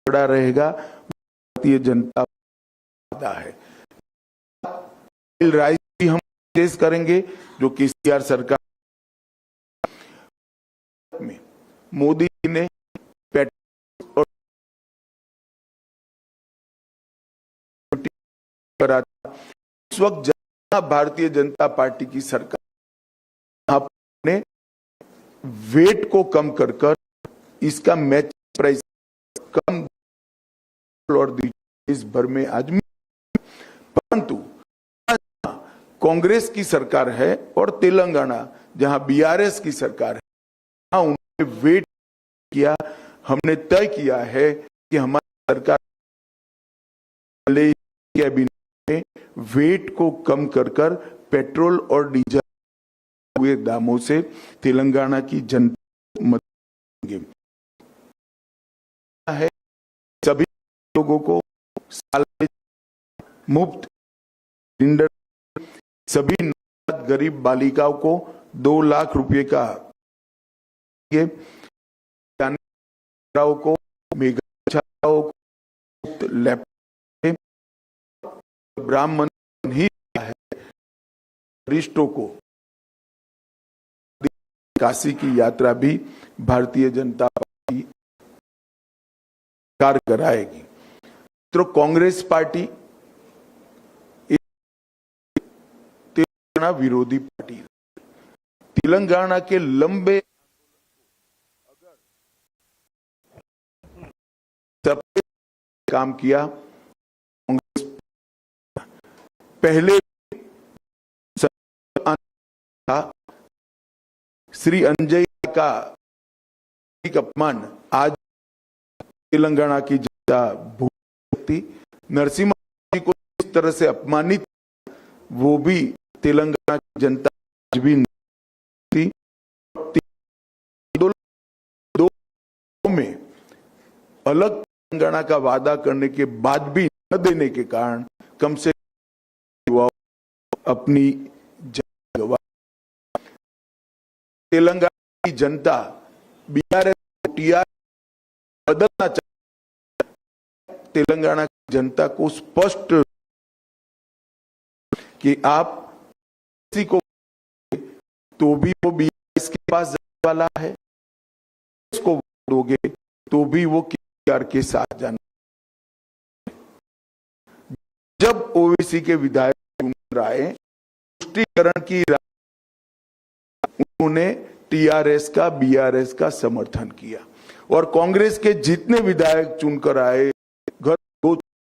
खड़ा रहेगा, भारतीय जनता वादा है। राइस भी हम पेश करेंगे जो केसीआर सरकार में मोदी जी ने पेट्रोल करा था। इस वक्त जहां भारतीय जनता पार्टी की सरकार अपने वेट को कम कर इसका मैच प्राइस कम और देश भर में आज, परंतु कांग्रेस की सरकार है और तेलंगाना जहां बीआरएस की सरकार है, वहां उन्होंने वेट किया। हमने तय किया है कि हमारी सरकार कैबिनेट में वेट को कम कर पेट्रोल और डीजल हुए दामों से तेलंगाना की जनता मदद देंगे। है सभी लोगों को साल मुफ्त सिलेंडर, सभी गरीब बालिकाओं को 2 लाख रुपए का को मेगा लैपटॉप, ब्राह्मण ही है वरिष्ठों को काशी की यात्रा भी भारतीय जनता पार्टी कार कराएगी। तो कांग्रेस पार्टी तेलंगाना विरोधी पार्टी, तेलंगाना के लंबे सबसे काम किया कांग्रेस। पहले था श्री अंजय का अपमान, आज तेलंगाना की जनता भूल सकती। नरसिम्हा जी को इस तरह से अपमानित वो भी तेलंगाना की जनता आज भी नहीं थी। दो में अलग तेलंगाना का वादा करने के बाद भी न देने के कारण कम से कम अपनी जगह तेलंगाना की जनता बीआरएस टीआर बदलना चाहती। तेलंगाना की जनता को स्पष्ट कि आप किसी को तो भी वो बीआरएस के पास जाने वाला है, इसको दोगे तो भी वो केसीआर के साथ जाना। जब ओवैसी के विधायक चुन आए, पुष्टिकरण की उन्होंने टीआरएस का बीआरएस का समर्थन किया और कांग्रेस के जितने विधायक चुनकर आए घर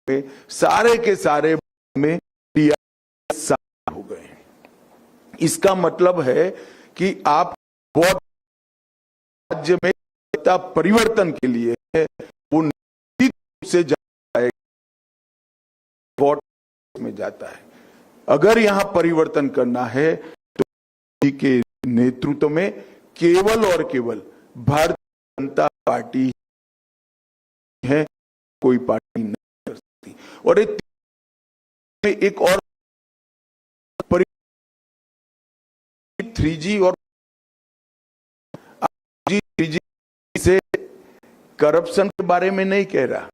में सारे के सारे में टीआरएस हो गए। इसका मतलब है कि आप बहुत राज्य में परिवर्तन के लिए वो निश्चित रूप से वोट में जाता है। अगर यहां परिवर्तन करना है तो के नेतृत्व में केवल और केवल भारतीय जनता पार्टी है, कोई पार्टी नहीं कर सकती। और एक और 3G और 3G से करप्शन के बारे में नहीं कह रहा।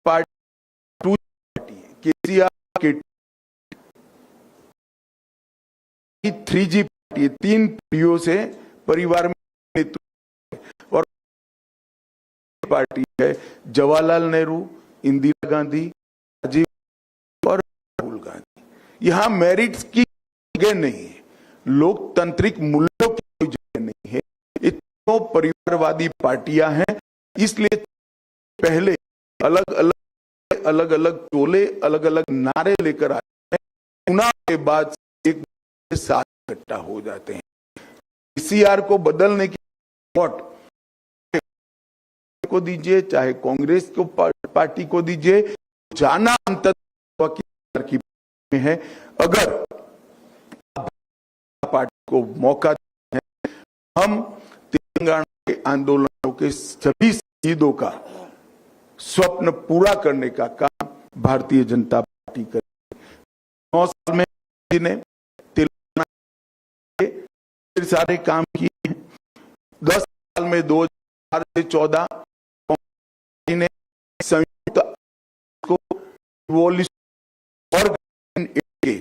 पार्टी केसीआर के 3G पार्टी 3 पीढ़ियों से परिवार में और पार्टी है जवाहरलाल नेहरू, इंदिरा गांधी, राजीव और राहुल गांधी। यहां मेरिट्स की जगह नहीं है, लोकतांत्रिक मूल्यों की कोई जगह नहीं है। ये तीनों परिवारवादी पार्टियां हैं, इसलिए पहले अलग अलग टोले अलग अलग नारे लेकर आते हैं, चुनाव के बाद एक साथ इकट्ठा हो जाते हैं। केसीआर को बदलने की वोट को दीजिए, चाहे कांग्रेस को पार्टी को दीजिए, जाना अंततः की में है। अगर पार्टी को मौका दें, हम तेलंगाना के आंदोलनों के सभी शहीदों का स्वप्न पूरा करने का काम भारतीय जनता पार्टी करेगी। 9 साल में ने तेलंगाना के सारे काम किए। 10 साल में 2004 से 14 ने संयुक्त को और के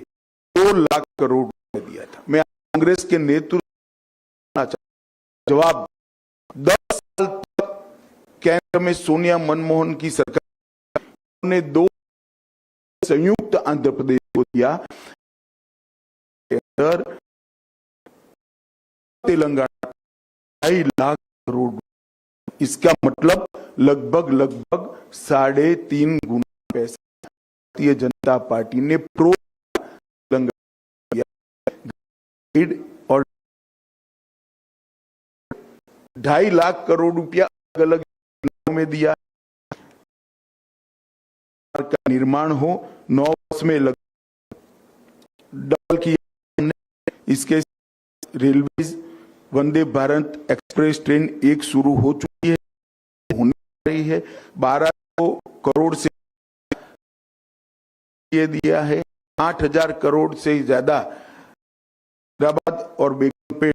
2 लाख करोड़ रुपए दिया था। मैं कांग्रेस के नेतृत्व जवाब 10 साल तक केंद्र में सोनिया मनमोहन की सरकार ने 2 संयुक्त आंध्र प्रदेश को दिया, के अंदर तेलंगाना 2.5 लाख करोड़। इसका मतलब लगभग 3.5 गुना पैसा भारतीय जनता पार्टी ने प्रो तेलंगाना और 2.5 लाख करोड़ रुपया अलग अलग में दिया। का निर्माण हो 9 वर्ष में डबल किया। इसके railway Vande Bharat express train 1 शुरू हो चुकी है, होने रही है। 1200 करोड़ से ये दिया है। 8,000 करोड़ से ज्यादा हैदराबाद और बेगमपेट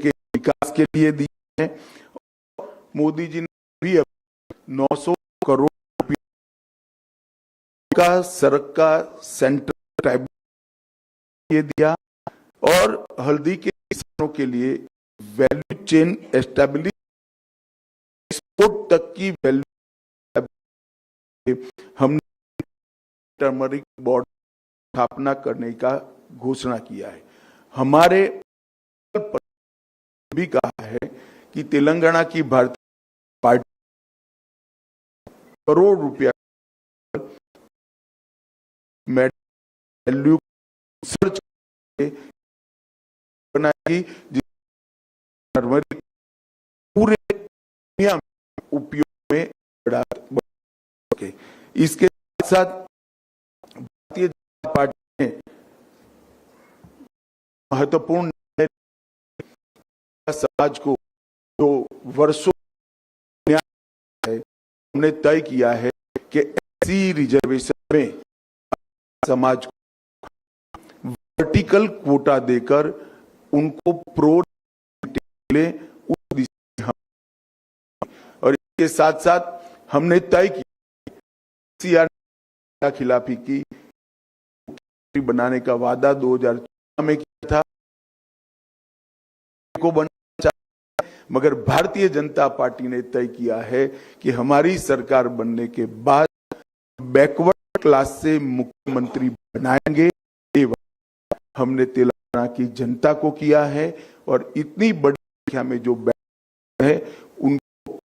के विकास के लिए दिए हैं। मोदी जी ने भी 900 करोड़ का सड़क का सेंटर ये दिया और हल्दी के किसानों के लिए वैल्यू चेन एस्टेब्लिश, एक्सपोर्ट तक की वैल्यू हमने टर्मरिक बोर्ड स्थापना करने का घोषणा किया है। हमारे भी कहा है कि तेलंगाना की भारतीय पार्टी करोड़ रुपया वैल्यू सर्च बनाएगी, जिस पूरे दुनिया में उपयोग में बढ़ा सके। इसके साथ भारतीय जनता पार्टी ने महत्वपूर्ण समाज को 2 वर्षों है, हमने तय किया है कि ऐसी रिजर्वेशन में समाज को वर्टिकल क्वोटा देकर उनको प्रो उस दिशा और इसके साथ साथ हमने तय किया खिलाफी की बनाने का वादा 2014 में किया था को बनना चाहिए, मगर भारतीय जनता पार्टी ने तय किया है कि हमारी सरकार बनने के बाद बैकवर्ड क्लास से मुख्यमंत्री बनाएंगे। हमने तेलंगाना की जनता को किया है और इतनी बड़ी संख्या में जो है उनको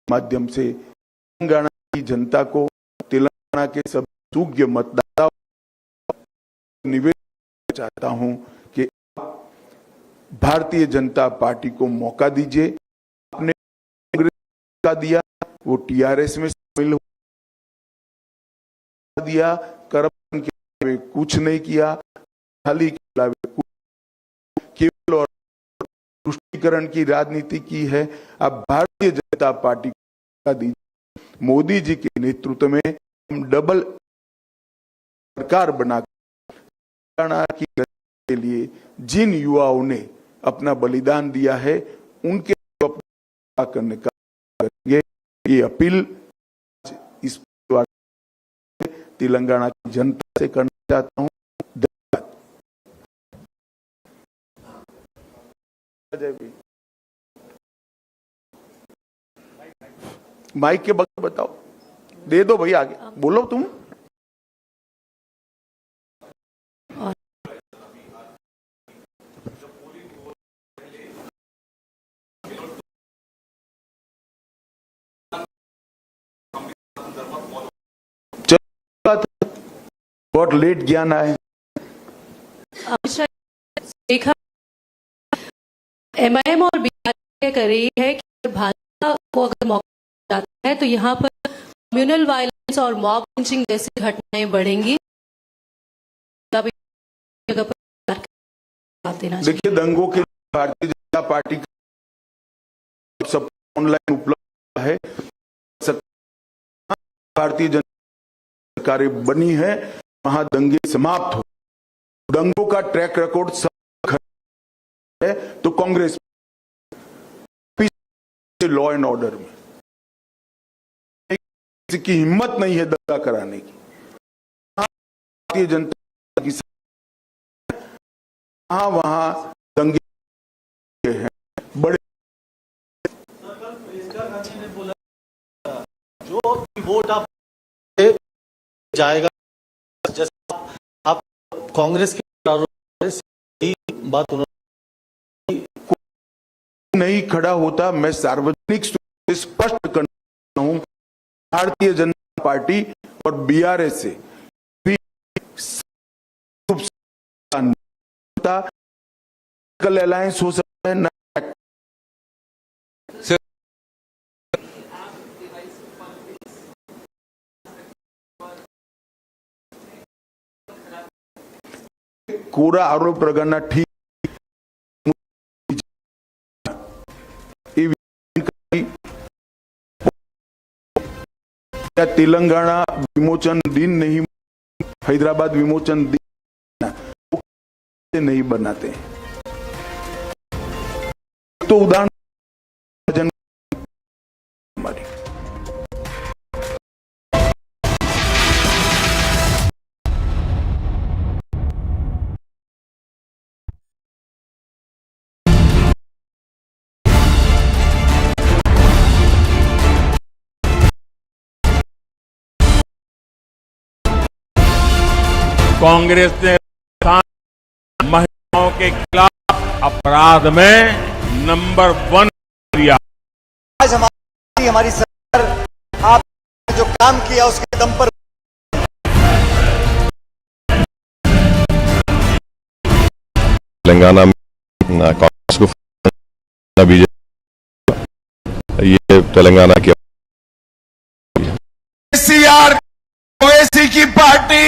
माध्यम से तेलंगाना की जनता को, तेलंगाना के सभी योग्य मतदाताओं निवेदन चाहता हूं कि भारतीय जनता पार्टी को मौका दीजिए। आपने कांग्रेस का दिया, वो टीआरएस में शामिल दिया, करप्शन के में कुछ नहीं किया, खाली केवल और तुष्टीकरण की राजनीति की है। अब भारतीय जनता पार्टी का दीजिए, मोदी जी के नेतृत्व में हम डबल सरकार बनाकर के लिए जिन युवाओं ने अपना बलिदान दिया है उनके करने का करेंगे। ये अपील इस तेलंगाना की जनता से करना चाहता हूं। माइक के बगल बताओ, दे दो भैया, आगे बोलो तुम। बहुत लेट ज्ञान आए। अमित शाह देखा एमआईएम और बीजेपी कर रही है कि भाजपा को अगर मौका जाता है तो यहाँ पर कम्युनल वायलेंस और मॉब लिंचिंग जैसी घटनाएं बढ़ेंगी। देखिए, दंगों के भारतीय जनता पार्टी सब ऑनलाइन उपलब्ध है। भारतीय जनता सरकारें बनी है, वहां दंगे समाप्त हो। दंगों का ट्रैक रिकॉर्ड सब है तो कांग्रेस लॉ एंड ऑर्डर में। किसी की हिम्मत नहीं है दंगा कराने की। भारतीय जनता की वहां दंगे हैं बड़े। ने बोला जो वोट आप जाएगा, जैसे आप कांग्रेस की बात उन्होंने नहीं खड़ा होता। मैं सार्वजनिक से स्पष्ट करता हूं, भारतीय जनता पार्टी और बीआरएस से भी अलायंस हो सकता है ना। कोरा आरोप लगाना ठीक तेलंगाना विमोचन दिन नहीं, हैदराबाद विमोचन दिन नहीं बनाते। तो उदाहरण हमारी कांग्रेस ने महिलाओं के खिलाफ अपराध में नंबर 1 दिया। आज हमारी सरकार आपने जो काम किया उसके दम पर तेलंगाना में कांग्रेस को बीजेपी, ये तेलंगाना की सीआर ओवैसी की पार्टी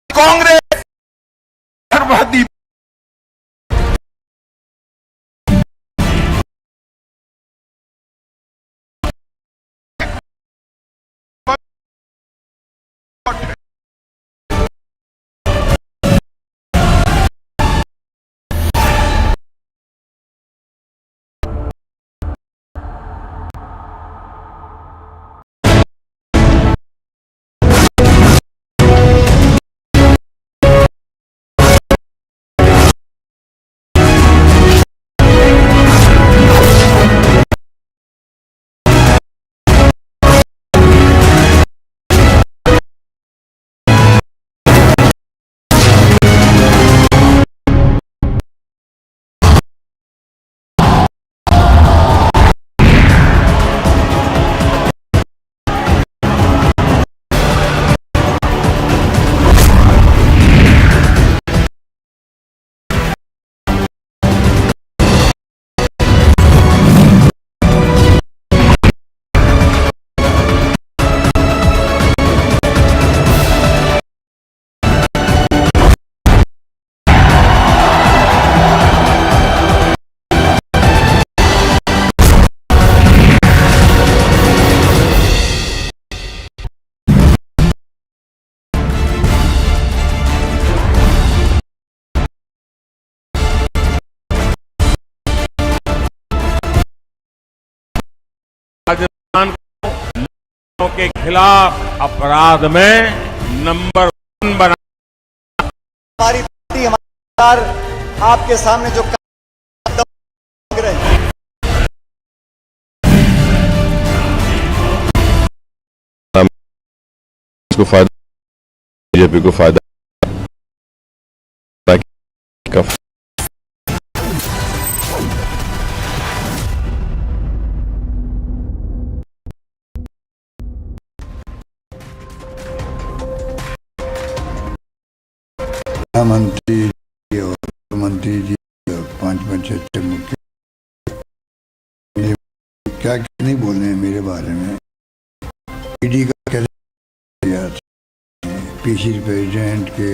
कांग्रेस सर्वाधिक राजस्थान को महिलाओं के खिलाफ अपराध में नंबर 1 बना। हमारी पार्टी हमारी सरकार आपके सामने जो को फायदा, बीजेपी को फायदा का। मंत्री जी और मंत्री जी और 5 अच्छे मुख्य क्या नहीं बोलने हैं मेरे बारे में। ईडी का कैसे पीसी प्रेसिडेंट के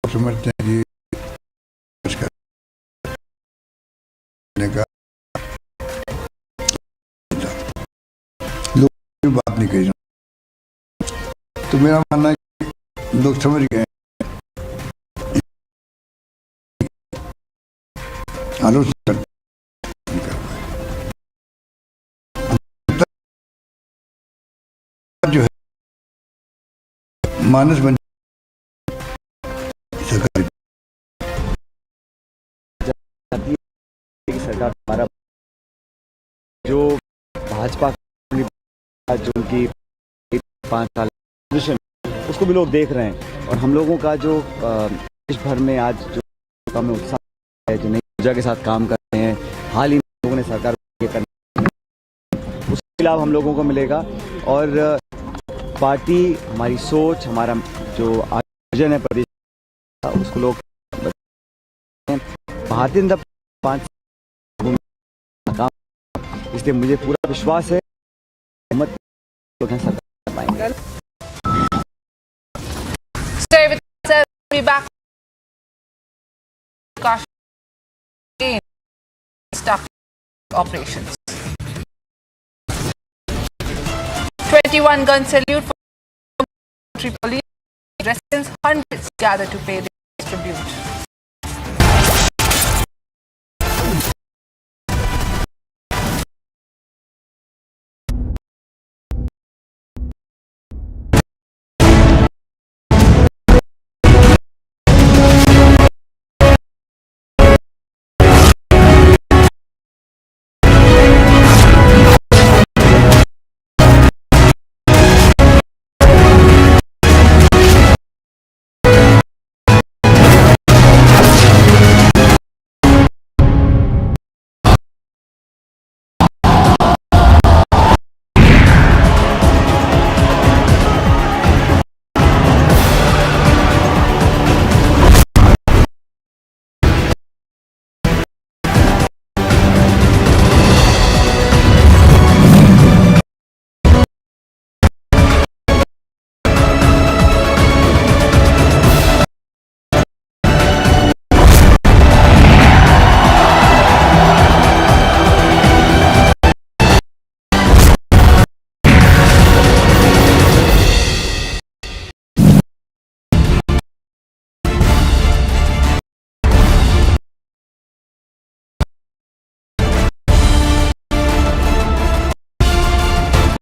समझते हैं कि लोग बात नहीं कही। तो मेरा मानना है कि लोग समझ गए मानस बन सरकारी की सरकार द्वारा जो भाजपा जो उनकी 5 साल पोजीशन उसको भी लोग देख रहे हैं और हम लोगों का जो देश भर में आज जो में उत्साह है, जो नई ऊर्जा के साथ काम कर रहे हैं, हाल ही में लोगों ने सरकार को ये करना, उसके लाभ हम लोगों को मिलेगा। और पार्टी, हमारी सोच, हमारा जो विजन है प्रदेश का, उसको लोग भारतीय जनता 5 काम, इसलिए मुझे पूरा विश्वास है मत सरकार पाएंगे। Stay with us. We'll be back. Stuff operations. 21 gun salute for military police. Residents, hundreds gather to pay their tribute.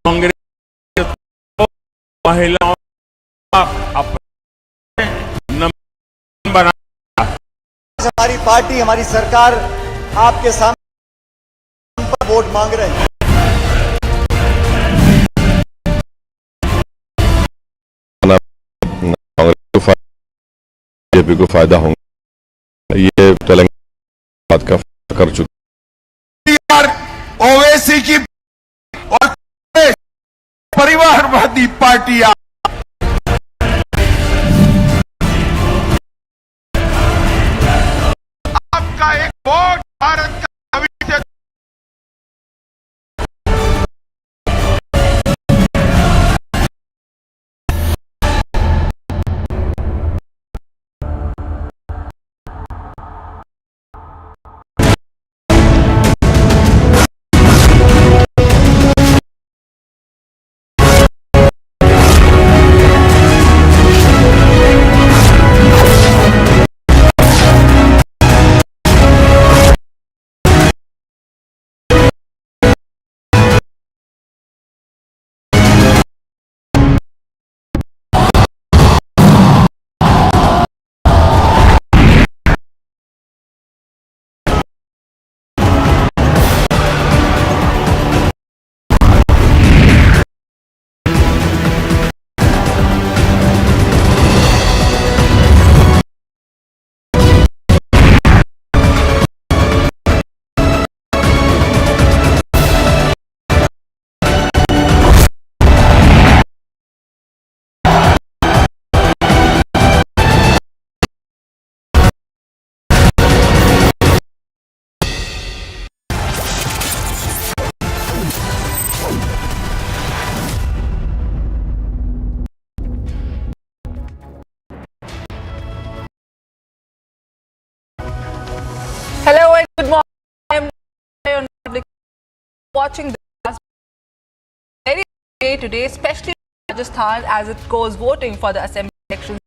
Congress महिलाओं का अपने नंबर बना। हमारी पार्टी, हमारी सरकार आपके सामने पर वोट मांग रहे हैं। कांग्रेस को बीजेपी को फायदा होगा, ये तेलंगाना बात का कर चुके। ओवैसी की और परिवारवादी पार्टियां आपका एक वोट भारत का भविष्य Hello and good morning. I am watching this very day today, especially in Rajasthan as it goes voting for the assembly elections.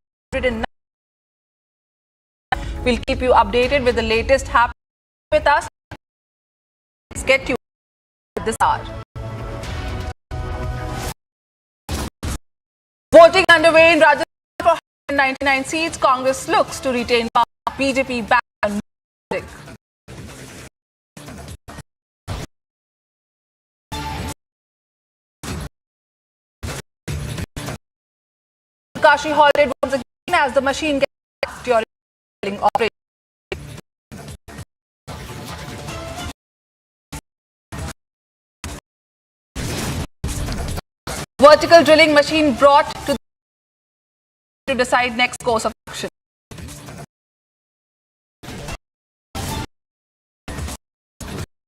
We'll keep you updated with the latest happening with us. Let's get you at this hour. Voting underway in Rajasthan. 99 seats, Congress looks to retain power. BJP back on music. Kashi halted once again as the machine gets during operation. Vertical drilling machine brought to decide next course of action.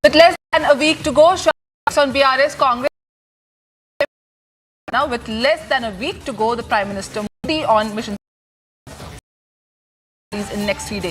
With less than a week to go, shots on BRS Congress. Now, with less than a week to go, the Prime Minister Modi on mission in next 3 days.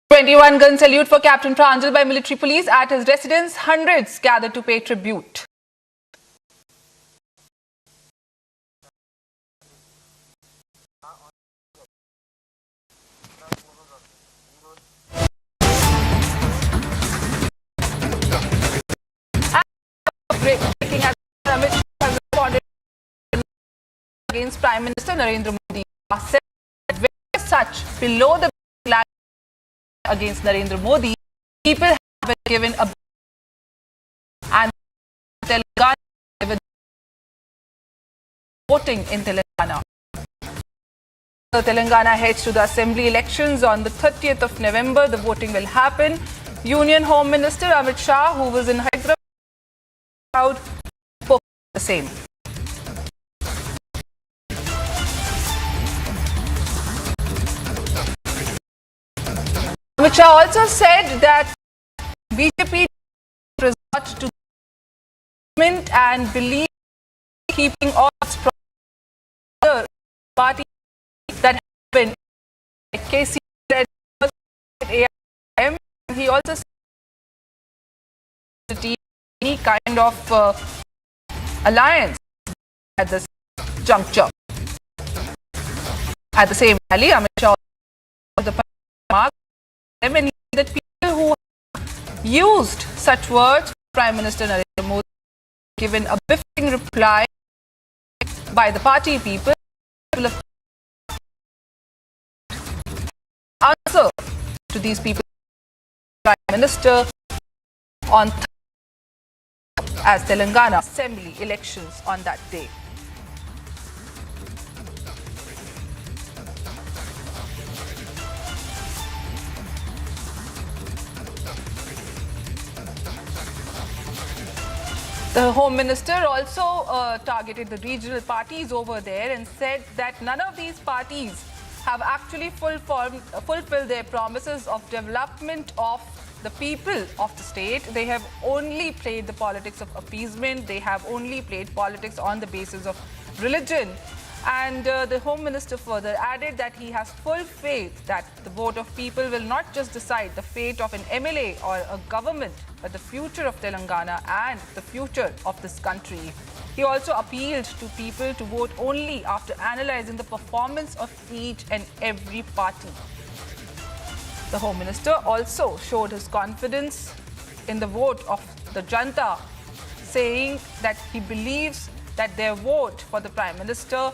.21 gun salute for Captain Pranjal by military police at his residence. Hundreds gathered to pay tribute. Breaking as Amit Shah has responded against Prime Minister Narendra Modi. Said that such below the flag against Narendra Modi, people have been given a and Telangana voting in Telangana. Telangana heads to the assembly elections on the 30th of November. The voting will happen. Union Home Minister Amit Shah, who was in Hyderabad, spoke the same. Amit Shah also said that BJP resort to government and believe keeping all its party that happened like KC said AIM. He also said any kind of alliance at this juncture. At the same rally, Amit Shah the remark that people who used such words, Prime Minister Narendra Modi, given a biffing reply by the party people answer to these people. Prime Minister on as Telangana assembly elections on that day. The Home Minister also targeted the regional parties over there and said that none of these parties have actually fulfilled their promises of development of the people of the state. They have only played the politics of appeasement. They have only played politics on the basis of religion. And the Home Minister further added that he has full faith that the vote of people will not just decide the fate of an MLA or a government, but the future of Telangana and the future of this country. He also appealed to people to vote only after analyzing the performance of each and every party. The Home Minister also showed his confidence in the vote of the Janta, saying that he believes that their vote for the Prime Minister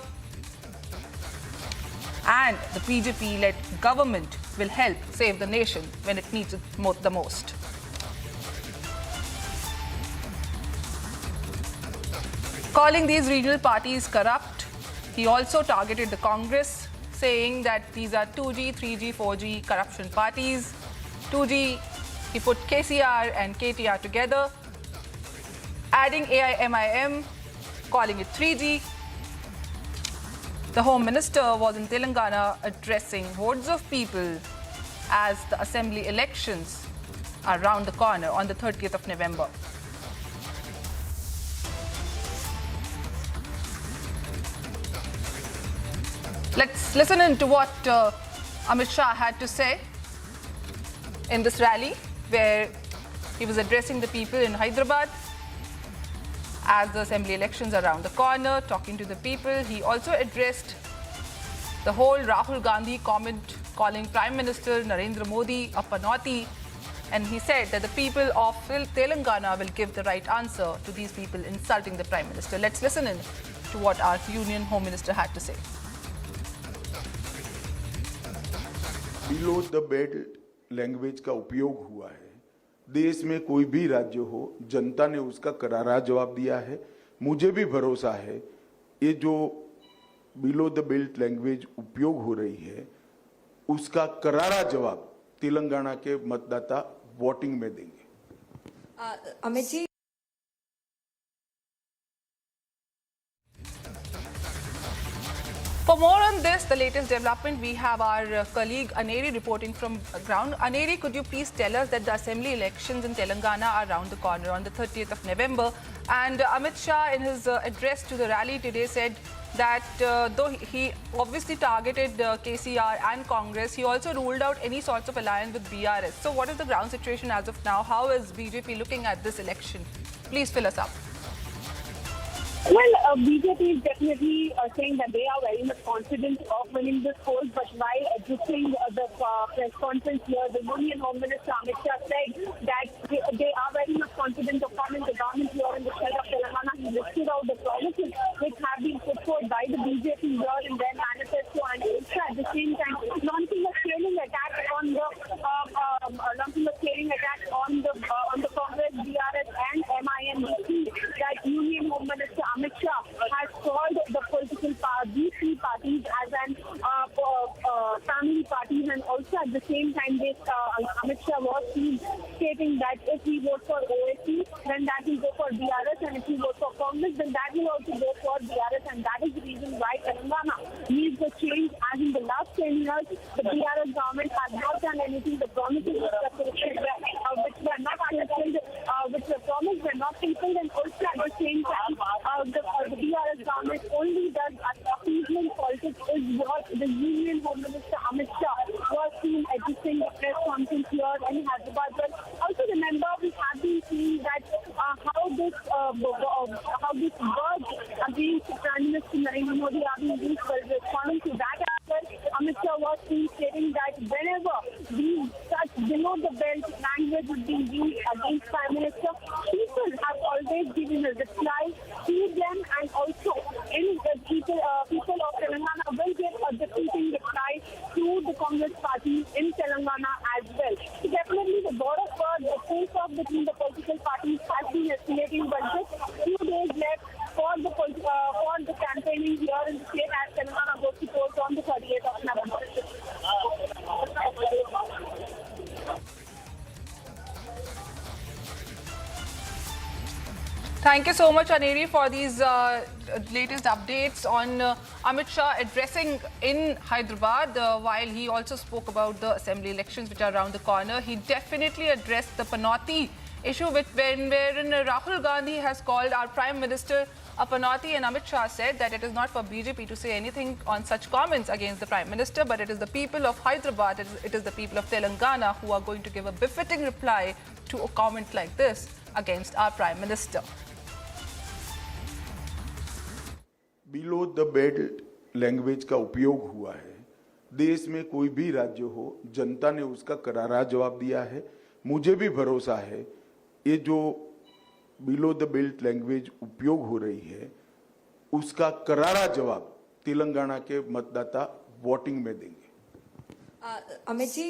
and the BJP-led government will help save the nation when it needs it the most. Calling these regional parties corrupt, he also targeted the Congress, saying that these are 2G, 3G, 4G corruption parties. 2G, he put KCR and KTR together, adding AIMIM, calling it 3G. The Home Minister was in Telangana addressing hordes of people as the assembly elections are round the corner on the 30th of November. Let's listen into what Amit Shah had to say in this rally, where he was addressing the people in Hyderabad as the assembly elections are around the corner, talking to the people. He also addressed the whole Rahul Gandhi comment calling Prime Minister Narendra Modi a panoti, and he said that the people of Telangana will give the right answer to these people insulting the Prime Minister. Let's listen in to what our Union Home Minister had to say. Below the belt language का उपयोग हुआ है। देश में कोई भी राज्य हो, जनता ने उसका करारा जवाब दिया है। मुझे भी भरोसा है ये जो बिलो द बेल्ट लैंग्वेज उपयोग हो रही है उसका करारा जवाब तेलंगाना के मतदाता वोटिंग में देंगे। Amit ji, For more on this, the latest development, we have our colleague Aneri reporting from ground. Aneri, could you please tell us that the assembly elections in Telangana are around the corner on the 30th of November? And Amit Shah, in his address to the rally today, said that though he obviously targeted KCR and Congress, he also ruled out any sorts of alliance with BRS. So what is the ground situation as of now? How is BJP looking at this election? Please fill us up. well, BJP is definitely saying that they are very much confident of winning this poll, but while addressing the press conference here, the Union Home Minister Amit Shah said that they are very much confident of forming the government here in the state of Telangana. He listed out the promises which have been put forward by the BJP here in their manifesto, and also at the same time launching a scaling attack on the Congress, BRS and MIM. That Union Home Minister Amit Shah has called the political these three parties as an family parties, and also at the same time Amit Shah was seen stating that if we vote for OAC, then that will go for BRS, and if we vote for Congress, then that will also go for BRS, and that is the reason why Telangana needs a change. As in the last 10 years, the BRS government has not done anything. The promises which were not fulfilled, which were promised were not fulfilled, and also at the same time, the BRS government only does appeasement politics, is what the Union Home Minister Amit Shah was seen addressing the press conference here in Hyderabad. But also remember, we have been seeing that how this words against Prime Minister Narendra Modi are being used. But responding to that, Amit Shah was seen stating that whenever these such below the belt language is being used against Prime Minister, people have always given a reply to them, and also in the people of Telangana will give a defeating reply to the Congress party in Telangana as well. So definitely the border for the face-off between the political parties has been escalating, but just few days left for the campaigning here in the state as Telangana goes to polls on the 30th of November. Thank you so much, Aneri, for these latest updates on Amit Shah addressing in Hyderabad. While he also spoke about the assembly elections which are around the corner, he definitely addressed the panoti issue wherein Rahul Gandhi has called our Prime Minister a panoti, and Amit Shah said that it is not for BJP to say anything on such comments against the Prime Minister, but it is the people of Hyderabad, it is the people of Telangana who are going to give a befitting reply to a comment like this against our Prime Minister. Below the belt language का उपयोग हुआ है। देश में कोई भी राज्य हो, जनता ने उसका करारा जवाब दिया है। मुझे भी भरोसा है ये जो बिलो द बेल्ट लैंग्वेज उपयोग हो रही है उसका करारा जवाब तेलंगाना के मतदाता वोटिंग में देंगे। Amit ji,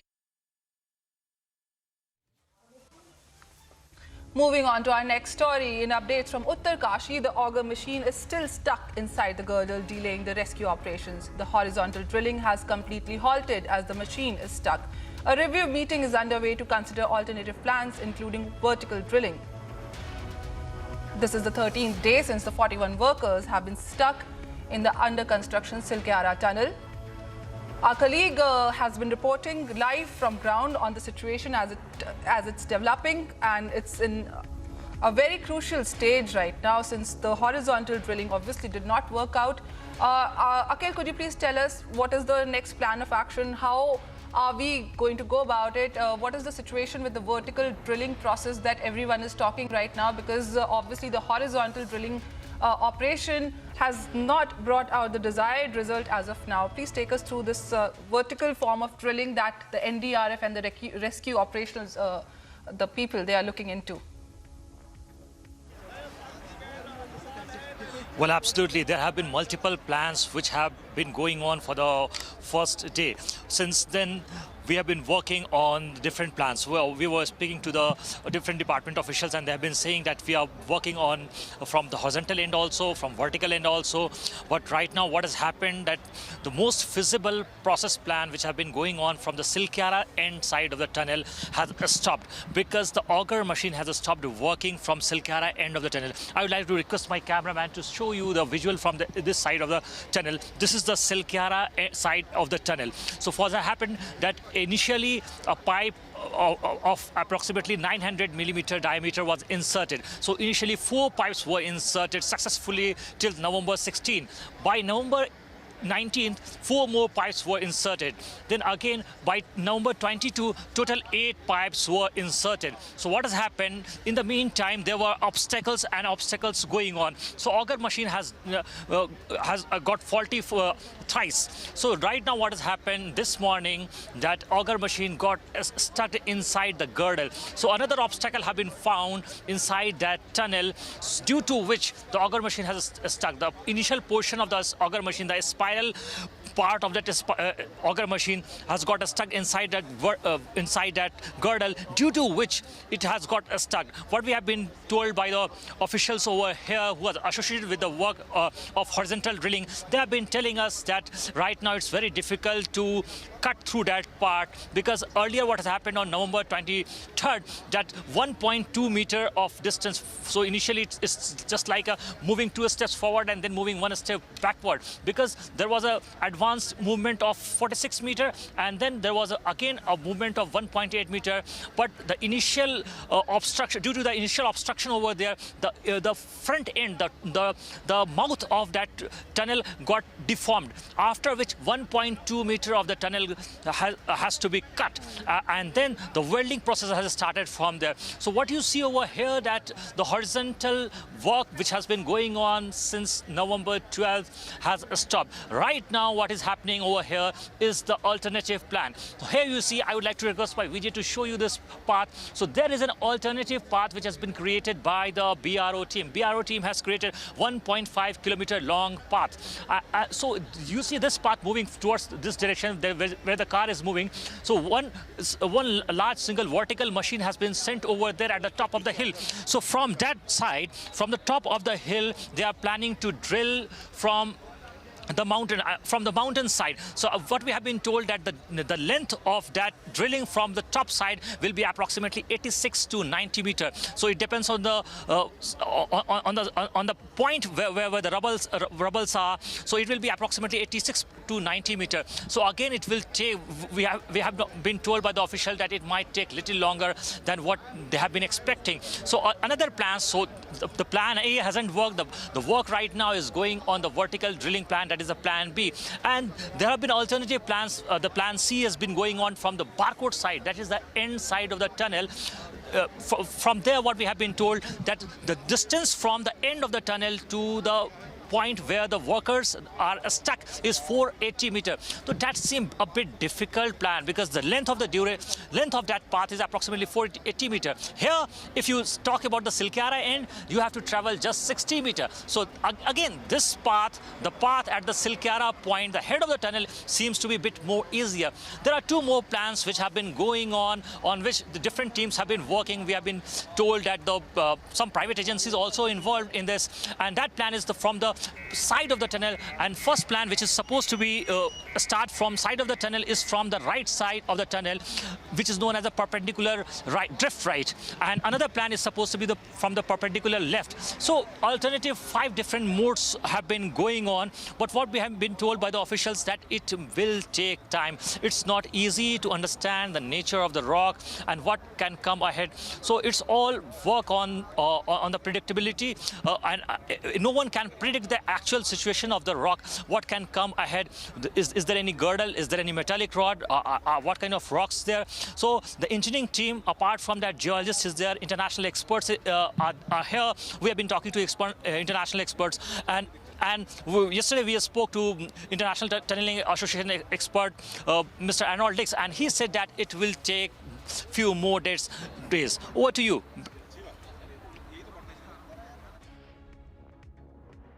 Moving on to our next story, in updates from Uttarkashi, the auger machine is still stuck inside the girdle, delaying the rescue operations. The horizontal drilling has completely halted as the machine is stuck. A review meeting is underway to consider alternative plans, including vertical drilling. This is the 13th day since the 41 workers have been stuck in the under-construction Silkyara tunnel. Our colleague has been reporting live from ground on the situation as it's developing, and it's in a very crucial stage right now, since the horizontal drilling obviously did not work out. Akhil, could you please tell us what is the next plan of action? How are we going to go about it? What is the situation with the vertical drilling process that everyone is talking right now? Because obviously the horizontal drilling operation has not brought out the desired result as of now. Please take us through this vertical form of drilling that the NDRF and the rescue operations, the people, they are looking into. Well, absolutely. There have been multiple plans which have been going on for the first day. Since then, we have been working on different plans. Well, we were speaking to the different department officials, and they have been saying that we are working on from the horizontal end also, from vertical end also. But right now, what has happened that the most feasible process plan which have been going on from the Silkyara end side of the tunnel has stopped because the auger machine has stopped working from Silkyara end of the tunnel. I would like to request my cameraman to show you the visual from this side of the tunnel. This is the Silkyara side of the tunnel. So for that happened that initially a pipe of approximately 900 millimeter diameter was inserted. So initially 4 pipes were inserted successfully till November 16. By November 19th, 4 more pipes were inserted. Then again, by November 22, total 8 pipes were inserted. So what has happened? In the meantime, there were obstacles going on. So auger machine has got faulty thrice. So right now, what has happened this morning? That auger machine got stuck inside the girdle. So another obstacle have been found inside that tunnel, due to which the auger machine has stuck. The initial portion of the auger machine, the spiral part of that auger machine has got stuck inside that girdle, due to which it has got stuck. What we have been told by the officials over here who are associated with the work of horizontal drilling, they have been telling us that right now it's very difficult to cut through that part, because earlier what has happened on November 23rd, that 1.2 meter of distance. So initially it's just like moving 2 steps forward and then moving 1 step backward, because there was a advanced movement of 46 meter, and then there was again a movement of 1.8 meter. But the initial obstruction, due to the initial obstruction over there, the front end, the mouth of that tunnel got deformed, after which 1.2 meter of the tunnel has to be cut, and then the welding process has started from there. So what you see over here, that the horizontal work which has been going on since November 12th has stopped. Right now what is happening over here is the alternative plan. So here you see, I would like to request my Vijay to show you this path. So there is an alternative path which has been created by the BRO team. BRO team has created 1.5 kilometer long path. So you see this path moving towards this direction where the car is moving. So one large single vertical machine has been sent over there at the top of the hill. So from that side, from the top of the hill, they are planning to drill from the mountain side. So what we have been told, that the length of that drilling from the top side will be approximately 86 to 90 meter. So it depends on the point where the rubbles are. So it will be approximately 86 to 90 meter. So again, it will take, we have been told by the official that it might take little longer than what they have been expecting. So another plan, so the plan A hasn't worked. The work right now is going on the vertical drilling plan, that is a plan B. And there have been alternative plans. The plan C has been going on from the barcode side, that is the end side of the tunnel. From there, what we have been told, that the distance from the end of the tunnel to the point where the workers are stuck is 480 meter. So that seemed a bit difficult plan, because the length of that path is approximately 480 meter. Here, if you talk about the Silkyara end, you have to travel just 60 meter. So again, this path, the path at the Silkyara point, the head of the tunnel, seems to be a bit more easier. There are 2 more plans which have been going on which the different teams have been working. We have been told that some private agencies also involved in this, and that plan is from the side of the tunnel, and first plan, which is supposed to be start from side of the tunnel, is from the right side of the tunnel, which is known as the perpendicular right, drift right, and another plan is supposed to be from the perpendicular left. So alternative 5 different modes have been going on, but what we have been told by the officials that it will take time. It's not easy to understand the nature of the rock and what can come ahead. So it's all work on the predictability, and no one can predict the actual situation of the rock. What can come ahead? Is there any girdle? Is there any metallic rod? What kind of rocks there? So the engineering team, apart from that, geologists is there, international experts are here. We have been talking to international experts, and yesterday we spoke to International Tunneling Association expert, Mr. Arnold Dix, and he said that it will take few more days. Over to you.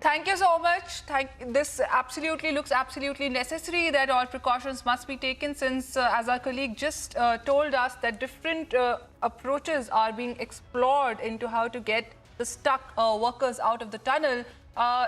Thank you so much. This absolutely looks absolutely necessary that all precautions must be taken, since as our colleague just told us that different approaches are being explored into how to get the stuck workers out of the tunnel.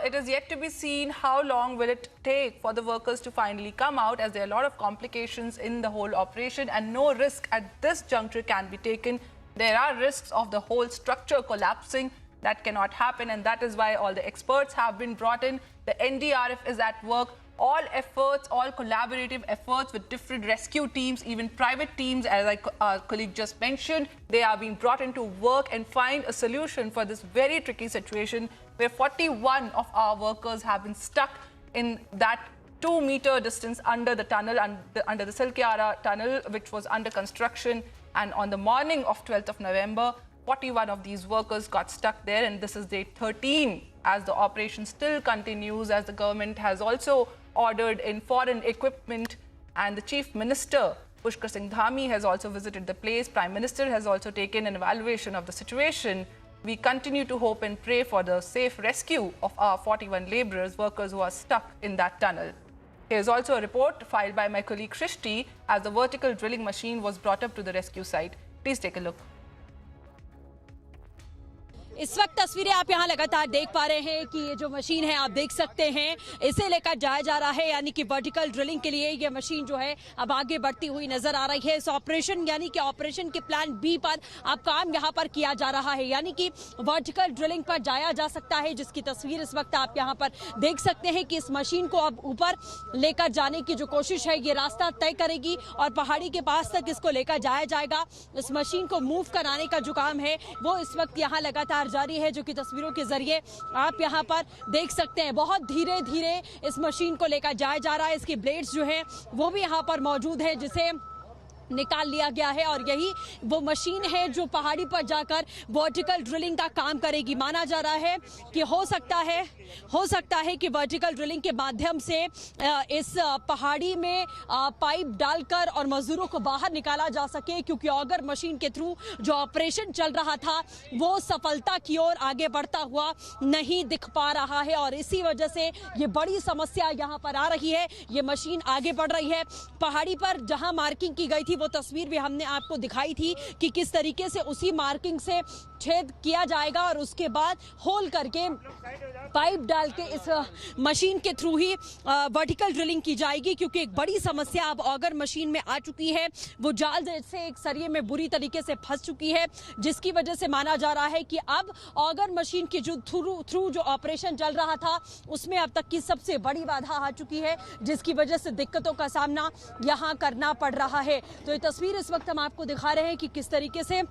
It is yet to be seen how long will it take for the workers to finally come out, as there are a lot of complications in the whole operation, and no risk at this juncture can be taken. There are risks of the whole structure collapsing. That cannot happen, and that is why all the experts have been brought in. The NDRF is at work. All efforts, all collaborative efforts with different rescue teams, even private teams, as our colleague just mentioned, they are being brought in to work and find a solution for this very tricky situation where 41 of our workers have been stuck in that 2-meter distance under the tunnel, under the Silkyara tunnel, which was under construction. And on the morning of 12th of November, 41 of these workers got stuck there, and this is day 13 as the operation still continues, as the government has also ordered in foreign equipment, and the Chief Minister, Pushkar Singh Dhami, has also visited the place. Prime Minister has also taken an evaluation of the situation. We continue to hope and pray for the safe rescue of our 41 labourers, workers who are stuck in that tunnel. Here is also a report filed by my colleague Shrishti as the vertical drilling machine was brought up to the rescue site. Please take a look. इस वक्त तस्वीरें आप यहां लगातार देख पा रहे हैं कि ये जो मशीन है आप देख सकते हैं, इसे लेकर जाया जा रहा है, यानी कि वर्टिकल ड्रिलिंग के लिए ये मशीन जो है अब आगे बढ़ती हुई नजर आ रही है। इस ऑपरेशन यानी कि ऑपरेशन के प्लान बी पर अब काम यहां पर किया जा रहा है, यानी कि वर्टिकल ड्रिलिंग पर जाया जा सकता है, जिसकी तस्वीर इस वक्त आप यहां पर देख सकते हैं कि इस मशीन को अब ऊपर लेकर जाने की जो कोशिश है ये रास्ता तय करेगी और पहाड़ी के पास तक इसको लेकर जाया जाएगा। इस मशीन को मूव कराने का जो काम है वो इस वक्त यहाँ लगातार जारी है, जो कि तस्वीरों के जरिए आप यहां पर देख सकते हैं। बहुत धीरे धीरे इस मशीन को लेकर जाया जा रहा है। इसकी ब्लेड्स जो हैं वो भी यहां पर मौजूद है, जिसे निकाल लिया गया है, और यही वो मशीन है जो पहाड़ी पर जाकर वर्टिकल ड्रिलिंग का काम करेगी। माना जा रहा है कि हो सकता है कि वर्टिकल ड्रिलिंग के माध्यम से इस पहाड़ी में पाइप डालकर और मजदूरों को बाहर निकाला जा सके, क्योंकि ऑगर मशीन के थ्रू जो ऑपरेशन चल रहा था वो सफलता की ओर आगे बढ़ता हुआ नहीं दिख पा रहा है, और इसी वजह से ये बड़ी समस्या यहाँ पर आ रही है। ये मशीन आगे बढ़ रही है। पहाड़ी पर जहाँ मार्किंग की गई थी वो तस्वीर भी हमने आपको दिखाई थी कि किस तरीके से उसी मार्किंग से छेद किया जाएगा और उसके बाद होल करके पाइप डाल के इस मशीन के थ्रू ही वर्टिकल ड्रिलिंग की जाएगी, क्योंकि एक बड़ी समस्या अब ऑगर मशीन में आ चुकी है। वो जाल से एक सरिये में बुरी तरीके से फंस चुकी है, जिसकी वजह से माना जा रहा है कि अब ऑगर मशीन के जो थ्रू जो ऑपरेशन चल रहा था उसमें अब तक की सबसे बड़ी बाधा आ चुकी है, जिसकी वजह से दिक्कतों का सामना यहाँ करना पड़ रहा है। तो ये तस्वीर इस वक्त हम आपको दिखा रहे हैं कि किस तरीके से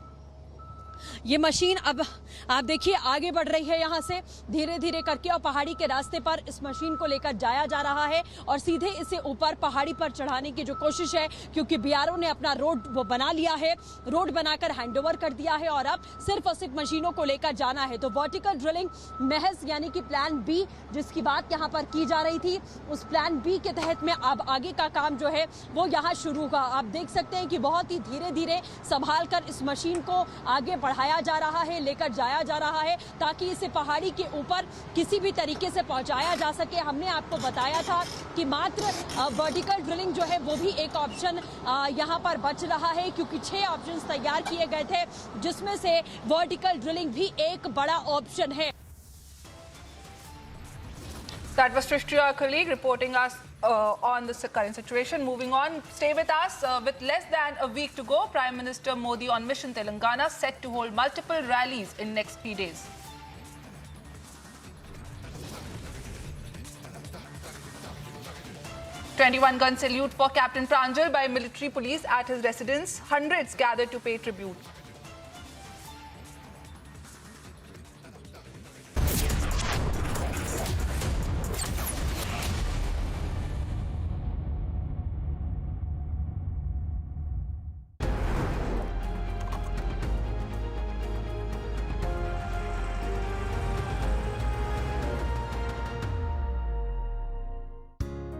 ये मशीन अब आप देखिए आगे बढ़ रही है यहाँ से धीरे धीरे करके, और पहाड़ी के रास्ते पर इस मशीन को लेकर जाया जा रहा है और सीधे इसे ऊपर पहाड़ी पर चढ़ाने की जो कोशिश है, क्योंकि बीआरओ ने अपना रोड वो बना लिया है, रोड बनाकर हैंडओवर कर दिया है और अब सिर्फ और सिर्फ मशीनों को लेकर जाना है। तो वर्टिकल ड्रिलिंग महज यानी कि प्लान बी जिसकी बात यहाँ पर की जा रही थी, उस प्लान बी के तहत में अब आगे का काम जो है वो यहाँ शुरू होगा। आप देख सकते हैं कि बहुत ही धीरे धीरे संभाल कर इस मशीन को आगे बढ़ाया जा रहा है, लेकर जाया जा रहा है, ताकि इसे पहाड़ी के ऊपर किसी भी तरीके से पहुंचाया जा सके। हमने आपको बताया था कि मात्र वर्टिकल ड्रिलिंग जो है वो भी एक ऑप्शन यहां पर बच रहा है, क्योंकि 6 ऑप्शंस तैयार किए गए थे, जिसमें से वर्टिकल ड्रिलिंग भी एक बड़ा ऑप्शन है। That was Shrishti, our colleague, reporting us on the current situation. Moving on, stay with us. With less than a week to go, Prime Minister Modi on mission Telangana, set to hold multiple rallies in next 3 days. "21-gun salute for Captain Pranjal by military police at his residence. Hundreds gathered to pay tribute.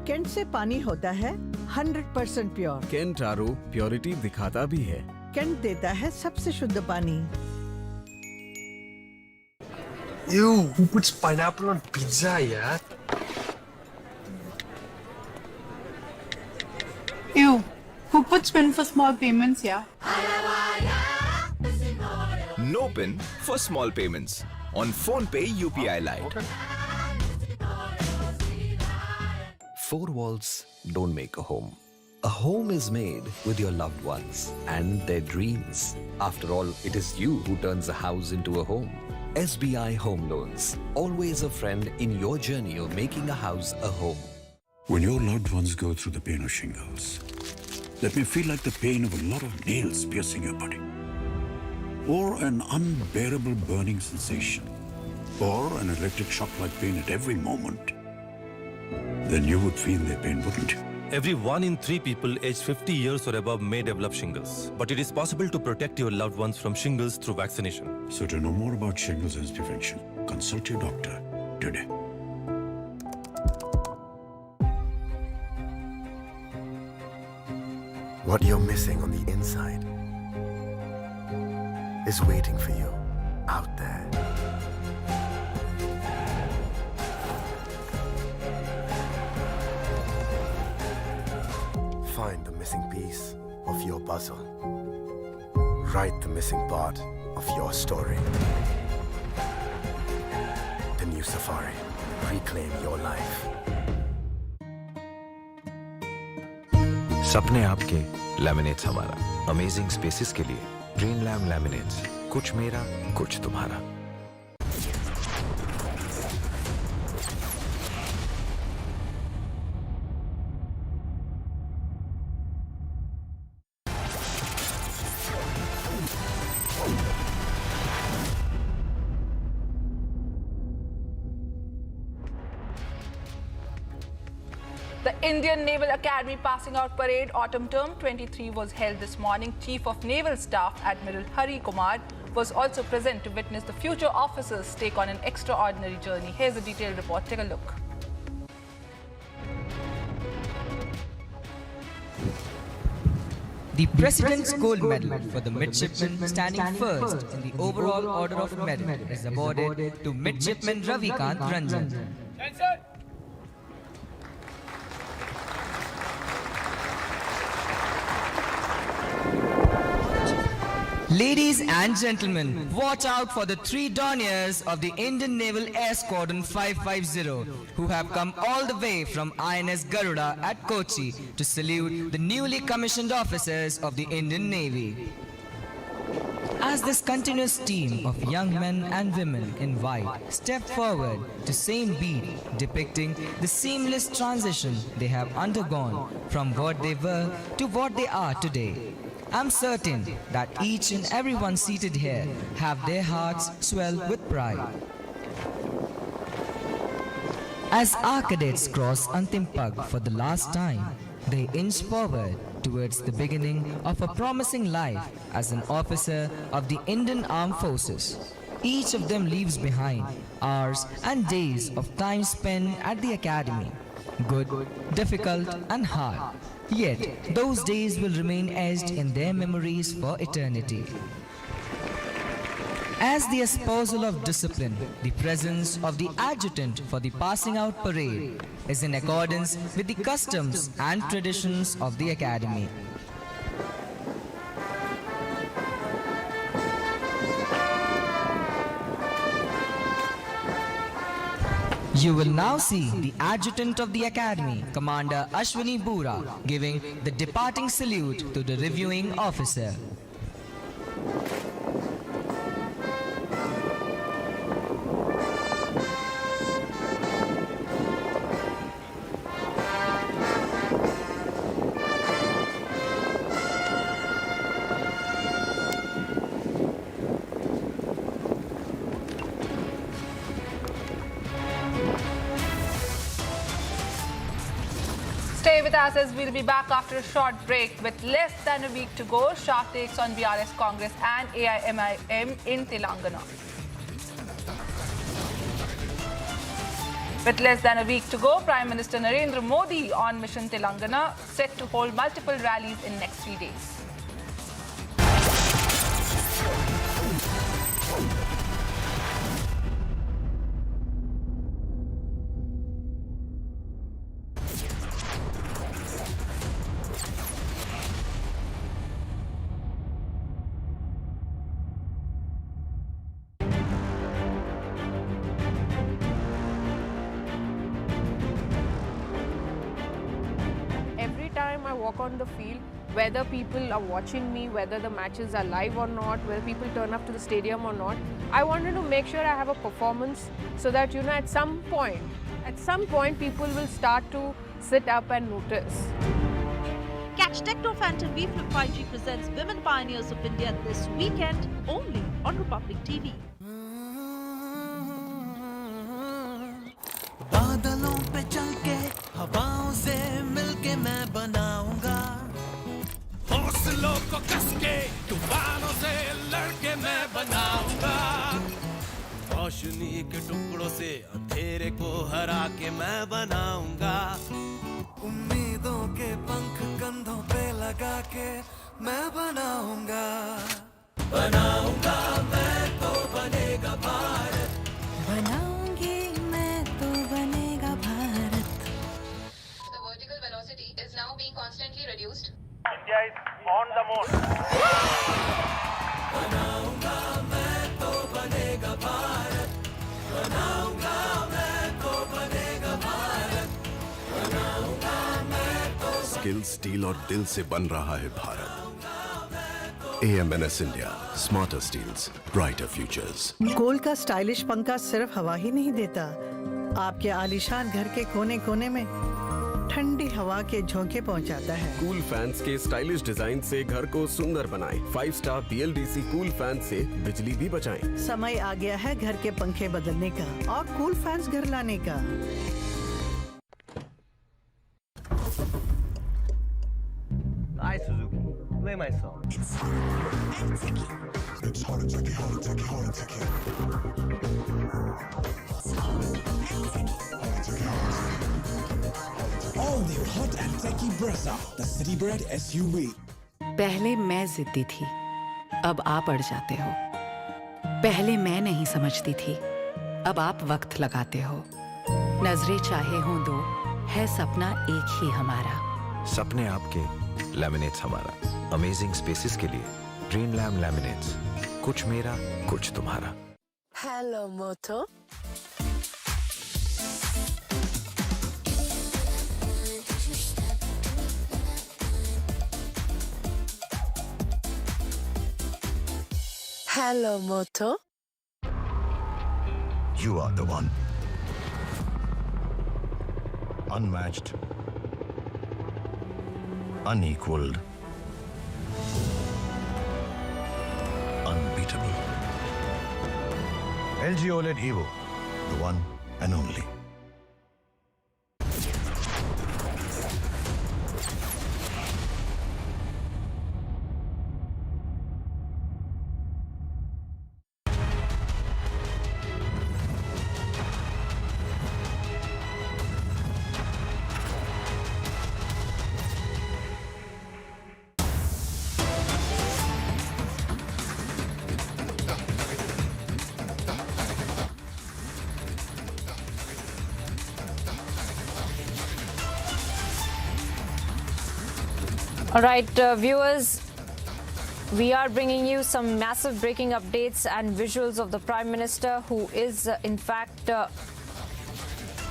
कैंट से पानी होता है 100% pure. Cantt RO purity दिखाता भी है। Cantt देता है सबसे शुद्ध पानी। Ew, who puts pineapple on pizza, yeah? Ew, who puts PIN for small payments, yeah? No PIN for small payments on PhonePe UPI Lite. Four walls don't make a home. A home is made with your loved ones and their dreams. After all, it is you who turns a house into a home. SBI Home Loans, always a friend in your journey of making a house a home. When your loved ones go through the pain of shingles, that may feel like the pain of a lot of nails piercing your body, or an unbearable burning sensation, or an electric shock-like pain at every moment, then you would feel their pain, wouldn't you? Every 1 in 3 people aged 50 years or above may develop shingles. But it is possible to protect your loved ones from shingles through vaccination. So to know more about shingles and its prevention, consult your doctor today. What you're missing on the inside is waiting for you out there. Find the missing piece of your puzzle. Write the missing part of your story. The new Safari. Reclaim your life. सपने आपके, laminates हमारा। Amazing spaces के लिए green lamb laminates, कुछ मेरा कुछ तुम्हारा। The Indian Naval Academy Passing Out Parade Autumn Term 23 was held this morning. Chief of Naval Staff Admiral Hari Kumar was also present to witness the future officers take on an extraordinary journey. Here's a detailed report. Take a look. The President's Gold Medal for the midshipman standing first in the overall order of merit is awarded to Midshipman Ravikant Pranjal. Ladies and gentlemen, watch out for the 3 Dorniers of the Indian Naval Air Squadron 550 who have come all the way from INS Garuda at Kochi to salute the newly commissioned officers of the Indian Navy. As this continuous team of young men and women in white step forward to same beat depicting the seamless transition they have undergone from what they were to what they are today, I'm certain that each and everyone seated here have their hearts swell with pride. As our cadets cross Antim Pag for the last time, they inch forward towards the beginning of a promising life as an officer of the Indian Armed Forces. Each of them leaves behind hours and days of time spent at the academy, good, difficult and hard. Yet, those days will remain etched in their memories for eternity. As the espousal of discipline, the presence of the adjutant for the passing out parade is in accordance with the customs and traditions of the academy. You will now see the adjutant of the academy, Commander Ashwini Bura, giving the departing salute to the reviewing officer. Stay with us as we'll be back after a short break. With less than a week to go, sharp takes on BRS Congress and AIMIM in Telangana. With less than a week to go, Prime Minister Narendra Modi on Mission Telangana, set to hold multiple rallies in next 3 days. I walk on the field, whether people are watching me, whether the matches are live or not, whether people turn up to the stadium or not, I wanted to make sure I have a performance so that, you know, at some point people will start to sit up and notice. Catch Techno Phantom V Flip 5G presents Women Pioneers of India this weekend only on Republic TV. बादलों पे चल के हवाओं से मिलके मैं बनाऊंगा हौसलों को कस के तूफानों से लड़के मैं बनाऊंगा रोशनी के टुकड़ों से अंधेरे को हरा के मैं बनाऊंगा उम्मीदों के पंख कंधों पे लगा के मैं बनाऊंगा बनाऊंगा मैं तो बनेगा भारत बनाऊंगी मैं तो बनेगा Bharat The vertical velocity is now being constantly reduced. India is on the mode बनाऊंगा मैं तो बनेगा भारत बनाऊंगा मैं तो बनेगा भारत बनाऊंगा मैं तो स्किल स्टील और दिल से बन रहा है Bharat AMNS India, smarter steels, brighter futures. कोल का स्टाइलिश पंखा सिर्फ हवा ही नहीं देता, आपके आलीशान घर के कोने कोने में ठंडी हवा के झोंके पहुंचाता है। कूल फैंस के स्टाइलिश डिजाइन से घर को सुंदर बनाएं। 5-स्टार BLDC कूल फैन से बिजली भी बचाएं। समय आ गया है घर के पंखे बदलने का और कूल फैंस घर लाने का। Hi Suzuki, play my song. It's hard to take it, hard to take it, hard to take it. All new hot and techy Brezza, the city bred SUV. पहले मैं जिद्दी थी, अब आप अड़ जाते हो। पहले मैं नहीं समझती थी, अब आप वक्त लगाते हो। नजरें चाहे हों दो, है सपना एक ही हमारा। सपने आपके, लैमिनेट्स हमारा। अमेजिंग स्पेसेस के लिए ड्रीम लैम लैमिनेट्स, कुछ मेरा कुछ तुम्हारा। Hello Moto. Hello Moto. You are the one. Unmatched, unequaled, unbeatable. LG OLED Evo, the one and only. All right, viewers, we are bringing you some massive breaking updates and visuals of the Prime Minister, who is in fact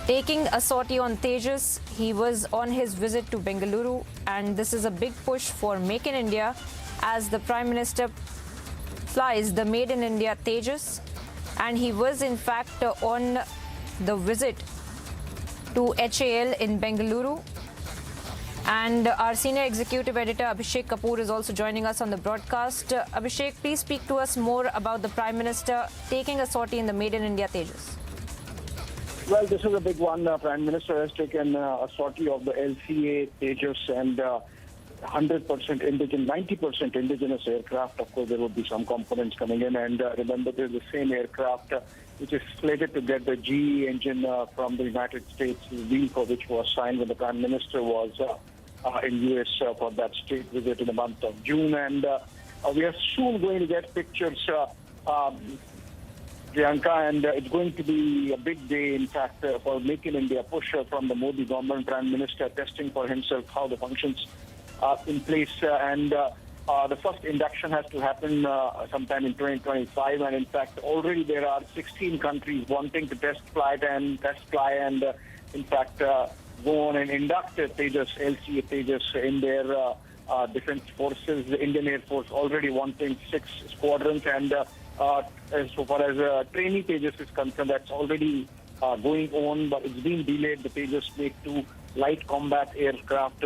taking a sortie on Tejas. He was on his visit to Bengaluru, and this is a big push for Make in India as the Prime Minister flies the Made in India Tejas, and he was in fact on the visit to HAL in Bengaluru. And our senior executive editor Abhishek Kapoor is also joining us on the broadcast. Abhishek, please speak to us more about the Prime Minister taking a sortie in the Made in India Tejas. Well, this is a big one. Prime Minister has taken a sortie of the LCA Tejas and 100% indigenous, 90% indigenous aircraft. Of course, there will be some components coming in. And remember, there's the same aircraft which is slated to get the GE engine from the United States, the deal for which was signed when the Prime Minister was in US for that state visit in the month of June. And we are soon going to get pictures, Priyanka, and it's going to be a big day, in fact, for Make in India push from the Modi government. Prime Minister testing for himself how the functions are in place. And the first induction has to happen sometime in 2025. And in fact, already there are 16 countries wanting to test fly and in fact, go on and induct Tejas, LCA Tejas in their defense forces. The Indian Air Force already wanting 6 squadrons. And as far as trainee Tejas is concerned, that's already going on, but it's been delayed. The Tejas make 2 light combat aircraft,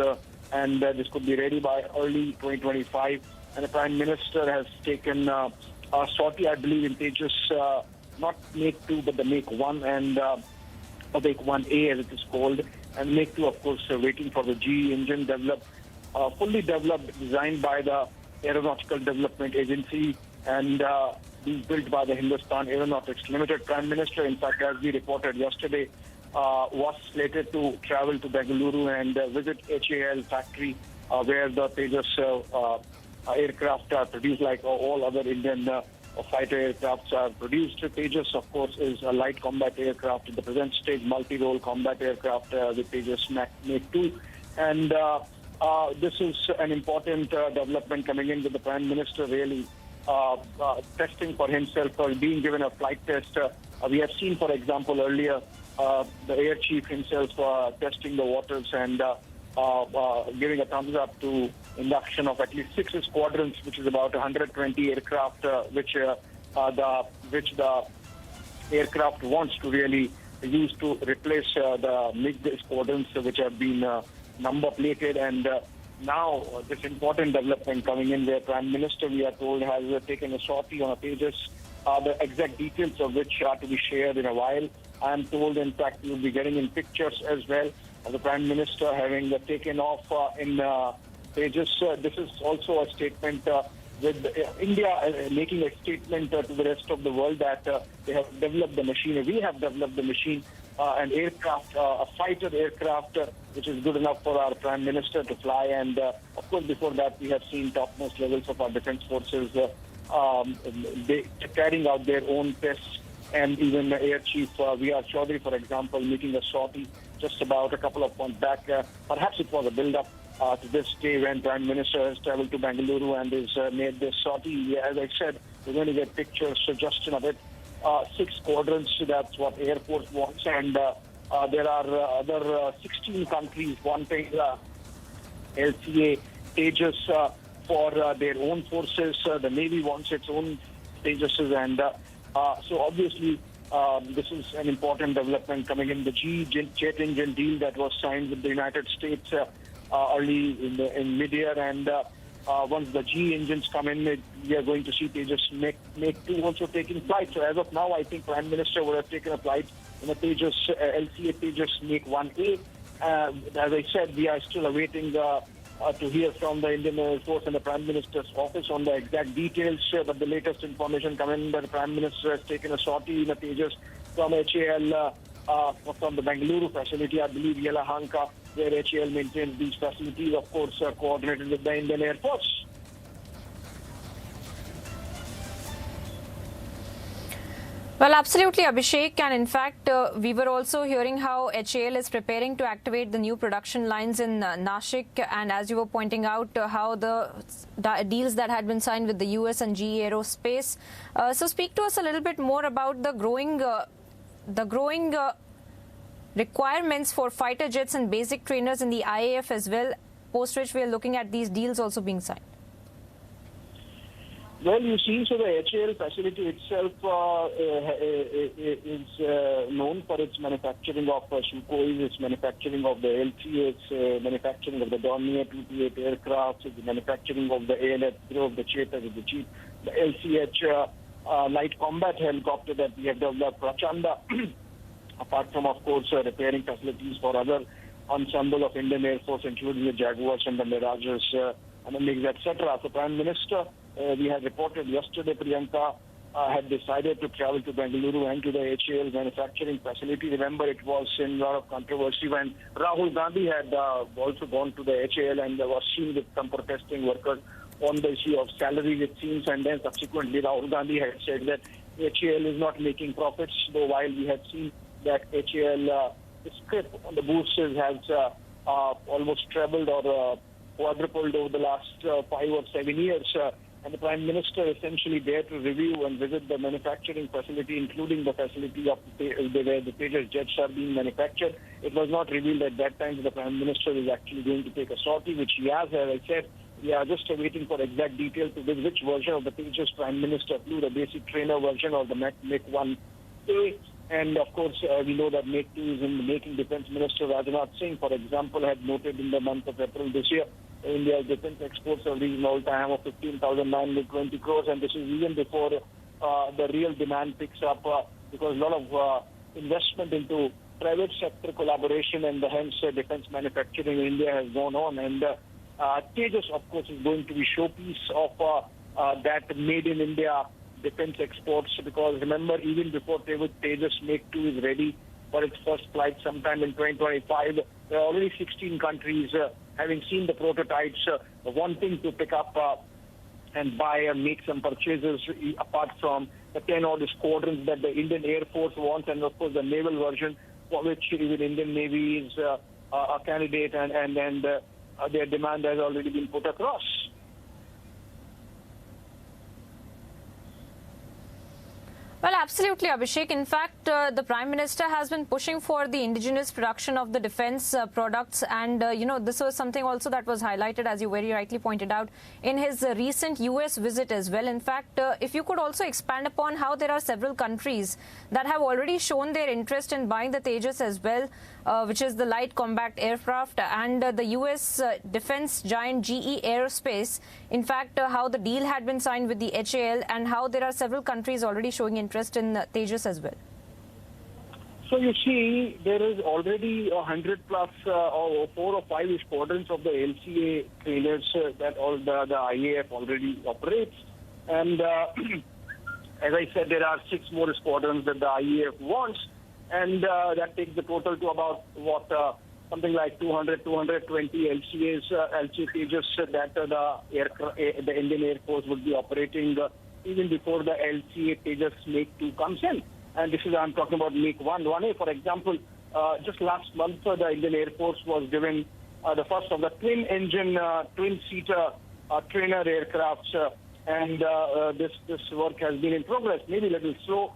and this could be ready by early 2025. And the Prime Minister has taken a sortie, I believe, in Tejas, not Make 2, but the Make 1 and Make 1A, as it is called. And Make 2, of course, waiting for the GE engine fully developed, designed by the Aeronautical Development Agency and being built by the Hindustan Aeronautics Limited. Prime Minister, in fact, as we reported yesterday, was slated to travel to Bengaluru and visit HAL factory where the Tejas aircraft are produced, like all other Indian fighter aircrafts are produced. Tejas, of course, is a light combat aircraft in the present stage, multi-role combat aircraft with Tejas Make 2. And this is an important development coming in with the Prime Minister really testing for himself or being given a flight test. We have seen, for example, earlier the Air Chief himself testing the waters and giving a thumbs up to induction of at least 6 squadrons, which is about 120 aircraft, which the aircraft wants to really use to replace the MiG squadrons, which have been number plated. And now this important development coming in where Prime Minister, we are told, has taken a sortie on a Tejas, the exact details of which are to be shared in a while. I am told, in fact, you'll be getting in pictures as well of the Prime Minister having taken off in Tejas. This is also a statement with India making a statement to the rest of the world that they have developed the machine. We have developed the machine, an aircraft, a fighter aircraft, which is good enough for our Prime Minister to fly. And of course, before that, we have seen topmost levels of our defense forces they carrying out their own tests. And even the Air Chief V.R. Chaudhary, for example, making a sortie just about a couple of months back. Perhaps it was a build-up to this day when Prime Minister has traveled to Bengaluru and has made this sortie. As I said, we're going to get pictures just in a bit. 6 squadrons, that's what Air Force wants. And there are other 16 countries wanting LCA Tejas for their own forces. The Navy wants its own Tejases. And so obviously, this is an important development coming in. The GE jet engine deal that was signed with the United States early in mid-year, and once the GE engines come in, we are going to see Tejas Make 2 also taking flight. So as of now, I think Prime Minister would have taken a flight in a Tejas LCA Tejas Make 1A. As I said, we are still awaiting to hear from the Indian Air Force and the Prime Minister's office on the exact details. But the latest information coming that the Prime Minister has taken a sortie in a Tejas from HAL, from the Bengaluru facility, I believe Yelahanka, where HAL maintains these facilities, of course, coordinated with the Indian Air Force. Well, absolutely, Abhishek. And in fact, we were also hearing how HAL is preparing to activate the new production lines in Nashik. And as you were pointing out, how the deals that had been signed with the US and GE Aerospace. So speak to us a little bit more about the growing requirements for fighter jets and basic trainers in the IAF as well, post which we are looking at these deals also being signed? Well, you see, so the HAL facility itself is known for its manufacturing of Sukhois, its manufacturing of the LCA, its manufacturing of the Dornier 228 aircraft, its manufacturing of the ALF-0 of the Chetak, the Jeep, the LCH light combat helicopter that we have developed, Prachanda, apart from, of course, repairing facilities for other ensemble of Indian Air Force, including the Jaguars and the Mirages, and the MiGs, etc. So, Prime Minister, we had reported yesterday, Priyanka had decided to travel to Bengaluru and to the HAL manufacturing facility. Remember, it was in a lot of controversy when Rahul Gandhi had also gone to the HAL and was seen with some protesting workers on the issue of salaries, it seems, and then subsequently Rahul Gandhi had said that HAL is not making profits, though while we had seen that HAL script on the bourses has almost trebled or quadrupled over the last 5 or 7 years. And the Prime Minister essentially there to review and visit the manufacturing facility, including the facility of where the Tejas jets are being manufactured. It was not revealed at that time that the Prime Minister is actually going to take a sortie, which he has, as I said. We are just waiting for exact details to which version of the Tejas Prime Minister flew, the basic trainer version or the Make-1A. And of course, we know that Make-2 is in the making. Defense Minister Rajnath Singh, for example, had noted in the month of April this year, India's defense exports have reached an all-time of 15,920 crores, and this is even before the real demand picks up because a lot of investment into private sector collaboration and hence defense manufacturing in India has gone on. And Tejas, of course, is going to be showpiece of that made in India defense exports, because remember, even before Tejas Make-2 is ready for its first flight sometime in 2025, there are already 16 countries having seen the prototypes wanting to pick up and buy and make some purchases apart from the 10 odd squadrons that the Indian Air Force wants, and of course the naval version for which even Indian Navy is a candidate, and their demand has already been put across. Well, absolutely, Abhishek. In fact, the Prime Minister has been pushing for the indigenous production of the defense products. And, this was something also that was highlighted, as you very rightly pointed out, in his recent US visit as well. In fact, if you could also expand upon how there are several countries that have already shown their interest in buying the Tejas as well, which is the light combat aircraft, and the US defense giant GE Aerospace. In fact, how the deal had been signed with the HAL and how there are several countries already showing interest in Tejas as well. So you see, there is already 100 plus or 4 or 5 squadrons of the LCA trainers that all the IAF already operates. And as I said, there are 6 more squadrons that the IAF wants. And that takes the total to about, something like 200, 220 LCA Tejas that the Indian Air Force would be operating even before the LCA Tejas Make-2 comes in. And this is, I'm talking about Make-1. 1A, for example, just last month, the Indian Air Force was given the first of the twin-engine, twin-seater trainer aircrafts. And this work has been in progress, maybe a little slow,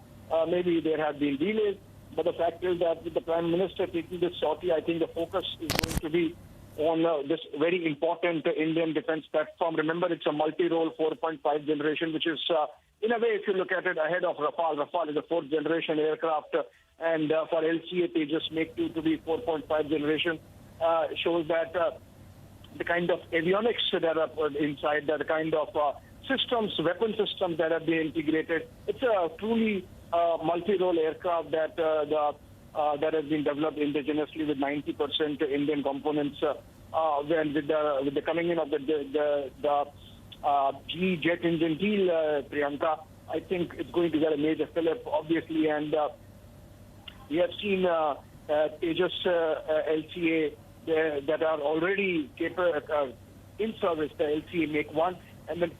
maybe there have been delays. But the fact is that with the Prime Minister taking this sortie, I think the focus is going to be on this very important Indian defense platform. Remember, it's a multi-role 4.5 generation, which is, in a way, if you look at it, ahead of Rafale. Rafale is a 4th generation aircraft, and for LCA Tejas Make-2 to be 4.5 generation shows that the kind of avionics that are inside, the kind of systems, weapon systems that have been integrated. It's a truly multi-role aircraft that that has been developed indigenously with 90% Indian components. When with the coming in of the GE jet engine deal, Priyanka, I think it's going to get a major fillip, obviously. And we have seen Tejas LCA that are already in service, the LCA Make-1, and then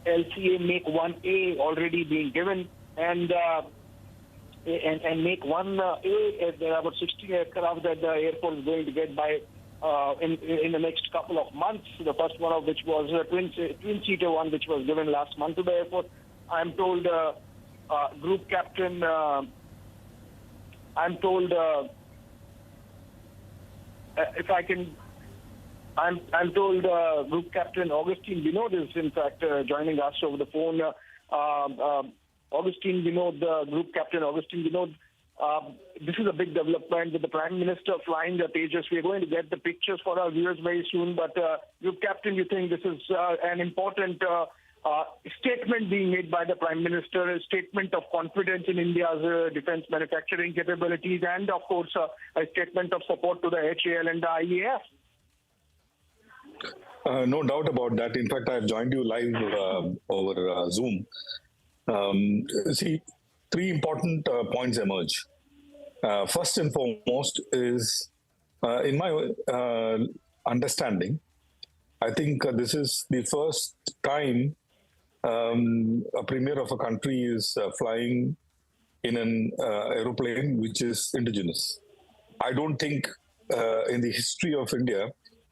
LCA Make-1A already being given. And Make-1A, there are about 16 aircraft that the Air Force is going to get by in the next couple of months. The first one of which was a twin-seater one, which was given last month to the Air Force. I'm told Group Captain I'm told, if I can, I'm told Group Captain Augustine Vinod is in fact joining us over the phone. Augustine Vinod, Group Captain Augustine Vinod, this is a big development with the Prime Minister flying the Tejas. We're going to get the pictures for our viewers very soon. But Group Captain, you think this is an important statement being made by the Prime Minister, a statement of confidence in India's defense manufacturing capabilities, and of course a statement of support to the HAL and the IAF? No doubt about that. In fact, I've joined you live over Zoom. See, three important points emerge. First and foremost is, in my understanding, I think this is the first time a premier of a country is flying in an aeroplane which is indigenous. I don't think in the history of India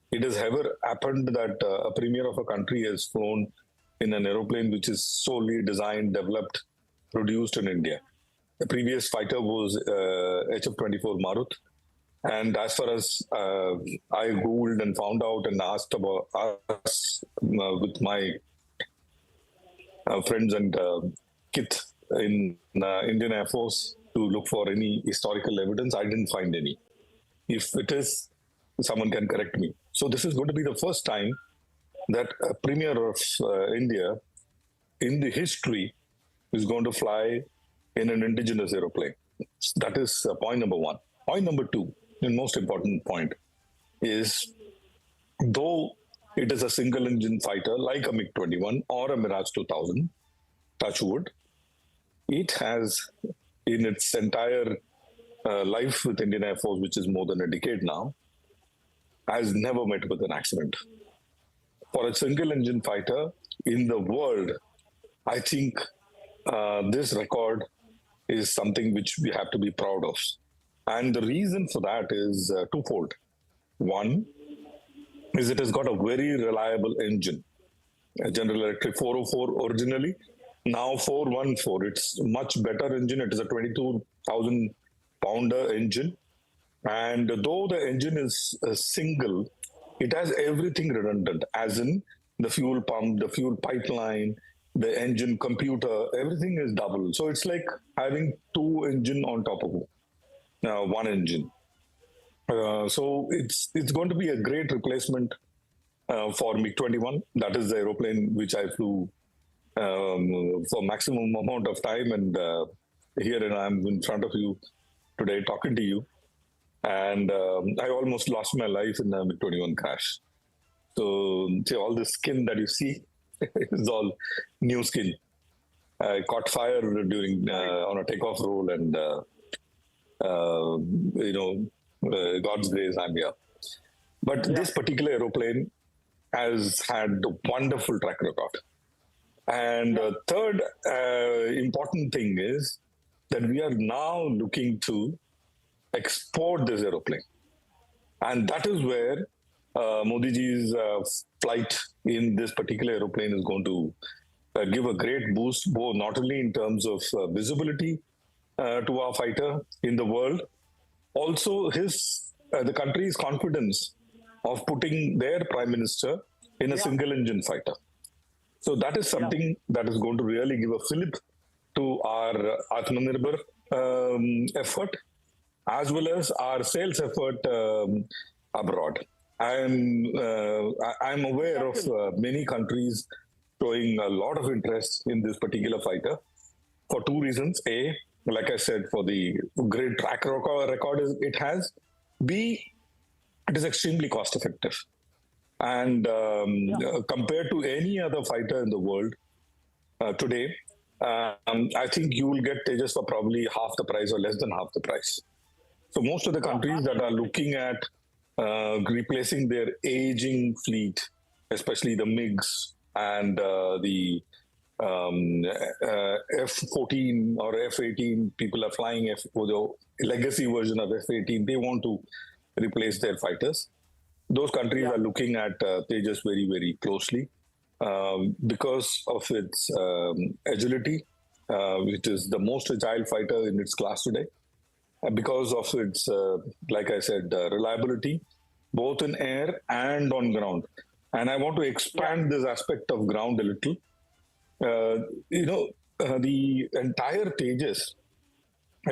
it has ever happened that a premier of a country has flown in an aeroplane which is solely designed, developed, produced in India. The previous fighter was HF-24 Marut. And as far as I Googled and found out and asked about us with my friends and kith in Indian Air Force to look for any historical evidence, I didn't find any. If it is, someone can correct me. So this is going to be the first time that a premier of India in the history is going to fly in an indigenous aeroplane. That is point number one. Point number two, and most important point, is though it is a single engine fighter like a MiG-21 or a Mirage 2000, touch wood, it has in its entire life with Indian Air Force, which is more than a decade now, has never met with an accident. For a single engine fighter in the world, I think this record is something which we have to be proud of. And the reason for that is twofold. One is it has got a very reliable engine. A General Electric 404 originally, now 414. It's much better engine. It is a 22,000 pounder engine. And though the engine is single, it has everything redundant, as in the fuel pump, the fuel pipeline, the engine computer, everything is double. So it's like having two engines on top of one engine. So it's going to be a great replacement for MiG-21. That is the aeroplane which I flew for maximum amount of time. And here I'm in front of you today talking to you. And I almost lost my life in a MiG-21 crash. So all the skin that you see is all new skin. I caught fire during on a takeoff roll, and God's grace, I'm here. But this particular aeroplane has had a wonderful track record. And third important thing is that we are now looking to export this aeroplane. And that is where Modi ji's flight in this particular aeroplane is going to give a great boost, both not only in terms of visibility to our fighter in the world, also the country's confidence of putting their prime minister in a single engine fighter. So that is something that is going to really give a fillip to our Atmanirbhar effort, as well as our sales effort abroad. I'm aware of many countries showing a lot of interest in this particular fighter for two reasons. A, like I said, for the great track record it has. B, it is extremely cost effective. And compared to any other fighter in the world today, I think you will get Tejas for probably half the price or less than half the price. So most of the countries that are looking at replacing their aging fleet, especially the MiGs and the F-14 or F-18, people are flying the legacy version of F-18, they want to replace their fighters. Those countries are looking at Tejas very, very closely because of its agility, which is the most agile fighter in its class today. because of its, like I said, reliability, both in air and on ground. And I want to expand this aspect of ground a little. The entire Tejas,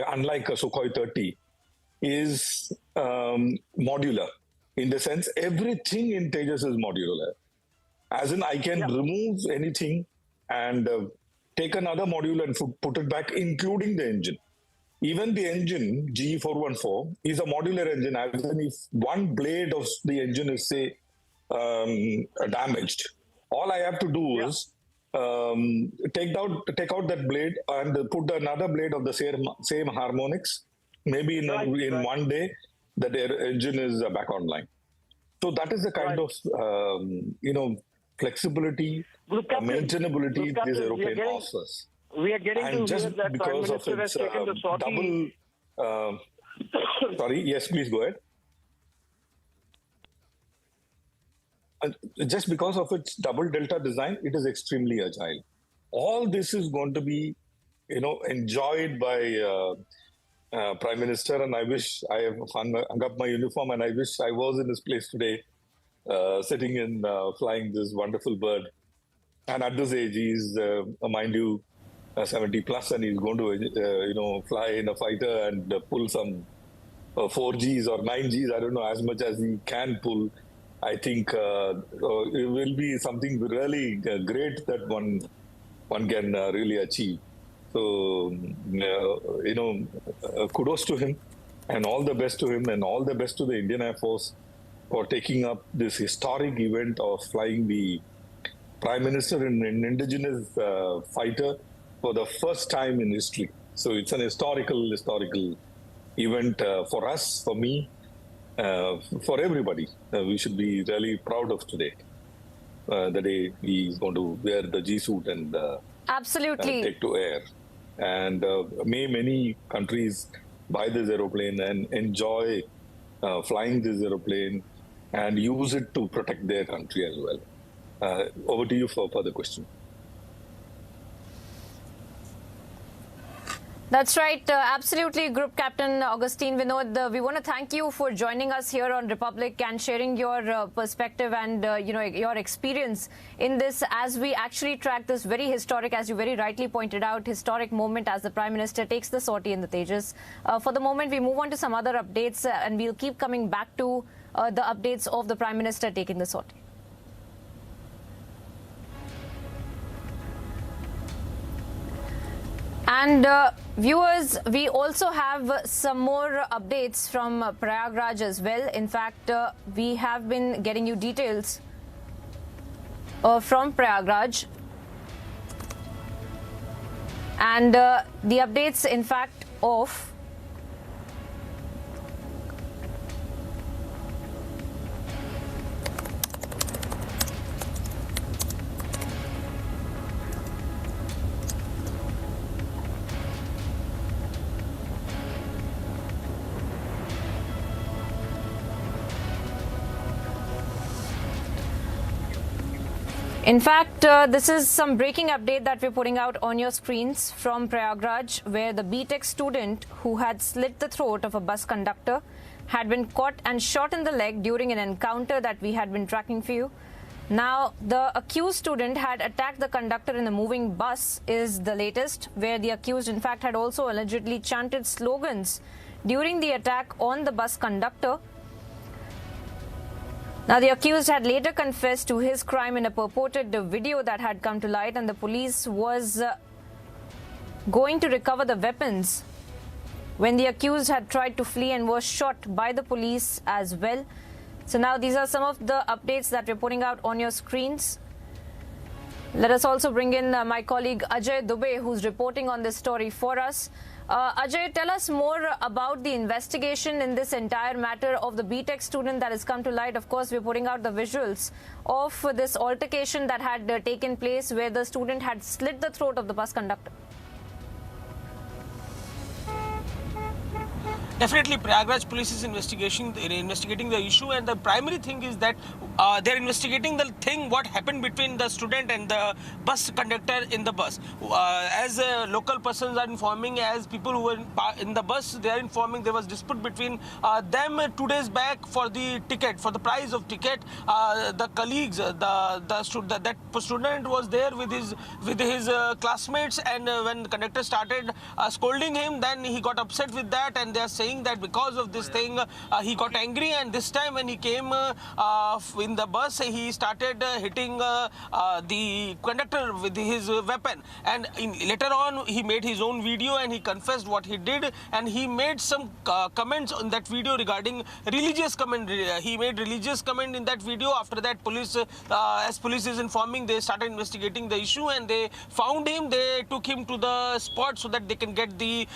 unlike a Sukhoi 30, is modular. In the sense, everything in Tejas is modular. As in, I can remove anything and take another module and put it back, including the engine. Even the engine, GE414, is a modular engine. As in, if one blade of the engine is, say, damaged, all I have to do is take out that blade and put another blade of the same harmonics. Maybe in 1 day, the engine is back online. So that is the kind of flexibility, maintainability this aeroplane offers. We are getting And to just hear that Prime because of Minister has its taken the sortie. sorry, yes, please go ahead. Just because of its double delta design, it is extremely agile. All this is going to be, enjoyed by Prime Minister, and I wish I have hung up my uniform, and I wish I was in his place today, sitting in flying this wonderful bird. And at this age, he's, mind you, 70 plus, and he's going to, fly in a fighter and pull some 4Gs or 9Gs. I don't know, as much as he can pull. I think it will be something really great that one can really achieve. So, kudos to him, and all the best to him, and all the best to the Indian Air Force for taking up this historic event of flying the Prime Minister in an indigenous fighter for the first time in history. So it's an historical event for us, for me, for everybody. We should be really proud of today, the day he's going to wear the G suit and absolutely take to air. And may many countries buy this aeroplane and enjoy flying this aeroplane and use it to protect their country as well. Over to you for further question. That's right. Absolutely, Group Captain Augustine Vinod. We want to thank you for joining us here on Republic and sharing your perspective and your experience in this as we actually track this very historic, as you very rightly pointed out, historic moment as the Prime Minister takes the sortie in the Tejas. For the moment, we move on to some other updates and we'll keep coming back to the updates of the Prime Minister taking the sortie. And viewers, we also have some more updates from Prayagraj as well. In fact, we have been getting you details from Prayagraj. And the updates, in fact, of In fact, this is some breaking update that we're putting out on your screens from Prayagraj, where the BTech student who had slit the throat of a bus conductor had been caught and shot in the leg during an encounter that we had been tracking for you. Now, the accused student had attacked the conductor in a moving bus is the latest, where the accused, in fact, had also allegedly chanted slogans during the attack on the bus conductor. Now, the accused had later confessed to his crime in a purported video that had come to light, and the police was going to recover the weapons when the accused had tried to flee and was shot by the police as well. So now these are some of the updates that we're putting out on your screens. Let us also bring in my colleague Ajay Dubey, who's reporting on this story for us. Ajay, tell us more about the investigation in this entire matter of the BTech student that has come to light. Of course, we're putting out the visuals of this altercation that had taken place where the student had slit the throat of the bus conductor. Definitely, Prayagraj police is investigating the issue, and the primary thing is that they're investigating the thing what happened between the student and the bus conductor in the bus. As local persons are informing, as people who were in the bus, they are informing there was dispute between them 2 days back for the ticket, for the price of ticket. The colleagues, that student was there with his classmates, and when the conductor started scolding him, then he got upset with that, and they are saying that because of this thing he got angry, and this time when he came in the bus, he started hitting the conductor with his weapon, and later on he made his own video and he confessed what he did, and he made some comments on that video regarding religious comment. He made religious comment in that video. After that, police, as police is informing, they started investigating the issue, and they found him. They took him to the spot so that they can get the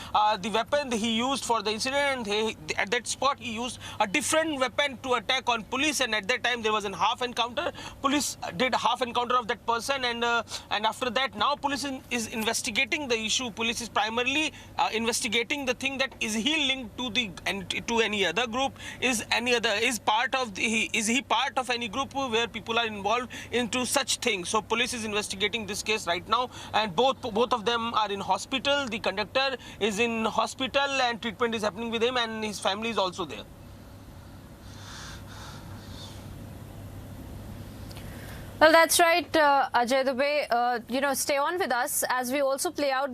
weapon he used for the incident. At that spot, he used a different weapon to attack on police, and at that time there was a half encounter. Police did half encounter of that person, and after that, now police is investigating the issue. Police is primarily investigating the thing that is he linked to any other group? Is he part of any group where people are involved into such things? So police is investigating this case right now, and both of them are in hospital. The conductor is in hospital, and treatment is happening with him, and his family is also there. Well, that's right, Ajay Dubey. Stay on with us as we also play out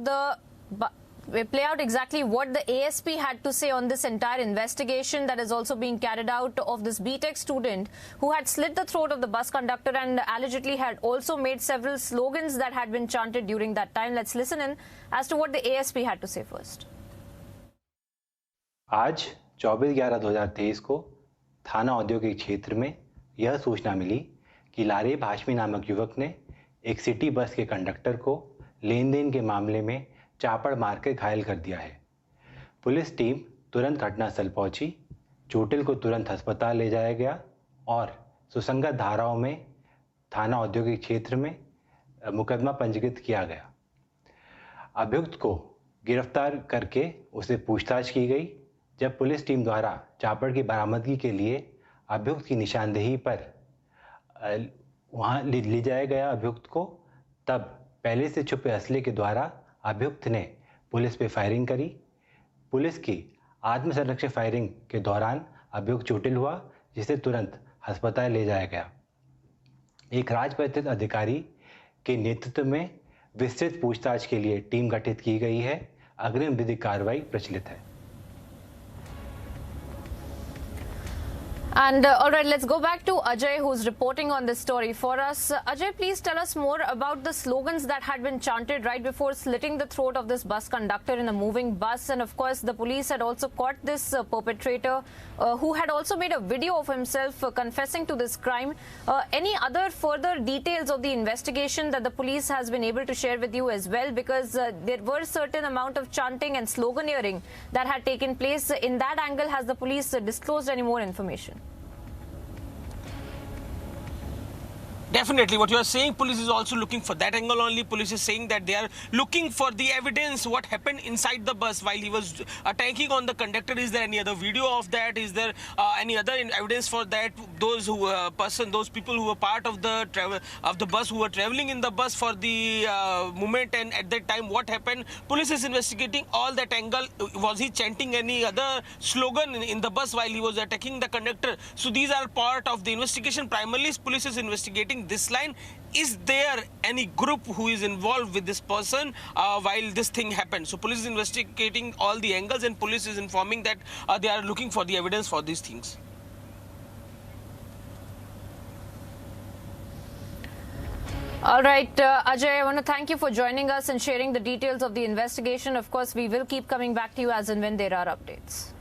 exactly what the ASP had to say on this entire investigation that is also being carried out of this BTech student who had slit the throat of the bus conductor and allegedly had also made several slogans that had been chanted during that time. Let's listen in as to what the ASP had to say first. आज 24/11/2023 को थाना औद्योगिक क्षेत्र में यह सूचना मिली कि लारेब हाशमी नामक युवक ने एक सिटी बस के कंडक्टर को लेन देन के मामले में चापड़ मारकर घायल कर दिया है। पुलिस टीम तुरंत घटनास्थल पहुंची, चोटिल को तुरंत अस्पताल ले जाया गया और सुसंगत धाराओं में थाना औद्योगिक क्षेत्र में मुकदमा पंजीकृत किया गया। अभियुक्त को गिरफ्तार करके उसे पूछताछ की गई। जब पुलिस टीम द्वारा चापड़ की बरामदगी के लिए अभियुक्त की निशानदेही पर वहाँ ले जाया गया अभियुक्त को, तब पहले से छुपे असले के द्वारा अभियुक्त ने पुलिस पे फायरिंग करी। पुलिस की आत्मसंरक्षण फायरिंग के दौरान अभियुक्त चोटिल हुआ, जिसे तुरंत अस्पताल ले जाया गया। एक राजपत्रित अधिकारी के नेतृत्व में विस्तृत पूछताछ के लिए टीम गठित की गई है। अग्रिम विधिक कार्रवाई प्रचलित है। And all right, let's go back to Ajay, who's reporting on this story for us. Ajay, please tell us more about the slogans that had been chanted right before slitting the throat of this bus conductor in a moving bus. And of course, the police had also caught this perpetrator who had also made a video of himself confessing to this crime. Any other further details of the investigation that the police has been able to share with you as well? Because there were a certain amount of chanting and sloganeering that had taken place. In that angle, has the police disclosed any more information? Definitely, what you are saying, police is also looking for that angle only. Police is saying that they are looking for the evidence, what happened inside the bus while he was attacking on the conductor. Is there any other video of that? Is there any other evidence for that? Those people who were part of the bus, who were traveling in the bus for the moment, and at that time, what happened? Police is investigating all that angle. Was he chanting any other slogan in the bus while he was attacking the conductor? So these are part of the investigation. Primarily, police is investigating this line. Is there any group who is involved with this person while this thing happened? So police is investigating all the angles, and police is informing that they are looking for the evidence for these things. All right, Ajay, I want to thank you for joining us and sharing the details of the investigation. Of course, we will keep coming back to you as and when there are updates.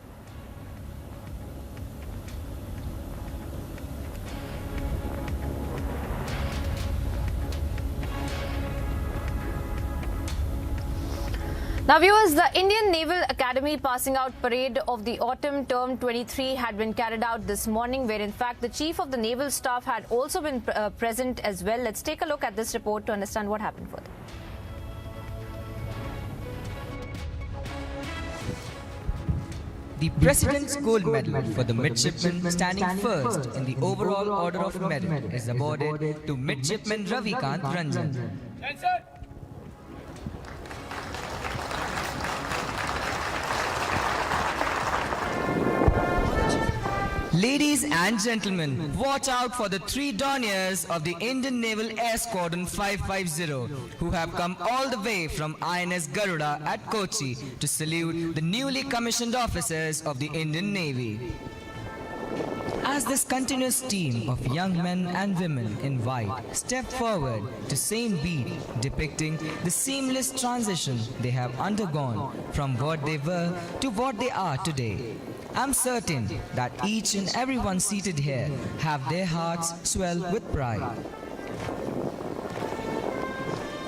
Now viewers, the Indian Naval Academy passing out parade of the autumn term 23 had been carried out this morning, where in fact the Chief of the Naval Staff had also been present as well. Let's take a look at this report to understand what happened further. The President's Gold Medal for the midshipman standing first in the overall order of merit is awarded to Midshipman Ravikant Pranjal. Ladies and gentlemen, watch out for the 3 Dorniers of the Indian Naval Air Squadron 550, who have come all the way from INS Garuda at Kochi to salute the newly commissioned officers of the Indian Navy. As this continuous team of young men and women in white step forward to same beat depicting the seamless transition they have undergone from what they were to what they are today, I'm certain that each and everyone seated here have their hearts swell with pride.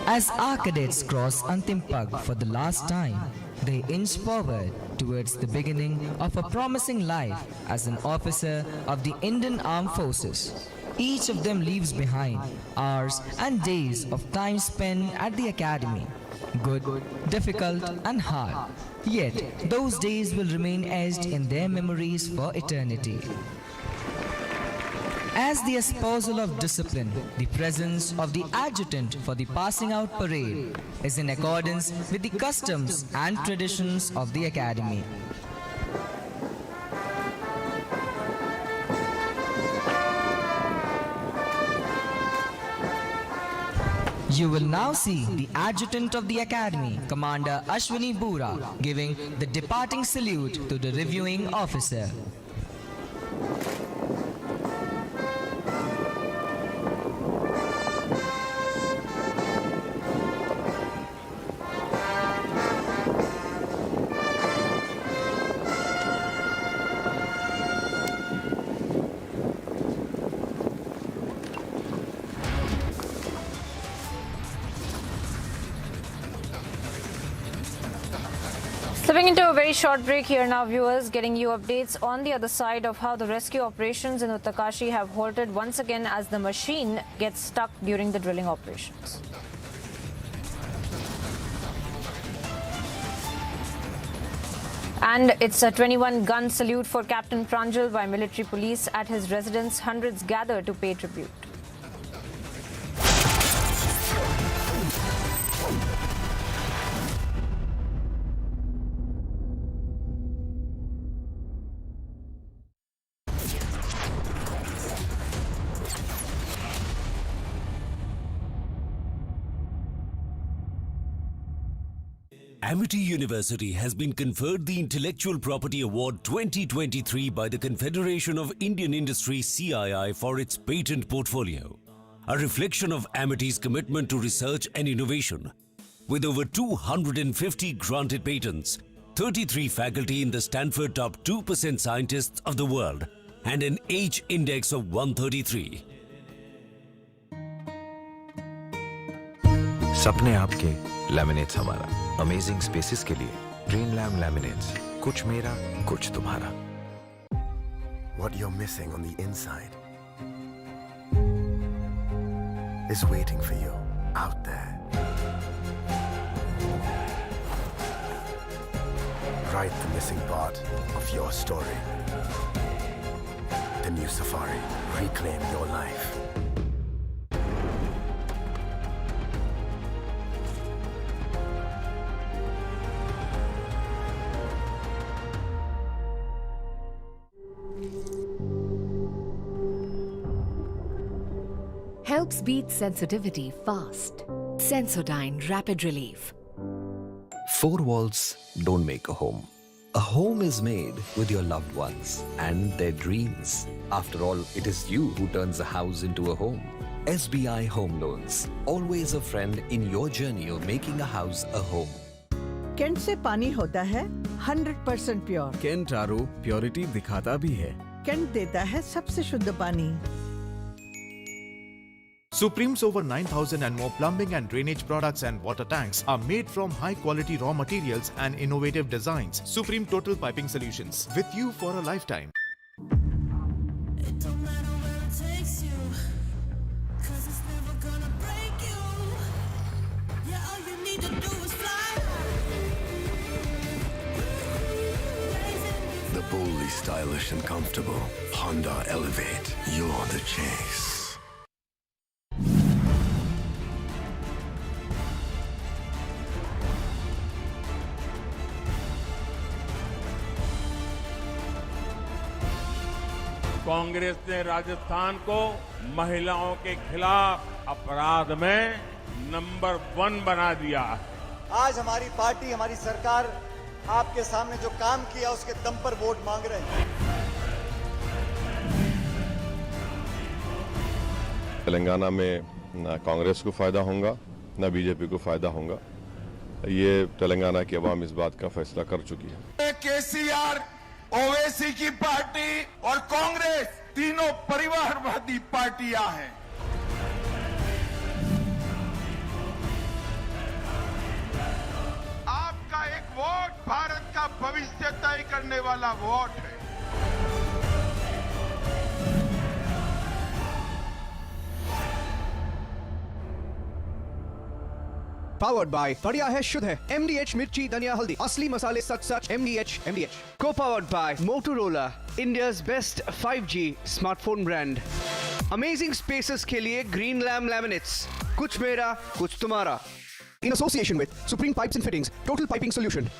As our cadets cross Antim Pag for the last time, they inch forward towards the beginning of a promising life as an officer of the Indian Armed Forces. Each of them leaves behind hours and days of time spent at the academy. Good, difficult and hard. Yet, those days will remain etched in their memories for eternity. As the espousal of discipline, the presence of the adjutant for the passing out parade is in accordance with the customs and traditions of the academy. You will now see the adjutant of the academy, Commander Ashwini Bura, giving the departing salute to the reviewing officer. Slipping into a very short break here now, viewers, getting you updates on the other side of how the rescue operations in Uttakashi have halted once again as the machine gets stuck during the drilling operations. And it's a 21-gun salute for Captain Pranjal by military police at his residence. Hundreds gather to pay tribute. Amity University has been conferred the Intellectual Property Award 2023 by the Confederation of Indian Industry CII for its patent portfolio, a reflection of Amity's commitment to research and innovation. With over 250 granted patents, 33 faculty in the Stanford top 2% scientists of the world, and an H index of 133. सपने आपके, laminates हमारा। Amazing spaces के लिए ड्रीमलैम laminates, कुछ मेरा कुछ तुम्हारा। What you're missing on the inside is waiting for you out there. Write the missing part of your story. The new safari. Reclaim your life. Helps beat sensitivity fast. Sensodyne Rapid Relief. 4 walls don't make a home. A home is made with your loved ones and their dreams. After all, it is you who turns a house into a home. SBI Home Loans. Always a friend in your journey of making a house a home. Kent से पानी होता है 100% pure. Kent RO purity दिखाता भी है। Kent देता है सबसे शुद्ध पानी। Supreme's over 9,000 and more plumbing and drainage products and water tanks are made from high-quality raw materials and innovative designs. Supreme Total Piping Solutions, with you for a lifetime. It don't matter where it takes you, 'cause it's never gonna break you. Yeah, all you need to do is fly. boldly stylish and comfortable. Honda Elevate. You're the chase. Congress ने राजस्थान को महिलाओं के खिलाफ अपराध में number 1 बना दिया है। आज हमारी पार्टी, हमारी सरकार आपके सामने जो काम किया उसके दम पर वोट मांग रहे हैं। तेलंगाना में न कांग्रेस को फायदा होगा न बीजेपी को फायदा होगा। ये तेलंगाना की आवाम इस बात का फैसला कर चुकी है। केसीआर, ओवैसी की पार्टी और कांग्रेस तीनों परिवारवादी पार्टियां हैं। आपका एक वोट भारत का भविष्य तय करने वाला वोट है। Powered by बढ़िया है शुद्ध है MDH मिर्ची धनिया हल्दी असली मसाले सच सच MDH Co-powered by Motorola India's best 5G smartphone brand Amazing spaces के लिए Green Lam Laminates कुछ मेरा कुछ तुम्हारा In association with Supreme Pipes and Fittings Total Piping Solution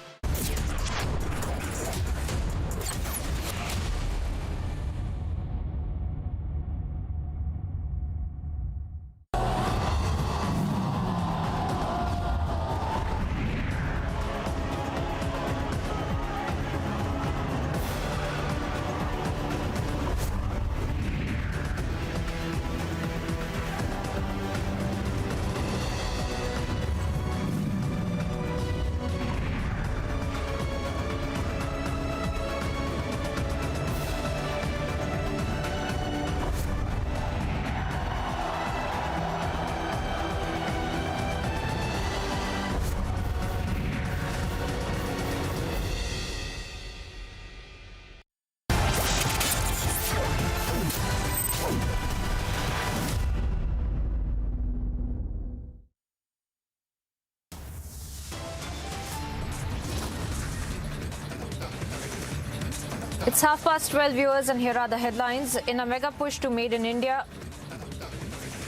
It's 12:30 viewers, and here are the headlines. In a mega push to Made in India,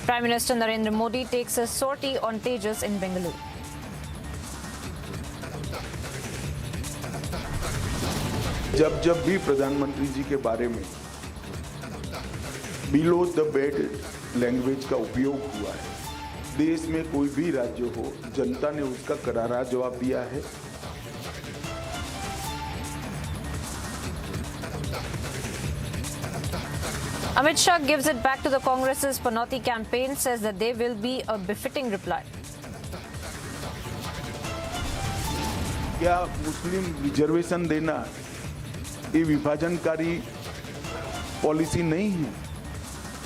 Prime Minister Narendra Modi takes a sortie on Tejas in Bengaluru. जब भी प्रधानमंत्री जी के बारे में below the bed language का उपयोग हुआ है, देश में कोई भी राज्य हो, जनता ने उसका करारा जवाब दिया है। Amit Shah gives it back to the Congress's Panoti campaign, says that they will be a befitting reply. क्या मुस्लिम रिजर्वेशन देना ये विभाजनकारी पॉलिसी नहीं है?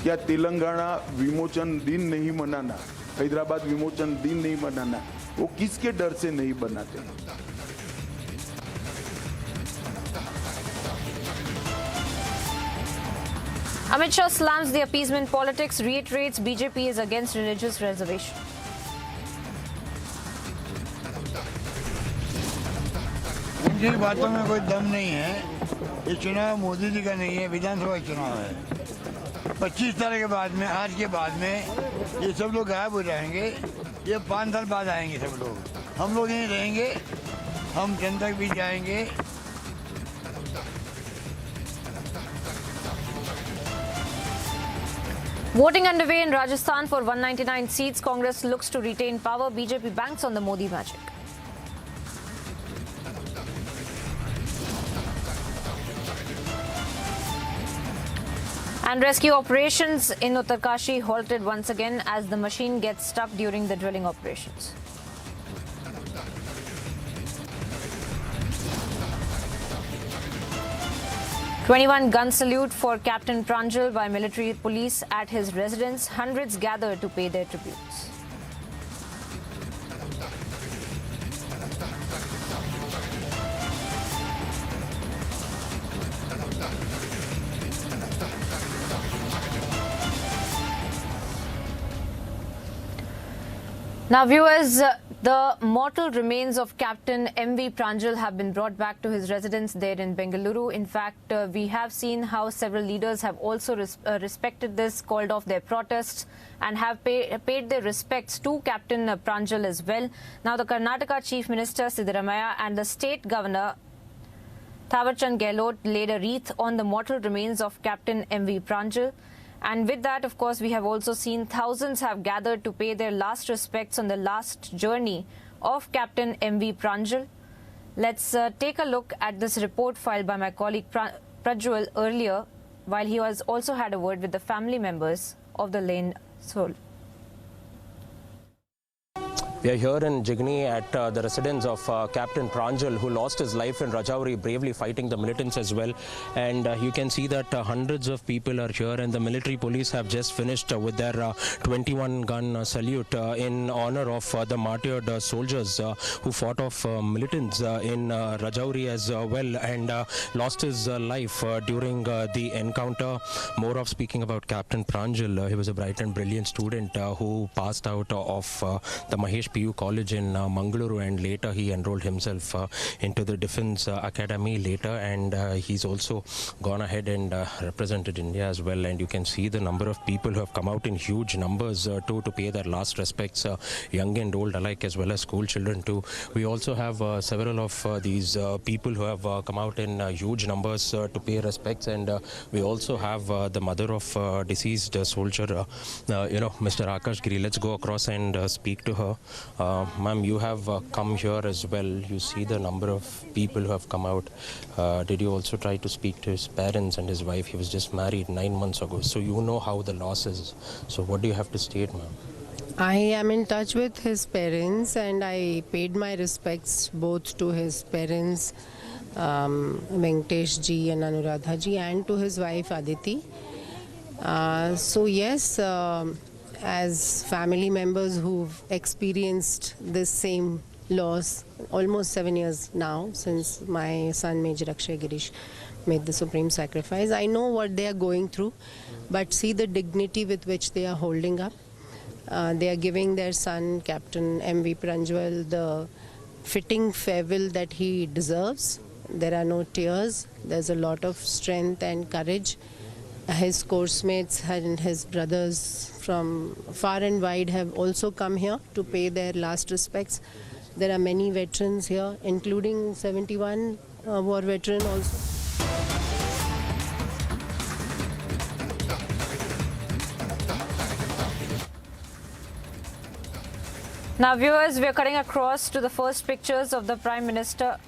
क्या तेलंगाना विमोचन दिन नहीं मनाना, हैदराबाद विमोचन दिन नहीं मनाना, वो किसके डर से नहीं बनाते? Amit Shah slams the appeasement politics, reiterates BJP is against religious reservation. उनकी बातों में कोई दम नहीं है। ये चुनाव मोदी जी का नहीं है, विधानसभा चुनाव है। 25 साल के बाद में, आज के बाद में ये सब लोग गायब हो जाएंगे। ये 5 साल बाद आएंगे सब लोग। हम लोग यहीं रहेंगे, हम जनता के बीच जाएंगे। Voting underway in Rajasthan for 199 seats. Congress looks to retain power. BJP banks on the Modi magic. And rescue operations in Uttarkashi halted once again as the machine gets stuck during the drilling operations. "21 gun salute for Captain Pranjal by military police at his residence. Hundreds gather to pay their tributes." Now, viewers, the mortal remains of Captain M.V. Pranjal have been brought back to his residence there in Bengaluru. In fact, we have seen how several leaders have also respected this, called off their protests, and have paid their respects to Captain Pranjal as well. Now, the Karnataka Chief Minister Siddaramaiah and the State Governor Thawarchand Gehlot laid a wreath on the mortal remains of Captain M.V. Pranjal. And with that, of course, we have also seen thousands have gathered to pay their last respects on the last journey of Captain M.V. Pranjal. Let's take a look at this report filed by my colleague Pranjal earlier, while he has also had a word with the family members of the slain soul. We are here in Jigni at the residence of Captain Pranjal, who lost his life in Rajouri, bravely fighting the militants as well. And you can see that hundreds of people are here, and the military police have just finished with their 21-gun salute in honor of the martyred soldiers who fought off militants in Rajouri as well, and lost his life during the encounter. More of speaking about Captain Pranjal. He was a bright and brilliant student who passed out of the Mahesh PU College in Mangaluru, and later he enrolled himself into the Defence Academy later, and he's also gone ahead and represented India as well. And you can see the number of people who have come out in huge numbers to pay their last respects, young and old alike, as well as school children too. We also have several of these people who have come out in huge numbers to pay respects, and we also have the mother of deceased soldier, Mr. Akash Giri. Let's go across and speak to her. Ma'am, you have come here as well. You see the number of people who have come out. Did you also try to speak to his parents and his wife? He was just married 9 months ago, so you know how the loss is. So what do you have to state, ma'am? I am in touch with his parents, and I paid my respects both to his parents, Venkatesh ji and Anuradha ji, and to his wife Aditi. So yes, as family members who've experienced this same loss, almost 7 years now since my son Major Akshay Girish made the supreme sacrifice, I know what they are going through, but see the dignity with which they are holding up. They are giving their son, Captain M.V. Pranjal, the fitting farewell that he deserves. There are no tears. There's a lot of strength and courage. His course mates and his brothers from far and wide have also come here to pay their last respects. There are many veterans here, including 71 war veteran also. Now, viewers, we are cutting across to the first pictures of the Prime Minister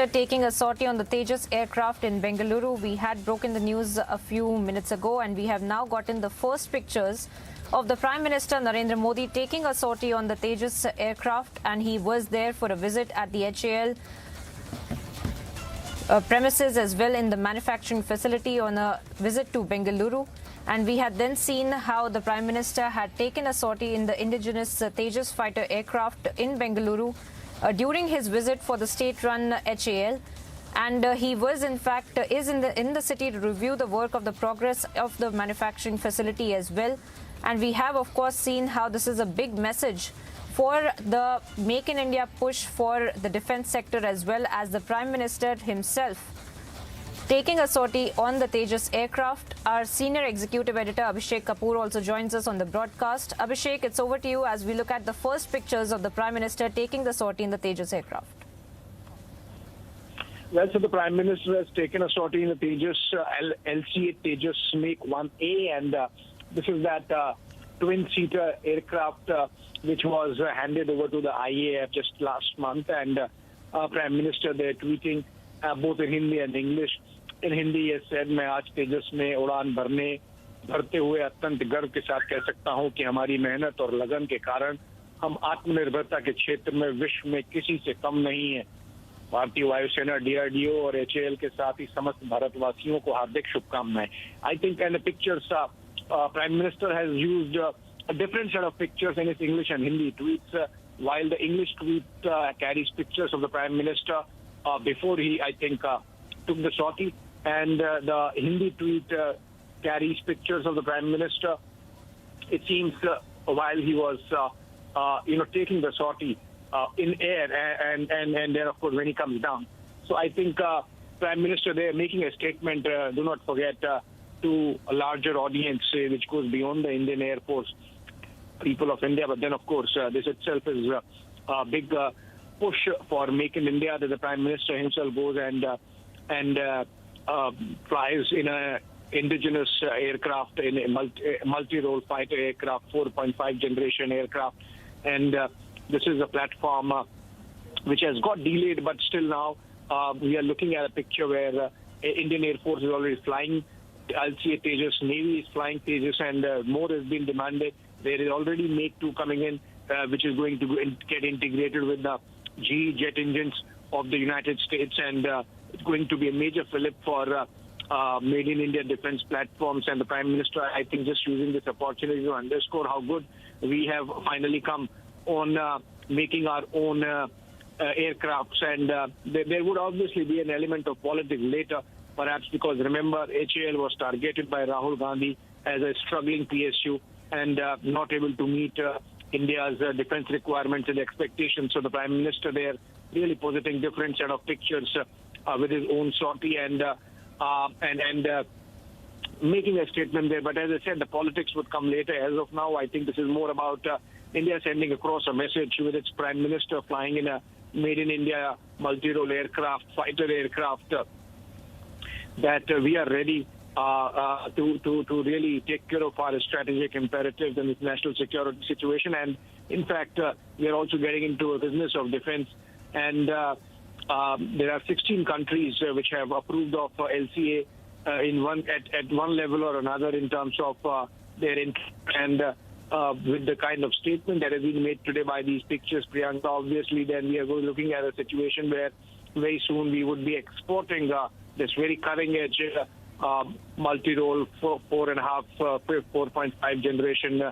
taking a sortie on the Tejas aircraft in Bengaluru. We had broken the news a few minutes ago, and we have now gotten the first pictures of the Prime Minister Narendra Modi taking a sortie on the Tejas aircraft, and he was there for a visit at the HAL premises as well in the manufacturing facility on a visit to Bengaluru. And we had then seen how the Prime Minister had taken a sortie in the indigenous Tejas fighter aircraft in Bengaluru during his visit for the state-run HAL, and he was in fact in the city to review the work of the progress of the manufacturing facility as well. And we have of course seen how this is a big message for the Make in India push for the defense sector, as well as the Prime Minister himself taking a sortie on the Tejas aircraft. Our senior executive editor Abhishek Kapoor also joins us on the broadcast. Abhishek, it's over to you as we look at the first pictures of the Prime Minister taking the sortie in the Tejas aircraft. Well, so the Prime Minister has taken a sortie in the Tejas, LCA Tejas Make 1A, and this is that twin-seater aircraft which was handed over to the IAF just last month, and Prime Minister there tweeting both in Hindi and English. In Hindi, he said, मैं आज तेजस में उड़ान भरते हुए अत्यंत गर्व के साथ कह सकता हूं कि हमारी मेहनत और लगन के कारण हम आत्मनिर्भरता के क्षेत्र में विश्व में किसी से कम नहीं है। भारतीय वायुसेना, DRDO और HAL के साथ ही समस्त भारतवासियों को हार्दिक शुभकामनाएं। I think in the pictures, Prime Minister has used a different set of pictures in his English and Hindi tweets, while the English tweet carries pictures of the Prime Minister before he, I think, took the sortie, and the Hindi tweet carries pictures of the Prime Minister. It seems while he was, taking the sortie in air, and then of course when he comes down. So I think Prime Minister there making a statement. Do not forget to a larger audience, which goes beyond the Indian Air Force, people of India. But then of course this itself is a big push for Make in India, that the Prime Minister himself goes and flies in a indigenous aircraft, in a multi-role fighter aircraft, 4.5 generation aircraft. And this is a platform which has got delayed, but still now we are looking at a picture where Indian Air Force is already flying LCA Tejas, Navy is flying Tejas, and more has been demanded. There is already Make 2 coming in, which is going to get integrated with the GE jet engines of the United States, and it's going to be a major fillip for Made in India defense platforms. And the Prime Minister, I think, just using this opportunity to underscore how good we have finally come on making our own aircrafts. And there would obviously be an element of politics later, perhaps because, remember, HAL was targeted by Rahul Gandhi as a struggling PSU and not able to meet India's defense requirements and expectations. So the Prime Minister there really positing different set of pictures with his own sortie and making a statement there. But as I said, the politics would come later. As of now, I think this is more about India sending across a message with its Prime Minister flying in a Made in India multi-role aircraft, fighter aircraft, that we are ready to really take care of our strategic imperatives in this national security situation. And in fact, we are also getting into a business of defense. And there are 16 countries which have approved of LCA at one level or another in terms of their interest. And with the kind of statement that has been made today by these pictures, Priyanka, obviously then we are looking at a situation where very soon we would be exporting this very cutting-edge multi-role 4.5 generation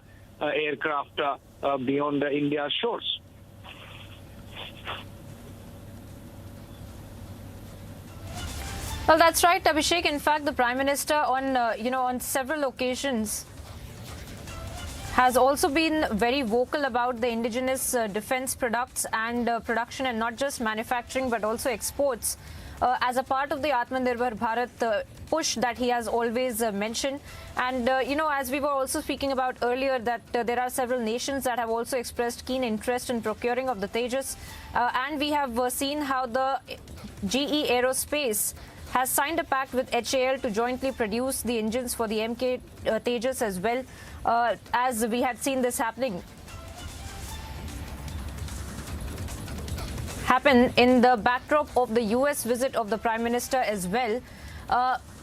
aircraft beyond India's shores. Well, that's right, Abhishek. In fact, the Prime Minister on several occasions has also been very vocal about the indigenous defense products and production, and not just manufacturing but also exports as a part of the Atmanirbhar Bharat push that he has always mentioned. And as we were also speaking about earlier, that there are several nations that have also expressed keen interest in procuring of the Tejas, and we have seen how the GE Aerospace has signed a pact with HAL to jointly produce the engines for the MK Tejas as well, as we had seen this happen in the backdrop of the US visit of the Prime Minister as well.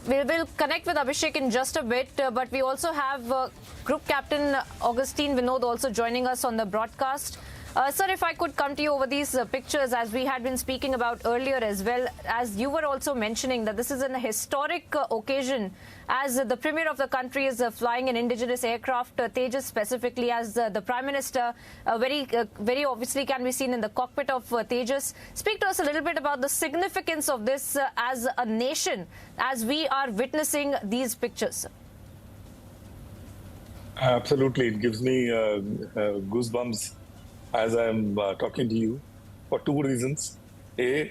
We will connect with Abhishek in just a bit, but we also have Group Captain Augustine Vinod also joining us on the broadcast. Sir, if I could come to you over these pictures, as we had been speaking about earlier as well, as you were also mentioning that this is an historic occasion, as the Premier of the country is flying an indigenous aircraft, Tejas specifically, as the Prime Minister very obviously can be seen in the cockpit of Tejas. Speak to us a little bit about the significance of this as a nation, as we are witnessing these pictures. Absolutely. It gives me goosebumps as I'm talking to you, for two reasons. A,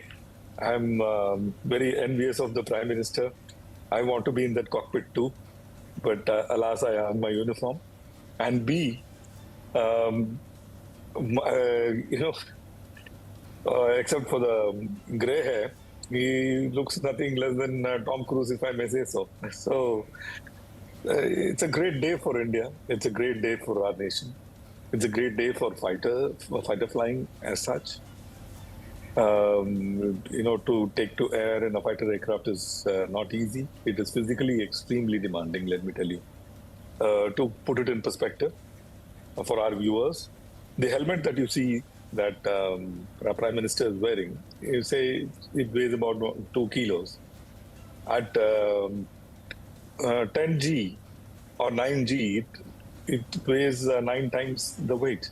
I'm very envious of the Prime Minister. I want to be in that cockpit too, but alas, I have my uniform. And B, except for the grey hair, he looks nothing less than Tom Cruise, if I may say so. So it's a great day for India. It's a great day for our nation. It's a great day for fighter flying as such. To take to air in a fighter aircraft is not easy. It is physically extremely demanding, let me tell you. To put it in perspective for our viewers, the helmet that you see that our Prime Minister is wearing, you say it weighs about 2 kilos. At 10G or 9G, it weighs 9 times the weight.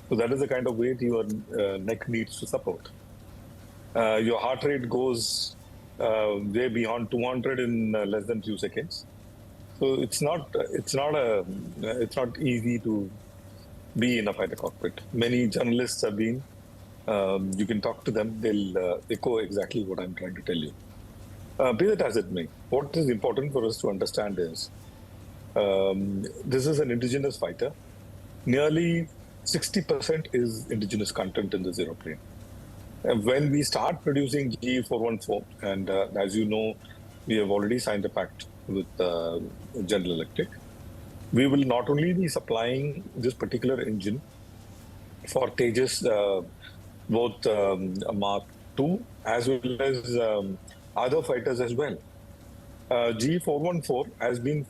So that is the kind of weight your neck needs to support. Your heart rate goes way beyond 200 in less than 2 seconds. So it's not easy to be in a fighter cockpit. Many journalists have been. You can talk to them. They'll echo exactly what I'm trying to tell you. Be that as it may, what is important for us to understand is this is an indigenous fighter. Nearly 60% is indigenous content in this aeroplane. And when we start producing GE414, and as you know, we have already signed a pact with General Electric, we will not only be supplying this particular engine for Tejas, both Mark II as well as other fighters as well. GE414 has been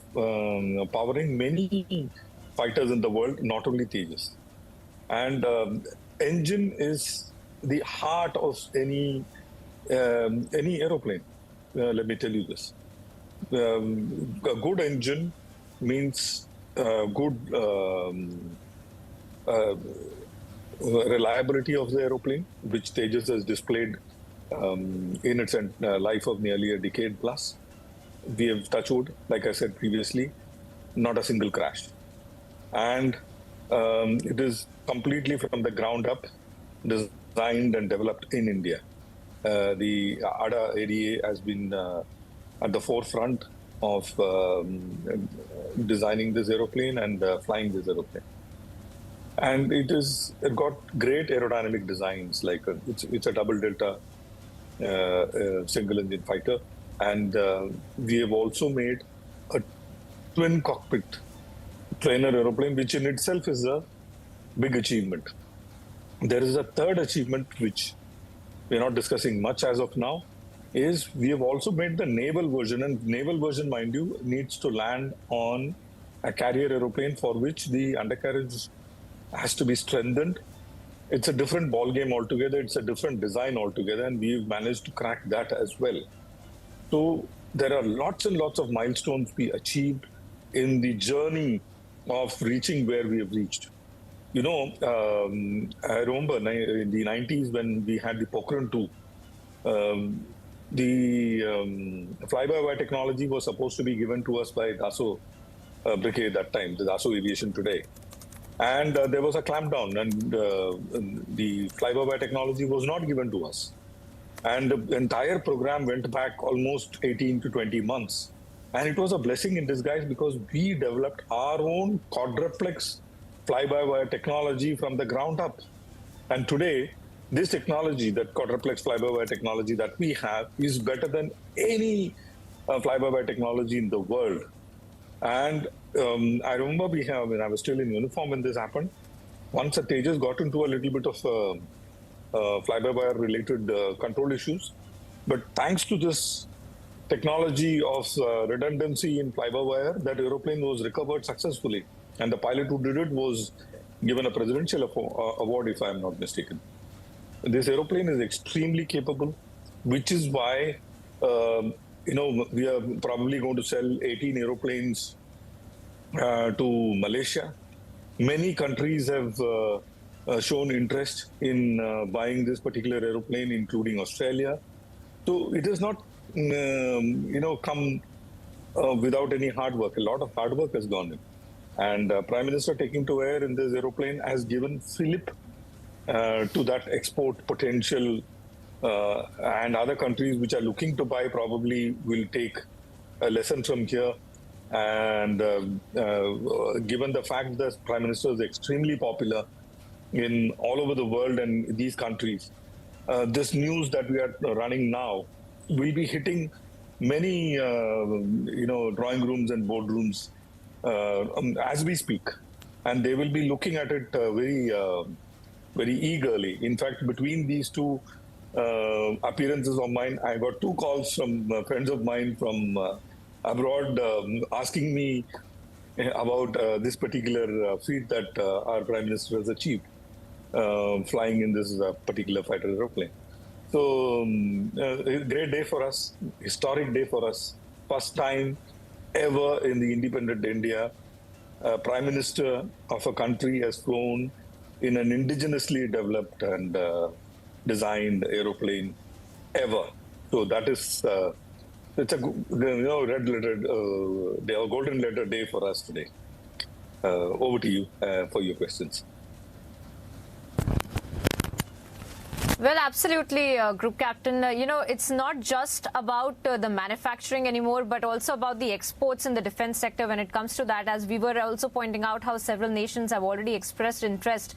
powering many fighters in the world, not only Tejas. And engine is the heart of any aeroplane. Let me tell you this. A good engine means good reliability of the aeroplane, which Tejas has displayed in its life of nearly a decade plus. We have touched wood, like I said previously, not a single crash. And it is completely from the ground up designed and developed in India. The ADA ADA has been at the forefront of designing this aeroplane and flying this aeroplane. And it got great aerodynamic designs, like it's a double delta single engine fighter. And we have also made a twin cockpit trainer aeroplane, which in itself is a big achievement. There is a third achievement, which we're not discussing much as of now, is we have also made the naval version. And naval version, mind you, needs to land on a carrier aeroplane for which the undercarriage has to be strengthened. It's a different ball game altogether. It's a different design altogether. And we've managed to crack that as well. So there are lots and lots of milestones we achieved in the journey of reaching where we have reached. You know, I remember in the 90s when we had the Pokhran 2, the fly-by-wire technology was supposed to be given to us by Daso Brigade that time, the Daso Aviation today. And there was a clampdown, and the fly-by-wire technology was not given to us. And the entire program went back almost 18 to 20 months. And it was a blessing in disguise because we developed our own quadruplex fly-by-wire technology from the ground up. And today, this technology, that quadruplex fly-by-wire technology that we have, is better than any fly-by-wire technology in the world. And I remember when I was still in uniform when this happened, once a Tejas got into a little bit of fly-by-wire related control issues. But thanks to this technology of redundancy in fly-by-wire, that aeroplane was recovered successfully. And the pilot who did it was given a presidential award, if I'm not mistaken. This aeroplane is extremely capable, which is why, we are probably going to sell 18 aeroplanes to Malaysia. Many countries have shown interest in buying this particular aeroplane, including Australia. So it has not, come without any hard work. A lot of hard work has gone in. And Prime Minister taking to air in this aeroplane has given fillip to that export potential, and other countries which are looking to buy probably will take a lesson from here. And given the fact that Prime Minister is extremely popular in all over the world and these countries, this news that we are running now will be hitting many, drawing rooms and boardrooms as we speak, and they will be looking at it very eagerly. In fact, between these two appearances of mine, I got 2 calls from friends of mine from abroad asking me about this particular feat that our Prime Minister has achieved, flying in this particular fighter aeroplane. So, a great day for us, historic day for us. First time ever in the independent India, Prime Minister of a country has flown in an indigenously developed and designed aeroplane ever. So that is, it's a red letter day, or golden letter day for us today. Over to you for your questions. Well, absolutely, Group Captain. It's not just about the manufacturing anymore, but also about the exports in the defense sector when it comes to that, as we were also pointing out how several nations have already expressed interest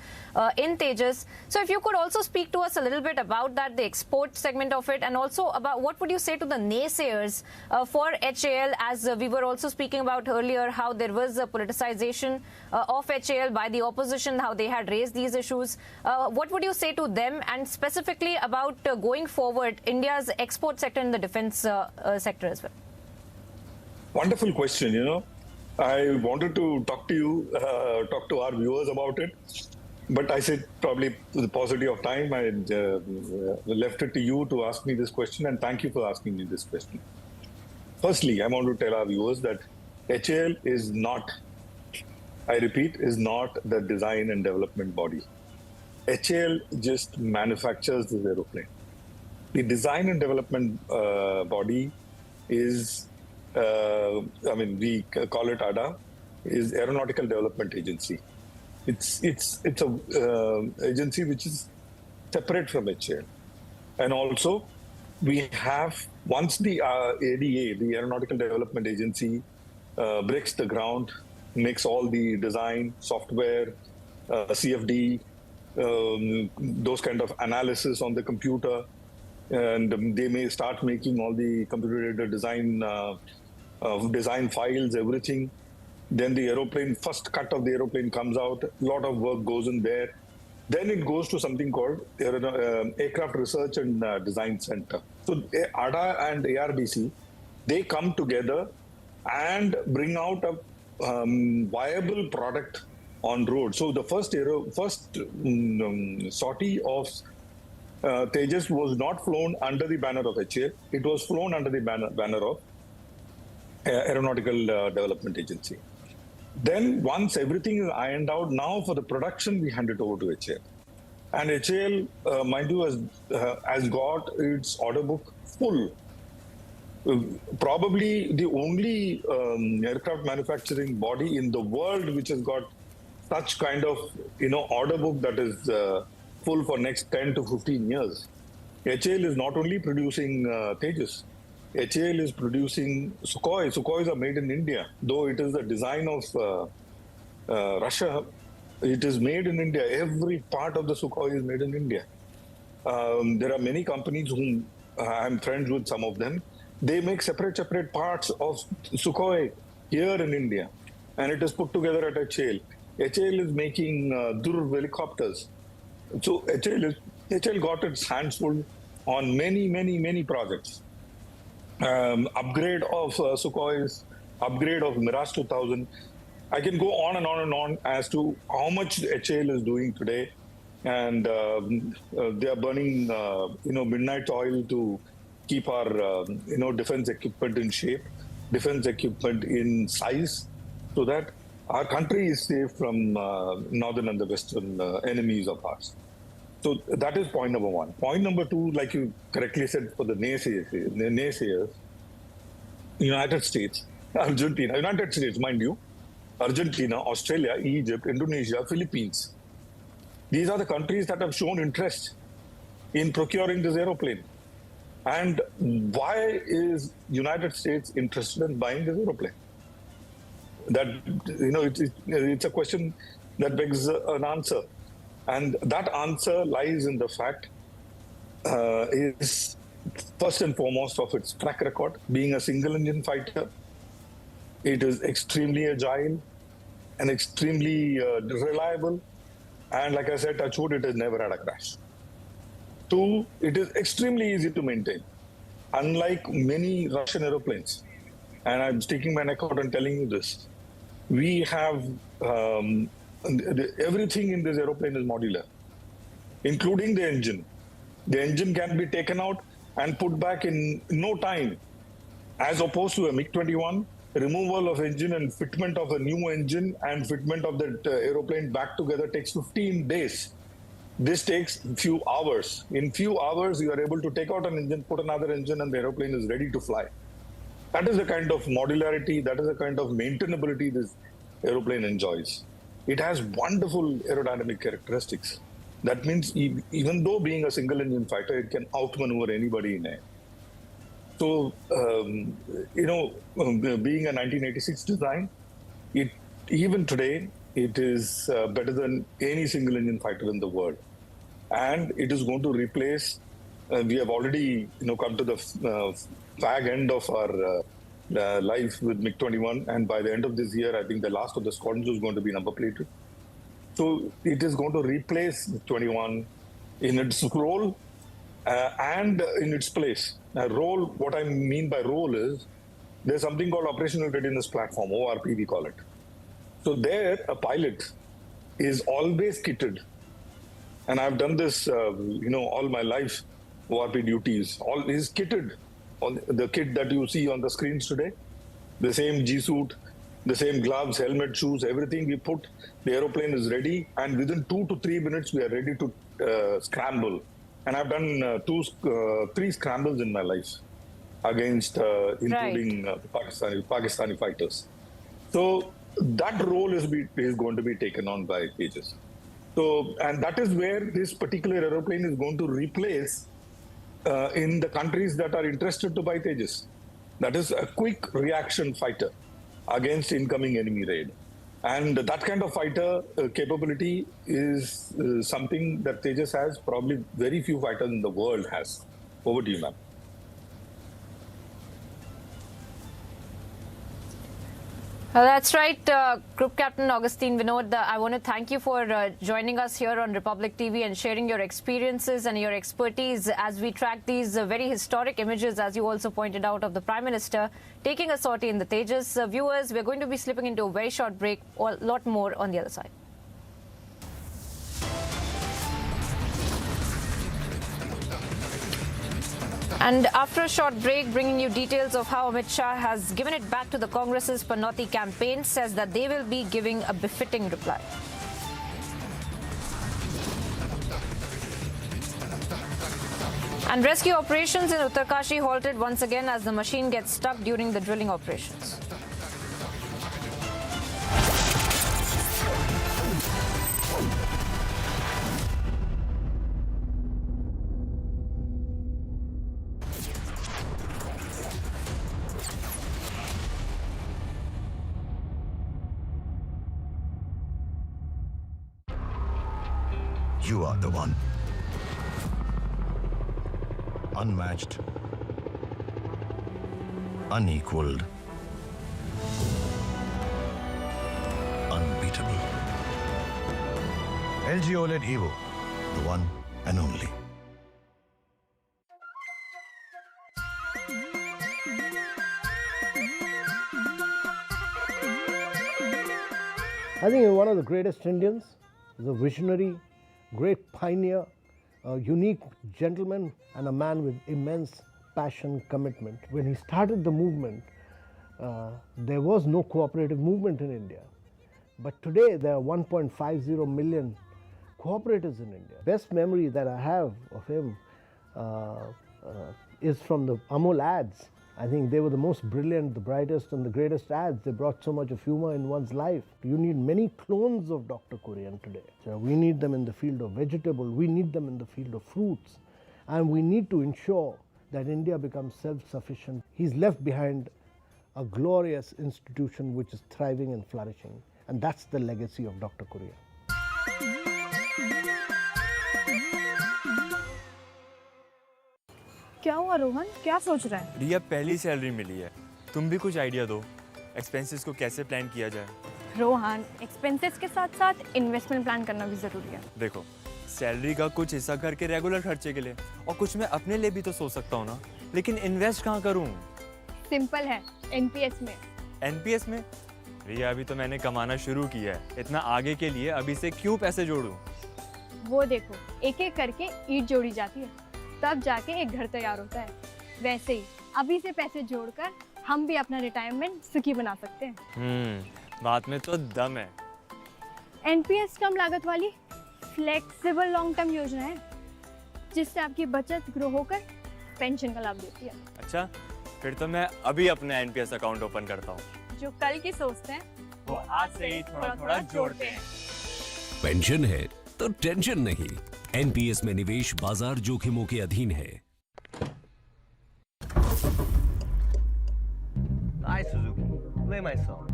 in Tejas. So if you could also speak to us a little bit about that, the export segment of it, and also about what would you say to the naysayers for HAL, as we were also speaking about earlier, how there was a politicization of HAL by the opposition, how they had raised these issues. What would you say to them, and specifically about going forward, India's export sector in the defense sector as well? Wonderful question. I wanted to talk to you, talk to our viewers about it, but I said probably to the paucity of time, I left it to you to ask me this question, and thank you for asking me this question. Firstly, I want to tell our viewers that HAL is not, I repeat, is not the design and development body. HAL just manufactures this aeroplane. The design and development body is, we call it ADA, is Aeronautical Development Agency. It's a agency which is separate from HAL. And also, we have, once the ADA, the Aeronautical Development Agency, breaks the ground, makes all the design, software, CFD, those kind of analysis on the computer, and they may start making all the computer-aided design files, everything. Then the aeroplane, first cut of the aeroplane comes out, a lot of work goes in there. Then it goes to something called Aircraft Research and Design Center. So ADA and ARDC, they come together and bring out a viable product on road. So the first sortie of Tejas was not flown under the banner of HAL. It was flown under the banner of Aeronautical Development Agency. Then once everything is ironed out, now for the production, we hand it over to HAL. And HAL, mind you, has got its order book full. Probably the only aircraft manufacturing body in the world which has got such kind of order book that is full for next 10 to 15 years. HAL is not only producing Tejas, HAL is producing Sukhoi. Sukhois are made in India, though it is the design of Russia. It is made in India. Every part of the Sukhoi is made in India. There are many companies whom I'm friends with, some of them. They make separate parts of Sukhoi here in India, and it is put together at HAL. HAL is making Dur helicopters. So HAL got its hands full on many projects. Upgrade of Sukhois, upgrade of Mirage 2000. I can go on and on and on as to how much HAL is doing today, and they are burning midnight oil to keep our defense equipment in shape, defense equipment in size, so that our country is safe from northern and the western enemies of ours. So that is point number one. Point number two, like you correctly said, for the naysayers, United States, Argentina, United States, mind you, Argentina, Australia, Egypt, Indonesia, Philippines. These are the countries that have shown interest in procuring this aeroplane. And why is United States interested in buying this aeroplane? That, it's a question that begs an answer. And that answer lies in the fact is first and foremost of its track record, being a single engine fighter. It is extremely agile and extremely reliable. And like I said, touch wood, it has never had a crash. Two, it is extremely easy to maintain, unlike many Russian aeroplanes. And I'm sticking my neck out and telling you this. We have everything in this aeroplane is modular, including the engine. The engine can be taken out and put back in no time, as opposed to a MiG-21, removal of engine and fitment of a new engine and fitment of the aeroplane back together takes 15 days. This takes few hours. In few hours, you are able to take out an engine, put another engine, and the aeroplane is ready to fly. That is the kind of modularity, that is the kind of maintainability this aeroplane enjoys. It has wonderful aerodynamic characteristics. That means even though being a single engine fighter, it can outmaneuver anybody in air. So, being a 1986 design, even today, it is better than any single engine fighter in the world. And it is going to replace, we have already come to the fag end of our life with MiG-21. And by the end of this year, I think the last of the squadrons is going to be number plated. So it is going to replace MiG-21 in its role and in its place. Now, role, what I mean by role is, there's something called Operational Readiness Platform, ORP we call it. So there, a pilot is always kitted. And I've done this, all my life, ORP duties. All is kitted. On the kit that you see on the screens today, the same G-suit, the same gloves, helmet, shoes, everything we put. The aeroplane is ready, and within 2 to 3 minutes, we are ready to scramble. And I've done 3 scrambles in my life against, including Pakistani fighters. So that role is going to be taken on by Tejas. So, and that is where this particular aeroplane is going to replace in the countries that are interested to buy Tejas. That is a quick reaction fighter against incoming enemy raid. And that kind of fighter capability is something that Tejas has, probably very few fighters in the world has. Over to you, ma'am. That's right, Group Captain Augustine Vinod. I want to thank you for joining us here on Republic TV and sharing your experiences and your expertise as we track these very historic images, as you also pointed out, of the Prime Minister taking a sortie in the Tejas. Viewers, we're going to be slipping into a very short break. A lot more on the other side. And after a short break, bringing you details of how Amit Shah has given it back to the Congress's Panoti campaign, says that they will be giving a befitting reply. And rescue operations in Uttarkashi halted once again as the machine gets stuck during the drilling operations. You are the one. Unmatched, unequaled, unbeatable. LG OLED Evo, the one and only. I think one of the greatest Indians, is a visionary, great pioneer, a unique gentleman, and a man with immense passion, commitment. When he started the movement, there was no cooperative movement in India. But today there are 1.50 million cooperators in India. Best memory that I have of him is from the Amul ads. I think they were the most brilliant, the brightest and the greatest ads. They brought so much of humor in one's life. You need many clones of Dr. Kurian today. So we need them in the field of vegetable, we need them in the field of fruits, and we need to ensure that India becomes self-sufficient. He's left behind a glorious institution which is thriving and flourishing, and that's the legacy of Dr. Kurian. क्या हुआ रोहन, क्या सोच रहा है? रिया, पहली salary मिली है, तुम भी कुछ आइडिया दो, एक्सपेंसेस को कैसे प्लान किया जाए? रोहन, एक्सपेंसेस के साथ साथ इन्वेस्टमेंट प्लान करना भी जरूरी है। देखो, सैलरी का कुछ हिस्सा घर के रेगुलर खर्चे के लिए और कुछ मैं अपने लिए भी तो सोच सकता हूँ ना, लेकिन इन्वेस्ट कहाँ करूँ? सिंपल है, एनपीएस में। एनपीएस में? रिया, अभी तो मैंने कमाना शुरू किया है, इतना आगे के लिए अभी से क्यों पैसे जोड़ूं? वो देखो, एक एक करके ईंट जोड़ी जाती है, तब जाके एक घर तैयार होता है। वैसे ही अभी से पैसे जोड़कर हम भी अपना रिटायरमेंट सुखी बना सकते हैं। बात में तो दम है। एनपीएस कम लागत वाली फ्लेक्सिबल लॉन्ग टर्म योजना है, जिससे आपकी बचत ग्रो होकर पेंशन का लाभ देती है। अच्छा, फिर तो मैं अभी अपना एनपीएस अकाउंट ओपन करता हूँ। जो कल की सोचते हैं, वो आज से ही थोड़ा थोड़ा जोड़ते हैं। पेंशन है तो टेंशन नहीं, एनपीएस में निवेश बाजार जोखिमों के अधीन है। Hi Suzuki, play my song.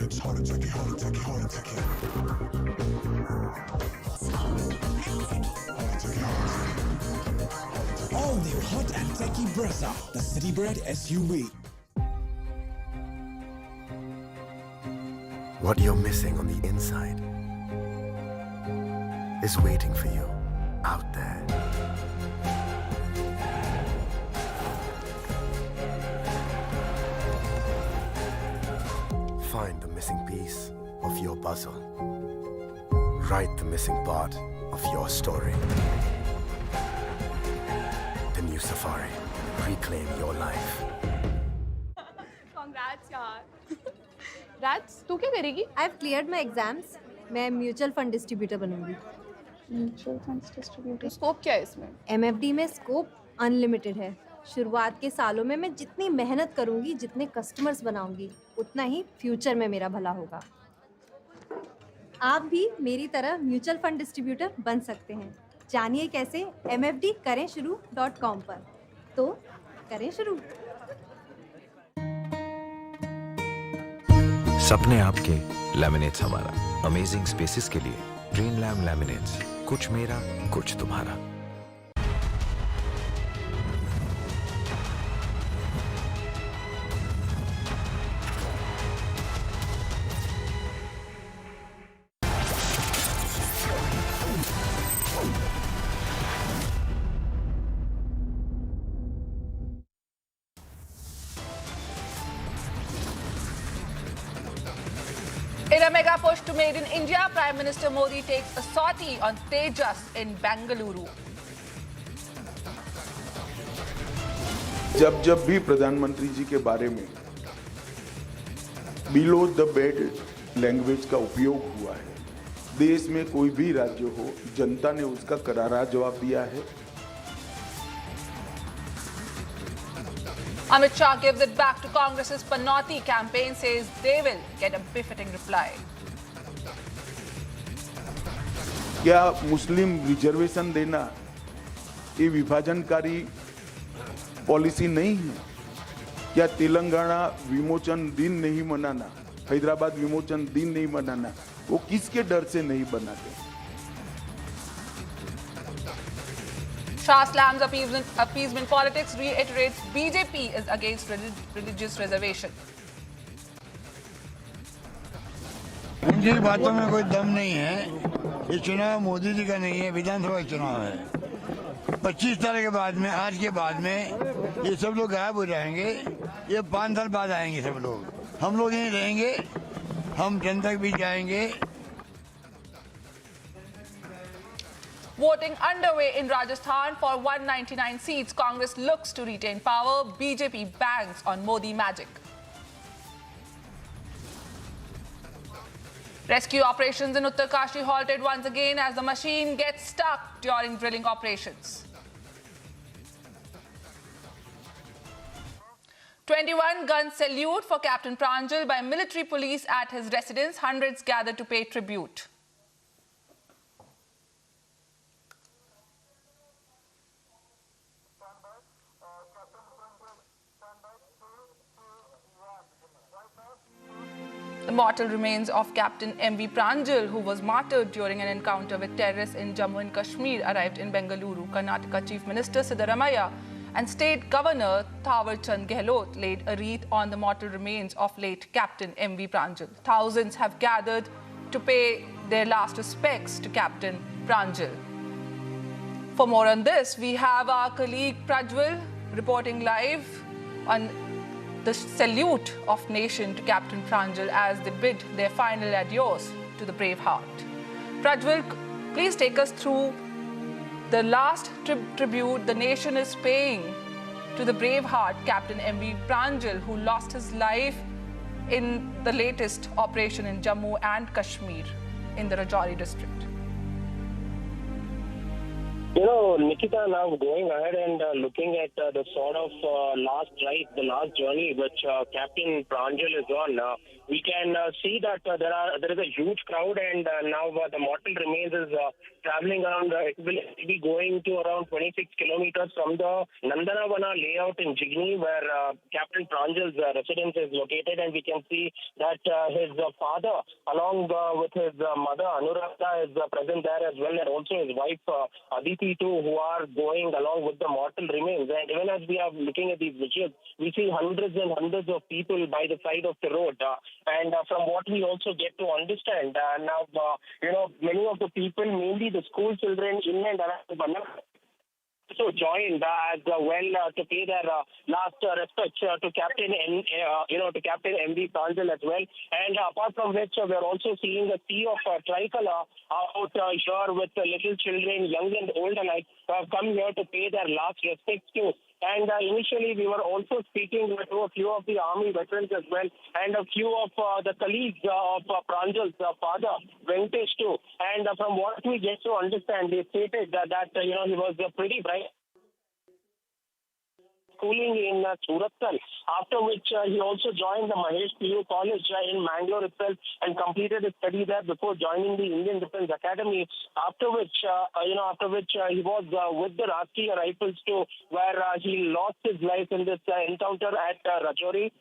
It's hard to take it, hard to take it, hard to take it. All new hot and techy Brezza, the city bred SUV. What you're missing on the inside is waiting for you out there. Find the missing piece of your puzzle. Write the missing part of your story. The new Safari. Reclaim your life. Congrats यार। राज, तू क्या करेगी? I've cleared my exams. मैं mutual fund distributor बनूंगी। Mutual funds distributor. Scope क्या है इसमें? MFD में स्कोप अनलिमिटेड है। शुरुआत के सालों में मैं जितनी मेहनत करूंगी, जितने कस्टमर्स बनाऊंगी, उतना ही फ्यूचर में मेरा भला होगा। आप भी मेरी तरह म्यूचुअल फंड डिस्ट्रीब्यूटर बन सकते हैं। जानिए कैसे mfdkarenshuru.com पर। तो करें शुरू। सपने आपके, लैमिनेट्स हमारा। अमेजिंग स्पेसेस के लिए ग्रीन लैम लैमिनेट्स, कुछ मेरा कुछ तुम्हारा। In a mega push to Made in India, Prime Minister Modi takes a sortie on Tejas in Bengaluru. जब भी प्रधानमंत्री जी के बारे में बिलो द बेड लैंग्वेज का उपयोग हुआ है, देश में कोई भी राज्य हो, जनता ने उसका करारा जवाब दिया है। Amit Shah gives it back to Congress's Panoti campaign, says they will get a befitting reply. क्या मुस्लिम रिजर्वेशन देना ये विभाजनकारी पॉलिसी नहीं है? क्या तेलंगाना विमोचन दिन नहीं मनाना, हैदराबाद विमोचन दिन नहीं मनाना, वो किसके डर से नहीं बनाते? Shah slams appeasement politics, reiterates BJP is against religious reservation. उनकी बातों में कोई दम नहीं है। ये चुनाव मोदी जी का नहीं है, विधानसभा चुनाव है। 25 साल के बाद में, आज के बाद में ये सब लोग गायब हो जाएंगे। ये 5 साल बाद आएंगे सब लोग। हम लोग यहीं रहेंगे, हम जनता के बीच जाएंगे। Voting underway in Rajasthan for 199 seats. Congress looks to retain power. BJP bangs on Modi magic. Rescue operations in Uttarkashi halted once again as the machine gets stuck during drilling operations. 21-gun salute for Captain Pranjal by military police at his residence. Hundreds gathered to pay tribute. The mortal remains of Captain MV Pranjal, who was martyred during an encounter with terrorists in Jammu and Kashmir, arrived in Bengaluru. Karnataka Chief Minister Siddaramaiah and State Governor Thawar Chand Gehlot laid a wreath on the mortal remains of late Captain MV Pranjal. Thousands have gathered to pay their last respects to Captain Pranjal. For more on this, we have our colleague Pranjal reporting live on the salute of nation to Captain Pranjal as they bid their final adios to the brave heart. Pranjal, please take us through the last tribute the nation is paying to the brave heart Captain MV Pranjal, who lost his life in the latest operation in Jammu and Kashmir in the Rajouri district. Nikita, now going ahead and looking at the sort of last ride, the last journey which Captain Pranjal is on, we can see that there is a huge crowd, and now the mortal remains is traveling around. It will be going to around 26 kilometers from the Nandanavana layout in Jigni, where Captain Pranjal's residence is located, and we can see that his father, along with his mother Anuradha, is present there as well, and also his wife Aditi too, who are going along with the mortal remains. And even as we are looking at these visuals, we see hundreds and hundreds of people by the side of the road. And from what we also get to understand, now, many of the people, mainly the school children in and around Banna, also joined as well to pay their last respects to Captain MV Pranjal as well. And apart from which, we are also seeing a sea of tricolor out here with little children, young and old alike, come here to pay their last respects to. And initially, we were also speaking to a few of the army veterans as well, and a few of the colleagues of Pranjal's father, Venkatesh too. And from what we get to understand, they stated that he was pretty bright, schooling in Surat, after which he also joined the Mahesh PU College in Mangalore itself and completed his study there before joining the Indian Defence Academy. After which he was with the Rashtriya Rifles too, where he lost his life in this encounter at Rajouri.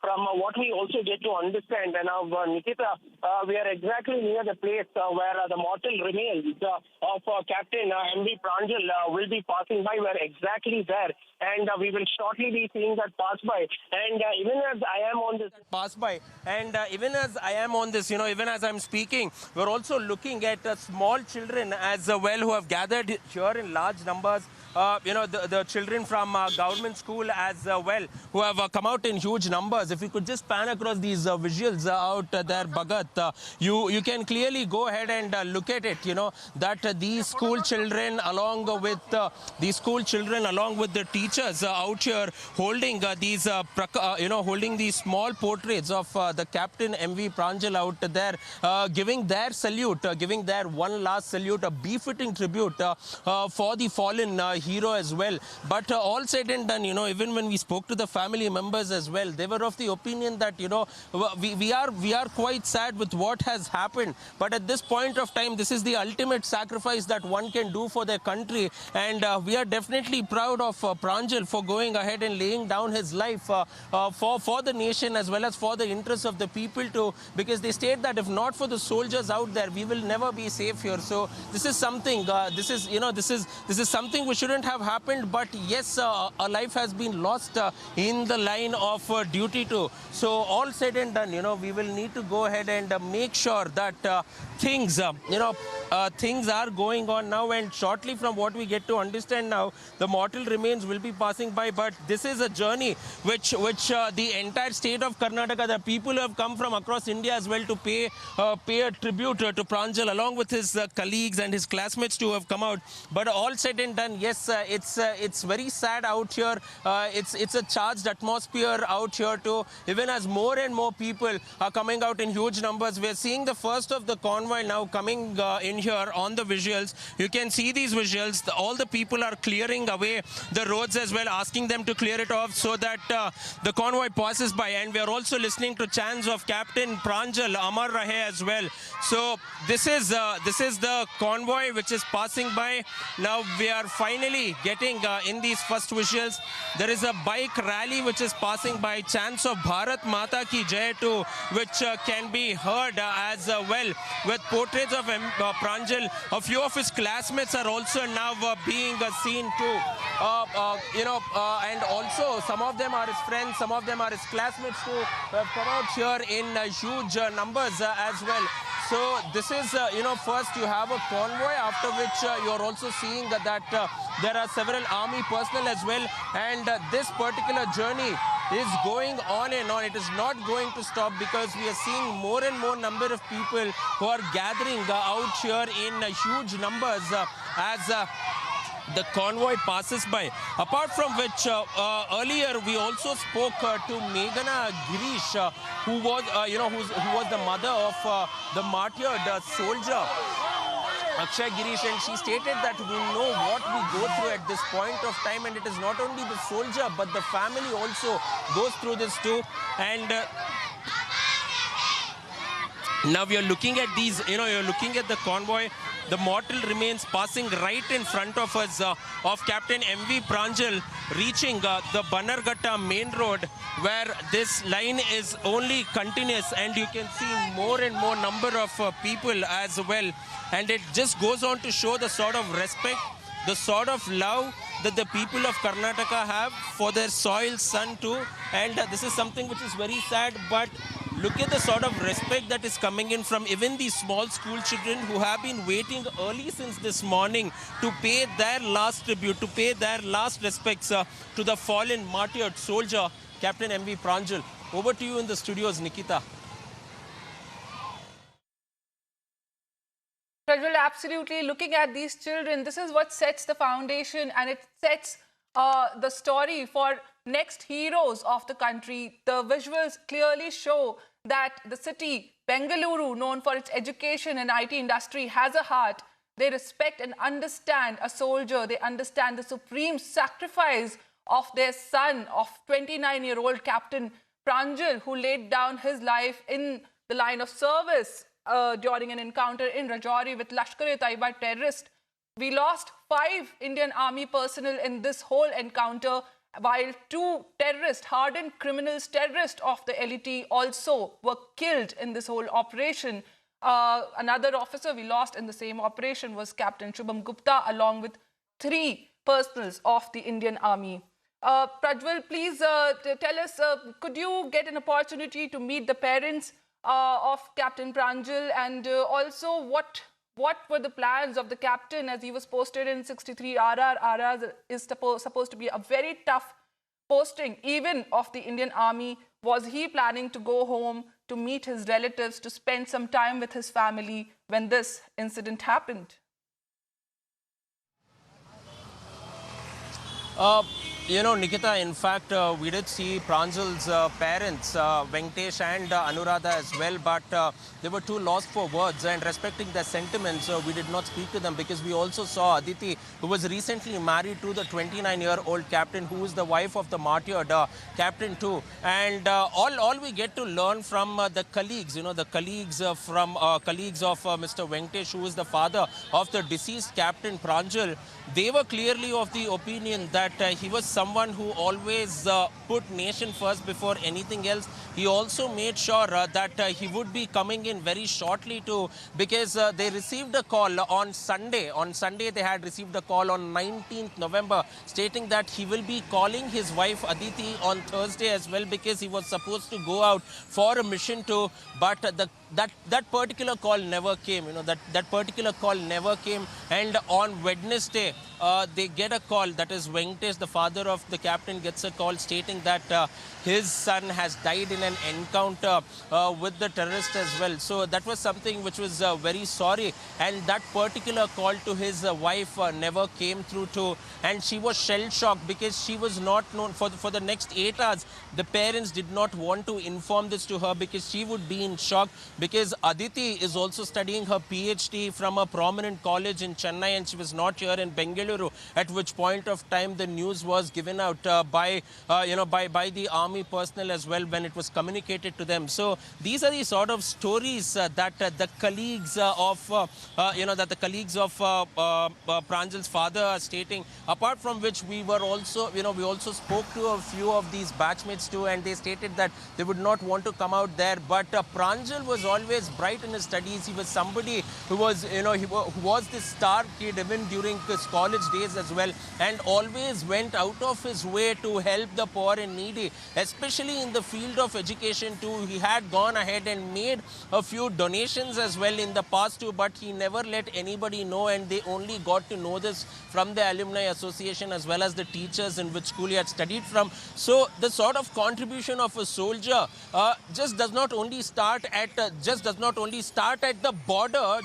From what we also get to understand, and now Nikita, we are exactly near the place where the mortal remains of Captain MV Pranjal will be passing by. We are exactly there, and we will shortly be seeing that pass by. And even as I am on this pass by, and even as I am on this, even as I'm speaking, we're also looking at small children as well who have gathered here in large numbers. The children from government school as well, who have come out in huge numbers. If you could just pan across these visuals out there, Bhagat, you can clearly go ahead and look at it, that these school children along with the teachers out here holding holding these small portraits of the Captain MV Pranjal out there, giving their salute, giving their one last salute, a befitting tribute for the fallen hero as well. But all said and done, even when we spoke to the family members as well, they were of the opinion that, we are quite sad with what has happened. But at this point of time, this is the ultimate sacrifice that one can do for their country. And we are definitely proud of Pranjal for going ahead and laying down his life for the nation as well as for the interests of the people too, because they state that if not for the soldiers out there, we will never be safe here. So this is something, this is something which shouldn't have happened, but yes, a life has been lost in the line of duty too. So all said and done, we will need to go ahead and make sure that things are going on now, and shortly from what we get to understand now, the mortal remains will be passing by. But this is a journey which the entire state of Karnataka, the people who have come from across India as well to pay a tribute to Pranjal, along with his colleagues and his classmates too, have come out. But all said and done, yes, it's very sad out here. It's a charged atmosphere out here too, even as more and more people are coming out in huge numbers. We're seeing the first of the convoy now coming in here on the visuals. You can see these visuals. All the people are clearing away the roads as well, asking them to clear it off so that the convoy passes by. And we are also listening to chants of Captain Pranjal, Amar Rahe as well. So this is the convoy which is passing by. Now we are finally getting in these first visuals. There is a bike rally which is passing by. Chants of Bharat Mata Ki Jai too, which can be heard as well, with portraits of Pranjal. A few of his classmates are also now being seen too. And also some of them are his friends, some of them are his classmates too, who have come out here in huge numbers as well. So this is, first you have a convoy, after which you're also seeing that there are several army personnel as well. And this particular journey is going on and on. It is not going to stop, because we are seeing more and more number of people who are gathering out here in huge numbers as the convoy passes by. Apart from which, earlier we also spoke to Meghana Girish, who was, who was the mother of the martyred soldier. Akshay Girish, and she stated that we know what we go through at this point of time, and it is not only the soldier but the family also goes through this too. And now we are looking at these, you're looking at the convoy. The Martyr remains passing right in front of us, of Captain MV Pranjal, reaching the Bannerghatta main road, where this line is only continuous, and you can see more and more number of people as well. And it just goes on to show the sort of respect, the sort of love that the people of Karnataka have for their soil, sun too. And this is something which is very sad, but look at the sort of respect that is coming in from even these small school children who have been waiting early since this morning to pay their last tribute, to pay their last respects to the fallen martyred soldier, Captain MV Pranjal. Over to you in the studios, Nikita. Pranjal, absolutely. Looking at these children, this is what sets the foundation, and it sets the story for next heroes of the country. The visuals clearly show that the city, Bengaluru, known for its education and IT industry, has a heart. They respect and understand a soldier. They understand the supreme sacrifice of their son, of 29-year-old Captain Pranjal, who laid down his life in the line of service during an encounter in Rajouri with Lashkar-e-Taiba terrorists. We lost 5 Indian Army personnel in this whole encounter, while 2 terrorists, hardened criminals, terrorists of the LET also were killed in this whole operation. Another officer we lost in the same operation was Captain Shubham Gupta, along with 3 personals of the Indian Army. Pranjal, please tell us, could you get an opportunity to meet the parents of Captain Pranjal, and also what were the plans of the captain as he was posted in 63 RR? RR is supposed to be a very tough posting, even of the Indian Army. Was he planning to go home to meet his relatives, to spend some time with his family when this incident happened? Nikita, in fact, we did see Pranjal's parents, Venkatesh and Anuradha as well, but they were too lost for words, and respecting their sentiments, we did not speak to them, because we also saw Aditi, who was recently married to the 29-year-old captain, who is the wife of the martyred captain too. And all we get to learn from the colleagues, the colleagues of Mr. Venkatesh, who is the father of the deceased Captain Pranjal, they were clearly of the opinion that he was someone who always put nation first before anything else. He also made sure that he would be coming in very shortly too, because they received a call on Sunday. On Sunday, they had received a call on 19th November stating that he will be calling his wife Aditi on Thursday as well, because he was supposed to go out for a mission too. But that particular call never came. That particular call never came. And on Wednesday, they get a call. That is Venkatesh, the father of the captain, gets a call stating that his son has died in an encounter with the terrorist as well. So that was something which was very sorry. And that particular call to his wife never came through too. And she was shell-shocked, because she was not known for the next 8 hours. The parents did not want to inform this to her, because she would be in shock, because Aditi is also studying her PhD from a prominent college in Chennai, and she was not here in Bengaluru, at which point of time the news was given out by the army personnel as well, when it was communicated to them. So these are the sort of stories that the colleagues of Pranjal's father are stating. Apart from which, we also spoke to a few of these batchmates too, and they stated that they would not want to come out there. But Pranjal was always bright in his studies. He was somebody who was, who was the star kid even during his college days as well, and always went out of his way to help the poor and needy, especially in the field of education too. He had gone ahead and made a few donations as well in the past too, but he never let anybody know, and they only got to know this from the Alumni Association as well as the teachers in which school he had studied from. So the sort of contribution of a soldier just does not only start at just does not only start at the border,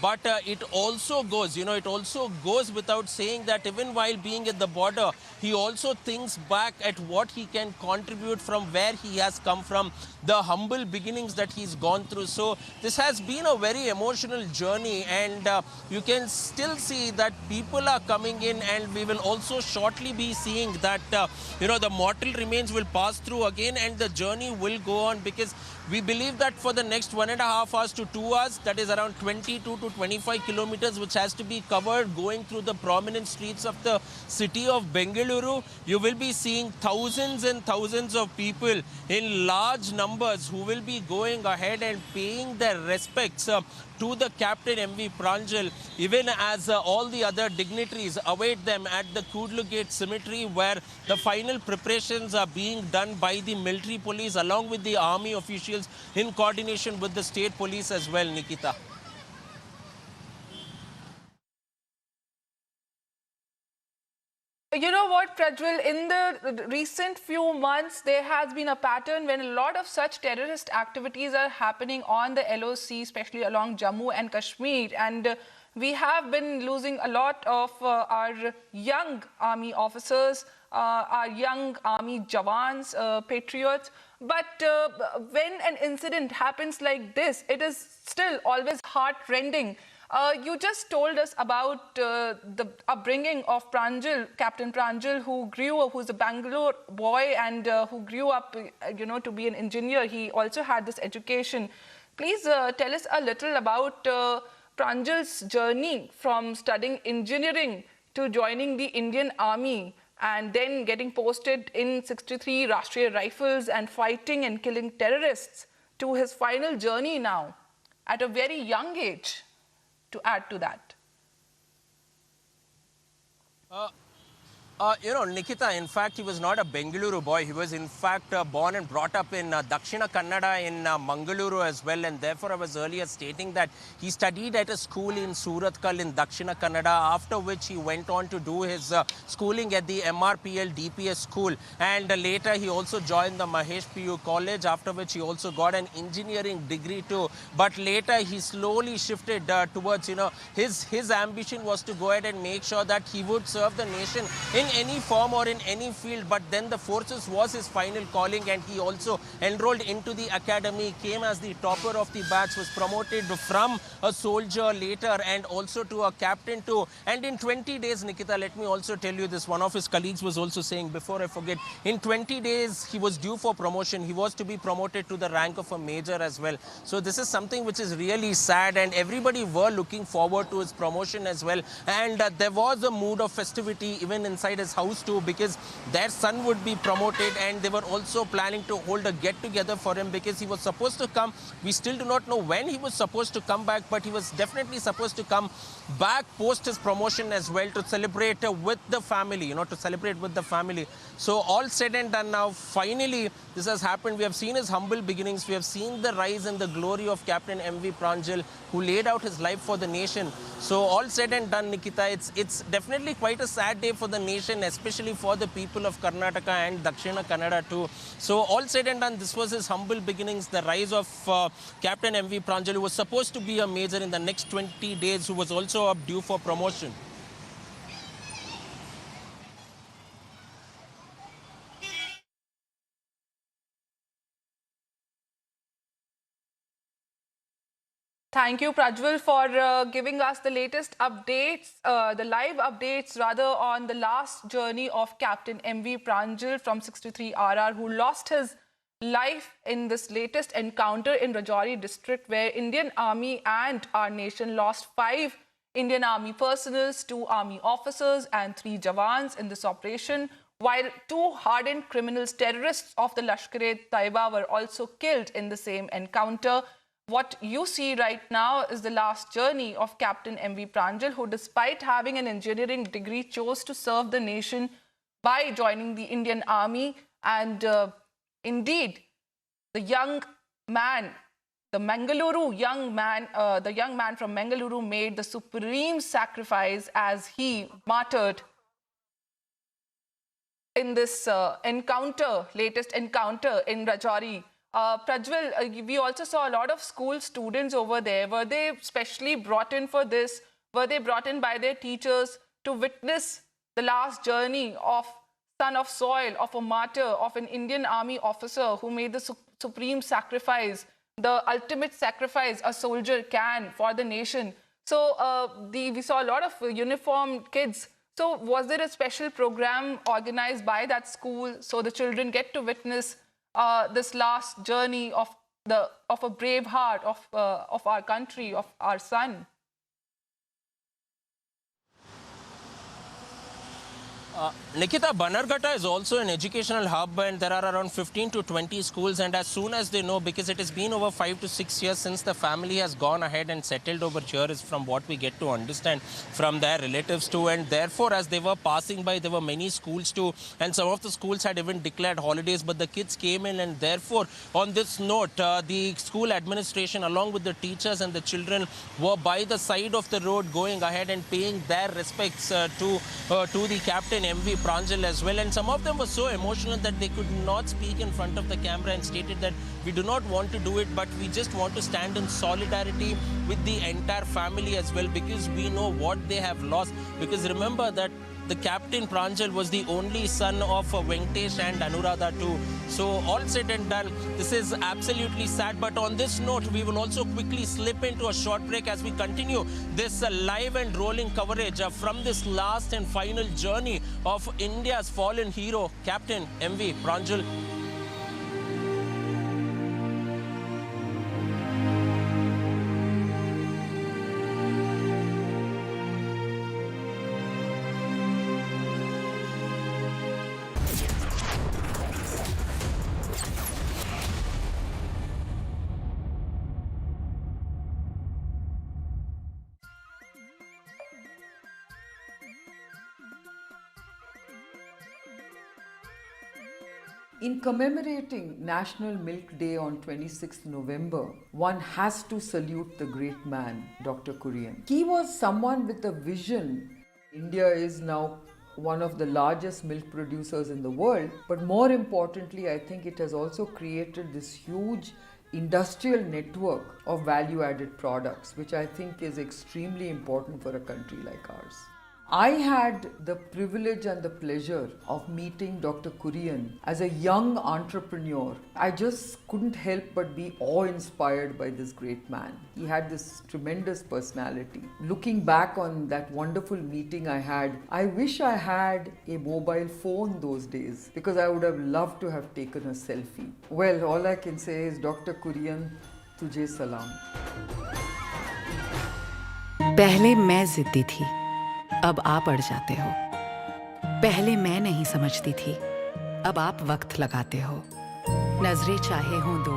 but it also goes, it also goes without saying that even while being at the border, he also thinks back at what he can contribute from where he has come from, the humble beginnings that he's gone through. So this has been a very emotional journey, and you can still see that people are coming in, and we will also shortly be seeing that, the mortal remains will pass through again and the journey will go on, because we believe that for the next 1.5 hours to 2 hours, that is around 22 to 25 kilometers, which has to be covered going through the prominent streets of the city of Bengaluru, you will be seeing thousands and thousands of people in large numbers who will be going ahead and paying their respects to the Captain MV Pranjal, even as all the other dignitaries await them at the Kudlu Gate Cemetery, where the final preparations are being done by the military police along with the army officials in coordination with the state police as well, Nikita. You know what, Prajwal, in the recent few months, there has been a pattern when a lot of such terrorist activities are happening on the LOC, especially along Jammu and Kashmir. And we have been losing a lot of our young army officers, our young army jawans, patriots. But when an incident happens like this, it is still always heart-rending. You just told us about the upbringing of Pranjal, Captain Pranjal, who's a Bangalore boy and who grew up, to be an engineer. He also had this education. Please tell us a little about Pranjal's journey from studying engineering to joining the Indian Army and then getting posted in 63 Rashtriya Rifles and fighting and killing terrorists, to his final journey now at a very young age. To add to that? Nikita, in fact, he was not a Bengaluru boy. He was, in fact, born and brought up in Dakshina Kannada in Mangaluru as well. And therefore, I was earlier stating that he studied at a school in Surathkal in Dakshina Kannada, after which he went on to do his schooling at the MRPL DPS school. And later, he also joined the Mahesh PU College, after which he also got an engineering degree too. But later, he slowly shifted towards, his ambition was to go ahead and make sure that he would serve the nation in any form or in any field, but then the forces was his final calling, and he also enrolled into the academy, came as the topper of the batch, was promoted from a soldier later and also to a captain too. And in 20 days, Nikita, let me also tell you this, one of his colleagues was also saying, before I forget, in 20 days he was due for promotion. He was to be promoted to the rank of a major as well. So this is something which is really sad, and everybody were looking forward to his promotion as well. And there was a mood of festivity even inside his house too, because their son would be promoted, and they were also planning to hold a get-together for him, because he was supposed to come. We still do not know when he was supposed to come back, but he was definitely supposed to come back post his promotion as well, to celebrate with the family, So all said and done now, finally this has happened. We have seen his humble beginnings. We have seen the rise and the glory of Captain MV Pranjal, who laid out his life for the nation. So all said and done, Nikita, it's definitely quite a sad day for the nation, especially for the people of Karnataka and Dakshina Kannada too. So all said and done, this was his humble beginnings, the rise of Captain MV Pranjal, who was supposed to be a major in the next 20 days, who was also up due for promotion. Thank you, Prajwal, for giving us the latest updates, the live updates rather, on the last journey of Captain MV Pranjal from 63 RR, who lost his life in this latest encounter in Rajouri district, where Indian Army and our nation lost 5 Indian Army personnel, 2 Army officers and 3 Jawans in this operation, while 2 hardened criminals, terrorists of the Lashkar-e-Taiba, were also killed in the same encounter. What you see right now is the last journey of Captain MV Pranjal, who, despite having an engineering degree, chose to serve the nation by joining the Indian Army. And indeed, the young man, the young man from Mangaluru made the supreme sacrifice as he martyred in this latest encounter in Rajouri Prajwal, we also saw a lot of school students over there. Were they specially brought in for this? Were they brought in by their teachers to witness the last journey of son of soil, of a martyr, of an Indian army officer who made the supreme sacrifice, the ultimate sacrifice a soldier can for the nation? So we saw a lot of uniformed kids. So was there a special program organized by that school so the children get to witness this last journey of a brave heart of our country, of our son? Nikita, Bannerghatta is also an educational hub, and there are around 15 to 20 schools, and as soon as they know, because it has been over 5 to 6 years since the family has gone ahead and settled over here, is from what we get to understand from their relatives too, and therefore as they were passing by, there were many schools too, and some of the schools had even declared holidays, but the kids came in, and therefore on this note, the school administration along with the teachers and the children were by the side of the road going ahead and paying their respects to the captain MV Pranjal as well, and some of them were so emotional that they could not speak in front of the camera and stated that we do not want to do it, but we just want to stand in solidarity with the entire family as well, because we know what they have lost. Because remember that the captain Pranjal was the only son of Venkatesh and Anuradha too. So all said and done, this is absolutely sad. But on this note, we will also quickly slip into a short break as we continue this live and rolling coverage from this last and final journey of India's fallen hero, Captain MV Pranjal. In commemorating National Milk Day on 26th November, one has to salute the great man, Dr. Kurian. He was someone with a vision. India is now one of the largest milk producers in the world, but more importantly, I think it has also created this huge industrial network of value-added products, which I think is extremely important for a country like ours. I had the privilege and the pleasure of meeting Dr. Kurian as a young entrepreneur. I just couldn't help but be awe-inspired by this great man. He had this tremendous personality. Looking back on that wonderful meeting I had, I wish I had a mobile phone those days, because I would have loved to have taken a selfie. Well, all I can say is, Dr. Kurian, tujhe salam. पहले मैं जिद्दी थी, अब आप अड़ जाते हो। पहले मैं नहीं समझती थी, अब आप वक्त लगाते हो। नजरें चाहे हों दो,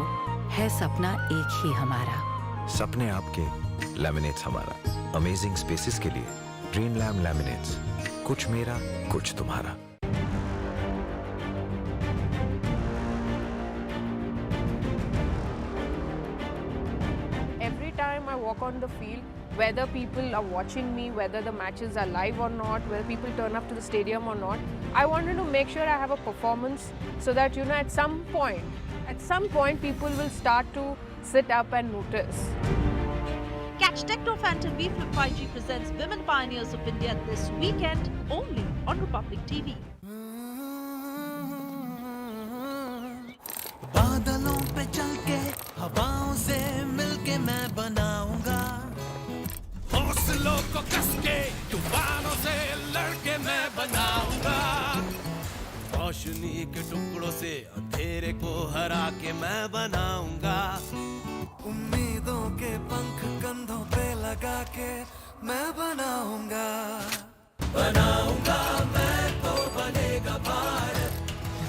है सपना एक ही हमारा। सपने आपके, लैमिनेट्स हमारा। अमेजिंग स्पेसेस के लिए ड्रीम लैम लैमिनेट्स, कुछ मेरा कुछ तुम्हारा। Every time I walk on the field, whether people are watching me, whether the matches are live or not, whether people turn up to the stadium or not, I wanted to make sure I have a performance so that, at some point people will start to sit up and notice. Catch Techno Phantom V Flip 5G presents Women Pioneers of India this weekend only on Republic TV. बादलों पे चल के हवाओं से मिलके मैं बनाऊंगा, हौसलों को कस के तूफानों से लड़के मैं बनाऊंगा, रोशनी के टुकड़ों से अंधेरे को हरा के मैं बनाऊंगा, उम्मीदों के पंख कंधों पे लगा के मैं बनाऊंगा, बनाऊंगा मैं तो बनेगा भारत,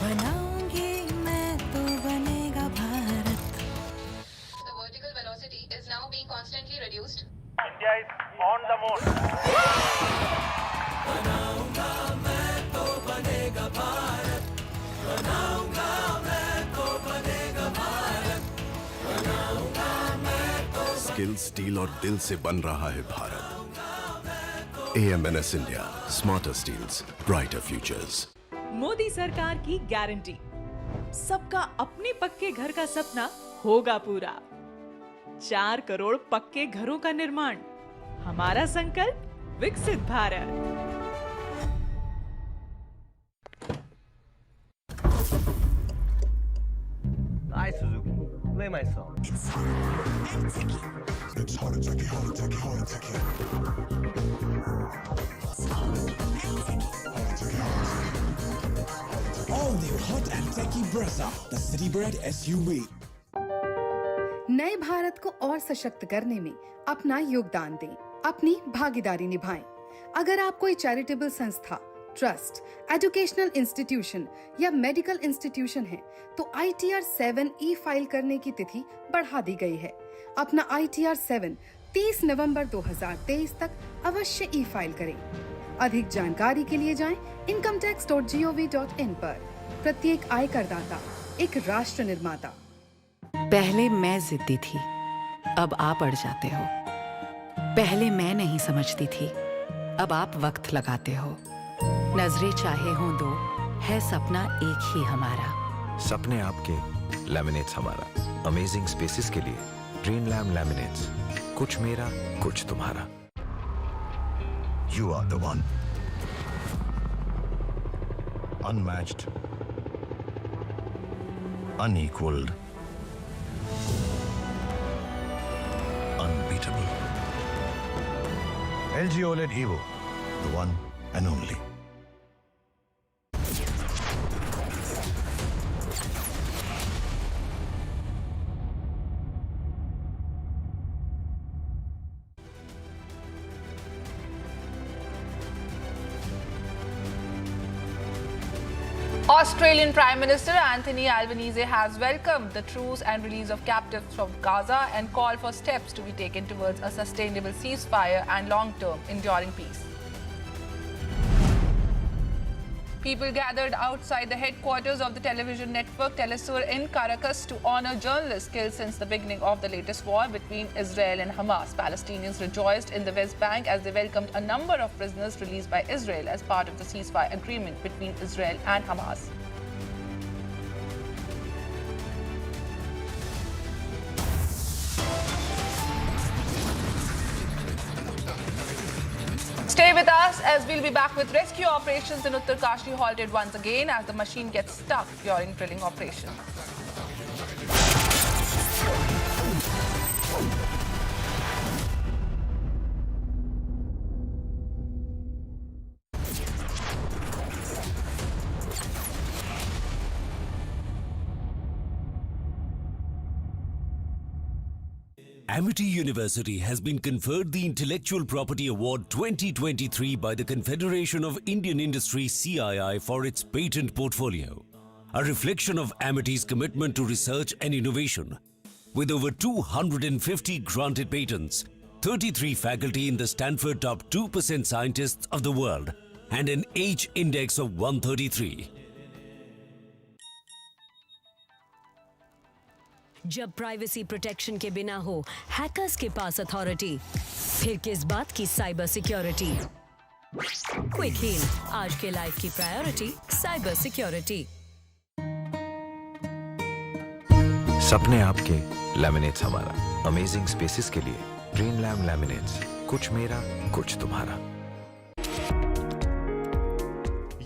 बनाऊंगी मैं तो बनेगा Bharat. The vertical velocity is now being constantly reduced. India is on the move. बनाऊंगा मैं तो बनेगा भारत, बनाऊंगा मैं तो बनेगा भारत, बनाऊंगा मैं तो. स्किल, स्टील और दिल से बन रहा है Bharat. AMNS India, smarter steels, brighter futures. Modi सरकार की गारंटी, सबका अपने पक्के घर का सपना होगा पूरा। 4 करोड़ पक्के घरों का निर्माण, हमारा संकल्प विकसित Bharat. I, Suzuki, play my song. It's hard and techie, hard and techie, hard and techie. All new hot and techie Brezza, the city bred SUV. नए भारत को और सशक्त करने में अपना योगदान दें, अपनी भागीदारी निभाएं। अगर आप कोई चैरिटेबल संस्था, ट्रस्ट, एजुकेशनल इंस्टीट्यूशन या मेडिकल इंस्टीट्यूशन है, तो ITR 7 ई फाइल करने की तिथि बढ़ा दी गई है। अपना ITR 7 30 नवंबर 2023 तक अवश्य ई फाइल करें। अधिक जानकारी के लिए जाएं incometax.gov.in पर। प्रत्येक आयकरदाता एक राष्ट्र निर्माता। पहले मैं जिद्दी थी, अब आप अड़ जाते हो। पहले मैं नहीं समझती थी, अब आप वक्त लगाते हो। नजरें चाहे हों दो, है सपना एक ही हमारा। सपने आपके, लैमिनेट्स हमारा। अमेजिंग स्पेसेस के लिए ड्रीम लैमिनेट्स, कुछ मेरा कुछ तुम्हारा। You are the one. Unmatched, unequaled, unbeatable. LG OLED Evo, the one and only. Australian Prime Minister Anthony Albanese has welcomed the truce and release of captives from Gaza and called for steps to be taken towards a sustainable ceasefire and long-term enduring peace. People gathered outside the headquarters of the television network Telesur in Caracas to honor journalists killed since the beginning of the latest war between Israel and Hamas. Palestinians rejoiced in the West Bank as they welcomed a number of prisoners released by Israel as part of the ceasefire agreement between Israel and Hamas. Stay with us as we'll be back with rescue operations in Uttarkashi halted once again as the machine gets stuck during drilling operation. Amity University has been conferred the Intellectual Property Award 2023 by the Confederation of Indian Industry CII for its patent portfolio, a reflection of Amity's commitment to research and innovation. With over 250 granted patents, 33 faculty in the Stanford top 2% scientists of the world, and an H index of 133. जब privacy protection के बिना हो hackers के पास authority, फिर किस बात की cyber security. Quick heal, आज के लाइफ की प्रायोरिटी साइबर सिक्योरिटी। सपने आपके, लैमिनेट्स हमारा। अमेजिंग स्पेसेस के लिए ड्रीम लैमिनेट्स, कुछ मेरा कुछ तुम्हारा।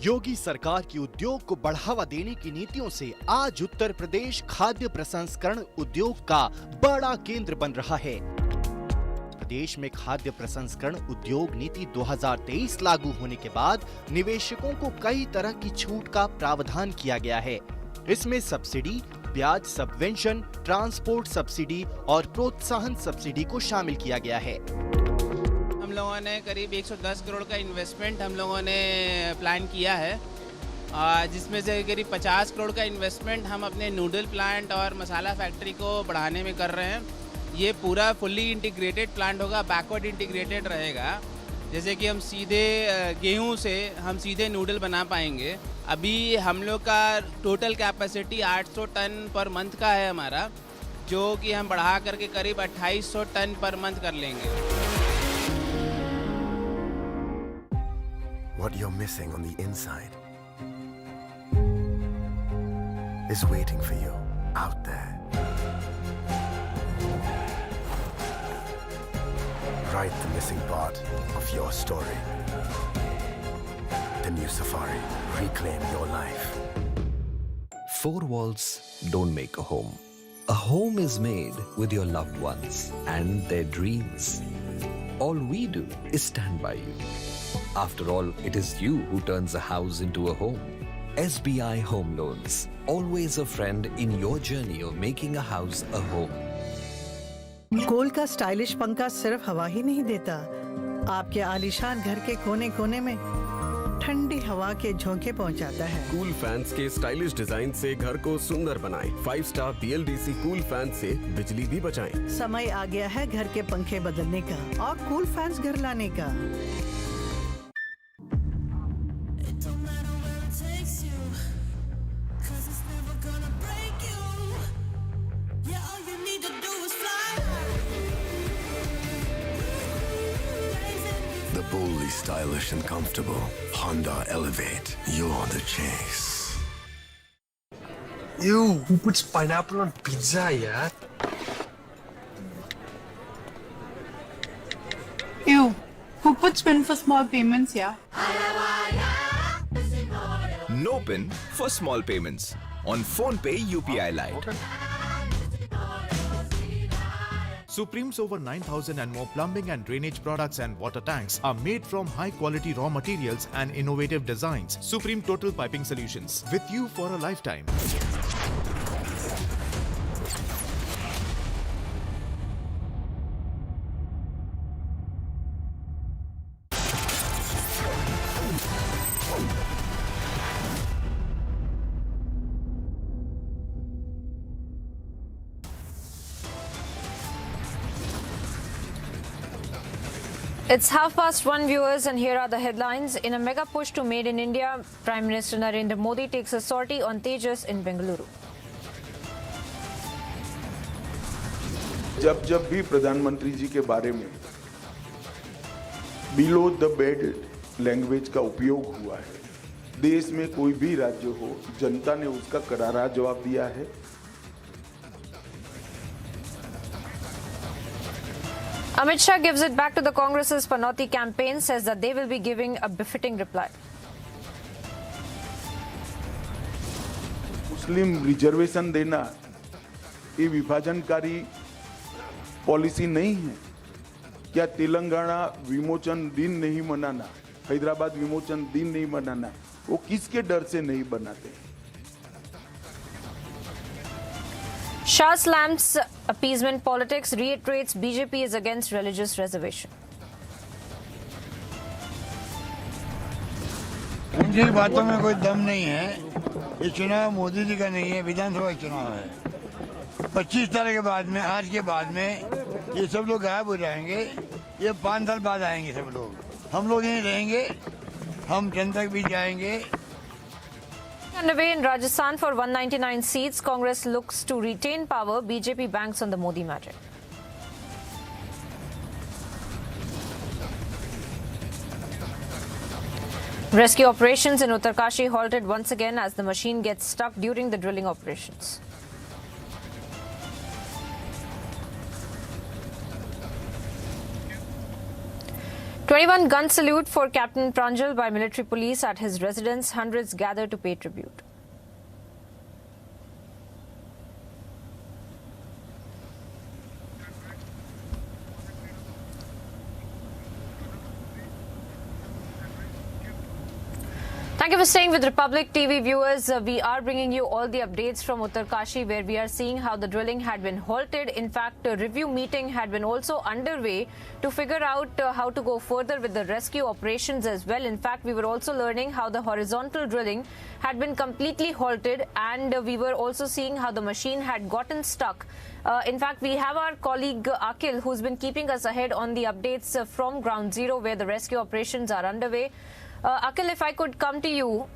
योगी सरकार की उद्योग को बढ़ावा देने की नीतियों से आज उत्तर प्रदेश खाद्य प्रसंस्करण उद्योग का बड़ा केंद्र बन रहा है। प्रदेश में खाद्य प्रसंस्करण उद्योग नीति 2023 लागू होने के बाद निवेशकों को कई तरह की छूट का प्रावधान किया गया है। इसमें सब्सिडी, ब्याज सबवेंशन, ट्रांसपोर्ट सब्सिडी और प्रोत्साहन सब्सिडी को शामिल किया गया है। हम लोगों ने करीब 110 करोड़ का इन्वेस्टमेंट हम लोगों ने प्लान किया है, जिसमें से करीब 50 करोड़ का इन्वेस्टमेंट हम अपने नूडल प्लांट और मसाला फैक्ट्री को बढ़ाने में कर रहे हैं। ये पूरा फुल्ली इंटीग्रेटेड प्लांट होगा, बैकवर्ड इंटीग्रेटेड रहेगा। जैसे कि हम सीधे गेहूं से हम सीधे नूडल बना पाएंगे। अभी हम लोग का टोटल कैपेसिटी 800 टन पर मंथ का है हमारा, जो कि हम बढ़ा करके करीब 2800 टन पर मंथ कर लेंगे। What you're missing on the inside is waiting for you out there. Write the missing part of your story. The new Safari. Reclaim your life. 4 walls don't make a home. A home is made with your loved ones and their dreams. All we do is stand by you. After all, it is you who turns a house into a home. SBI Home Loans. Always a friend in your journey of making a house a home. गोल का stylish पंखा सिर्फ हवा ही नहीं देता, आपके आलीशान घर के कोने कोने में ठंडी हवा के झोंके पहुंचाता है। कूल फैंस के स्टाइलिश डिजाइन से घर को सुंदर बनाएं। 5 स्टार BLDC कूल फैन से बिजली भी बचाएं। समय आ गया है घर के पंखे बदलने का और कूल फैंस घर लाने का। The boldly stylish and comfortable Honda Elevate. You're the chase. Ew, who puts pineapple on pizza, yeah? Ew, who puts PIN for small payments, yeah? No PIN for small payments on PhonePe UPI Lite. Supreme's over 9,000 and more plumbing and drainage products and water tanks are made from high-quality raw materials and innovative designs. Supreme Total Piping Solutions, with you for a lifetime. It's 1:30 viewers, and here are the headlines. In a mega push to Made in India, Prime Minister Narendra Modi takes a sortie on Tejas in Bengaluru. जब भी प्रधानमंत्री जी के बारे में below the bed language का उपयोग हुआ है, देश में कोई भी राज्य हो, जनता ने उसका करारा जवाब दिया है। Amit Shah gives it back to the Congress's Panoti campaign, says that they will be giving a befitting reply. Muslim reservation देना ये विभाजनकारी पॉलिसी नहीं है। क्या तेलंगाना विमोचन दिन नहीं मनाना, हैदराबाद विमोचन दिन नहीं मनाना, वो किसके डर से नहीं बनाते? Shah slams appeasement politics, reiterates BJP is against religious reservation. उनकी बातों में कोई दम नहीं है। ये चुनाव मोदी जी का नहीं है, विधानसभा चुनाव है। 25 तारीख के बाद में, आज के बाद में ये सब लोग गायब हो जाएंगे। ये 5 साल बाद आएंगे सब लोग। हम लोग यहीं रहेंगे, हम जनता के बीच जाएंगे। Underway in Rajasthan for 199 seats, Congress looks to retain power. BJP banks on the Modi magic. Rescue operations in Uttarkashi halted once again as the machine gets stuck during the drilling operations. "21 gun salute for Captain Pranjal by military police at his residence. Hundreds gather to pay tribute." Thank you for staying with Republic TV viewers. We are bringing you all the updates from Uttarkashi, where we are seeing how the drilling had been halted. In fact, a review meeting had been also underway to figure out how to go further with the rescue operations as well. In fact, we were also learning how the horizontal drilling had been completely halted, and we were also seeing how the machine had gotten stuck. In fact, we have our colleague Akil, who's been keeping us ahead on the updates from Ground Zero, where the rescue operations are underway. Akil, if I could come to you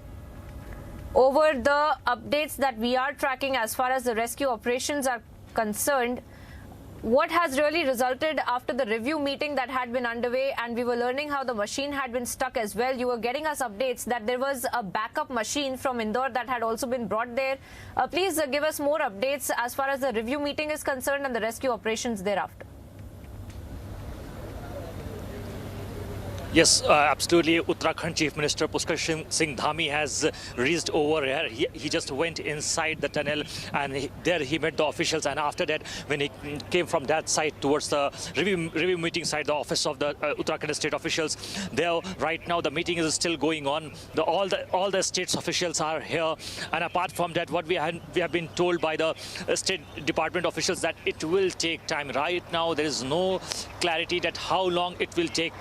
over the updates that we are tracking as far as the rescue operations are concerned, what has really resulted after the review meeting that had been underway, and we were learning how the machine had been stuck as well. You were getting us updates that there was a backup machine from Indore that had also been brought there. Please give us more updates as far as the review meeting is concerned and the rescue operations thereafter. Yes, absolutely. Uttarakhand Chief Minister Pushkar Singh Dhami has reached over here. He just went inside the tunnel, and there he met the officials. And after that, when he came from that side towards the review meeting side, the office of the Uttarakhand state officials, there right now the meeting is still going on. All the state's officials are here. And apart from that, what we have been told by the state department officials that it will take time. Right now, there is no clarity that how long it will take.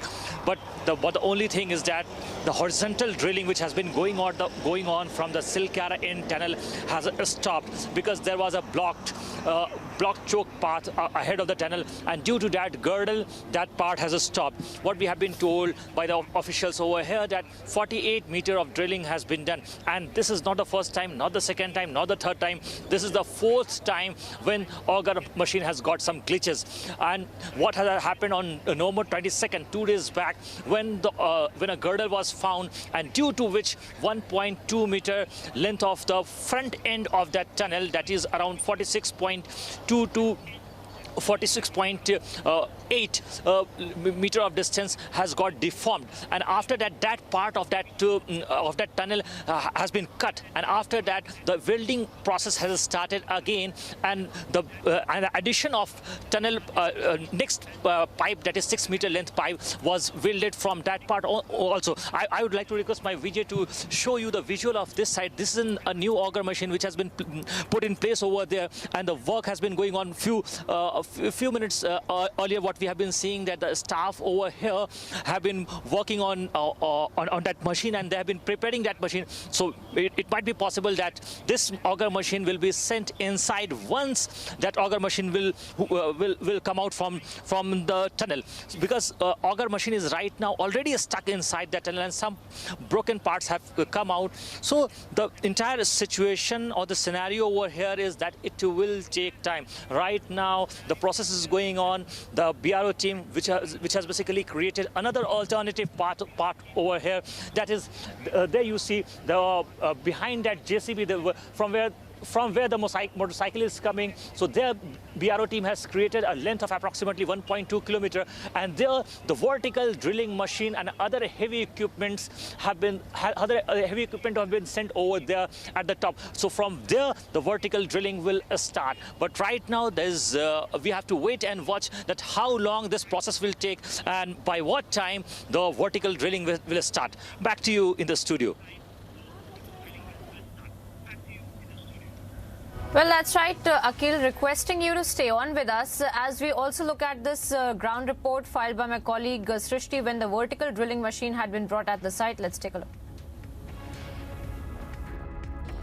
But the only thing is that the horizontal drilling which has been going on from the Silkyara End tunnel has stopped because there was a blocked choke path ahead of the tunnel, and due to that girdle, that part has stopped. What we have been told by the officials over here that 48 meters of drilling has been done, and this is not the first time, not the second time, not the third time. This is the fourth time when auger machine has got some glitches. And what has happened on November 22nd, 2 days back, when a girdle was found, and due to which 1.2 meter length of the front end of that tunnel, that is around 46.2 to 46.8 meter of distance has got deformed, and after that, that part of that tunnel has been cut, and after that the welding process has started again, and the addition of tunnel next pipe, that is 6 meter length pipe, was welded from that part also. I would like to request my Vijay to show you the visual of this side. This is a new auger machine which has been put in place over there, and the work has been going on a few minutes earlier. What we have been seeing that the staff over here have been working on that machine, and they have been preparing that machine. So it might be possible that this auger machine will be sent inside once that auger machine will come out from the tunnel, because auger machine is right now already stuck inside that tunnel, and some broken parts have come out. So the entire situation or the scenario over here is that it will take time. Right now the process is going on. The BRO team, which has basically created another alternative part over here. That is, there you see the behind that JCB, from where the motorcycle is coming. So their BRO team has created a length of approximately 1.2 kilometer, and there the vertical drilling machine and other heavy equipment have been sent over there at the top. So from there the vertical drilling will start. But right now we have to wait and watch that how long this process will take, and by what time the vertical drilling will start. Back to you in the studio. Well, that's right, Akhil, requesting you to stay on with us as we also look at this ground report filed by my colleague Srishti when the vertical drilling machine had been brought at the site. Let's take a look.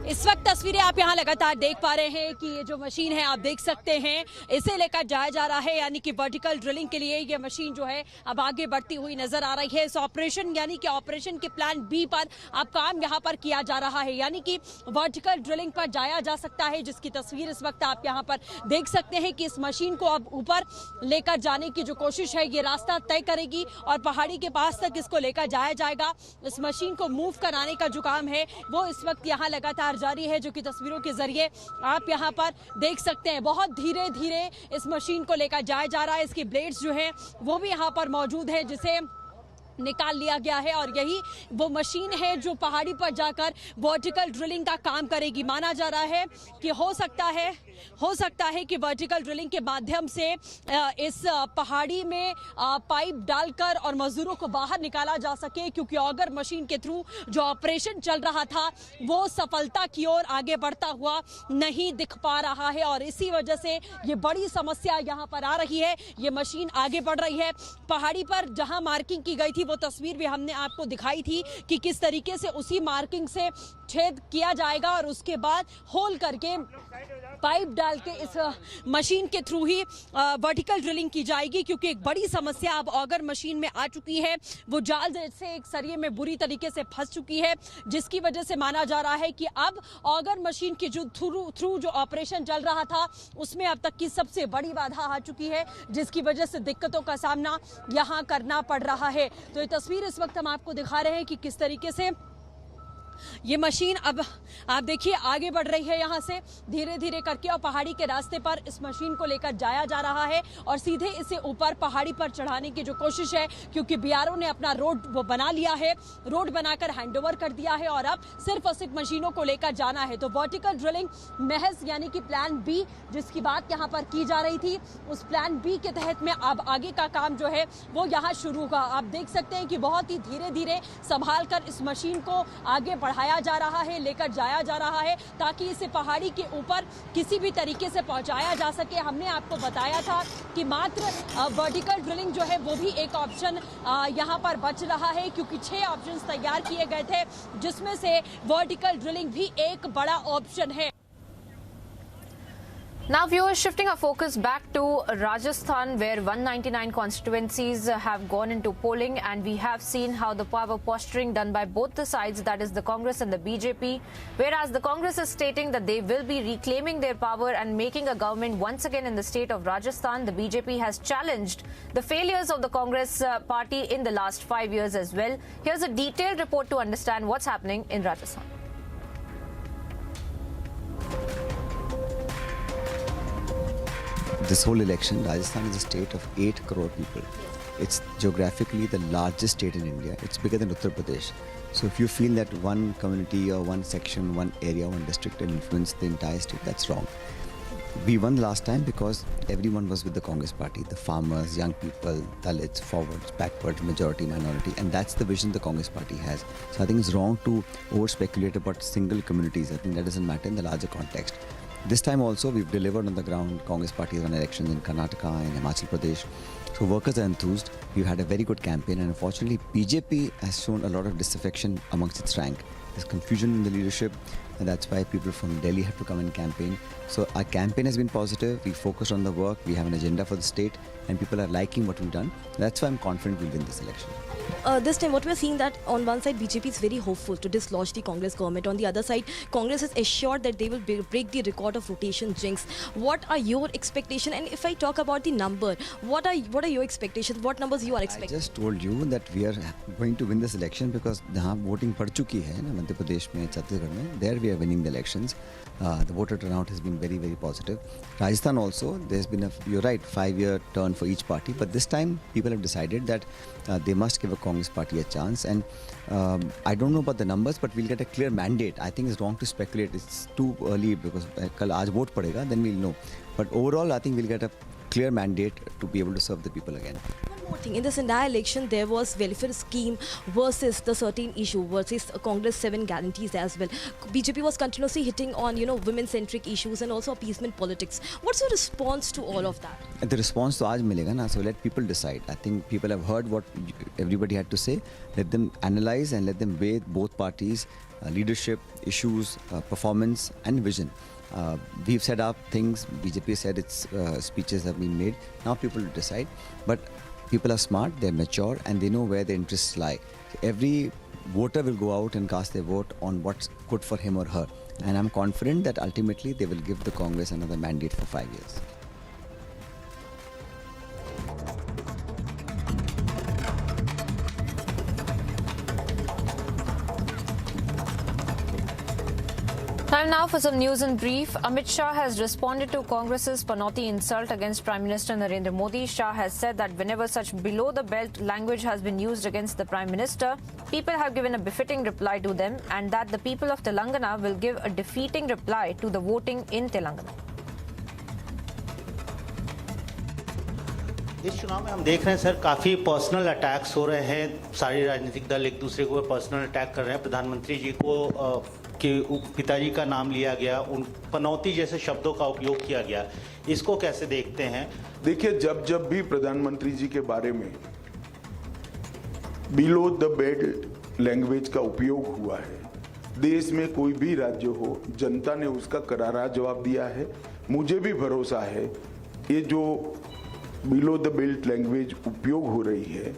इस वक्त तस्वीरें आप यहाँ लगातार देख पा रहे हैं कि ये जो मशीन है आप देख सकते हैं, इसे लेकर जाया जा रहा है, यानी कि वर्टिकल ड्रिलिंग के लिए ये मशीन जो है अब आगे बढ़ती हुई नजर आ रही है। इस ऑपरेशन यानी कि ऑपरेशन के प्लान बी पर अब काम यहाँ पर किया जा रहा है, यानी कि वर्टिकल ड्रिलिंग पर जाया जा सकता है, जिसकी तस्वीर इस वक्त आप यहाँ पर देख सकते हैं कि इस मशीन को अब ऊपर लेकर जाने की जो कोशिश है ये रास्ता तय करेगी और पहाड़ी के पास तक इसको लेकर जाया जाएगा। इस मशीन को मूव कराने का जो काम है वो इस वक्त यहाँ लगातार जारी है, जो कि तस्वीरों के जरिए आप यहां पर देख सकते हैं। बहुत धीरे धीरे इस मशीन को लेकर जाया जा रहा है। इसकी ब्लेड्स जो हैं वो भी यहां पर मौजूद है, जिसे निकाल लिया गया है और यही वो मशीन है जो पहाड़ी पर जाकर वर्टिकल ड्रिलिंग का काम करेगी। माना जा रहा है कि हो सकता है कि वर्टिकल ड्रिलिंग के माध्यम से इस पहाड़ी में पाइप डालकर और मजदूरों को बाहर निकाला जा सके, क्योंकि ऑगर मशीन के थ्रू जो ऑपरेशन चल रहा था वो सफलता की ओर आगे बढ़ता हुआ नहीं दिख पा रहा है और इसी वजह से ये बड़ी समस्या यहाँ पर आ रही है। ये मशीन आगे बढ़ रही है पहाड़ी पर, जहां मार्किंग की गई थी वो तस्वीर भी हमने आपको दिखाई थी कि किस तरीके से उसी मार्किंग से छेद किया जाएगा और उसके बाद होल करके पाइप डाल के इस मशीन के थ्रू ही वर्टिकल ड्रिलिंग की जाएगी, क्योंकि एक बड़ी समस्या अब ऑगर मशीन में आ चुकी है। वो जाल जैसे एक सरिये में बुरी तरीके से फंस चुकी है, जिसकी वजह से माना जा रहा है कि अब ऑगर मशीन की जो थ्रू जो ऑपरेशन चल रहा था उसमें अब तक की सबसे बड़ी बाधा आ चुकी है, जिसकी वजह से दिक्कतों का सामना यहाँ करना पड़ रहा है। तो ये तस्वीर इस वक्त हम आपको दिखा रहे हैं कि किस तरीके से ये मशीन अब आप देखिए आगे बढ़ रही है यहाँ से धीरे धीरे करके, और पहाड़ी के रास्ते पर इस मशीन को लेकर जाया जा रहा है और सीधे इसे ऊपर पहाड़ी पर चढ़ाने की जो कोशिश है, क्योंकि बीआरओ ने अपना रोड वो बना लिया है, रोड बनाकर हैंडओवर कर दिया है और अब सिर्फ और सिर्फ मशीनों को लेकर जाना है। तो वर्टिकल ड्रिलिंग महज यानी कि प्लान बी जिसकी बात यहाँ पर की जा रही थी, उस प्लान बी के तहत में अब आगे का काम जो है वो यहाँ शुरू होगा। आप देख सकते हैं कि बहुत ही धीरे धीरे संभाल कर इस मशीन को आगे बढ़ाया जा रहा है, लेकर जाया जा रहा है, ताकि इसे पहाड़ी के ऊपर किसी भी तरीके से पहुंचाया जा सके। हमने आपको बताया था कि मात्र वर्टिकल ड्रिलिंग जो है वो भी एक ऑप्शन यहां पर बच रहा है, क्योंकि 6 ऑप्शंस तैयार किए गए थे, जिसमें से वर्टिकल ड्रिलिंग भी एक बड़ा ऑप्शन है। Now viewers, shifting our focus back to Rajasthan, where 199 constituencies have gone into polling, and we have seen how the power posturing done by both the sides, that is the Congress and the BJP, whereas the Congress is stating that they will be reclaiming their power and making a government once again in the state of Rajasthan. The BJP has challenged the failures of the Congress party in the last 5 years as well. Here's a detailed report to understand what's happening in Rajasthan. This whole election, Rajasthan is a state of 8 crore people. It's geographically the largest state in India. It's bigger than Uttar Pradesh. So if you feel that one community or one section, one area, one district can influence the entire state, that's wrong. We won last time because everyone was with the Congress party. The farmers, young people, Dalits, forwards, backwards, majority, minority. And that's the vision the Congress party has. So I think it's wrong to over-speculate about single communities. I think that doesn't matter in the larger context. This time also, we've delivered on the ground. Congress party has won elections in Karnataka and Himachal Pradesh. So workers are enthused. We've had a very good campaign, and unfortunately, BJP has shown a lot of disaffection amongst its rank. There's confusion in the leadership, and that's why people from Delhi have to come and campaign. So our campaign has been positive. We focused on the work. We have an agenda for the state, and people are liking what we've done. That's why I'm confident we'll win this election. This time what we're seeing that on one side BJP is very hopeful to dislodge the Congress government. On the other side, Congress is assured that they will break the record of rotation jinx. What are your expectations? And if I talk about the number, what are your expectations? What numbers you are expecting? I just told you that we are going to win this election because जहाँ voting पड़ चुकी है ना मध्य प्रदेश में, छत्तीसगढ़ में, there we are winning the elections. The voter turnout has been very, very positive. Rajasthan also, there's been you're right, 5-year turn for each party, but this time people have decided that they must give a Congress party a chance, and I don't know about the numbers, but we'll get a clear mandate. I think it's wrong to speculate. It's too early because कल आज vote पड़ेगा, then we'll know. But overall, I think we'll get a clear mandate to be able to serve the people again. One more thing, in this entire election, there was welfare scheme versus the certain issue versus Congress 7 guarantees as well. BJP was continuously hitting on women-centric issues and also appeasement politics. What's your response to all of that? The response to आज मिलेगा ना, so let people decide. I think people have heard what everybody had to say. Let them analyze and let them weigh both parties, leadership, issues, performance and vision. We've said our things, BJP said its speeches have been made. Now people will decide. But people are smart, they're mature, and they know where their interests lie. Every voter will go out and cast their vote on what's good for him or her. And I'm confident that ultimately they will give the Congress another mandate for 5 years. Time now for some news in brief. Amit Shah has responded to Congress's Panoti insult against Prime Minister Narendra Modi. Shah has said that whenever such below-the-belt language has been used against the Prime Minister, people have given a befitting reply to them, and that the people of Telangana will give a defeating reply to the voting in Telangana. इस चुनाव में हम देख रहे हैं sir काफ़ी personal attacks हो रहे हैं। सारे राजनीतिक दल एक दूसरे को पर्सनल अटैक कर रहे हैं। प्रधानमंत्री जी को के पिताजी का नाम लिया गया, उन पनौती जैसे शब्दों का उपयोग किया गया, इसको कैसे देखते हैं? देखिए, जब भी प्रधानमंत्री जी के बारे में बिलो द बेल्ट लैंग्वेज का उपयोग हुआ है, देश में कोई भी राज्य हो, जनता ने उसका करारा जवाब दिया है। मुझे भी भरोसा है ये जो बिलो द बेल्ट लैंग्वेज उपयोग हो रही है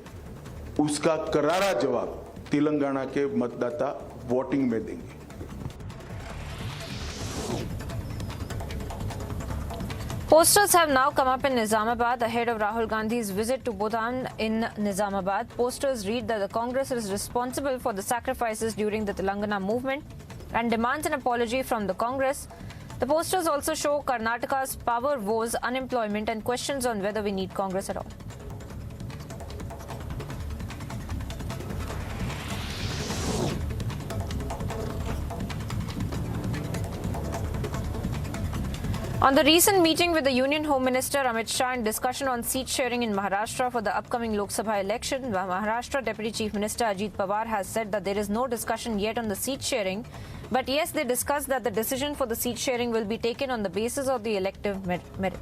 उसका करारा जवाब तेलंगाना के मतदाता वोटिंग में देंगे। Posters have now come up in Nizamabad ahead of Rahul Gandhi's visit to Bhutan in Nizamabad. Posters read that the Congress is responsible for the sacrifices during the Telangana movement and demands an apology from the Congress. The posters also show Karnataka's power woes, unemployment and questions on whether we need Congress at all. On the recent meeting with the Union Home Minister Amit Shah and discussion on seat sharing in Maharashtra for the upcoming Lok Sabha election, the Maharashtra Deputy Chief Minister Ajit Pawar has said that there is no discussion yet on the seat sharing, but yes, they discussed that the decision for the seat sharing will be taken on the basis of the elective merit.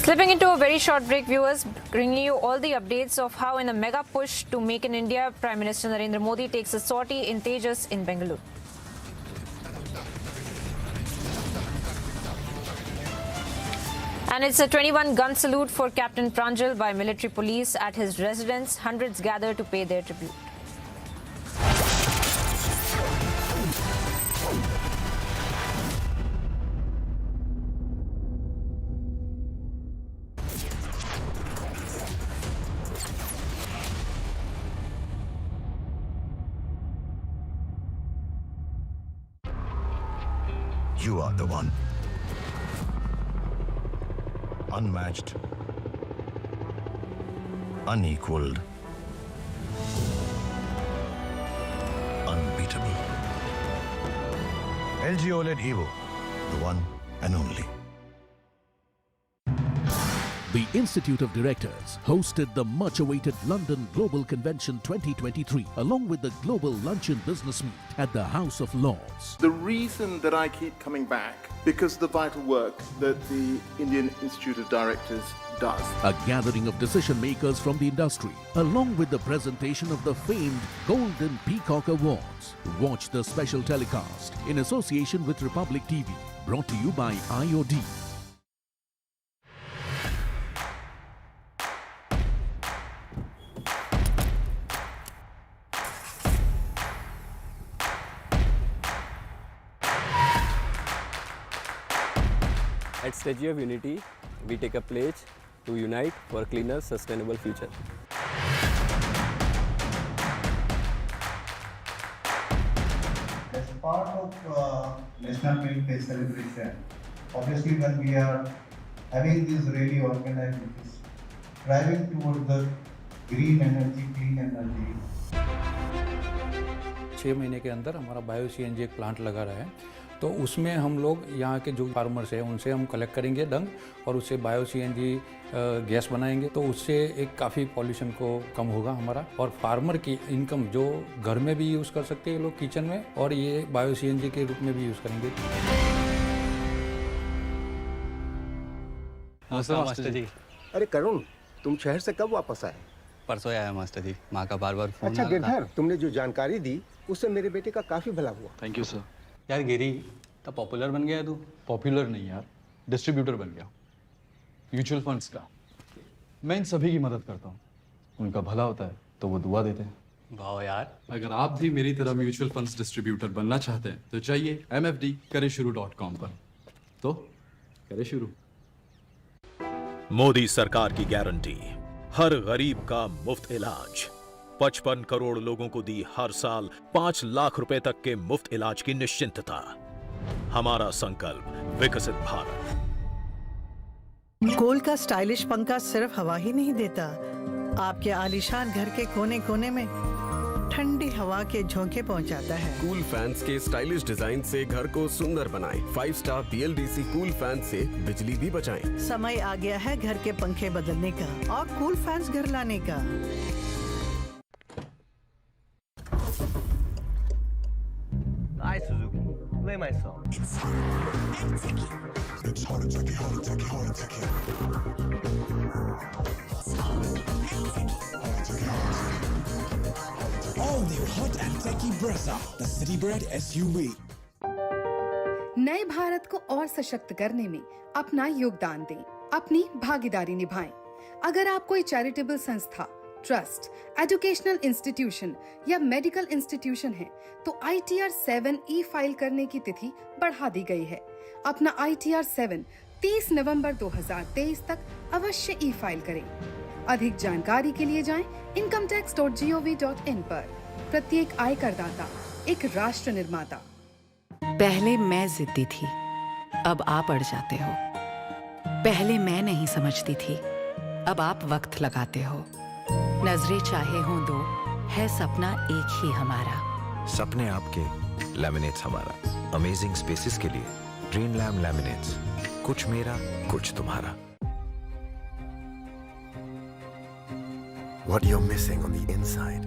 Slipping into a very short break, viewers, bringing you all the updates of how in a mega push to make in India, Prime Minister Narendra Modi takes a sortie in Tejas in Bengaluru. And it's a 21-gun salute for Captain Pranjal by military police at his residence. Hundreds gather to pay their tribute. You are the one. Unmatched. Unequaled. Unbeatable. LG OLED Evo, the one and only. The Institute of Directors hosted the much-awaited London Global Convention 2023 along with the Global Luncheon Business Meet at the House of Lords. The reason that I keep coming back, because of the vital work that the Indian Institute of Directors does. A gathering of decision makers from the industry along with the presentation of the famed Golden Peacock Awards. Watch the special telecast in association with Republic TV, brought to you by IOD. At Statue of Unity, we take a pledge to unite for a cleaner, sustainable future. As part of National Milk Day celebration, obviously when we are having this rally organized, it is driving towards the green energy, clean energy. 6 महीने के अंदर हमारा bio CNG एक plant लगा रहा है, तो उसमें हम लोग यहाँ के जो फार्मर्स हैं उनसे हम कलेक्ट करेंगे डंग और उससे बायो सीएनजी गैस बनाएंगे, तो उससे एक काफ़ी पॉल्यूशन को कम होगा हमारा, और फार्मर की इनकम जो घर में भी यूज़ कर सकते हैं लोग किचन में, और ये बायो सीएनजी के रूप में भी यूज़ करेंगे। मास्टर जी। अरे करुण, तुम शहर से कब वापस आए? परसों आया मास्टर जी, माँ का बार-बार फोन। अच्छा गिरधर, तुमने जो जानकारी दी उससे मेरे बेटे का काफ़ी भला हुआ। Thank you sir. यार गिरी, तो पॉपुलर बन गया तू? पॉपुलर नहीं यार, डिस्ट्रीब्यूटर बन गया म्यूचुअल फंड्स का। मैं इन सभी की मदद करता हूँ, उनका भला होता है तो वो दुआ देते हैं। वाह यार। अगर आप भी मेरी तरह म्यूचुअल फंड्स डिस्ट्रीब्यूटर बनना चाहते हैं तो चाहिए mfdkareshuru.com पर। तो करें शुरू। मोदी सरकार की गारंटी, हर गरीब का मुफ्त इलाज। 55 करोड़ लोगों को दी हर साल 5 लाख रुपए तक के मुफ्त इलाज की निश्चिंतता। हमारा संकल्प विकसित भारत। कोल का स्टाइलिश पंखा सिर्फ हवा ही नहीं देता, आपके आलीशान घर के कोने कोने में ठंडी हवा के झोंके पहुंचाता है। कूल फैंस के स्टाइलिश डिजाइन से घर को सुंदर बनाएं। 5 स्टार BLDC कूल फैन से बिजली भी बचाएं। समय आ गया है घर के पंखे बदलने का और कूल फैंस घर लाने का। Hi Suzuki, play my song. All new hot and techy Brezza, the city bred SUV. नए भारत को और सशक्त करने में अपना योगदान दें, अपनी भागीदारी निभाएं। अगर आप कोई चैरिटेबल संस्था, ट्रस्ट, एजुकेशनल इंस्टीट्यूशन या मेडिकल इंस्टीट्यूशन है, तो ITR 7 फाइल करने की तिथि बढ़ा दी गई है। अपना ITR 7 30 नवंबर 2023 तक अवश्य फाइल करें। अधिक जानकारी के लिए जाएं incometax.gov.in पर। प्रत्येक आयकरदाता एक राष्ट्र निर्माता। पहले मैं जिद्दी थी, अब आप अड़ जाते हो। पहले मैं नहीं समझती थी, अब आप वक्त लगाते हो। नजरें चाहे हों दो, है सपना एक ही हमारा। सपने आपके, लैमिनेट्स हमारा। अमेजिंग स्पेसेस के लिए ग्रीन लैम लैमिनेट्स, कुछ मेरा कुछ तुम्हारा। What you're missing on the inside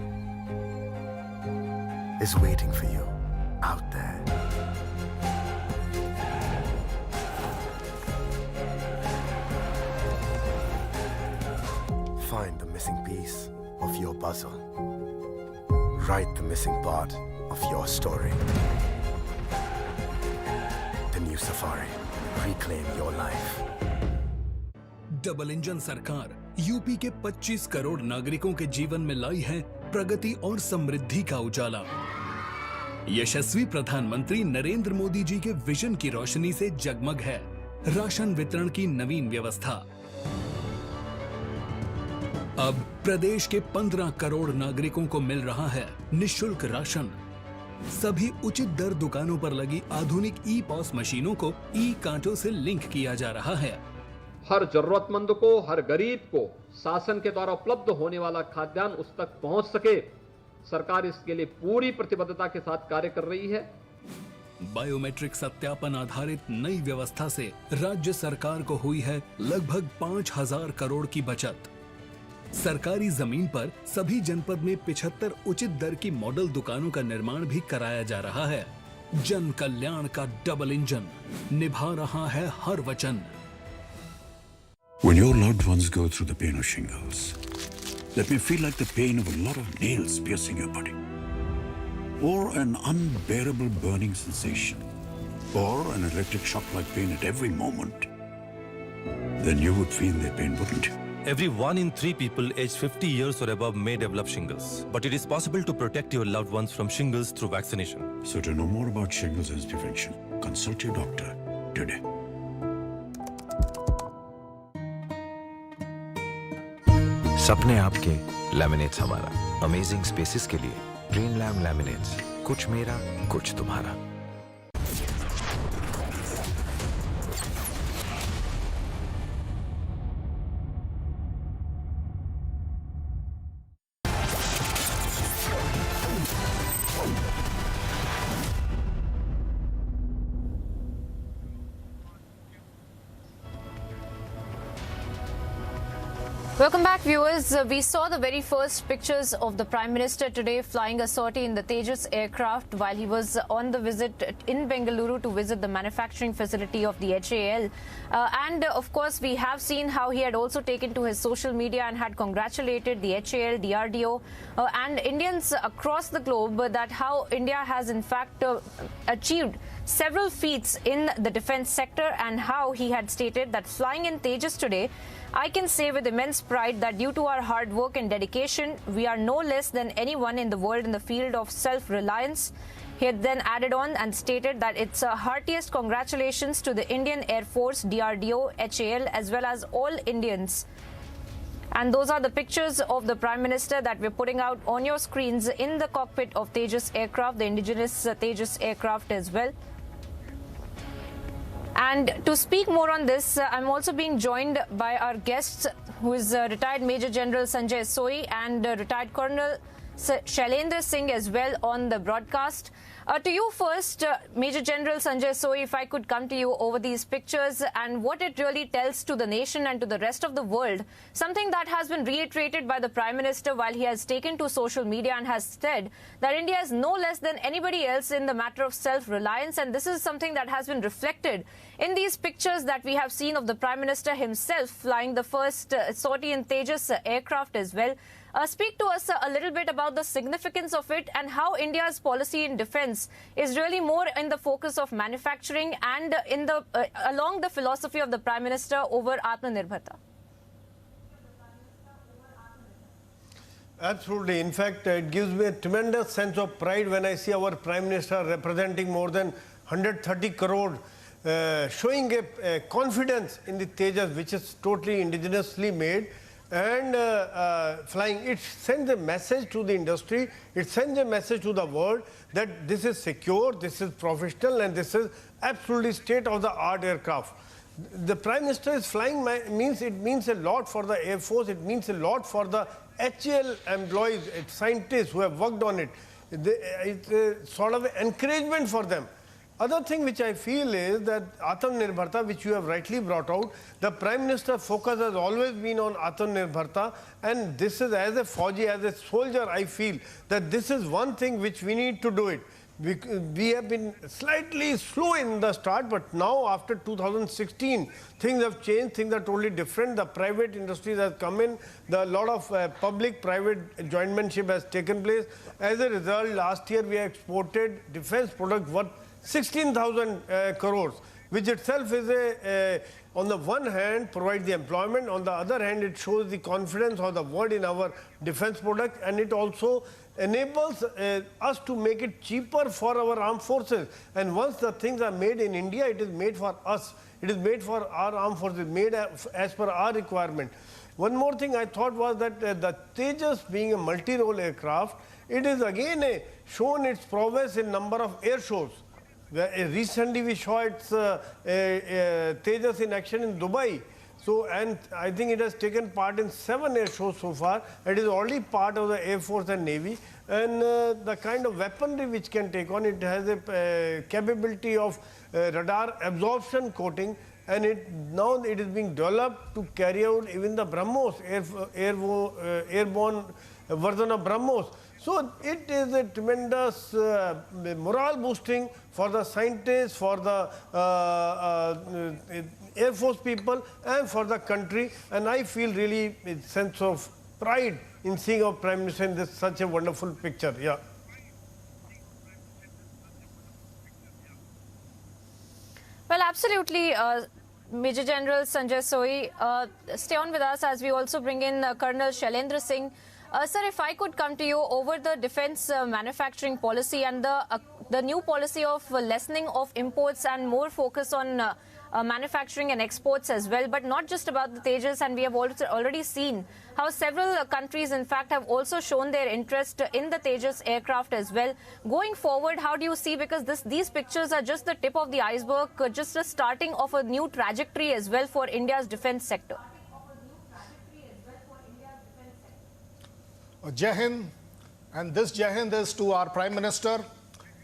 is waiting for you out there. Find the missing piece of your puzzle. Write the missing part of your story. The new Safari. Reclaim your life. Double engine सरकार UP के 25 करोड़ नागरिकों के जीवन में लाई है प्रगति और समृद्धि का उजाला। यशस्वी प्रधानमंत्री नरेंद्र मोदी जी के विजन की रोशनी से जगमग है राशन वितरण की नवीन व्यवस्था। अब प्रदेश के 15 करोड़ नागरिकों को मिल रहा है निःशुल्क राशन। सभी उचित दर दुकानों पर लगी आधुनिक ई-पॉस मशीनों को ई-कांटों से लिंक किया जा रहा है। हर जरूरतमंद को, हर गरीब को शासन के द्वारा उपलब्ध होने वाला खाद्यान्न उस तक पहुंच सके, सरकार इसके लिए पूरी प्रतिबद्धता के साथ कार्य कर रही है। बायोमेट्रिक सत्यापन आधारित नई व्यवस्था से राज्य सरकार को हुई है लगभग 5,000 करोड़ की बचत। सरकारी जमीन पर सभी जनपद में 75 उचित दर की मॉडल दुकानों का निर्माण भी कराया जा रहा है। जन कल्याण का डबल इंजन निभा रहा है हर वचन। When your loved ones go through the pain of shingles, that may feel like the pain of a lot of nails piercing your body, or an unbearable burning sensation, or an electric shock-like pain at every moment, then you would feel their pain, wouldn't you? Every 1 in 3 people aged 50 years or above may develop shingles, but it is possible to protect your loved ones from shingles through vaccination. So to know more about shingles and prevention, consult your doctor today. सपने आपके, laminates हमारा। Amazing spaces के लिए green lamb laminates, कुछ मेरा कुछ तुम्हारा। Welcome back, viewers. We saw the very first pictures of the Prime Minister today flying a sortie in the Tejas aircraft while he was on the visit in Bengaluru to visit the manufacturing facility of the HAL. And of course, we have seen how he had also taken to his social media and had congratulated the HAL, DRDO, and Indians across the globe that how India has in fact achieved several feats in the defense sector, and how he had stated that flying in Tejas today, I can say with immense pride that due to our hard work and dedication, we are no less than anyone in the world in the field of self-reliance. He had then added on and stated that it's a heartiest congratulations to the Indian Air Force, DRDO, HAL, as well as all Indians. And those are the pictures of the Prime Minister that we're putting out on your screens in the cockpit of Tejas aircraft, the indigenous Tejas aircraft as well. And to speak more on this, I'm also being joined by our guests, who is retired Major General Sanjay Soi and retired Colonel Shailendra Singh as well on the broadcast. To you first, Major General Sanjay Sohi, if I could come to you over these pictures and what it really tells to the nation and to the rest of the world, something that has been reiterated by the Prime Minister while he has taken to social media and has said that India is no less than anybody else in the matter of self-reliance, and this is something that has been reflected in these pictures that we have seen of the Prime Minister himself flying the first sortie in Tejas aircraft as well. Speak to us a little bit about the significance of it and how India's policy in defence is really more in the focus of manufacturing and in the along the philosophy of the Prime Minister over Atmanirbharta. Absolutely. In fact, it gives me a tremendous sense of pride when I see our Prime Minister representing more than 130 crore, showing a confidence in the Tejas, which is totally indigenously made, and flying. It sends a message to the industry, it sends a message to the world that this is secure, this is professional, and this is absolutely state-of-the-art aircraft. The Prime Minister is flying, it means a lot for the Air Force, it means a lot for the HAL employees, scientists who have worked on it. It's a sort of encouragement for them. Other thing which I feel is that Atmanirbharta, which you have rightly brought out, the Prime Minister focus has always been on Atmanirbharta, and this is, as a Fauji, as a soldier, I feel that this is one thing which we need to do it. We have been slightly slow in the start, but now after 2016, things have changed, things are totally different. The private industries have come in, a lot of public-private jointmanship has taken place. As a result, last year we exported defense products worth 16,000 crores, which itself is on the one hand provides the employment, on the other hand it shows the confidence of the world in our defense products, and it also enables us to make it cheaper for our armed forces. And once the things are made in India, it is made for us, it is made for our armed forces, made as per our requirement. One more thing I thought was that the Tejas, being a multi-role aircraft, it is again shown its prowess in number of air shows. Recently we saw its Tejas in action in Dubai. So, and I think it has taken part in 7 air shows so far. It is already part of the Air Force and Navy. And the kind of weaponry which can take on, it has a capability of radar absorption coating, and now it is being developed to carry out even the BrahMos, airborne version of BrahMos. So it is a tremendous morale boosting for the scientists, for the Air Force people, and for the country. And I feel really a sense of pride in seeing our Prime Minister in such a wonderful picture. Yeah. Well, absolutely. Major General Sanjay Sohi, stay on with us as we also bring in Colonel Shailendra Singh. Sir, if I could come to you over the defense manufacturing policy and the new policy of lessening of imports and more focus on manufacturing and exports as well, but not just about the Tejas, and we have also already seen how several countries in fact have also shown their interest in the Tejas aircraft as well. Going forward, how do you see, because these pictures are just the tip of the iceberg, just the starting of a new trajectory as well for India's defense sector? Jai Hind, and this Jai Hind is to our Prime Minister.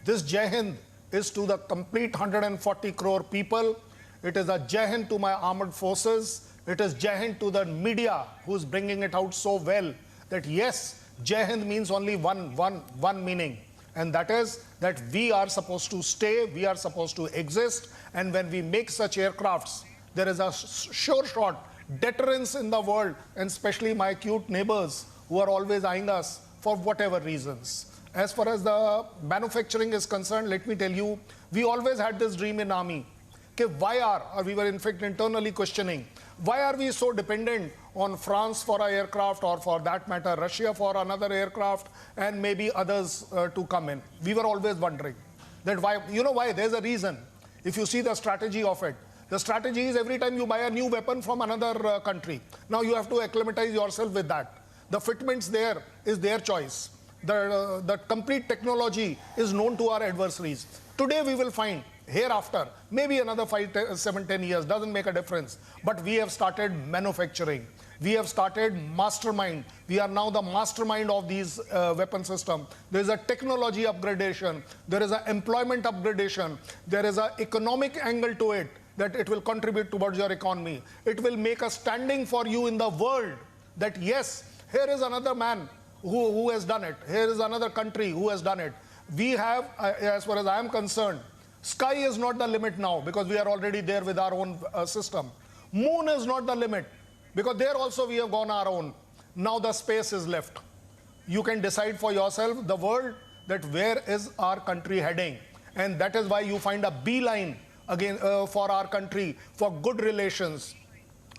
This Jai Hind is to the complete 140 crore people. It is a Jai Hind to my armed forces. It is Jai Hind to the media who is bringing it out so well that yes, Jai Hind means only one meaning, and that is that we are supposed to stay, we are supposed to exist, and when we make such aircrafts, there is a sure shot deterrence in the world, and especially my cute neighbors who are always eyeing us for whatever reasons. As far as the manufacturing is concerned, let me tell you, we always had this dream in Army. We were in fact internally questioning, why are we so dependent on France for our aircraft, or for that matter Russia for another aircraft, and maybe others to come in. We were always wondering that why. You know why? There's a reason. If you see the strategy of it, the strategy is every time you buy a new weapon from another country, now you have to acclimatize yourself with that. The fitments there is their choice. The complete technology is known to our adversaries. Today we will find, hereafter, maybe another 5, 7, 10 years, doesn't make a difference, but we have started manufacturing. We have started mastermind. We are now the mastermind of these weapon systems. There is a technology upgradation. There is an employment upgradation. There is an economic angle to it, that it will contribute towards your economy. It will make a standing for you in the world that yes, here is another man who has done it. Here is another country who has done it. We have, as far as I am concerned, sky is not the limit now because we are already there with our own system. Moon is not the limit because there also we have gone our own. Now the space is left. You can decide for yourself, the world, that where is our country heading. And that is why you find a beeline again for our country, for good relations,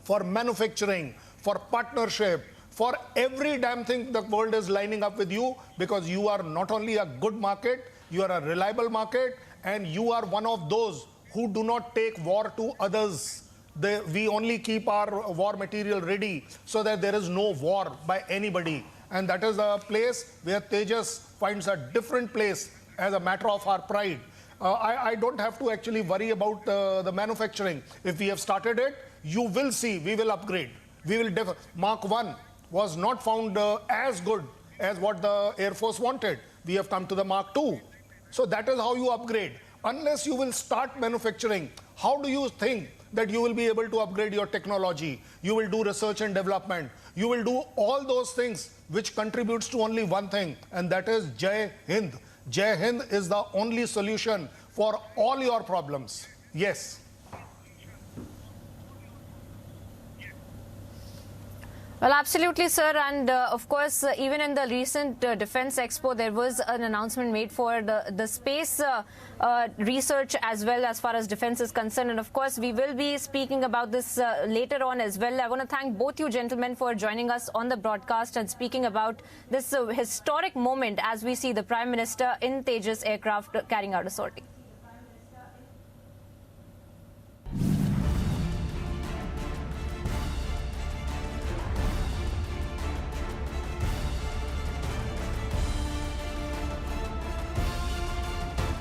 for manufacturing, for partnership, for every damn thing. The world is lining up with you because you are not only a good market, you are a reliable market, and you are one of those who do not take war to others. We only keep our war material ready so that there is no war by anybody. And that is a place where Tejas finds a different place as a matter of our pride. I don't have to actually worry about the manufacturing. If we have started it, you will see, we will upgrade. We will Mark 1 was not found as good as what the Air Force wanted. We have come to the Mark 2. So that is how you upgrade. Unless you will start manufacturing, how do you think that you will be able to upgrade your technology? You will do research and development. You will do all those things which contributes to only one thing, and that is Jai Hind. Jai Hind is the only solution for all your problems. Yes. Well, absolutely, sir. And of course, even in the recent Defense Expo, there was an announcement made for the space research as well as far as defense is concerned. And of course, we will be speaking about this later on as well. I want to thank both you gentlemen for joining us on the broadcast and speaking about this historic moment as we see the Prime Minister in Tejas aircraft carrying out a sortie.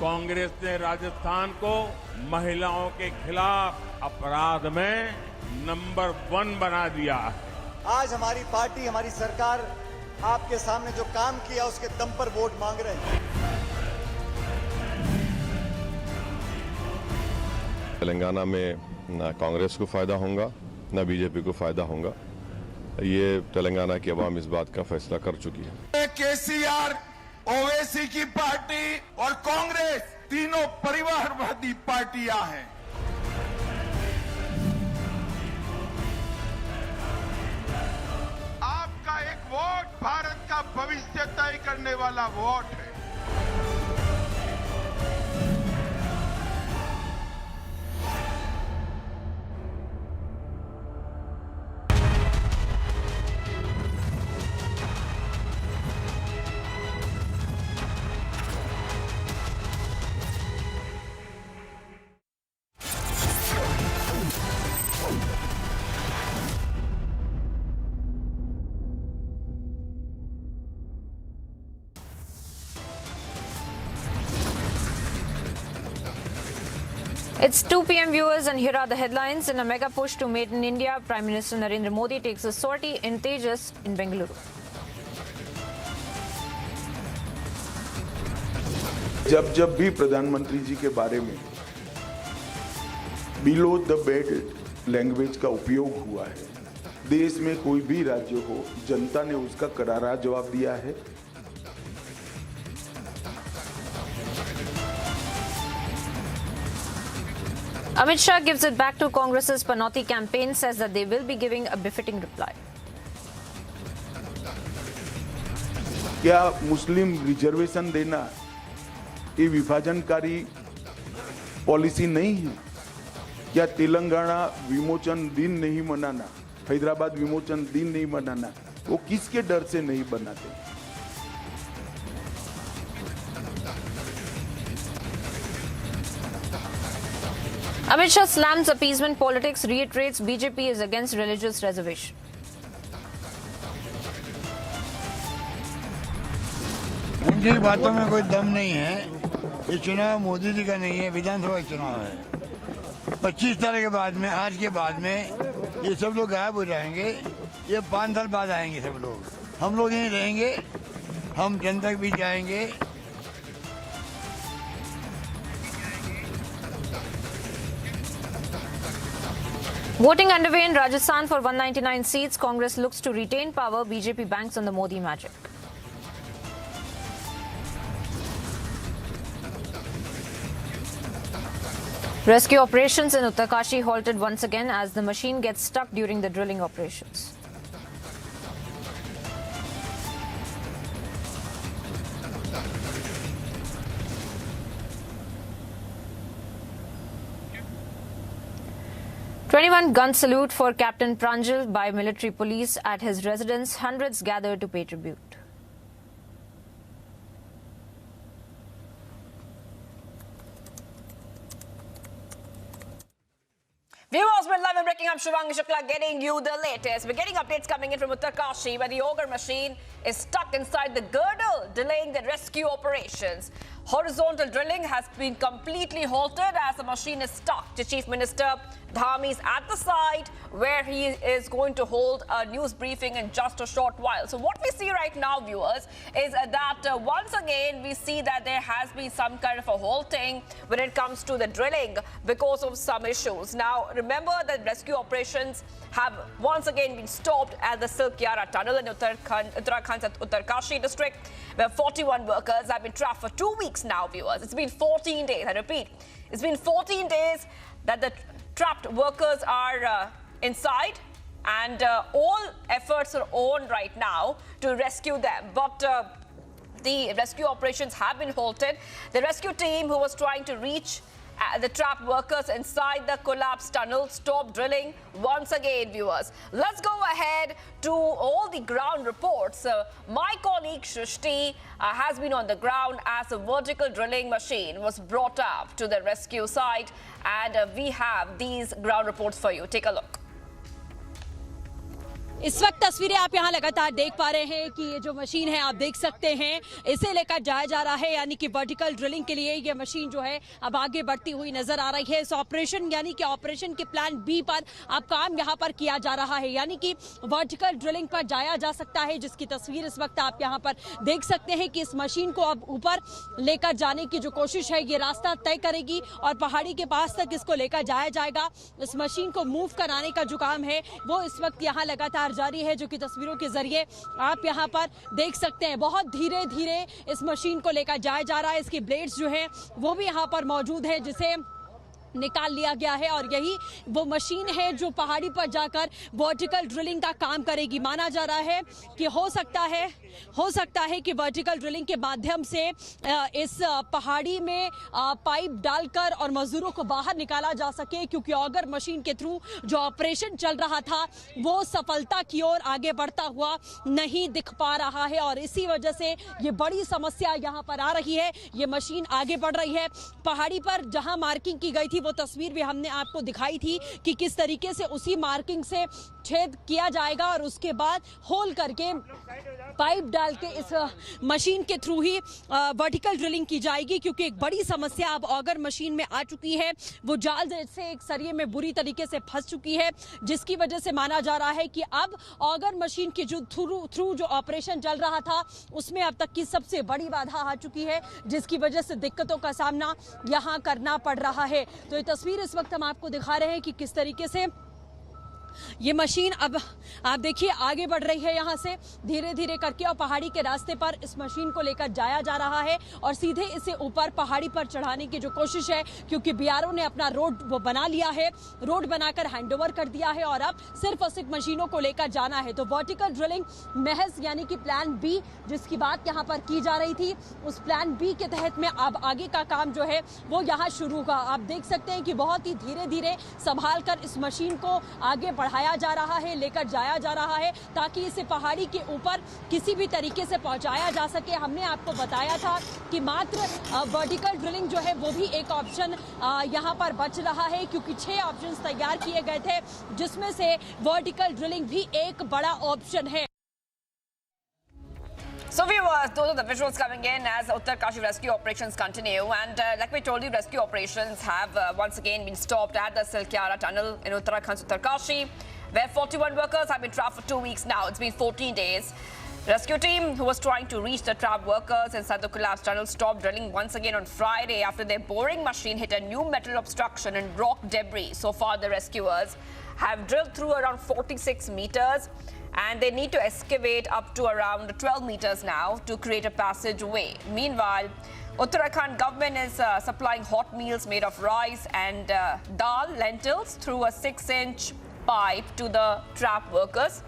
Congress ने राजस्थान को महिलाओं के खिलाफ अपराध में number 1 बना दिया है। आज हमारी पार्टी, हमारी सरकार आपके सामने जो काम किया उसके दम पर वोट मांग रहे हैं। तेलंगाना में ना कांग्रेस को फायदा होगा ना बीजेपी को फायदा होगा। ये तेलंगाना की आवाम इस बात का फैसला कर चुकी है। केसीआर, ओवैसी की पार्टी और कांग्रेस तीनों परिवारवादी पार्टियां हैं। आपका एक वोट भारत का भविष्य तय करने वाला वोट है। It's 2 p.m. viewers, and here are the headlines. In a mega push to Made in India, Prime Minister Narendra Modi takes a sortie in Tejas in Bengaluru. जब भी प्रधानमंत्री जी के बारे में बिलो द बेल्ट लैंग्वेज का उपयोग हुआ है, देश में कोई भी राज्य हो, जनता ने उसका करारा जवाब दिया है। Amit Shah gives it back to Congress's Panoti campaign, says that they will be giving a befitting reply. क्या मुस्लिम रिजर्वेशन देना ये विभाजनकारी पॉलिसी नहीं है? क्या तेलंगाना विमोचन दिन नहीं मनाना, हैदराबाद विमोचन दिन नहीं मनाना, वो किसके डर से नहीं बनाते? Amit Shah slams appeasement politics, reiterates BJP is against religious reservation. उनकी बातों में कोई दम नहीं है। ये चुनाव मोदी जी का नहीं है, विधानसभा चुनाव है। 25 तारीख के बाद में, आज के बाद में ये सब लोग गायब हो जाएंगे। ये 5 साल बाद आएंगे सब लोग, हम लोग यहीं रहेंगे, हम जनता के बीच जाएंगे। Voting underway in Rajasthan for 199 seats. Congress looks to retain power. BJP banks on the Modi magic. Rescue operations in Uttarkashi halted once again as the machine gets stuck during the drilling operations. "21 gun salute for Captain Pranjal by military police at his residence. Hundreds gathered to pay tribute." Viewers, we're live and breaking. I'm Shivangi Shukla getting you the latest. We're getting updates coming in from Uttarkashi where the ogre machine is stuck inside the girdle, delaying the rescue operations. Horizontal drilling has been completely halted as the machine is stuck. The Chief Minister Dhami is at the site where he is going to hold a news briefing in just a short while. So what we see right now, viewers, is that once again we see that there has been some kind of a halting when it comes to the drilling because of some issues. Now, remember that rescue operations have once again been stopped at the Silkyara tunnel in Uttarakhand's Uttarkashi district, where 41 workers have been trapped for 2 weeks now, viewers. It's been 14 days. I repeat, it's been 14 days that the trapped workers are inside, and all efforts are on right now to rescue them. But the rescue operations have been halted. The rescue team who was trying to reach the trapped workers inside the collapsed tunnel stopped drilling once again, viewers. Let's go ahead to all the ground reports. My colleague Shrishti has been on the ground as a vertical drilling machine was brought up to the rescue site, and we have these ground reports for you. Take a look. इस वक्त तस्वीरें आप यहां लगातार देख पा रहे हैं कि ये जो मशीन है आप देख सकते हैं, इसे लेकर जाया जा रहा है, यानी कि वर्टिकल ड्रिलिंग के लिए ये मशीन जो है अब आगे बढ़ती हुई नजर आ रही है। इस ऑपरेशन यानी कि ऑपरेशन के प्लान बी पर अब काम यहां पर किया जा रहा है, यानी कि वर्टिकल ड्रिलिंग पर जाया जा सकता है, जिसकी तस्वीर इस वक्त आप यहां पर देख सकते हैं कि इस मशीन को अब ऊपर लेकर जाने की जो कोशिश है ये रास्ता तय करेगी और पहाड़ी के पास तक इसको लेकर जाया जाएगा। इस मशीन को मूव कराने का जो काम है वो इस वक्त यहाँ लगातार जारी है, जो कि तस्वीरों के जरिए आप यहां पर देख सकते हैं। बहुत धीरे धीरे इस मशीन को लेकर जाया जा रहा है। इसकी ब्लेड्स जो हैं वो भी यहां पर मौजूद है, जिसे निकाल लिया गया है और यही वो मशीन है जो पहाड़ी पर जाकर वर्टिकल ड्रिलिंग का काम करेगी। माना जा रहा है कि हो सकता है कि वर्टिकल ड्रिलिंग के माध्यम से इस पहाड़ी में पाइप डालकर और मजदूरों को बाहर निकाला जा सके, क्योंकि ऑगर मशीन के थ्रू जो ऑपरेशन चल रहा था वो सफलता की ओर आगे बढ़ता हुआ नहीं दिख पा रहा है और इसी वजह से ये बड़ी समस्या यहाँ पर आ रही है। ये मशीन आगे बढ़ रही है पहाड़ी पर, जहाँ मार्किंग की गई थी वो तस्वीर भी हमने आपको दिखाई थी कि किस तरीके से उसी मार्किंग से छेद किया जाएगा और उसके बाद होल करके पाइप डाल के इस मशीन के थ्रू ही वर्टिकल ड्रिलिंग की जाएगी, क्योंकि एक बड़ी समस्या अब ऑगर मशीन में आ चुकी है। वो जाल से एक सरिये में बुरी तरीके से फंस चुकी है, जिसकी वजह से माना जा रहा है कि अब ऑगर मशीन के जो थ्रू जो ऑपरेशन चल रहा था उसमें अब तक की सबसे बड़ी बाधा आ चुकी है, जिसकी वजह से दिक्कतों का सामना यहाँ करना पड़ रहा है। तो ये तस्वीर इस वक्त हम आपको दिखा रहे हैं कि किस तरीके से ये मशीन अब आप देखिए आगे बढ़ रही है यहाँ से धीरे धीरे करके और पहाड़ी के रास्ते पर इस मशीन को लेकर जाया जा रहा है और सीधे इसे ऊपर पहाड़ी पर चढ़ाने की जो कोशिश है, क्योंकि बीआरओ ने अपना रोड वो बना लिया है, रोड बनाकर हैंडओवर कर दिया है और अब सिर्फ और सिर्फ मशीनों को लेकर जाना है। तो वर्टिकल ड्रिलिंग महज यानी कि प्लान बी जिसकी बात यहाँ पर की जा रही थी, उस प्लान बी के तहत में अब आगे का काम जो है वो यहाँ शुरू होगा। आप देख सकते हैं कि बहुत ही धीरे धीरे संभाल कर इस मशीन को आगे बढ़ाया जा रहा है, लेकर जाया जा रहा है, ताकि इसे पहाड़ी के ऊपर किसी भी तरीके से पहुंचाया जा सके। हमने आपको बताया था कि मात्र वर्टिकल ड्रिलिंग जो है वो भी एक ऑप्शन यहां पर बच रहा है, क्योंकि 6 ऑप्शंस तैयार किए गए थे, जिसमें से वर्टिकल ड्रिलिंग भी एक बड़ा ऑप्शन है। So viewers, those are the visuals coming in as Uttarkashi rescue operations continue, and like we told you, rescue operations have once again been stopped at the Silkyara tunnel in Uttarakhand's Uttarkashi, where 41 workers have been trapped for 2 weeks now. It's been 14 days. Rescue team who was trying to reach the trapped workers inside the collapsed tunnel stopped drilling once again on Friday after their boring machine hit a new metal obstruction and rock debris. So far, the rescuers have drilled through around 46 meters and they need to excavate up to around 12 meters now to create a passageway. Meanwhile, Uttarakhand government is supplying hot meals made of rice and dal, lentils, through a 6-inch pipe to the trapped workers.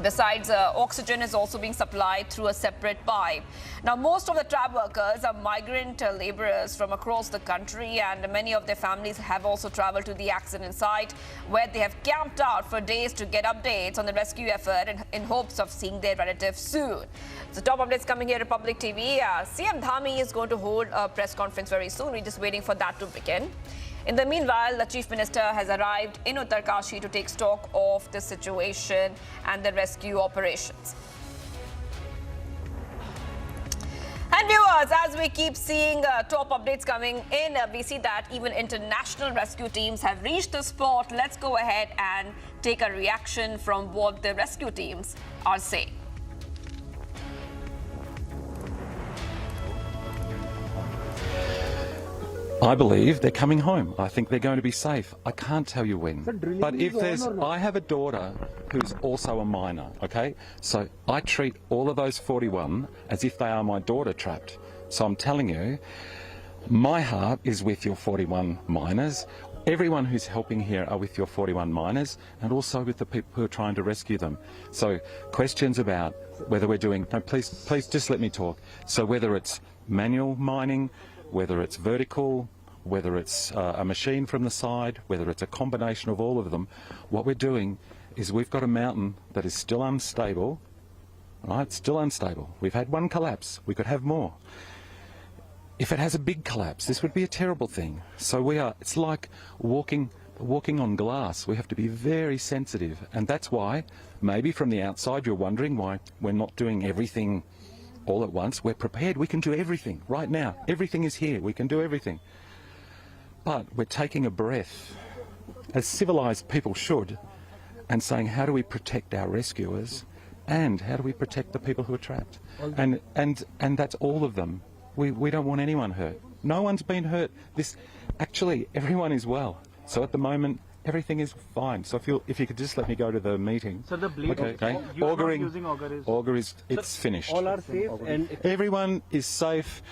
Besides, oxygen is also being supplied through a separate pipe. Now, most of the trapped workers are migrant laborers from across the country, and many of their families have also traveled to the accident site, where they have camped out for days to get updates on the rescue effort in hopes of seeing their relatives soon. So, top updates coming here at Republic TV. CM Dhami is going to hold a press conference very soon. We're just waiting for that to begin. In the meanwhile, the Chief Minister has arrived in Uttarkashi to take stock of the situation and the rescue operations. And viewers, as we keep seeing top updates coming in, we see that even international rescue teams have reached the spot. Let's go ahead and take a reaction from what the rescue teams are saying. I believe they're coming home. I think they're going to be safe. I can't tell you when. But if there's, I have a daughter who's also a minor, okay? So I treat all of those 41 as if they are my daughter trapped. So I'm telling you, my heart is with your 41 minors. Everyone who's helping here are with your 41 minors and also with the people who are trying to rescue them. So questions about whether we're doing, no, please just let me talk. So whether it's manual mining, whether it's vertical, whether it's a machine from the side, whether it's a combination of all of them, what we're doing is we've got a mountain that is still unstable, right? Still unstable. We've had one collapse. We could have more. If it has a big collapse, this would be a terrible thing. So it's like walking on glass. We have to be very sensitive. And that's why, maybe from the outside, you're wondering why we're not doing everything all at once. We're prepared. We can do everything right now. Everything is here. We can do everything. But we're taking a breath, as civilized people should, and saying, how do we protect our rescuers and how do we protect the people who are trapped? And that's all of them. We don't want anyone hurt. No one's been hurt. Actually, everyone is well. So at the moment, everything is fine. So if you could just let me go to the meeting. So the bleed, okay. Auger is it's finished. All are safe and everyone is safe.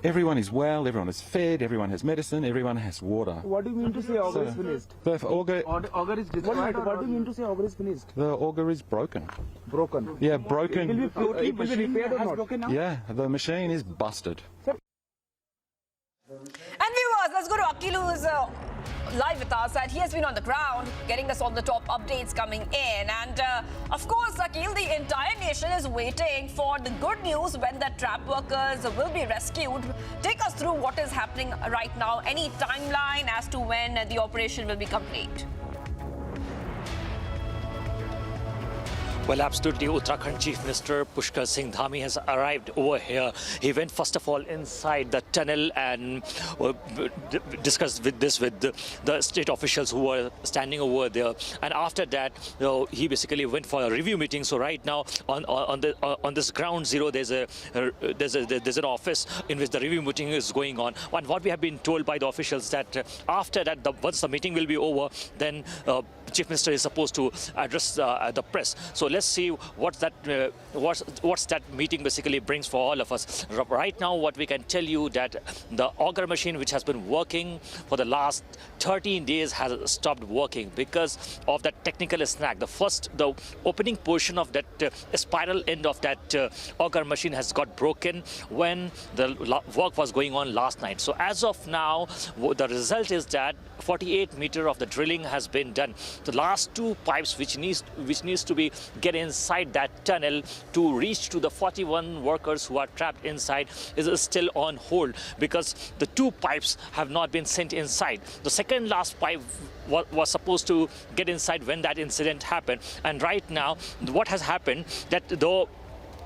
Everyone is well. Everyone is fed. Everyone has medicine. Everyone has water. What do you mean to say auger is finished? The auger is destroyed. What do you mean to say auger is finished? The auger is broken. Broken. Yeah, broken. It will be repaired or not? Broken now? Yeah, the machine is busted. And viewers, let's go to Akil, who's live with us, and he has been on the ground getting us all the top updates coming in. And of course, Akil, the entire nation is waiting for the good news when the trapped workers will be rescued. Take us through what is happening right now. Any timeline as to when the operation will be complete? Well, absolutely. Uttarakhand Chief Minister Pushkar Singh Dhami has arrived over here. He went first of all inside the tunnel and discussed with the state officials who were standing over there. And after that, he basically went for a review meeting. So right now, on this ground zero, there's an office in which the review meeting is going on. And what we have been told by the officials that after that, once the meeting will be over, then Chief Minister is supposed to address the press. So let's see what's that meeting basically brings for all of us. Right now, what we can tell you that the auger machine, which has been working for the last 13 days, has stopped working because of that technical snag. The opening portion of that spiral end of that auger machine has got broken when the work was going on last night. So as of now, the result is that 48 meters of the drilling has been done. The last two pipes which needs to be get inside that tunnel to reach to the 41 workers who are trapped inside is still on hold because the two pipes have not been sent inside. The second last pipe was supposed to get inside when that incident happened. And right now, what has happened that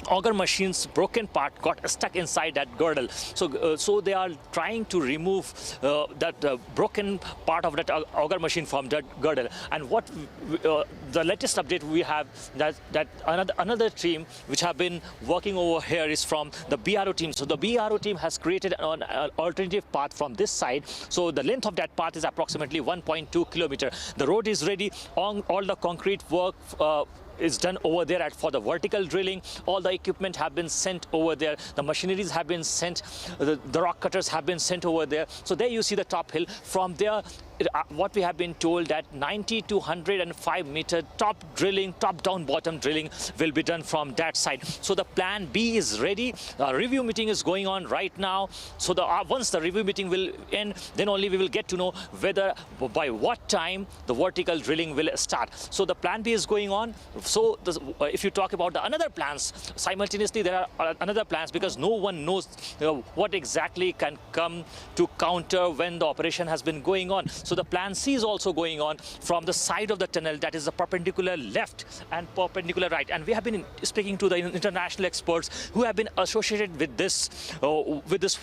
auger machine's broken part got stuck inside that girdle. So they are trying to remove that broken part of that auger machine from that girdle. And what the latest update we have that another team which have been working over here is from the BRO team. So the BRO team has created an alternative path from this side. So the length of that path is approximately 1.2 kilometer. The road is ready. All the concrete work is done over there for the vertical drilling. All the equipment have been sent over there. The machineries have been sent. The rock cutters have been sent over there. So there you see the top hill. From there, what we have been told that 90 to 105 meter top drilling, top down bottom drilling will be done from that side. So the plan B is ready. A review meeting is going on right now. So once the review meeting will end, then only we will get to know whether by what time the vertical drilling will start. So the plan B is going on. So if you talk about the another plans, simultaneously there are another plans, because no one knows what exactly can come to counter when the operation has been going on. So the plan C is also going on from the side of the tunnel, that is the perpendicular left and perpendicular right. And we have been speaking to the international experts who have been associated with this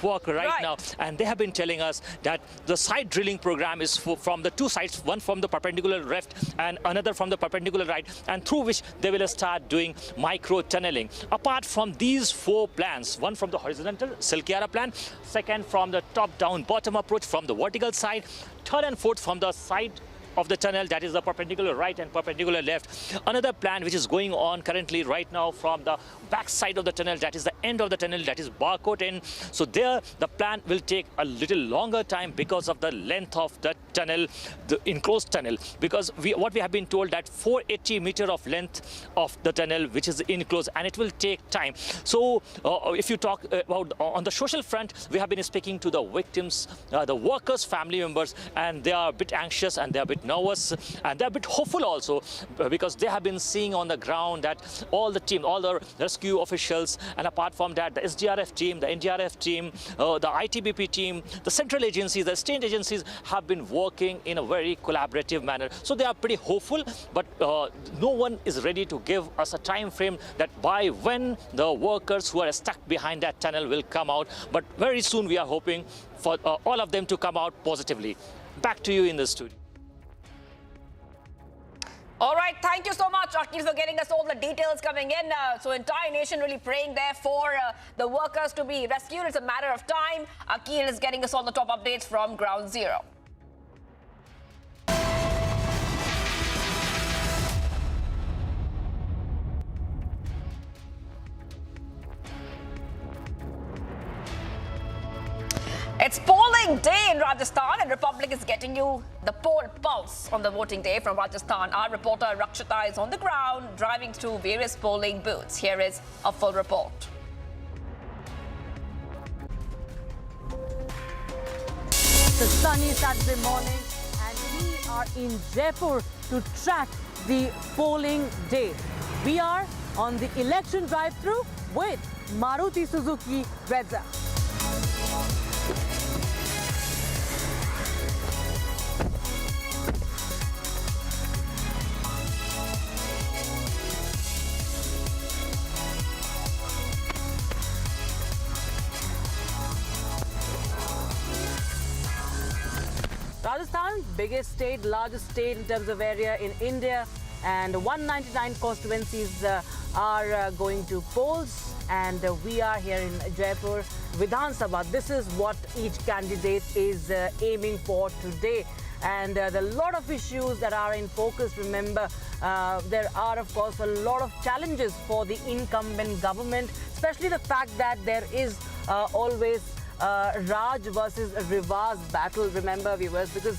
work right now, and they have been telling us that the side drilling program is from the two sides, one from the perpendicular left and another from the perpendicular right, and through which they will start doing micro tunneling. Apart from these four plans, one from the horizontal Silkiara plan, second from the top down bottom approach from the vertical side, third and fourth from the side of the tunnel, that is the perpendicular right and perpendicular left. Another plan which is going on currently right now from the back side of the tunnel, that is the end of the tunnel, that is Barcoat end. So there the plan will take a little longer time because of the length of the tunnel, the enclosed tunnel, because what we have been told that 480 meter of length of the tunnel which is enclosed, and it will take time. So if you talk about on the social front, we have been speaking to the victims, the workers' family members, and they are a bit anxious and they are a bit nervous, and they're a bit hopeful also, because they have been seeing on the ground that all the rescue officials, and apart from that, the SDRF team, the NDRF team, the ITBP team, the central agencies, the state agencies have been working in a very collaborative manner. So they are pretty hopeful, but no one is ready to give us a time frame that by when the workers who are stuck behind that tunnel will come out. But very soon we are hoping for all of them to come out positively. Back to you in the studio. All right, thank you so much, Akil, for getting us all the details coming in. So entire nation really praying there for the workers to be rescued. It's a matter of time. Akil is getting us all the top updates from Ground Zero. It's polling day in Rajasthan, and Republic is getting you the poll pulse on the voting day from Rajasthan. Our reporter Rakshita is on the ground, driving to various polling booths. Here is a full report. It's a sunny Saturday morning, and we are in Jaipur to track the polling day. We are on the election drive-through with Maruti Suzuki Brezza. Rajasthan, biggest state, largest state in terms of area in India, and 199 constituencies are going to polls, and we are here in Jaipur Vidhan Sabha. This is what each candidate is aiming for today. And there are a lot of issues that are in focus. Remember, there are, of course, a lot of challenges for the incumbent government, especially the fact that there is always Raj versus Rivaz battle. Remember, viewers, because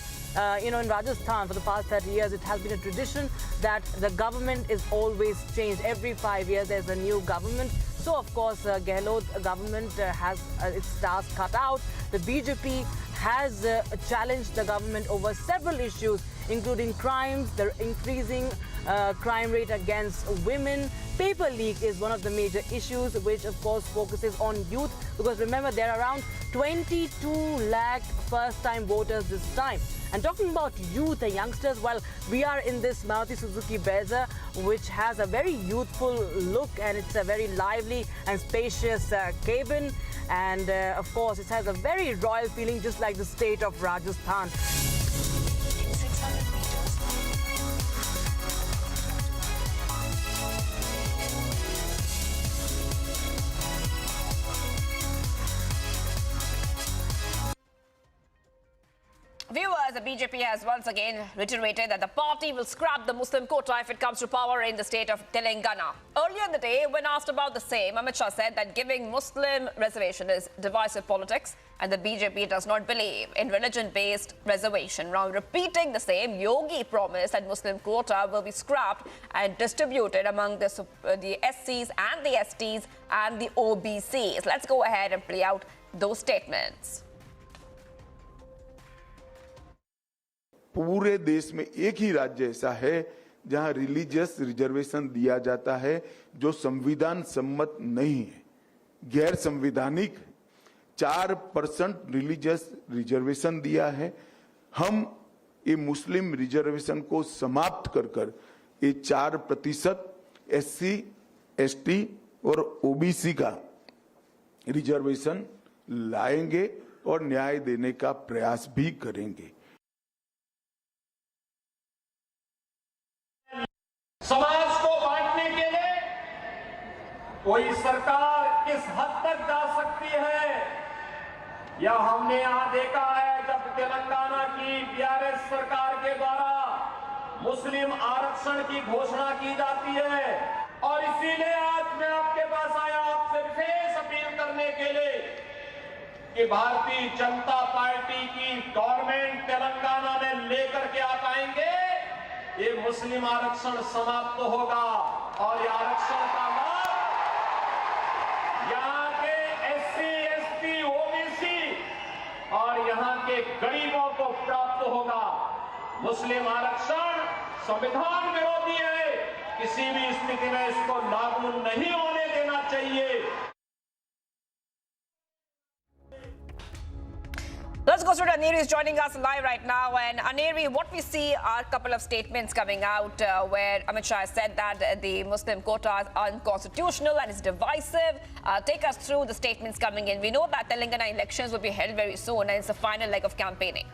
in Rajasthan for the past 30 years, it has been a tradition that the government is always changed. Every 5 years, there's a new government. So, of course, Gehlot government has its task cut out. The BJP has challenged the government over several issues, including crimes, the increasing crime rate against women. Paper leak is one of the major issues, which of course focuses on youth, because remember there are around 22 lakh first-time voters this time. And talking about youth and youngsters, well, we are in this Maruti Suzuki Brezza, which has a very youthful look, and it's a very lively and spacious cabin. And of course, it has a very royal feeling, just like the state of Rajasthan. Viewers, the BJP has once again reiterated that the party will scrap the Muslim quota if it comes to power in the state of Telangana. Earlier in the day, when asked about the same, Amit Shah said that giving Muslim reservation is divisive politics and the BJP does not believe in religion-based reservation. Now, repeating the same, Yogi promised that Muslim quota will be scrapped and distributed among the SCs and the STs and the OBCs. Let's go ahead and play out those statements. पूरे देश में एक ही राज्य ऐसा है जहां religious reservation दिया जाता है जो संविधान सम्मत नहीं है, गैर संवैधानिक 4% रिलीजियस रिजर्वेशन दिया है। हम ये मुस्लिम रिजर्वेशन को समाप्त कर ये 4% SC, ST और OBC का रिजर्वेशन लाएंगे और न्याय देने का प्रयास भी करेंगे। समाज को बांटने के लिए कोई सरकार किस हद तक जा सकती है, यह हमने यहां देखा है जब तेलंगाना की बीआरएस सरकार के द्वारा मुस्लिम आरक्षण की घोषणा की जाती है। और इसीलिए आज मैं आपके पास आया आपसे विशेष अपील करने के लिए कि भारतीय जनता पार्टी की गवर्नमेंट तेलंगाना में लेकर के आप आएंगे, ये मुस्लिम आरक्षण समाप्त होगा और ये आरक्षण का लाभ यहाँ के SC, ST, OBC और यहाँ के गरीबों को प्राप्त होगा। मुस्लिम आरक्षण संविधान विरोधी है, किसी भी स्थिति में इसको लागू नहीं होने देना चाहिए। Let's go straight to Aneri, who's joining us live right now. And Aneri, what we see are a couple of statements coming out where Amit Shah said that the Muslim quota is unconstitutional and is divisive. Take us through the statements coming in. We know that Telangana elections will be held very soon and it's the final leg of campaigning.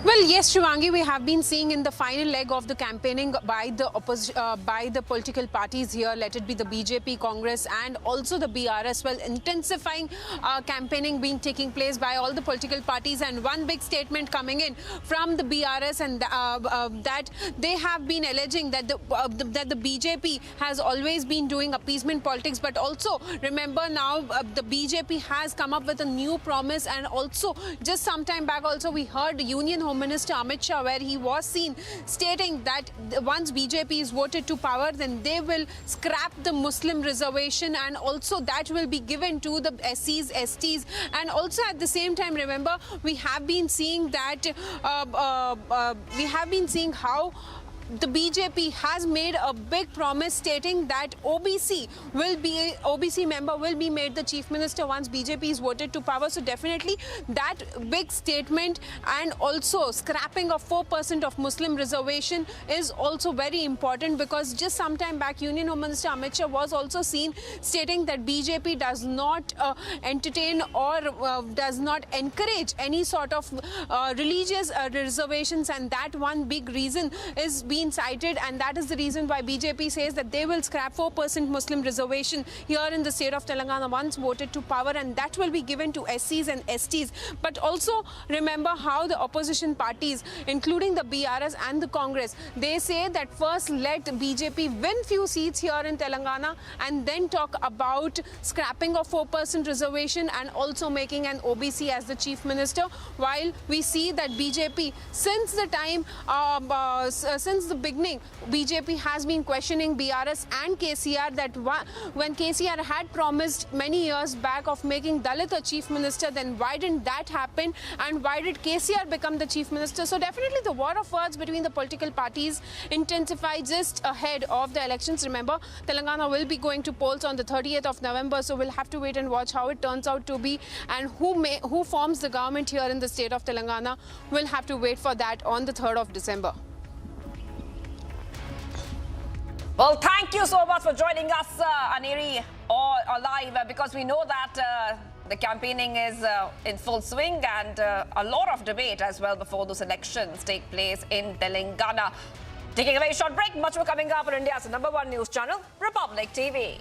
Well, yes, Shivangi, we have been seeing in the final leg of the campaigning by the political parties here, let it be the BJP, Congress and also the BRS, well, intensifying campaigning being taking place by all the political parties, and one big statement coming in from the BRS and that they have been alleging that the BJP has always been doing appeasement politics, but also remember now the BJP has come up with a new promise, and also just some time back also we heard Union Home Minister Amit Shah, where he was seen stating that once BJP is voted to power, then they will scrap the Muslim reservation, and also that will be given to the SCs, STs, and also at the same time, remember, we have been seeing that how the BJP has made a big promise stating that OBC member will be made the chief minister once BJP is voted to power. So definitely that big statement and also scrapping of 4% of Muslim reservation is also very important, because just some time back Union Home Minister Amit Shah was also seen stating that BJP does not entertain or does not encourage any sort of religious reservations, and that one big reason is being cited, and that is the reason why BJP says that they will scrap 4% Muslim reservation here in the state of Telangana once voted to power, and that will be given to SCs and STs. But also remember how the opposition parties, including the BRS and the Congress, they say that first let BJP win few seats here in Telangana and then talk about scrapping of 4% reservation and also making an OBC as the chief minister, while we see that BJP since the the beginning, BJP has been questioning BRS and KCR that when KCR had promised many years back of making Dalit a chief minister, then why didn't that happen? And why did KCR become the chief minister? So definitely the war of words between the political parties intensified just ahead of the elections. Remember, Telangana will be going to polls on the 30th of November, so we'll have to wait and watch how it turns out to be, and who forms the government here in the state of Telangana. We'll have to wait for that on the 3rd of December. Well, thank you so much for joining us, Aneri, or live, because we know that the campaigning is in full swing, and a lot of debate as well before those elections take place in Telangana. Taking a very short break, much more coming up on India's #1 news channel, Republic TV.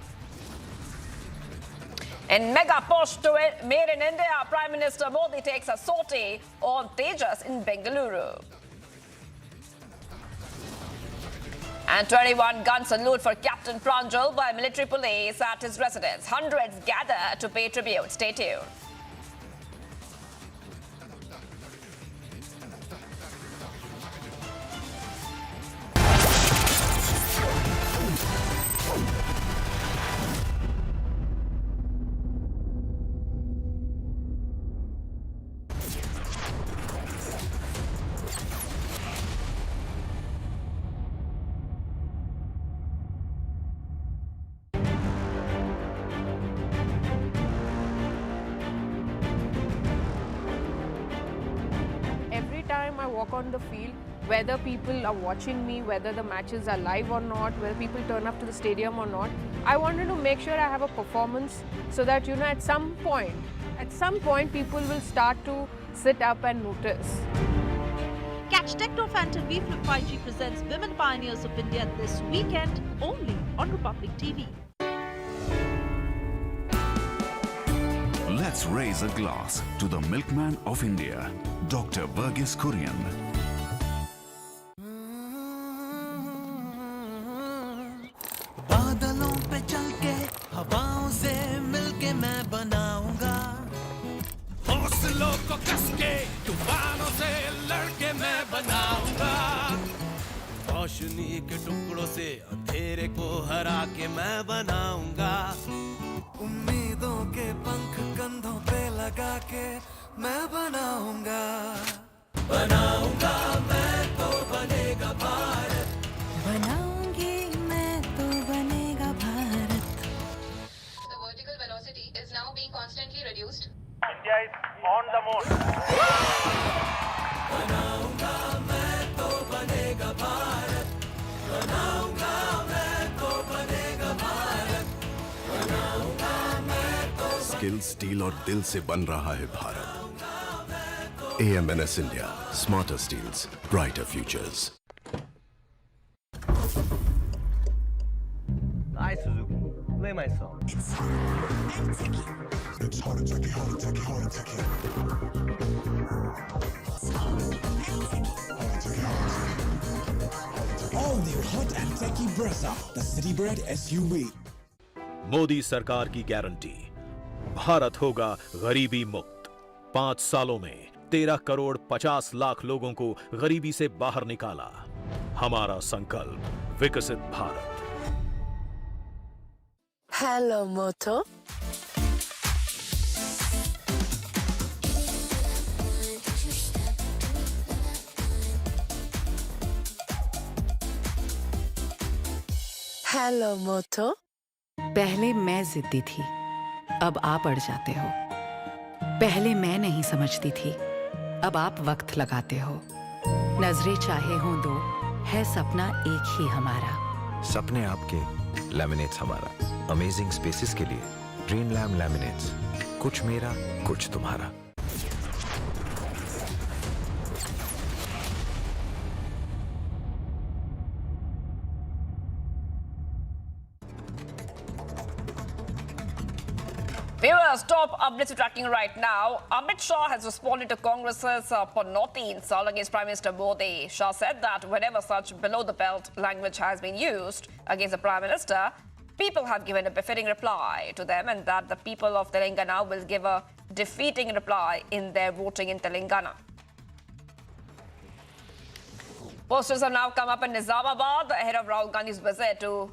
In mega push to Made in India, Prime Minister Modi takes a sortie on Tejas in Bengaluru. And 21-gun salute for Captain Pranjal by military police at his residence. Hundreds gather to pay tribute. Stay tuned. I walk on the field, whether people are watching me, whether the matches are live or not, whether people turn up to the stadium or not, I wanted to make sure I have a performance so that, you know, at some point people will start to sit up and notice. Catch Techno Phantom V Flip 5G presents Women Pioneers of India this weekend only on Republic TV. Let's raise a glass to the milkman of India, Dr. Verghese Kurian. बादलों पे चल के हवाओं से मिलके मैं बनाऊंगा हौसलों को कस के तूफानों से लड़के मैं बनाऊंगा रोशनी के टुकड़ों से अंधेरे को हरा के मैं बनाऊंगा उम्मीदों के पंख कंधों पे लगा के मैं बनाऊंगा मैं तो बनेगा भारत बनाऊंगी मैं तो बनेगा Bharat. The vertical velocity is now being constantly reduced. India is on the move. बनाऊंगा मैं तो बनेगा भारत बनाऊंगा मैं तो बनेगा भारत बनाऊंगा मैं तो स्किल स्टील और दिल से बन रहा है Bharat. AMNS India, smarter steels, brighter futures. Hi Suzuki, play my song. It's hard and techie, hard and techie, hard and techie. All new hot and techie Brezza, the city bred SUV. Modi सरकार की guarantee, Bharat होगा गरीबी मुक्त. 5 सालों में 13 करोड़ 50 लाख लोगों को गरीबी से बाहर निकाला. हमारा संकल्प विकसित Bharat. Hello, Moto. Hello Moto. पहले मैं जिद्दी थी, अब आप अड़ जाते हो. पहले मैं नहीं समझती थी, अब आप वक्त लगाते हो. नजरें चाहे हों दो, है सपना एक ही हमारा. सपने आपके, लैमिनेट्स हमारा. अमेजिंग स्पेसेस के लिए ड्रीम लैम लैमिनेट्स. कुछ मेरा, कुछ तुम्हारा. Viewers, top updates we're tracking right now. Amit Shah has responded to Congress's panoti insult against Prime Minister Modi. Shah said that whenever such below-the-belt language has been used against the Prime Minister, people have given a befitting reply to them, and that the people of Telangana will give a defeating reply in their voting in Telangana. Posters have now come up in Nizamabad ahead of Rahul Gandhi's visit to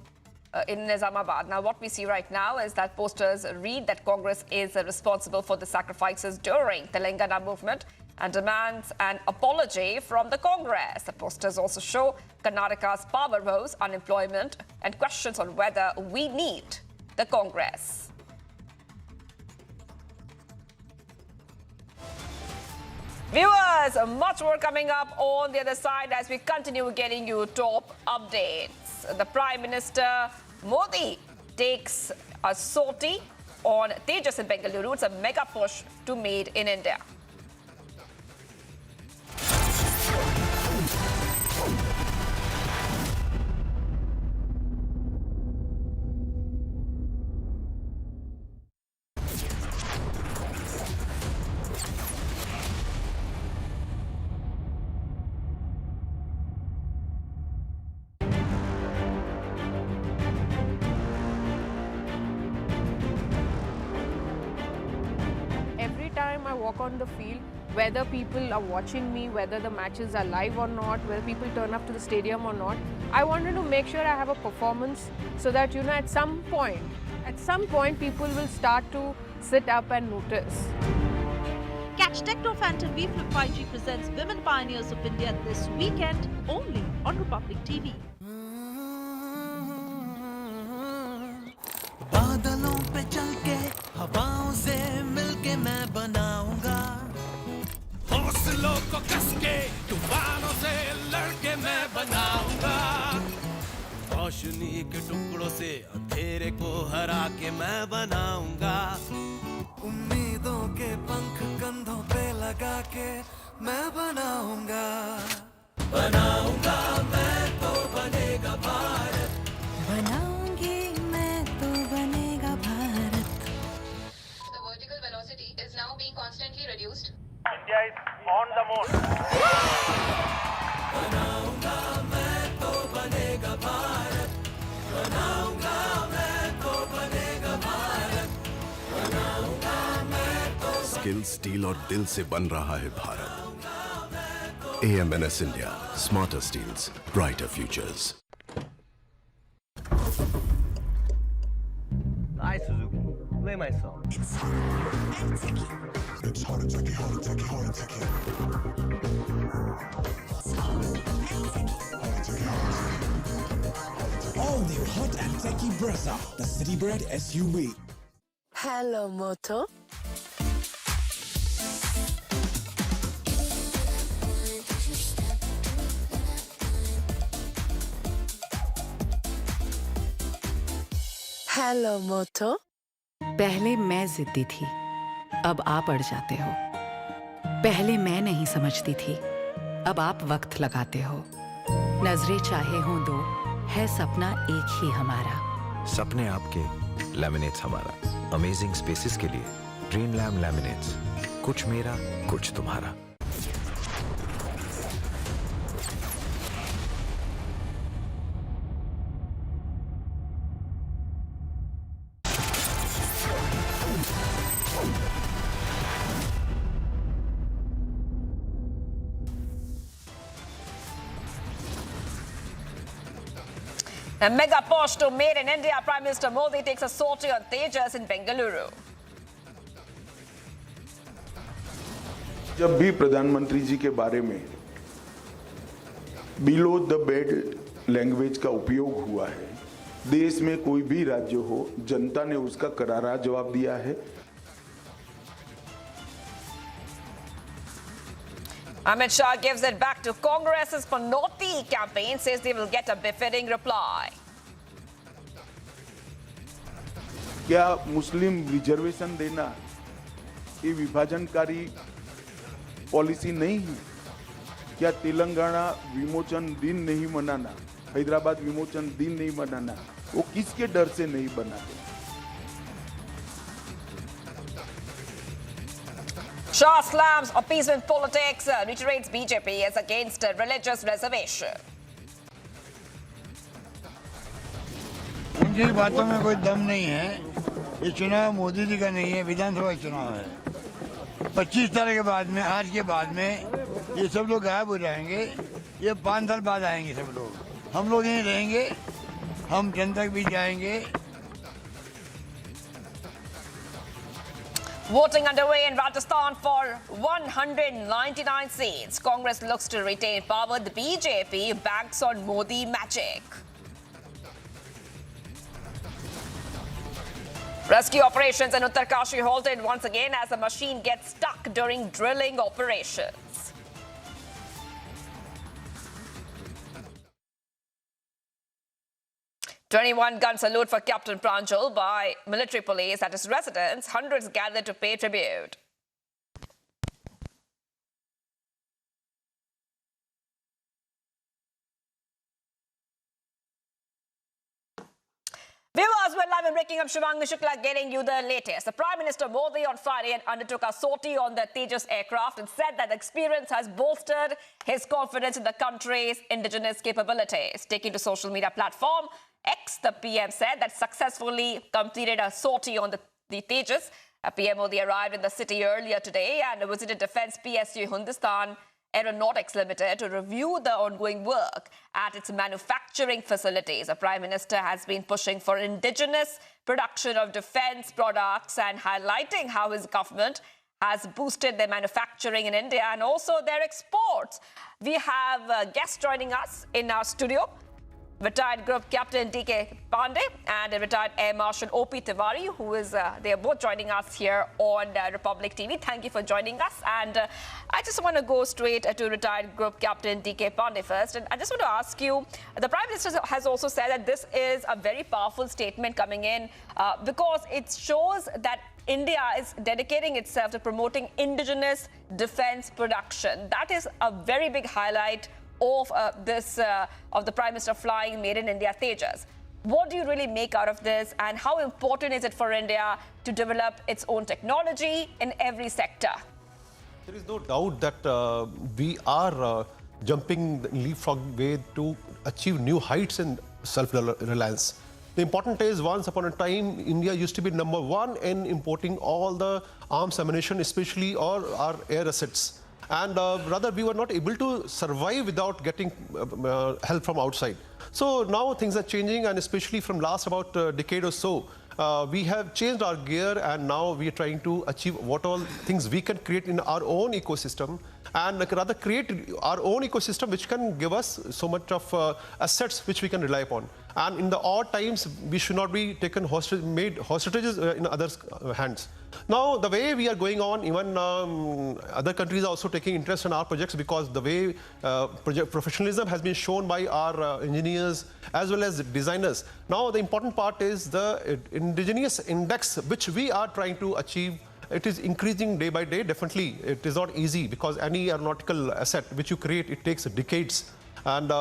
in Nizamabad. Now, what we see right now is that posters read that Congress is responsible for the sacrifices during Telangana movement and demands an apology from the Congress. The posters also show Karnataka's power woes, unemployment, and questions on whether we need the Congress. Viewers, much more coming up on the other side as we continue getting you top updates. The Prime Minister Modi takes a sortie on Tejas in Bengaluru. It's a mega push to Made in India. I walk on the field, whether people are watching me, whether the matches are live or not, whether people turn up to the stadium or not, I wanted to make sure I have a performance so that, you know, at some point people will start to sit up and notice. Catch Techno Phantom V Flip 5G presents Women Pioneers of India this weekend only on Republic TV. बादलों पे चल के हवाओं से मिलके मैं बनाऊंगा हौसलों को कस के तूफानों से लड़के मैं बनाऊंगा रोशनी के टुकड़ों से अंधेरे को हरा के मैं बनाऊंगा उम्मीदों के पंख कंधों पे लगा के मैं बनाऊंगा बनाऊंगा मैं तो बनेगा भारत बनाऊंगी मैं तो बनेगा Bharat. The vertical velocity is now being constantly reduced. India is on the mode. बनाऊंगा मैं तो बनेगा भारत बनाऊंगा मैं तो बनेगा भारत बनाऊंगा मैं तो स्किल, स्टील और दिल से बन रहा है Bharat. AMNS India, smarter steels, brighter futures. I Suzuki, play my song. It's hard and techie, hard and techie, hard and techie. All new hot and techie Brezza, the city bred SUV. Hello, Moto. Hello Moto. पहले मैं जिद्दी थी, अब आप अड़ जाते हो। पहले मैं नहीं समझती थी, अब आप वक्त लगाते हो। नजरें चाहे हों दो, है सपना एक ही हमारा। सपने आपके, लैमिनेट्स हमारा। अमेजिंग स्पेसेस के लिए ग्रीन लैम लैमिनेट्स, कुछ मेरा कुछ तुम्हारा। A mega push to Made in India. Prime Minister Modi takes a sortie on Tejas in Bengaluru. जब भी प्रधानमंत्री जी के बारे में बिलो द बेल्ट लैंग्वेज का उपयोग हुआ है, देश में कोई भी राज्य हो, जनता ने उसका करारा जवाब दिया है। Amit Shah gives it back to Congress's Panoti campaign, says they will get a befitting reply. क्या मुस्लिम रिजर्वेशन देना ये विभाजनकारी पॉलिसी नहीं है? क्या तेलंगाना विमोचन दिन नहीं मनाना, हैदराबाद विमोचन दिन नहीं मनाना, वो किसके डर से नहीं बनाते? Shah slams appeasement politics, reiterates BJP is against religious reservation. इन जिन बातों में कोई दम नहीं है। ये चुनाव मोदी जी का नहीं है, विधानसभा चुनाव है। 25 तारीख के बाद में, आज के बाद में ये सब लोग गायब हो जाएंगे। ये 5 साल बाद आएंगे सब लोग। हम लोग यहीं रहेंगे, हम जनता के बीच जाएंगे। Voting underway in Rajasthan for 199 seats. Congress looks to retain power. The BJP banks on Modi magic. Rescue operations in Uttarkashi halted once again as a machine gets stuck during drilling operations. "21-gun salute for Captain Pranjal by military police at his residence. Hundreds gathered to pay tribute." Viewers, we're live and breaking up. Shivangi Shukla getting you the latest. The Prime Minister Modi on Friday undertook a sortie on the Tejas aircraft and said that the experience has bolstered his confidence in the country's indigenous capabilities. Taking to social media platform X, the PM said that successfully completed a sortie on the Tejas. PM Modi arrived in the city earlier today and visited Defence PSU Hindustan Aeronautics Limited to review the ongoing work at its manufacturing facilities. The Prime Minister has been pushing for indigenous production of defence products and highlighting how his government has boosted their manufacturing in India and also their exports. We have a guest joining us in our studio. Retired Group Captain D.K. Pandey and retired Air Marshal O.P. Tiwari, who is, they are both joining us here on Republic TV. Thank you for joining us. And I just want to go straight to retired Group Captain D.K. Pandey first. And I just want to ask you, the Prime Minister has also said that this is a very powerful statement coming in because it shows that India is dedicating itself to promoting indigenous defense production. That is a very big highlight of of the Prime Minister flying Made in India Tejas. What do you really make out of this, and how important is it for India to develop its own technology in every sector? There is no doubt that we are jumping the leapfrog way to achieve new heights in self-reliance. The important is, once upon a time, India used to be #1 in importing all the arms ammunition, especially our air assets. And rather, we were not able to survive without getting help from outside. So now things are changing, and especially from last about a decade or so, we have changed our gear, and now we are trying to achieve what all things we can create in our own ecosystem, and rather create our own ecosystem which can give us so much of assets which we can rely upon. And in the odd times, we should not be taken made hostages in others' hands. Now, the way we are going on, even other countries are also taking interest in our projects, because the way professionalism has been shown by our engineers as well as designers. Now, the important part is the indigenous index, which we are trying to achieve. It is increasing day by day. Definitely, it is not easy, because any aeronautical asset which you create, it takes decades. And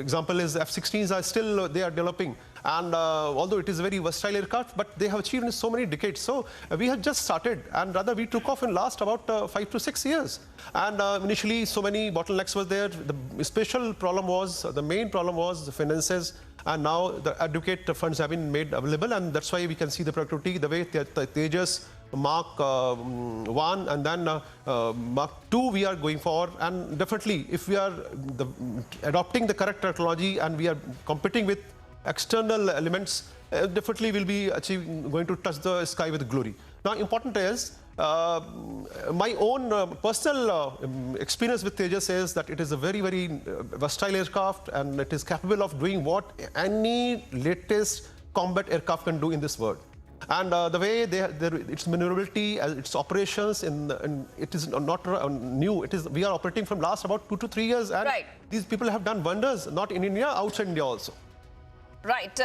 example is F-16s are still, they are developing. And although it is a very versatile aircraft, but they have achieved in so many decades. So we have just started, and rather we took off in last about 5 to 6 years. And initially, so many bottlenecks were there. The special problem was, the main problem was the finances. And now the adequate funds have been made available, and that's why we can see the productivity, the way Tejas, Mark 1 and then Mark 2 we are going for. And definitely, if we are adopting the correct technology and we are competing with external elements, definitely will be going to touch the sky with glory. Now, important is my own personal experience with Tejas says that it is a very, very versatile aircraft, and it is capable of doing what any latest combat aircraft can do in this world. And the way its maneuverability, its operations, it is not new. We are operating from last about 2 to 3 years, and these people have done wonders, not in India, outside India also. Right.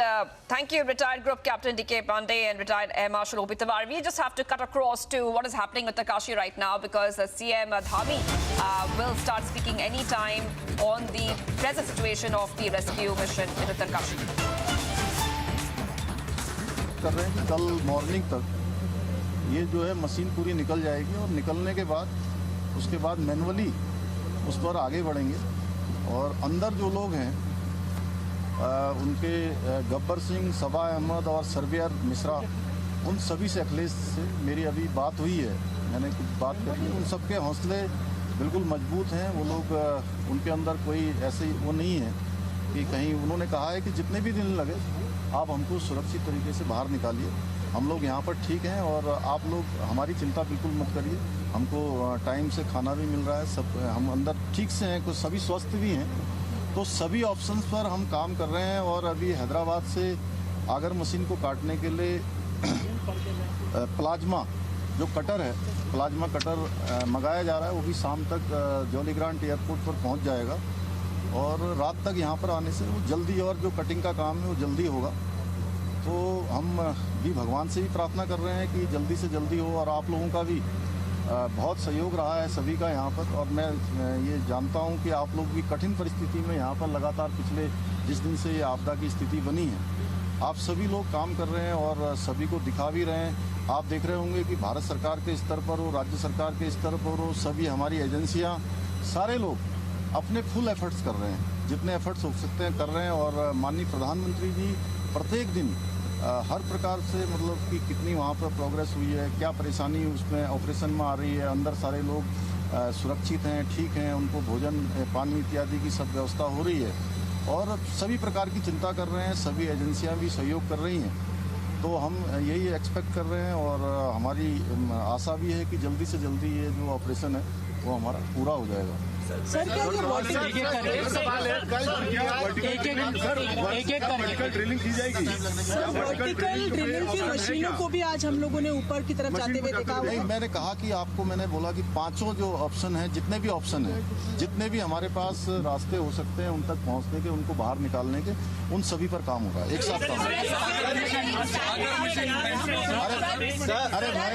Thank you, retired Group Captain D.K. Pandey and retired Air Marshal O.P. Tiwari. We just have to cut across to what is happening in Uttarkashi right now, because CM Dhami will start speaking any time on the present situation of the rescue mission in Uttarkashi. कर रहे हैं कि कल morning तक ये जो है machine पूरी निकल जाएगी, और निकलने के बाद उसके बाद मैनुअली उस पर आगे बढ़ेंगे। और अंदर जो लोग हैं उनके गब्बर सिंह, सबा अहमद और सर्वेयर मिश्रा, उन सभी से अखिलेश से मेरी अभी बात हुई है, मैंने कुछ बात करी। उन सबके हौसले बिल्कुल मजबूत हैं वो लोग। उनके अंदर कोई ऐसे वो नहीं है कि कहीं, उन्होंने कहा है कि जितने भी दिन लगे आप हमको सुरक्षित तरीके से बाहर निकालिए, हम लोग यहाँ पर ठीक हैं और आप लोग हमारी चिंता बिल्कुल मत करिए। हमको टाइम से खाना भी मिल रहा है, सब हम अंदर ठीक से हैं, कुछ सभी स्वस्थ भी हैं। तो सभी ऑप्शंस पर हम काम कर रहे हैं और अभी हैदराबाद से आगर मशीन को काटने के लिए प्लाज्मा जो कटर है, प्लाज्मा कटर मंगाया जा रहा है। वो भी शाम तक जॉलीग्रांट एयरपोर्ट पर पहुंच जाएगा और रात तक यहाँ पर आने से वो जल्दी, और जो कटिंग का काम है वो जल्दी होगा। तो हम भी भगवान से भी प्रार्थना कर रहे हैं कि जल्दी से जल्दी हो, और आप लोगों का भी बहुत सहयोग रहा है सभी का यहाँ पर। और मैं ये जानता हूँ कि आप लोग भी कठिन परिस्थिति में यहाँ पर लगातार पिछले जिस दिन से ये आपदा की स्थिति बनी है, आप सभी लोग काम कर रहे हैं और सभी को दिखा भी रहे हैं। आप देख रहे होंगे कि भारत सरकार के स्तर पर हो, राज्य सरकार के स्तर पर हो, सभी हमारी एजेंसियाँ, सारे लोग अपने फुल एफर्ट्स कर रहे हैं, जितने एफर्ट्स हो सकते हैं कर रहे हैं। और माननीय प्रधानमंत्री जी प्रत्येक दिन हर प्रकार से, मतलब कि कितनी वहाँ पर प्रोग्रेस हुई है, क्या परेशानी उसमें ऑपरेशन में आ रही है, अंदर सारे लोग सुरक्षित हैं, ठीक हैं, उनको भोजन पानी इत्यादि की सब व्यवस्था हो रही है और सभी प्रकार की चिंता कर रहे हैं, सभी एजेंसियाँ भी सहयोग कर रही हैं। तो हम यही एक्सपेक्ट कर रहे हैं और हमारी आशा भी है कि जल्दी से जल्दी ये जो ऑपरेशन है वो हमारा पूरा हो जाएगा। सर क्या वर्टिकल ड्रिलिंग की जाएगी? वर्टिकल ड्रिलिंग की मशीनों को भी आज हम लोगों ने ऊपर की तरफ जाते हुए देखा। नहीं, मैंने कहा कि आपको, मैंने बोला कि पांचों जो ऑप्शन है, जितने भी ऑप्शन है, जितने भी हमारे पास रास्ते हो सकते हैं उन तक पहुंचने के, उनको बाहर निकालने के, उन सभी पर काम हो रहा है, एक साथ काम हो रहा है। अरे भाई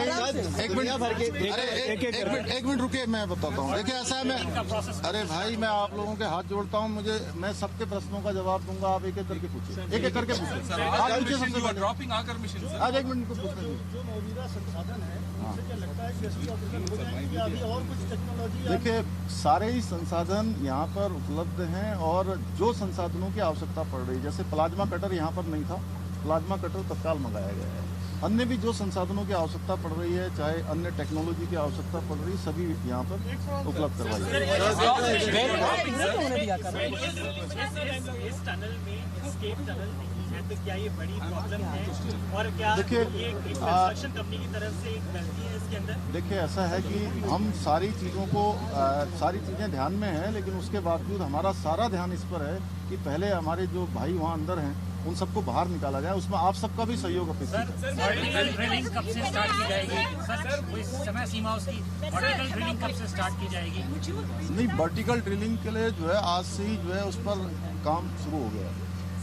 एक मिनट रुके, मैं बताता हूँ। देखिए ऐसा है, अरे भाई मैं आप लोगों के हाथ जोड़ता हूँ, मैं सबके प्रश्नों का जवाब दूंगा, आप एक एक करके पूछिए, एक एक करके पूछिए। आज एक मिनट को पूछते हैं। जो मौजूदा संसाधन है उससे क्या लगता है कि इसकी ऑपरेशन हो जाएगी या अभी और कुछ टेक्नोलॉजी? देखिए सारे ही संसाधन यहाँ पर उपलब्ध हैं और जो संसाधनों की आवश्यकता पड़ रही है, जैसे प्लाज्मा कटर यहाँ पर नहीं था, प्लाज्मा कटर तत्काल मंगाया गया है। अन्य भी जो संसाधनों की आवश्यकता पड़ रही है, चाहे अन्य टेक्नोलॉजी की आवश्यकता पड़ रही है, सभी यहाँ पर उपलब्ध करवाई है। देखिए ऐसा है कि हम सारी चीज़ों को, सारी चीज़ें ध्यान में हैं, लेकिन उसके बावजूद हमारा सारा ध्यान इस पर है कि पहले हमारे जो भाई वहाँ अंदर हैं उन सबको बाहर निकाला जाए। उसमें आप सबका भी सहयोग अपेक्षित है। वर्टिकल ड्रिलिंग कब से स्टार्ट की जाएगी सर? कोई समय सीमा उसकी? वर्टिकल ड्रिलिंग कब से स्टार्ट की जाएगी? नहीं, वर्टिकल ड्रिलिंग के लिए जो है आज से ही जो है उस पर काम शुरू हो गया है।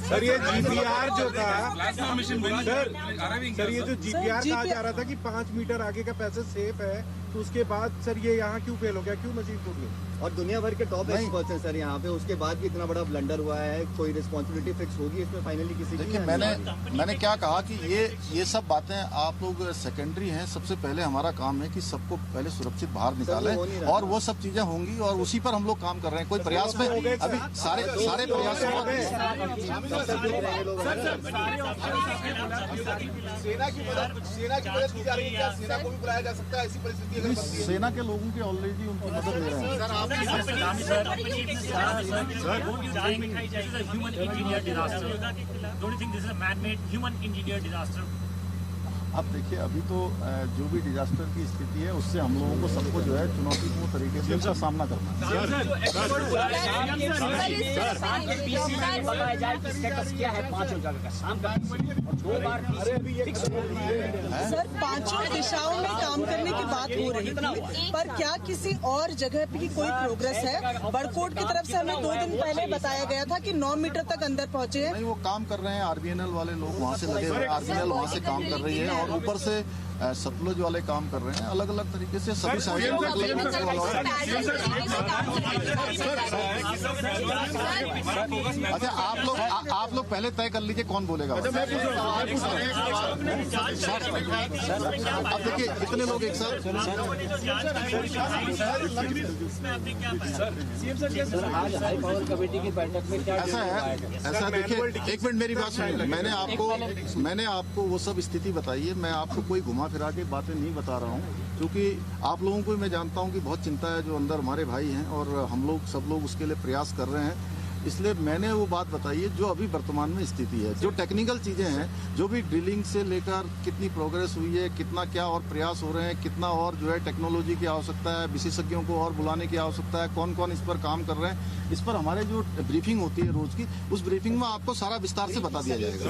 सर ये जीपीआर जो था, सर ये जो जीपीआर कहा जा रहा था कि 5 मीटर आगे का पैसेज सेफ है, तो उसके बाद सर ये यहाँ क्यों फेल हो गया, क्यों मशीन टूट गई? और दुनिया भर के टॉप एक्सपर्ट्स हैं सर यहाँ पे, उसके बाद भी इतना बड़ा ब्लंडर हुआ है, कोई रिस्पॉन्सिबिलिटी फिक्स होगी इसमें फाइनली किसी की? देखिए मैंने क्या कहा कि ये सब बातें आप लोग सेकेंडरी हैं। सबसे पहले हमारा काम है कि सबको पहले सुरक्षित बाहर निकालें और वो सब चीजें होंगी और उसी पर हम लोग काम कर रहे हैं। कोई प्रयास में अभी सारे प्रयास सेना के लोगों की ऑलरेडी उनकी मदद ले रहे हैं। अब देखिए अभी तो जो भी डिजास्टर की स्थिति है उससे हम लोगों को सबको जो है चुनौतीपूर्ण तरीके से उसका सामना करना है। सर 5 दिशाओं में काम करने की बात हो रही थी, पर क्या किसी और जगह की कोई प्रोग्रेस है? बड़कोट की तरफ से हमें 2 दिन पहले बताया गया था कि 9 मीटर तक अंदर पहुंचे हैं। नहीं, वो काम कर रहे हैं, आरबीएनएल वाले लोग वहाँ से लगे हुए हैं, आरबीएनएल वहाँ से काम कर रही है और ऊपर से सतलुज वाले काम कर रहे हैं। अलग अलग तरीके से सभी अच्छा आप लोग पहले तय कर लीजिए कौन बोलेगा। अब देखिए इतने लोग एक साथ। ऐसा देखिए, एक मिनट मेरी बात सुनिए। मैंने आपको वो सब स्थिति बताई है, मैं आपको कोई घुमा घुमा फिरा के बातें नहीं बता रहा हूँ, क्योंकि आप लोगों को मैं जानता हूँ कि बहुत चिंता है जो अंदर हमारे भाई हैं, और हम लोग सब लोग उसके लिए प्रयास कर रहे हैं। इसलिए मैंने वो बात बताई है जो अभी वर्तमान में स्थिति है। जो टेक्निकल चीज़ें हैं, जो भी ड्रिलिंग से लेकर कितनी प्रोग्रेस हुई है, कितना क्या और प्रयास हो रहे हैं, कितना और जो है टेक्नोलॉजी की आवश्यकता है, विशेषज्ञों को और बुलाने की आवश्यकता है, कौन कौन इस पर काम कर रहे हैं, इस पर हमारे जो ब्रीफिंग होती है रोज की, उस ब्रीफिंग में आपको सारा विस्तार से बता दिया जाएगा।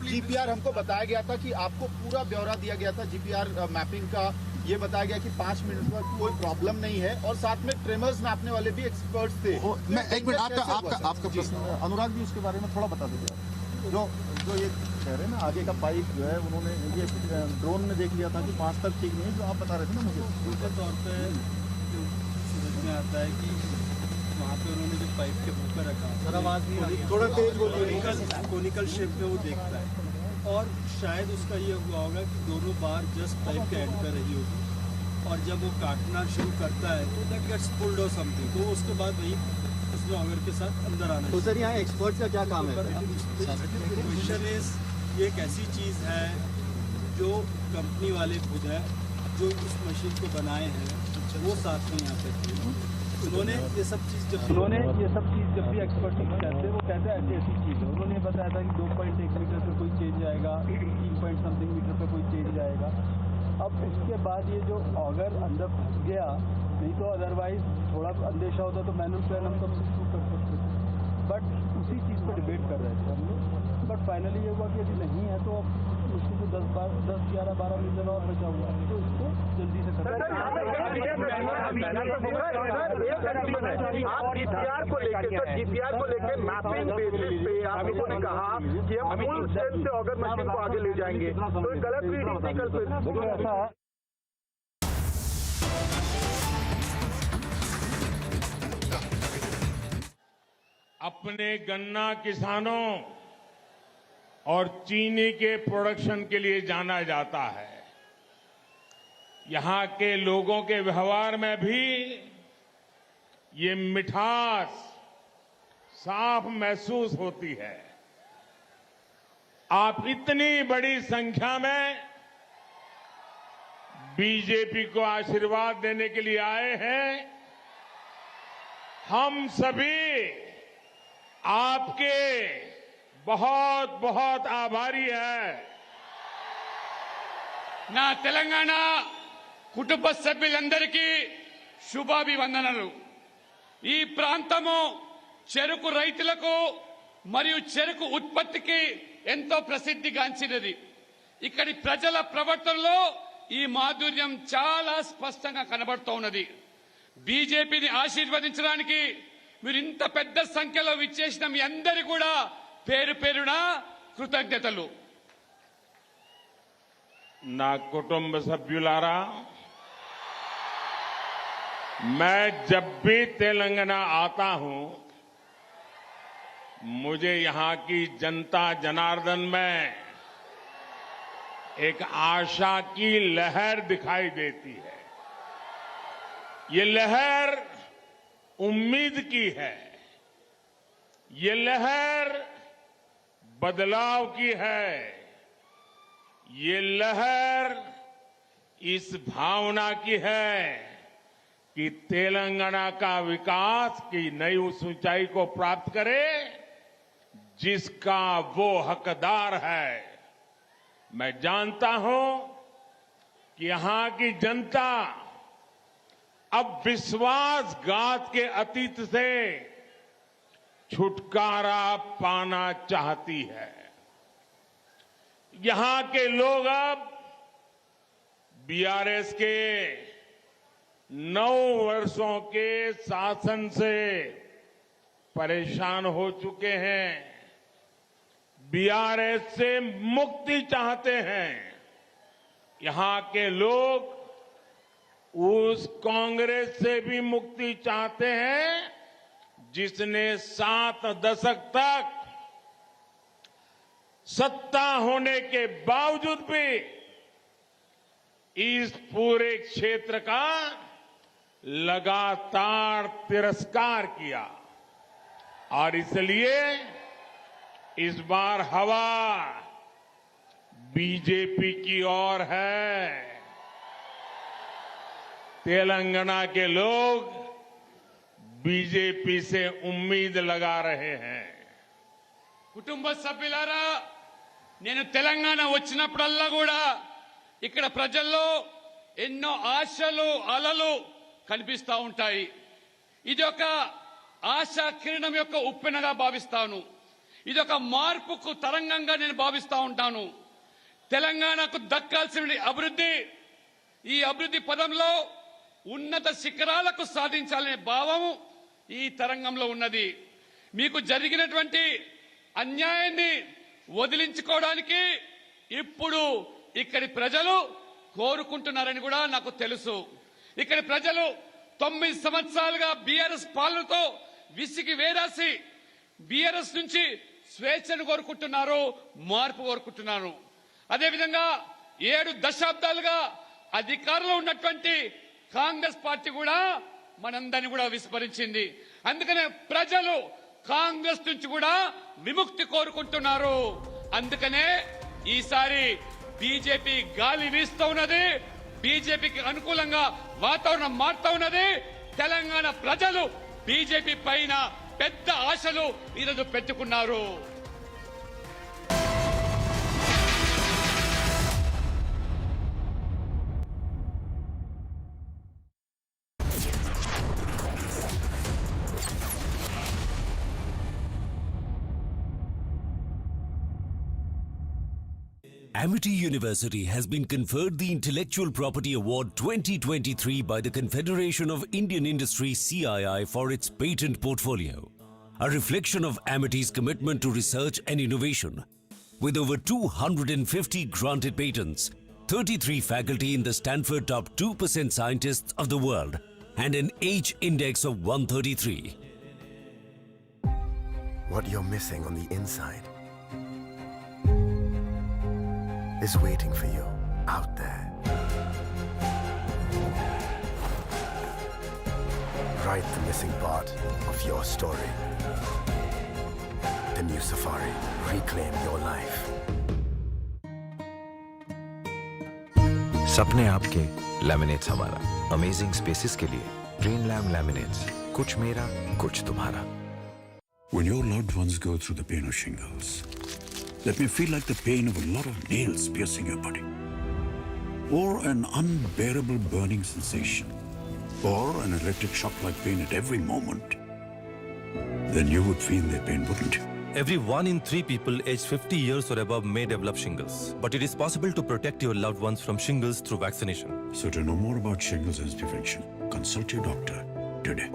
जीपीआर हमको बताया गया था कि आपको पूरा ब्यौरा दिया गया था जीपीआर मैपिंग का। ये बताया गया कि 5 मिनट में कोई प्रॉब्लम नहीं है, और साथ में ट्रेमर्स नापने वाले भी एक्सपर्ट्स थे। मैं एक मिनट आपका प्रश्न अनुराग जी उसके बारे में थोड़ा बता दीजिए। जो ये कह रहे हैं ना, आगे का पाइप जो है उन्होंने ये ड्रोन में देख लिया था कि 5 तक ठीक नहीं है, जो आप बता रहे थे ना मुझे। दूसरे तौर पे समझ में आता है कि वहाँ पे उन्होंने जो पाइप के ऊपर रखा, थोड़ा तेज बोलिए, कोनिकल शेप में वो देखता है, और शायद उसका ये हुआ होगा कि दोनों बार जस्ट पाइप के एंड पे रही होगी, और जब वो काटना शुरू करता है तो दैट गेट्स पुल्ड और समथिंग, तो उसके बाद वही उसने ऑगर के साथ अंदर आना। तो सर यहाँ एक्सपर्ट का क्या काम है? क्वेश्चन इज, ये एक ऐसी चीज़ है जो कंपनी वाले खुद है जो इस मशीन को बनाए हैं, वो साथ में यहाँ पे थे। उन्होंने ये सब चीज़ जब भी एक्सपर्टीज कहते हैं, वो कहते हैं ऐसी चीज़ है। उन्होंने बताया था कि 2.1 मीटर पे कोई चेंज आएगा, 3 मीटर पे कोई चेंज आएगा। अब उसके बाद ये जो ऑगर अंदर गया, नहीं तो अदरवाइज थोड़ा अंदेशा होता तो मैनुअल प्लान हम सब शुरू कर सकते थे, बट उसी चीज़ पर डिबेट कर रहे थे हम लोग। बट फाइनली ये हुआ कि यदि नहीं है तो अब मुश्किल से 10-11-12 मीटर और बचा हुआ है, तो इसको जल्दी से आप जीपीआर को लेकर मैपिंग बेसिस पे आप लोगों ने कहा कि हम फुल स्ट्रेंथ से ऑगर मशीन को आगे ले जाएंगे, तो गलत रीडिंग थी कल पे। अपने गन्ना किसानों और चीनी के प्रोडक्शन के लिए जाना जाता है। यहां के लोगों के व्यवहार में भी ये मिठास साफ महसूस होती है। आप इतनी बड़ी संख्या में बीजेपी को आशीर्वाद देने के लिए आए हैं। हम सभी आपके बहुत बहुत आभारी है। నా తెలంగాణ కుటుంబ సభ్యులందరికీ శుభాభివందనలు। ఈ ప్రాంతము చెరుకు రైతులకు మరియు చెరుకు ఉత్పత్తికి ఎంతో ప్రసిద్ధిగాంచినది। ఇక్కడి ప్రజల ప్రవర్తనలో ఈ మాధుర్యం చాలా స్పష్టంగా కనబడుతోన్నది। బీజేపీని ఆశీర్వదించడానికి మీరు ఇంత పెద్ద సంఖ్యలో విచ్చేసిన మీ అందరికీ కూడా పేరు పేరున కృతజ్ఞతలు। నా కుటుంబ సభ్యులారా, मैं जब भी तेलंगाना आता हूं, मुझे यहां की जनता जनार्दन में एक आशा की लहर दिखाई देती है। ये लहर उम्मीद की है, ये लहर बदलाव की है, ये लहर इस भावना की है कि तेलंगाना का विकास की नई उस ऊंचाई को प्राप्त करे जिसका वो हकदार है। मैं जानता हूं कि यहां की जनता अब विश्वासघात के अतीत से छुटकारा पाना चाहती है। यहां के लोग अब बीआरएस के 9 वर्षों के शासन से परेशान हो चुके हैं, बीआरएस से मुक्ति चाहते हैं। यहां के लोग उस कांग्रेस से भी मुक्ति चाहते हैं जिसने 7 दशक तक सत्ता होने के बावजूद भी इस पूरे क्षेत्र का लगातार तिरस्कार किया। और इसलिए इस बार हवा बीजेपी की ओर है। तेलंगाना के लोग बीजेपी से उम्मीद लगा रहे हैं। కుటుంబ సభ్యులారా, నేను తెలంగాణ వచ్చినప్పుడల్లా కూడా ఇక్కడ ప్రజల్లో ఎన్నో ఆశలు అలలు కనిపిస్తూ ఉంటాయి. ఇది ఒక ఆశా కిరణం యొక్క ఉప్పెనగా భావిస్తాను. ఇది ఒక మార్పుకు తరంగంగా నేను భావిస్తూ ఉంటాను. తెలంగాణకు దక్కాల్సిన అభివృద్ధి, ఈ అభివృద్ధి పదంలో ఉన్నత శిఖరాలకు సాధించాలనే భావం ఈ తరంగంలో ఉన్నది. మీకు జరిగినటువంటి అన్యాయాన్ని వదిలించుకోవడానికి ఇప్పుడు ఇక్కడి ప్రజలు కోరుకుంటున్నారని కూడా నాకు తెలుసు. ఇక్కడి ప్రజలు 9 సంవత్సరాలుగా బీఆర్ఎస్ పాలనతో విసిగి వేరాసి బీఆర్ఎస్ నుంచి స్వేచ్ఛను కోరుకుంటున్నారు, మార్పు కోరుకుంటున్నారు. అదేవిధంగా 7 దశాబ్దాలుగా అధికారంలో ఉన్నటువంటి కాంగ్రెస్ పార్టీ కూడా మనందరినీ కూడా విస్మరించింది. అందుకనే ప్రజలు కాంగ్రెస్ నుంచి కూడా విముక్తి కోరుకుంటున్నారు. అందుకనే ఈసారి బీజేపీ గాలి వీస్తూ ఉన్నది, బీజేపీకి అనుకూలంగా వాతావరణం మారుతూ ఉన్నది. తెలంగాణ ప్రజలు బీజేపీ పైన పెద్ద ఆశలు ఈరోజు పెట్టుకున్నారు. Amity University has been conferred the Intellectual Property Award 2023 by the Confederation of Indian Industry CII for its patent portfolio, a reflection of Amity's commitment to research and innovation. With over 250 granted patents, 33 faculty in the Stanford top 2% scientists of the world, and an H index of 133. What you're missing on the inside is waiting for you out there. Write the missing part of your story. The new Safari. Reclaim your life. सपने आपके, laminates हमारा। Amazing spaces के लिए प्रेम laminates, कुछ मेरा कुछ तुम्हारा। When your loved ones go through the pain of shingles, that may feel like the pain of a lot of nails piercing your body, or an unbearable burning sensation, or an electric shock-like pain at every moment, then you would feel their pain, wouldn't you? Every 1 in 3 people aged 50 years or above may develop shingles, but it is possible to protect your loved ones from shingles through vaccination. So to know more about shingles and prevention, consult your doctor today.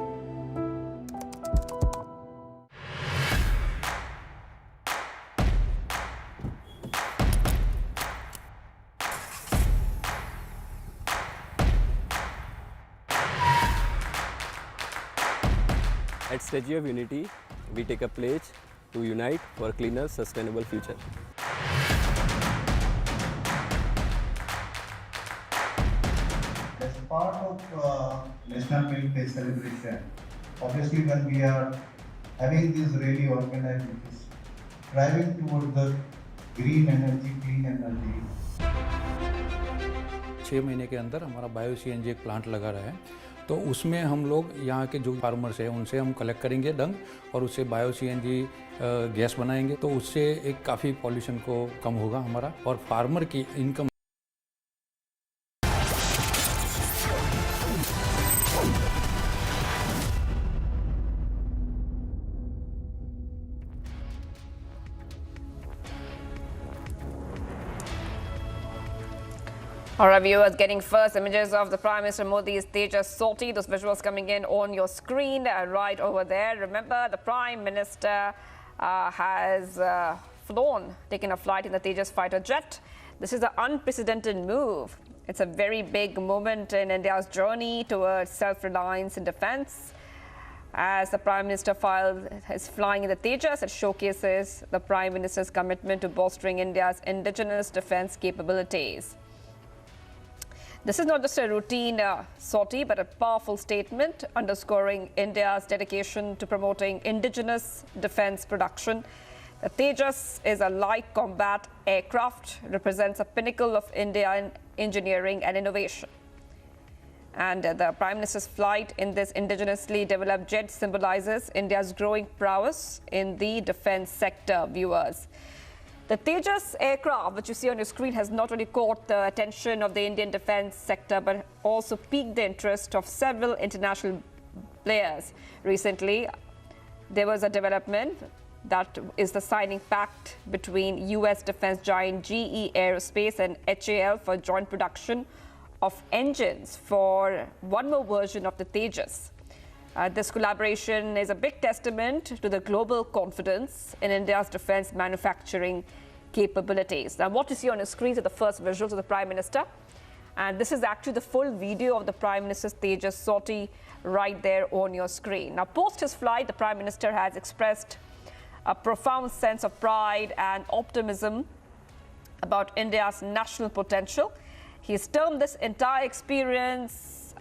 At Statue of Unity, we take a pledge to unite for a cleaner, sustainable future. As part of National Milk Day celebration, obviously when we are having this rally organized, it is driving towards the green energy, clean energy. 6 महीने के अंदर हमारा bio CNG एक plant लगा रहा है, तो उसमें हम लोग यहाँ के जो फार्मर्स हैं उनसे हम कलेक्ट करेंगे डंग और उससे बायो सीएनजी गैस बनाएंगे, तो उससे एक काफ़ी पॉल्यूशन को कम होगा हमारा और फार्मर की income. All right, viewers, getting first images of the Prime Minister Modi's Tejas sortie. Those visuals coming in on your screen right over there. Remember, the Prime Minister has taken a flight in the Tejas fighter jet. This is an unprecedented move. It's a very big moment in India's journey towards self-reliance in defense. As the Prime Minister is flying in the Tejas, it showcases the Prime Minister's commitment to bolstering India's indigenous defense capabilities. This is not just a routine sortie, but a powerful statement underscoring India's dedication to promoting indigenous defense production. The Tejas is a light combat aircraft, represents a pinnacle of Indian engineering and innovation. And the Prime Minister's flight in this indigenously developed jet symbolizes India's growing prowess in the defense sector, viewers. The Tejas aircraft, which you see on your screen, has not only caught the attention of the Indian defense sector, but also piqued the interest of several international players. Recently, there was a development that is the signing pact between US defense giant GE Aerospace and HAL for joint production of engines for one more version of the Tejas. This collaboration is a big testament to the global confidence in India's defense manufacturing capabilities. Now, what you see on your screens are the first visuals of the Prime Minister. And this is actually the full video of the Prime Minister's Tejas sortie right there on your screen. Now, post his flight, the Prime Minister has expressed a profound sense of pride and optimism about India's national potential. He's termed this entire experience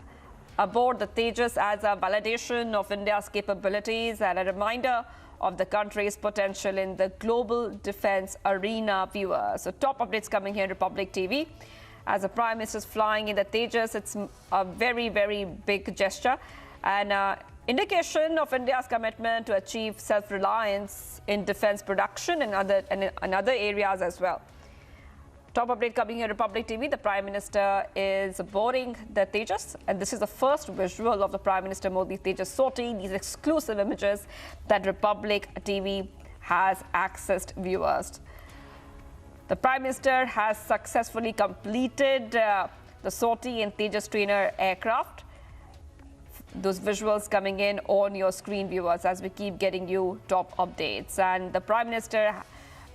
aboard the Tejas as a validation of India's capabilities and a reminder of the country's potential in the global defense arena, viewers. So top updates coming here in Republic TV. As the Prime Minister is flying in the Tejas, it's a very, very big gesture and indication of India's commitment to achieve self-reliance in defense production and other areas as well. Top update coming here, Republic TV. The Prime Minister is boarding the Tejas, and this is the first visual of the Prime Minister Modi's Tejas sortie. These exclusive images that Republic TV has accessed, viewers. The Prime Minister has successfully completed the sortie in Tejas trainer aircraft. Those visuals coming in on your screen, viewers, as we keep getting you top updates. And the Prime Minister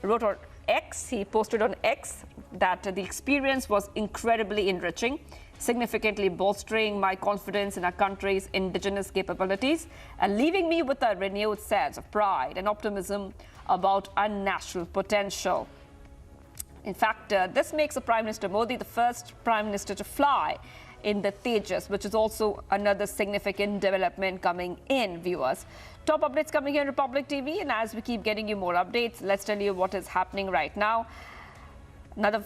wrote on X, he posted on X that the experience was incredibly enriching, significantly bolstering my confidence in our country's indigenous capabilities and leaving me with a renewed sense of pride and optimism about our national potential. In fact, this makes the Prime Minister Modi the first Prime Minister to fly in the Tejas, which is also another significant development coming in, viewers. Top updates coming here in Republic TV, and as we keep getting you more updates, let's tell you what is happening right now. Now, the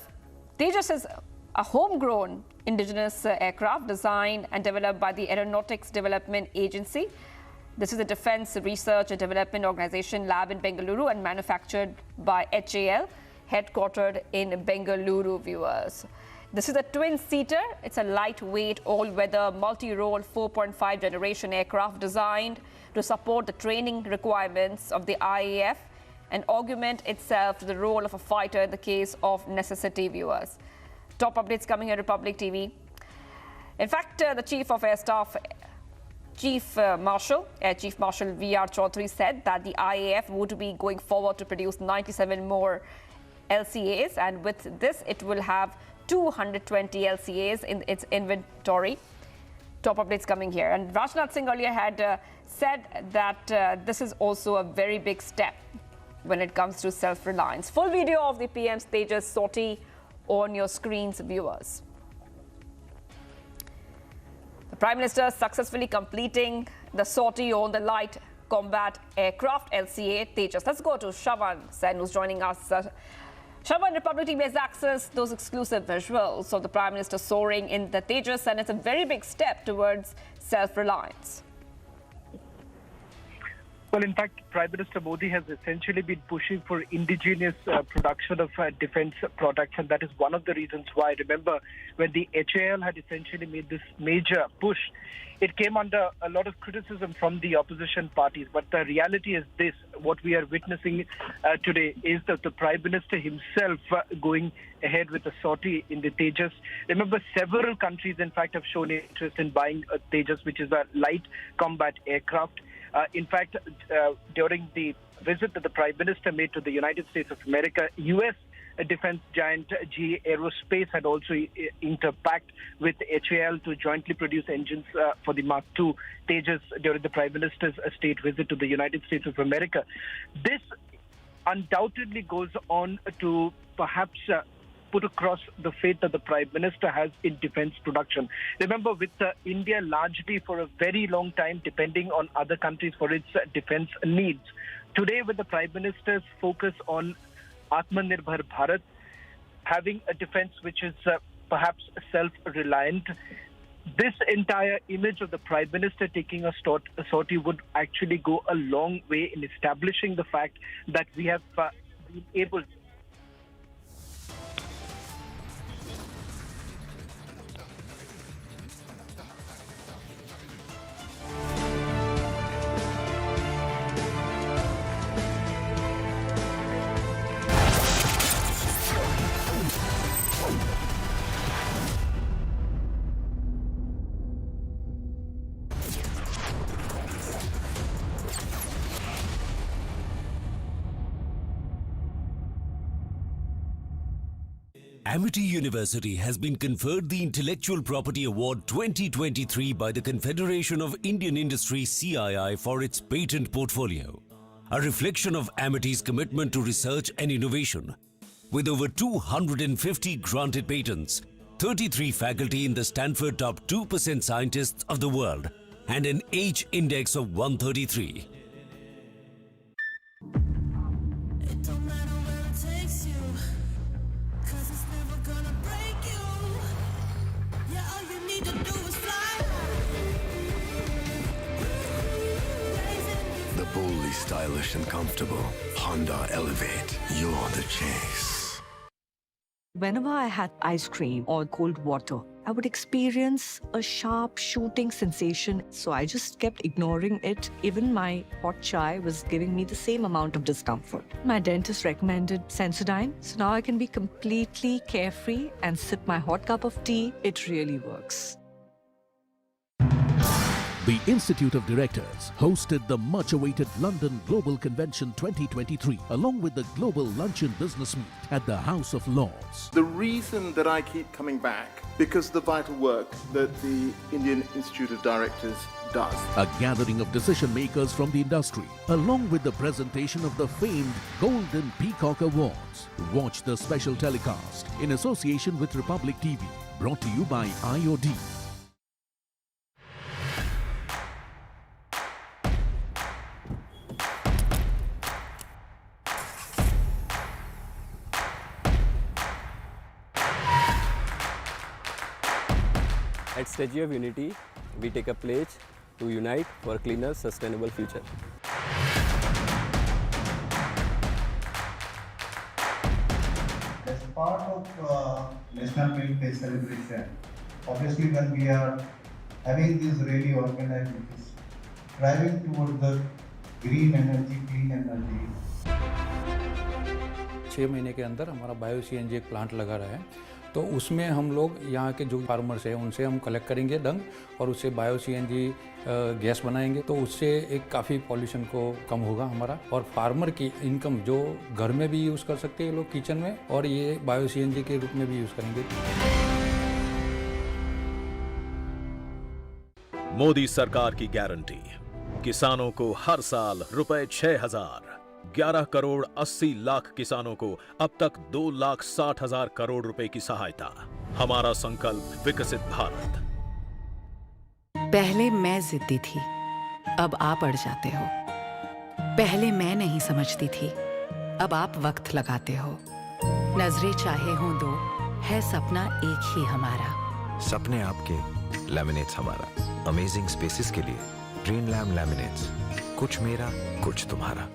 Tejas is a homegrown indigenous aircraft designed and developed by the Aeronautics Development Agency. This is a Defense Research and Development Organization lab in Bengaluru and manufactured by HAL, headquartered in Bengaluru, viewers. This is a twin-seater. It's a lightweight, all-weather, multi-role 4.5 generation aircraft designed to support the training requirements of the IAF and augment itself to the role of a fighter in the case of necessity, viewers. Top updates coming here, Republic TV. In fact, the Chief of Air Staff, Air Chief Marshal V.R. Chaudhary said that the IAF would be going forward to produce 97 more LCAs, and with this, it will have 220 LCAs in its inventory. Top updates coming here. And Rajnath Singh earlier had said that this is also a very big step when it comes to self-reliance. Full video of the PM's Tejas sortie on your screens, viewers. The Prime Minister successfully completing the sortie on the light combat aircraft LCA Tejas. Let's go to Shravan Sen, who's joining us. Shravan, Republic TV has access those exclusive visuals of the Prime Minister soaring in the Tejas, and it's a very big step towards self-reliance. Well, in fact, Prime Minister Modi has essentially been pushing for indigenous production of defense products, and that is one of the reasons why, remember, when the HAL had essentially made this major push, it came under a lot of criticism from the opposition parties. But the reality is this: what we are witnessing today is that the Prime Minister himself going ahead with a sortie in the Tejas. Remember, several countries, in fact, have shown interest in buying a Tejas, which is a light combat aircraft. In fact, during the visit that the Prime Minister made to the United States of America, U.S. defense giant GE Aerospace had also interpact with HAL to jointly produce engines for the Mark II Tejas during the Prime Minister's state visit to the United States of America. This undoubtedly goes on to perhaps put across the faith that the Prime Minister has in defense production. Remember, with India largely for a very long time depending on other countries for its defense needs, Today, with the Prime Minister's focus on Atmanirbhar Bharat, having a defense which is perhaps self-reliant, this entire image of the Prime Minister taking a sortie would actually go a long way in establishing the fact that we have been able to. Amity University has been conferred the Intellectual Property Award 2023 by the Confederation of Indian Industry CII for its patent portfolio, a reflection of Amity's commitment to research and innovation. With over 250 granted patents, 33 faculty in the Stanford top 2% scientists of the world, and an age index of 133. The boldly stylish and comfortable Honda Elevate. You're the chase. Whenever I had ice cream or cold water, I would experience a sharp shooting sensation, so I just kept ignoring it. Even my hot chai was giving me the same amount of discomfort. My dentist recommended Sensodyne, so now I can be completely carefree and sip my hot cup of tea. It really works. The Institute of Directors hosted the much-awaited London Global Convention 2023 along with the Global Luncheon Business Meet at the House of Lords. The reason that I keep coming back, because of the vital work that the Indian Institute of Directors does. A gathering of decision makers from the industry along with the presentation of the famed Golden Peacock Awards. Watch the special telecast in association with Republic TV, brought to you by IOD. At Statue of Unity, we take a pledge to unite for a cleaner, sustainable future. As part of National Film Day celebration, obviously when we are having this really organized, it is driving towards the green energy, clean energy. 6 महीने के अंदर हमारा bio CNG एक plant लगा रहा है, तो उसमें हम लोग यहाँ के जो फार्मर्स हैं उनसे हम कलेक्ट करेंगे डंग और उससे बायो CNG गैस बनाएंगे, तो उससे एक काफ़ी पॉल्यूशन को कम होगा हमारा, और फार्मर की इनकम जो घर में भी यूज़ कर सकते हैं लोग किचन में, और ये बायो CNG के रूप में भी यूज़ करेंगे। मोदी सरकार की गारंटी, किसानों को हर साल रुपए 6,000, 11 करोड़ 80 लाख किसानों को अब तक 2,60,000 करोड़ रुपए की सहायता। हमारा संकल्प विकसित भारत। पहले मैं जिद्दी थी, अब आप अड़ जाते हो। पहले मैं नहीं समझती थी, अब आप वक्त लगाते हो। नजरें चाहे हों दो, है सपना एक ही हमारा। सपने आपके, लैमिनेट्स हमारा। अमेजिंग स्पेसेस के लिए ग्रीन लैम लैमिनेट्स। कुछ मेरा, कुछ तुम्हारा।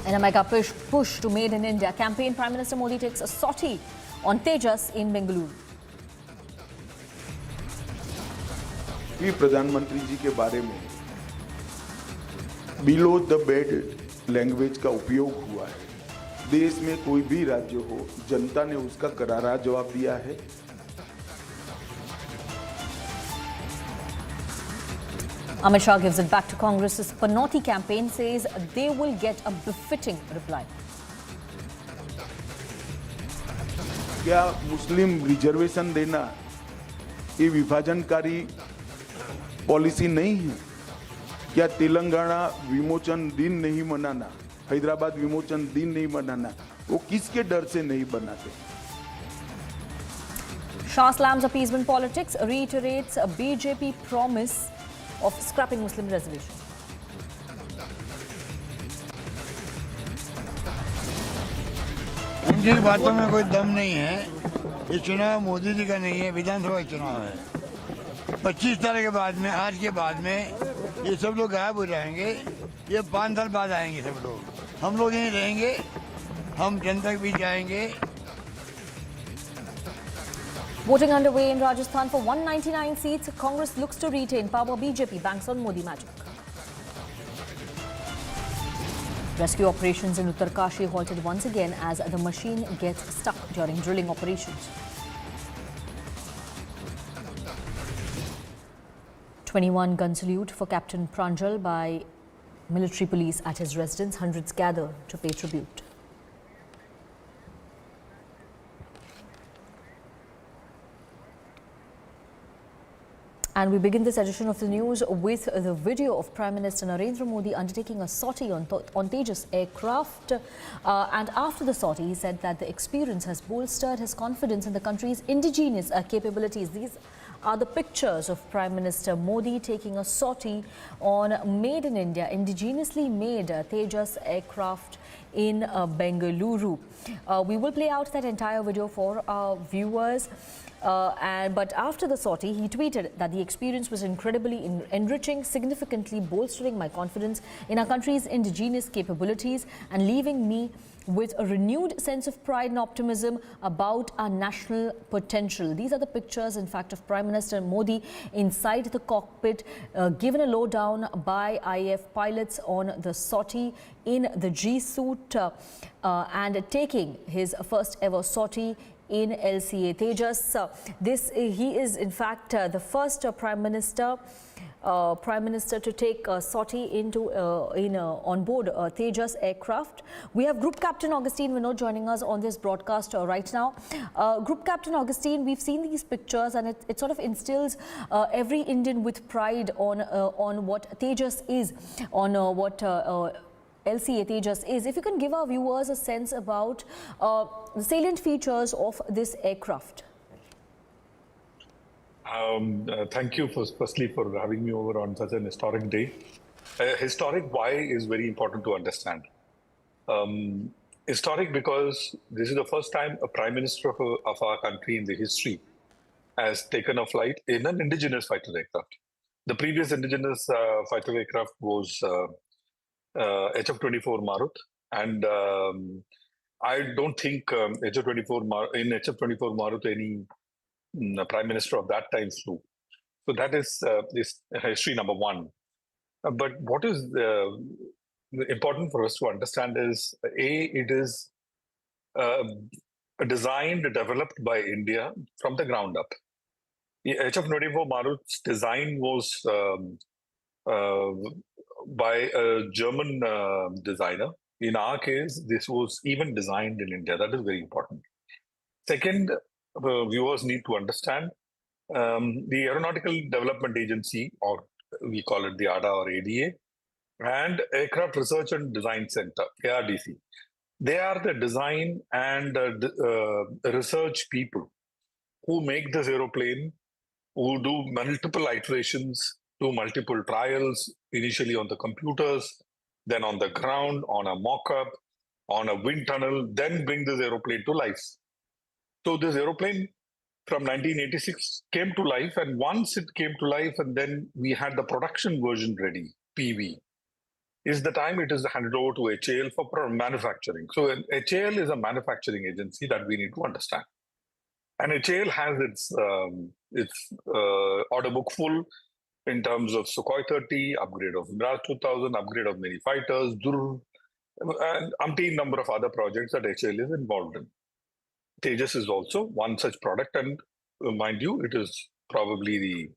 In a mega push to Made in India campaign, Prime Minister Modi takes a sortie on Tejas in Bengaluru. ये प्रधानमंत्री जी के बारे में बिलो द बेड लैंग्वेज का उपयोग हुआ है। देश में कोई भी राज्य हो, जनता ने उसका करारा जवाब दिया है। Amit Shah gives it back to Congress's Panotti campaign, says they will get a befitting reply. क्या मुस्लिम रिजर्वेशन देना ये विभाजनकारी पॉलिसी नहीं है? क्या तेलंगाना विमोचन दिन नहीं मनाना, हैदराबाद विमोचन दिन नहीं मनाना, वो किसके डर से नहीं बनाते? Shah slams appeasement politics, reiterates a BJP promise of scrapping Muslim reservation. उनकी बातों में कोई दम नहीं है। ये चुनाव मोदी जी का नहीं है, विधानसभा चुनाव है। 25 तारीख के बाद में, आज के बाद में ये सब लोग गायब हो जाएंगे। ये 5 साल बाद आएंगे सब लोग। हम लोग यहीं रहेंगे, हम जनता के बीच जाएंगे। Voting underway in Rajasthan for 199 seats. Congress looks to retain power. BJP banks on Modi magic. Rescue operations in Uttarkashi halted once again as the machine gets stuck during drilling operations. 21 gun salute for Captain Pranjal by military police at his residence. Hundreds gather to pay tribute. And we begin this edition of the news with the video of Prime Minister Narendra Modi undertaking a sortie on Tejas aircraft. And after the sortie, he said that the experience has bolstered his confidence in the country's indigenous capabilities. These are the pictures of Prime Minister Modi taking a sortie on made in India, indigenously made Tejas aircraft in Bengaluru. We will play out that entire video for our viewers. But after the sortie, he tweeted that the experience was incredibly enriching, significantly bolstering my confidence in our country's indigenous capabilities and leaving me with a renewed sense of pride and optimism about our national potential. These are the pictures, in fact, of Prime Minister Modi inside the cockpit, given a lowdown by IAF pilots on the sortie in the G suit and taking his first ever sortie in LCA Tejas. He is in fact the first Prime Minister to take a sortie into on board Tejas aircraft. We have Group Captain Augustine Vinod joining us on this broadcast right now. Group Captain Augustine, we've seen these pictures and it sort of instills every Indian with pride on what Tejas is, on what LCA Tejas is. If you can give our viewers a sense about the salient features of this aircraft. Thank you firstly for having me over on such an historic day. Historic why is very important to understand. Historic because this is the first time a Prime Minister of our country in the history has taken a flight in an indigenous fighter aircraft. The previous indigenous fighter aircraft was HF-24 Marut, and I don't think HF-24 Marut any Prime Minister of that time flew. So that is history number one. But what is important for us to understand is, it is designed, developed by India from the ground up. The HF-24 Marut's design was by a German designer. In our case, this was even designed in India. That is very important. Second, viewers need to understand the Aeronautical Development Agency, or we call it the ADA or ADA, and Aircraft Research and Design Center, ARDC. They are the design and research people who make this aeroplane, who do multiple iterations, do multiple trials, initially on the computers, then on the ground, on a mock-up, on a wind tunnel, then bring this aeroplane to life. So this aeroplane from 1986 came to life, and once it came to life and then we had the production version ready, PV, is the time it is handed over to HAL for manufacturing. So HAL is a manufacturing agency that we need to understand. And HAL has its order book full in terms of Sukhoi 30, upgrade of Mirage 2000, upgrade of many fighters, and umpteen number of other projects that HAL is involved in. Tejas is also one such product, and mind you, it is probably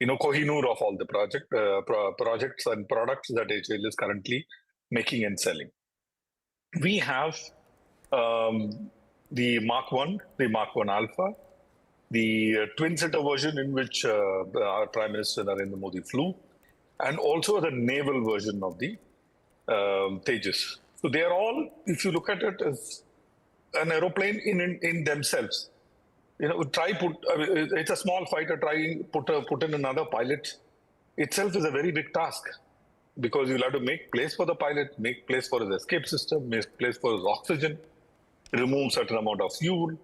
Kohinoor of all the projects and products that HAL is currently making and selling. We have the Mark 1, the Mark 1 Alpha, the twin-seater version in which our Prime Minister Narendra Modi flew, and also the naval version of the Tejas. So they are all, if you look at it, as an aeroplane in themselves. It's a small fighter. Put in another pilot itself is a very big task, because you'll have to make place for the pilot, make place for his escape system, make place for his oxygen, remove certain amount of fuel,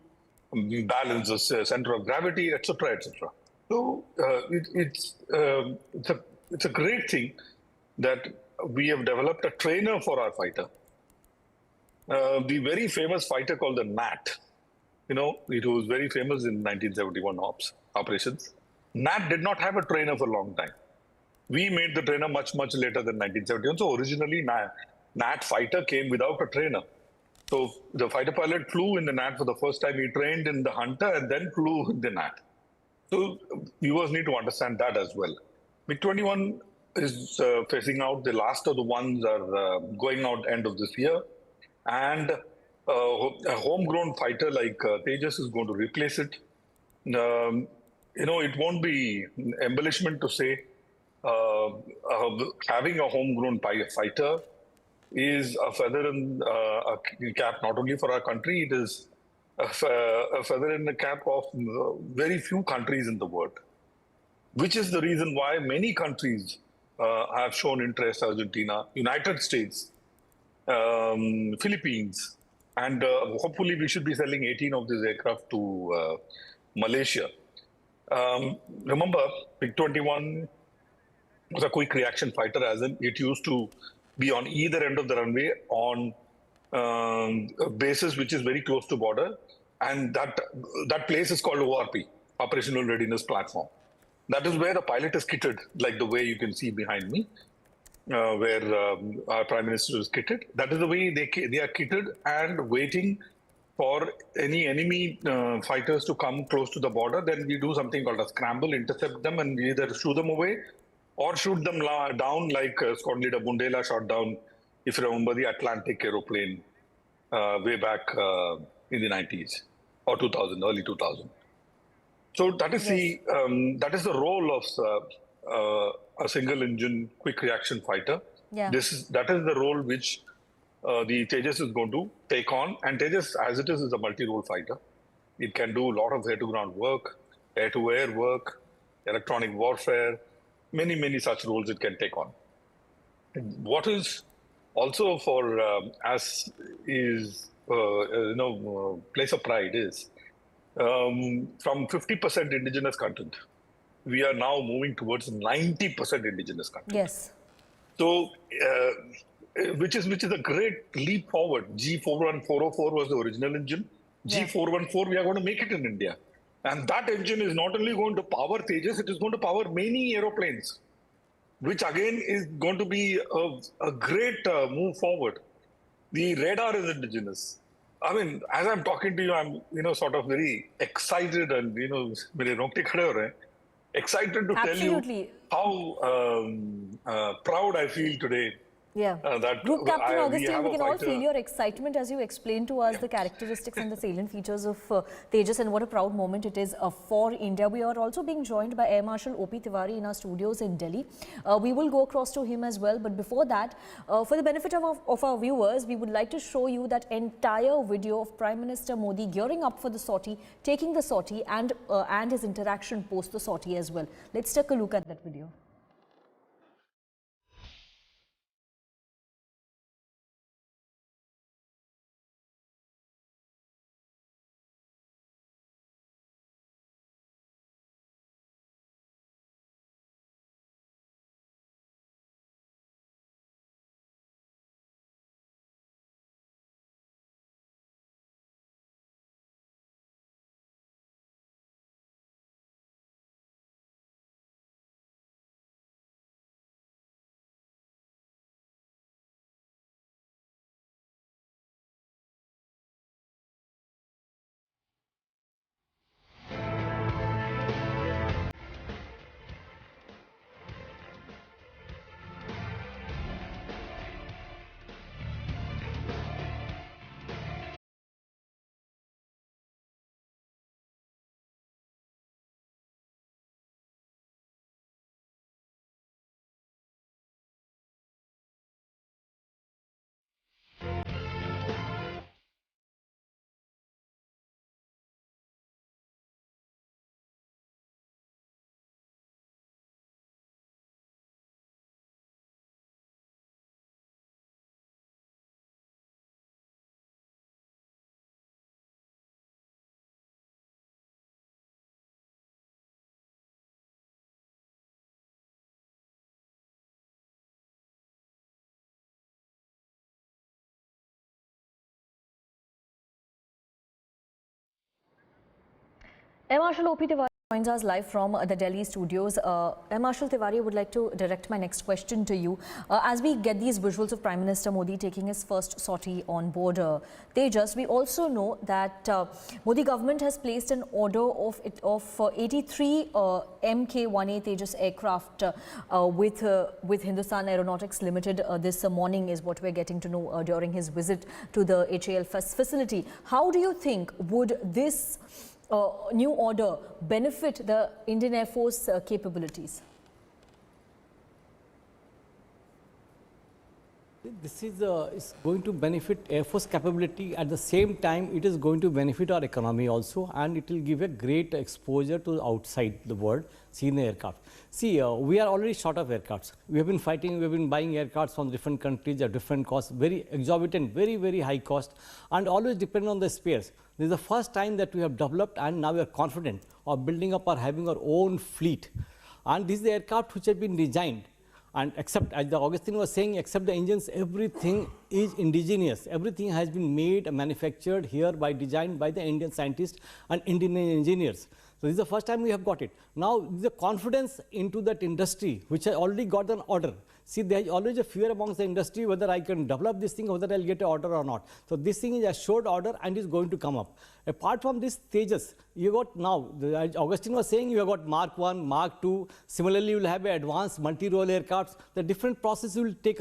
balance the center of gravity, etc., etc. So it's a great thing that we have developed a trainer for our fighter. The very famous fighter called the Nat, it was very famous in 1971 operations. Nat did not have a trainer for a long time. We made the trainer much, much later than 1971. So originally, Nat fighter came without a trainer. So the fighter pilot flew in the Nat for the first time. He trained in the Hunter and then flew in the Nat. So viewers need to understand that as well. MiG-21 is phasing out. The last of the ones are going out end of this year. And a homegrown fighter like Tejas is going to replace it. It won't be embellishment to say having a homegrown fighter is a feather in a cap not only for our country, it is a feather in the cap of very few countries in the world, which is the reason why many countries have shown interest: Argentina, United States, Philippines, and hopefully we should be selling 18 of these aircraft to Malaysia. Remember, MiG-21 was a quick reaction fighter, as in it used to be on either end of the runway on bases which is very close to border, and that place is called ORP, Operational Readiness Platform. That is where the pilot is kitted, like the way you can see behind me, where our Prime Minister is kitted. That is the way they are kitted and waiting for any enemy fighters to come close to the border. Then we do something called a scramble, intercept them, and either shoo them away or shoot them down, like Squad Leader Bundela shot down, if you remember, the Atlantic aeroplane way back in the 90s or 2000, early 2000. So that is that is the role of a single-engine quick reaction fighter. Yeah. That is the role which the Tejas is going to take on. And Tejas, as it is a multi-role fighter. It can do a lot of air-to-ground work, air-to-air work, electronic warfare, many, many such roles it can take on. What is also for us is, place of pride is, from 50% indigenous content, we are now moving towards 90% indigenous content. Yes. So, which is a great leap forward. G41404 was the original engine. G414, we are going to make it in India. And that engine is not only going to power Tejas, it is going to power many aeroplanes, which again is going to be a great move forward. The radar is indigenous. I mean, as I'm talking to you, I'm sort of very excited and excited to tell you how proud I feel today. Yeah. That Group Captain Augustine, we can all fighter. feel your excitement as you explain to us the characteristics and the salient features of Tejas, and what a proud moment it is for India. We are also being joined by Air Marshal O.P. Tiwari in our studios in Delhi. We will go across to him as well, but before that, for the benefit of our viewers, we would like to show you that entire video of Prime Minister Modi gearing up for the sortie, taking the sortie, and his interaction post the sortie as well. Let's take a look at that video. Air Marshal O.P. Tiwari joins us live from the Delhi studios. Air Marshal Tiwari, I would like to direct my next question to you. As we get these visuals of Prime Minister Modi taking his first sortie on board Tejas, we also know that Modi government has placed an order of 83 Mk-1A Tejas aircraft with Hindustan Aeronautics Limited. This morning is what we're getting to know during his visit to the HAL facility. How do you think would this new order benefit the Indian Air Force capabilities? This is going to benefit Air Force capability. At the same time, it is going to benefit our economy also, and it will give a great exposure to outside the world, seeing the aircraft. See, we are already short of aircrafts. We have been fighting, we have been buying aircrafts from different countries at different costs, very exorbitant, very, very high cost, and always depend on the spares. This is the first time that we have developed, and now we are confident of building up or having our own fleet. And this is the aircraft which have been designed. And except, as the Augustine was saying, except the engines, everything is indigenous. Everything has been made, manufactured here by design by the Indian scientists and Indian engineers. So this is the first time we have got it. Now, the confidence into that industry, which has already got an order. See, there is always a fear amongst the industry whether I can develop this thing or whether I'll get an order or not. So this thing is assured order and is going to come up. Apart from this Tejas, you got now, as Augustine was saying, you have got Mark 1, Mark 2. Similarly, you will have advanced multi-role aircrafts. The different processes will take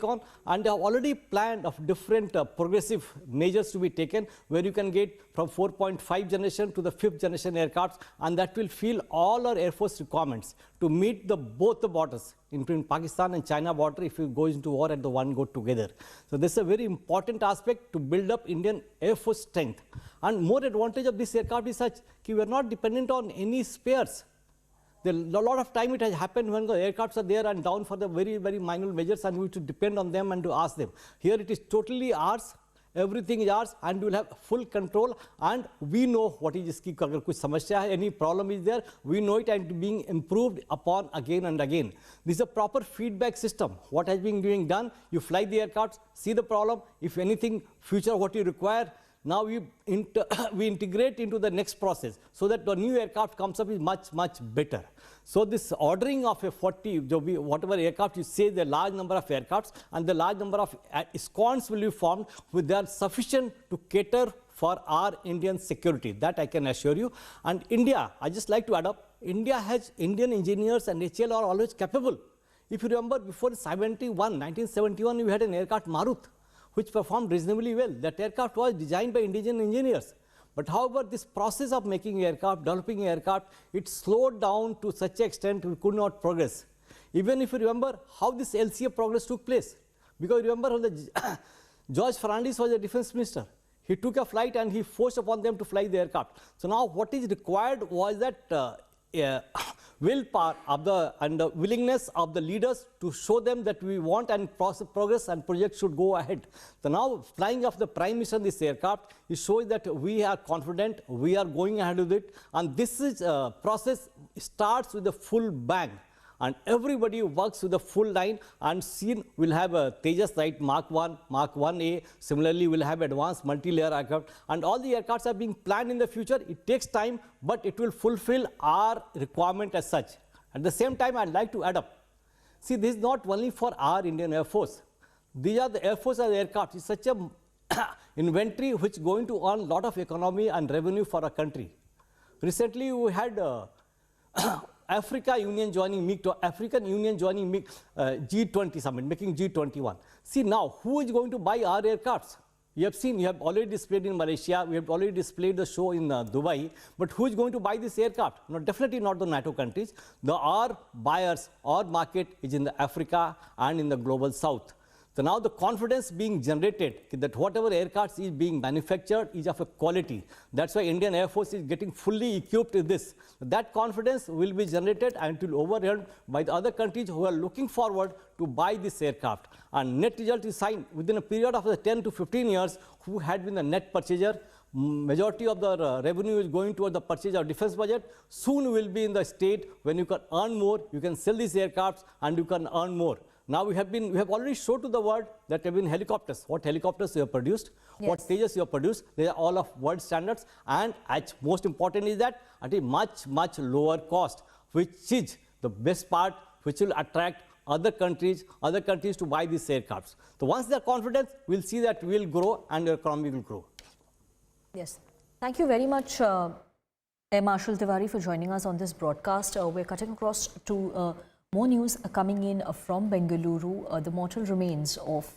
on, and they have already planned of different progressive measures to be taken, where you can get from 4.5 generation to the 5th generation aircrafts, and that will fill all our Air Force requirements to meet both the borders, including Pakistan and China border, if you go into war at the one go together. So this is a very important aspect to build up Indian Air Force strength. And more advantage of this aircraft is such that we are not dependent on any spares. A lot of time it has happened when the aircrafts are there and down for the very, very minor measures, and we have to depend on them and to ask them. Here it is totally ours. Everything is ours, and we will have full control, and we know what is iski agar kuch samasya hai, any problem is there, we know it, and being improved upon again and again. This is a proper feedback system. What has been being done, you fly the aircraft, see the problem, if anything future what you require, now we integrate into the next process, so that the new aircraft comes up is much, much better. So this ordering of a 40, whatever aircraft you say, the large number of aircrafts and the large number of squadrons will be formed, with they are sufficient to cater for our Indian security. That I can assure you. And India, I just like to add up, India has Indian engineers and HAL are always capable. If you remember, before 1971, we had an aircraft Marut, which performed reasonably well. That aircraft was designed by Indian engineers. But however, this process of making aircraft, developing aircraft, it slowed down to such an extent we could not progress. Even if you remember how this LCA progress took place. Because remember when the George Fernandes was the defense minister. He took a flight and he forced upon them to fly the aircraft. So now what is required was that willpower of and the willingness of the leaders to show them that we want and progress and project should go ahead. So now flying of the Prime Minister this aircraft, it shows that we are confident, we are going ahead with it, and this is process starts with a full bang. And everybody works with the full line, and soon we'll have a Tejas, right, Mark 1, Mark 1A. Similarly, we'll have advanced multi-layer aircraft, and all the aircrafts are being planned in the future. It takes time, but it will fulfill our requirement as such. At the same time, I'd like to add up. See, this is not only for our Indian Air Force. These are the Air Force as aircraft. It's such a inventory which is going to earn a lot of economy and revenue for our country. Recently, we had African Union joining G20 summit, making G21. See now, who is going to buy our aircrafts? You have seen, you have already displayed in Malaysia, we have already displayed the show in Dubai, but who is going to buy this aircraft? No, definitely not the NATO countries. Our buyers, our market is in the Africa and in the global south. So now the confidence being generated that whatever aircraft is being manufactured is of a quality. That's why Indian Air Force is getting fully equipped with this. That confidence will be generated and it will overrun by the other countries who are looking forward to buy this aircraft. And net result is signed within a period of 10 to 15 years, who had been the net purchaser. Majority of the revenue is going toward the purchase of defense budget. Soon will be in the state when you can earn more, you can sell these aircrafts and you can earn more. Now we have already showed to the world that there have been helicopters. What helicopters we have produced, what Tejas we have produced, they are all of world standards, and most important is that at a much lower cost, which is the best part, which will attract other countries to buy these aircrafts. So once they are confident, we'll see that we will grow and the economy will grow. Yes. Thank you very much, Air Marshal Tiwari, for joining us on this broadcast. We're cutting across to more news coming in from Bengaluru. The mortal remains of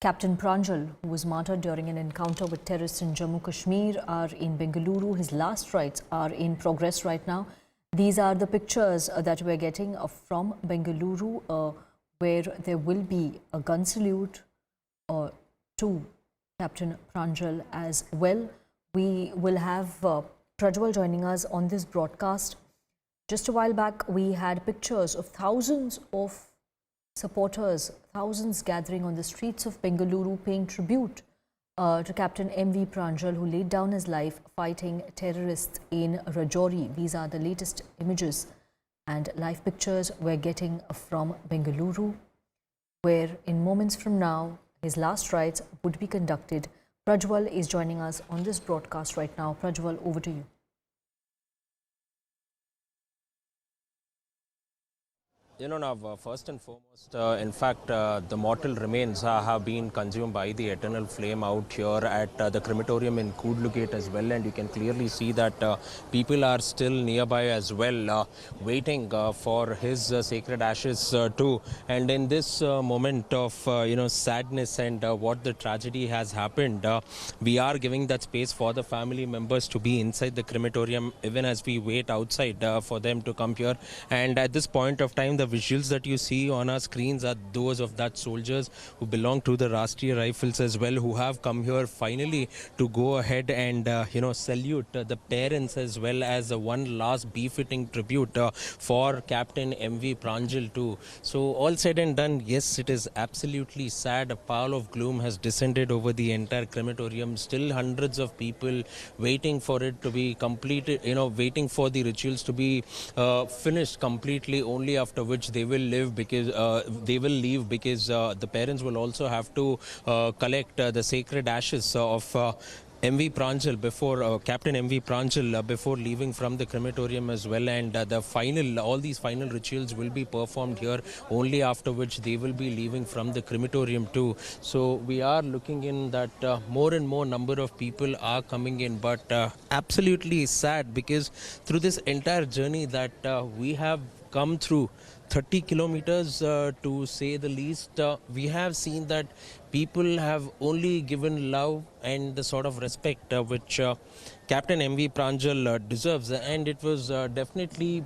Captain Pranjal, who was martyred during an encounter with terrorists in Jammu Kashmir, are in Bengaluru. His last rites are in progress right now. These are the pictures that we're getting from Bengaluru, where there will be a gun salute to Captain Pranjal as well. We will have Prajwal joining us on this broadcast. Just a while back, we had pictures of thousands of supporters, thousands gathering on the streets of Bengaluru, paying tribute to Captain M.V. Pranjal, who laid down his life fighting terrorists in Rajouri. These are the latest images and live pictures we're getting from Bengaluru, where in moments from now, his last rites would be conducted. Prajwal is joining us on this broadcast right now. Prajwal, over to you. Now, first and foremost, in fact, the mortal remains have been consumed by the eternal flame out here at the crematorium in Kudlugate as well, and you can clearly see that people are still nearby as well, waiting for his sacred ashes too. And in this moment of sadness and what the tragedy has happened, we are giving that space for the family members to be inside the crematorium, even as we wait outside for them to come here. And at this point of time, the visuals that you see on our screens are those of that soldiers who belong to the Rashtriya Rifles as well, who have come here finally to go ahead and salute the parents, as well as one last befitting tribute for Captain M.V. Pranjal too. So all said and done, yes, it is absolutely sad. A pall of gloom has descended over the entire crematorium. Still hundreds of people waiting for it to be completed, waiting for the rituals to be finished completely, only after which they will leave because the parents will also have to collect the sacred ashes of M.V. Pranjal before Captain M.V. Pranjal before leaving from the crematorium as well, and all these final rituals will be performed here, only after which they will be leaving from the crematorium too. So we are looking in that more and more number of people are coming in, but absolutely sad, because through this entire journey that we have come through, 30 kilometers to say the least, we have seen that people have only given love and the sort of respect which Captain M.V. Pranjal deserves, and it was definitely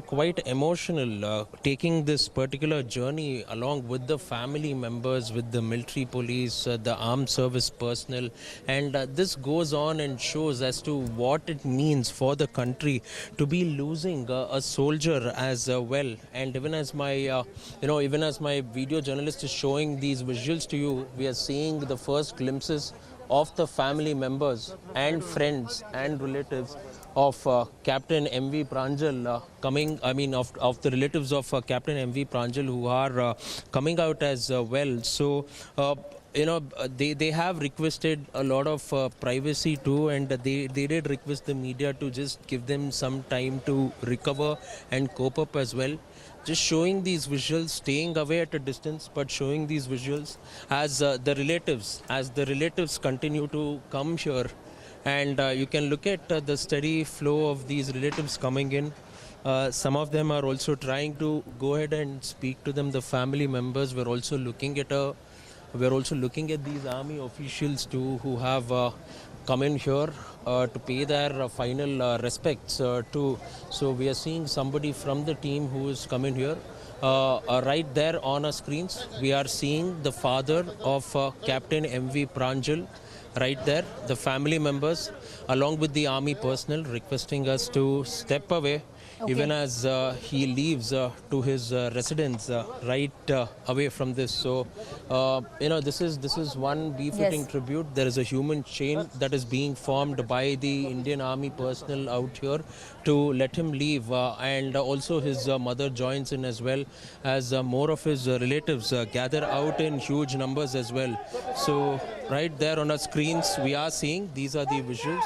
quite emotional taking this particular journey along with the family members, with the military police, the armed service personnel, and this goes on and shows as to what it means for the country to be losing a soldier as well. And even as my video journalist is showing these visuals to you, we are seeing the first glimpses of the family members and friends and relatives of Captain M.V. Pranjal of the relatives of Captain M.V. Pranjal who are coming out as well. So they have requested a lot of privacy too, and they did request the media to just give them some time to recover and cope up as well. Just showing these visuals, staying away at a distance, but showing these visuals as the relatives continue to come here. And you can look at the steady flow of these relatives coming in. Some of them are also trying to go ahead and speak to them, the family members. We're also looking at these army officials too, who have come in here to pay their final respects to. So we are seeing somebody from the team who is coming here. Right there on our screens, we are seeing the father of Captain M.V. Pranjal, right there, the family members along with the army personnel requesting us to step away. Okay. Even as he leaves to his residence right away from this. So, this is one befitting tribute. There is a human chain that is being formed by the Indian Army personnel out here to let him leave. And also his mother joins in as well, as more of his relatives gather out in huge numbers as well. So, right there on our screens, we are seeing, these are the visuals.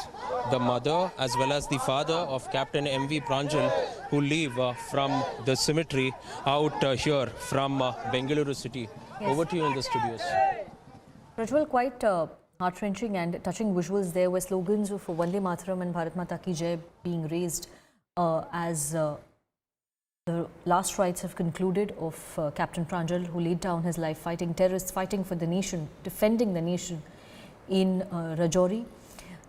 The mother as well as the father of Captain M.V. Pranjal, who leave from the cemetery out here from Bengaluru city. Yes. Over to you in the studios. Pranjal, quite heart-wrenching and touching visuals there, where slogans of Vande Mataram and Bharat Mata Ki Jai being raised as the last rites have concluded of Captain Pranjal, who laid down his life fighting terrorists, fighting for the nation, defending the nation in Rajouri.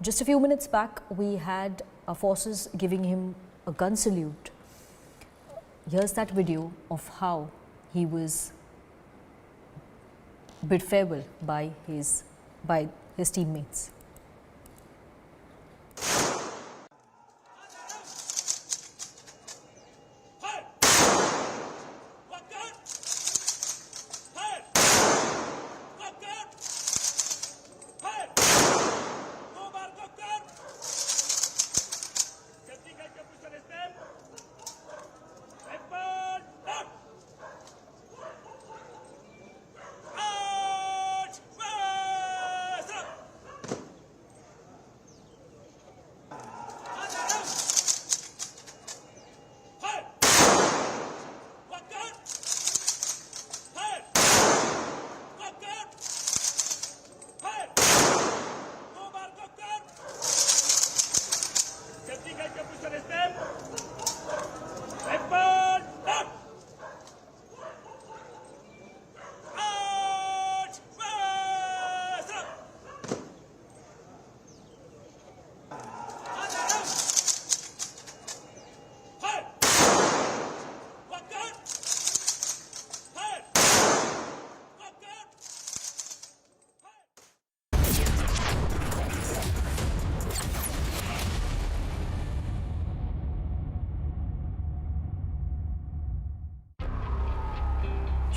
Just a few minutes back, we had our forces giving him a gun salute. Here's that video of how he was bid farewell by his teammates.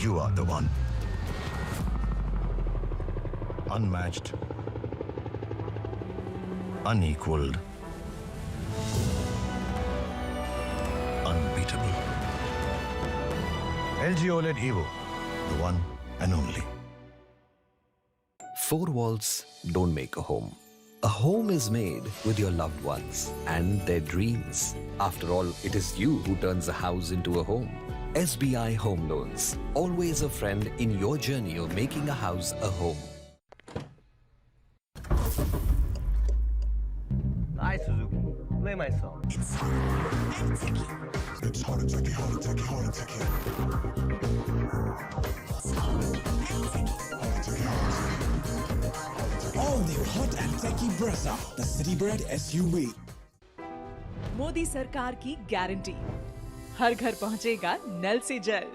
You are the one. Unmatched, unequaled, unbeatable. LG OLED Evo, the one and only. Four walls don't make a home. A home is made with your loved ones and their dreams. After all, it is you who turns a house into a home. SBI Home Loans, always a friend in your journey of making a house a home. Hi Suzuki, play my song. It's hard and techie. It's hard and techie, hard and techie, hard and techie. It's hard and techie. Hard and techie, hard and techie. All new hot and techie Brezza, the city bred SUV. Modi सरकार की guarantee, हर घर पहुंचेगा नल से जल।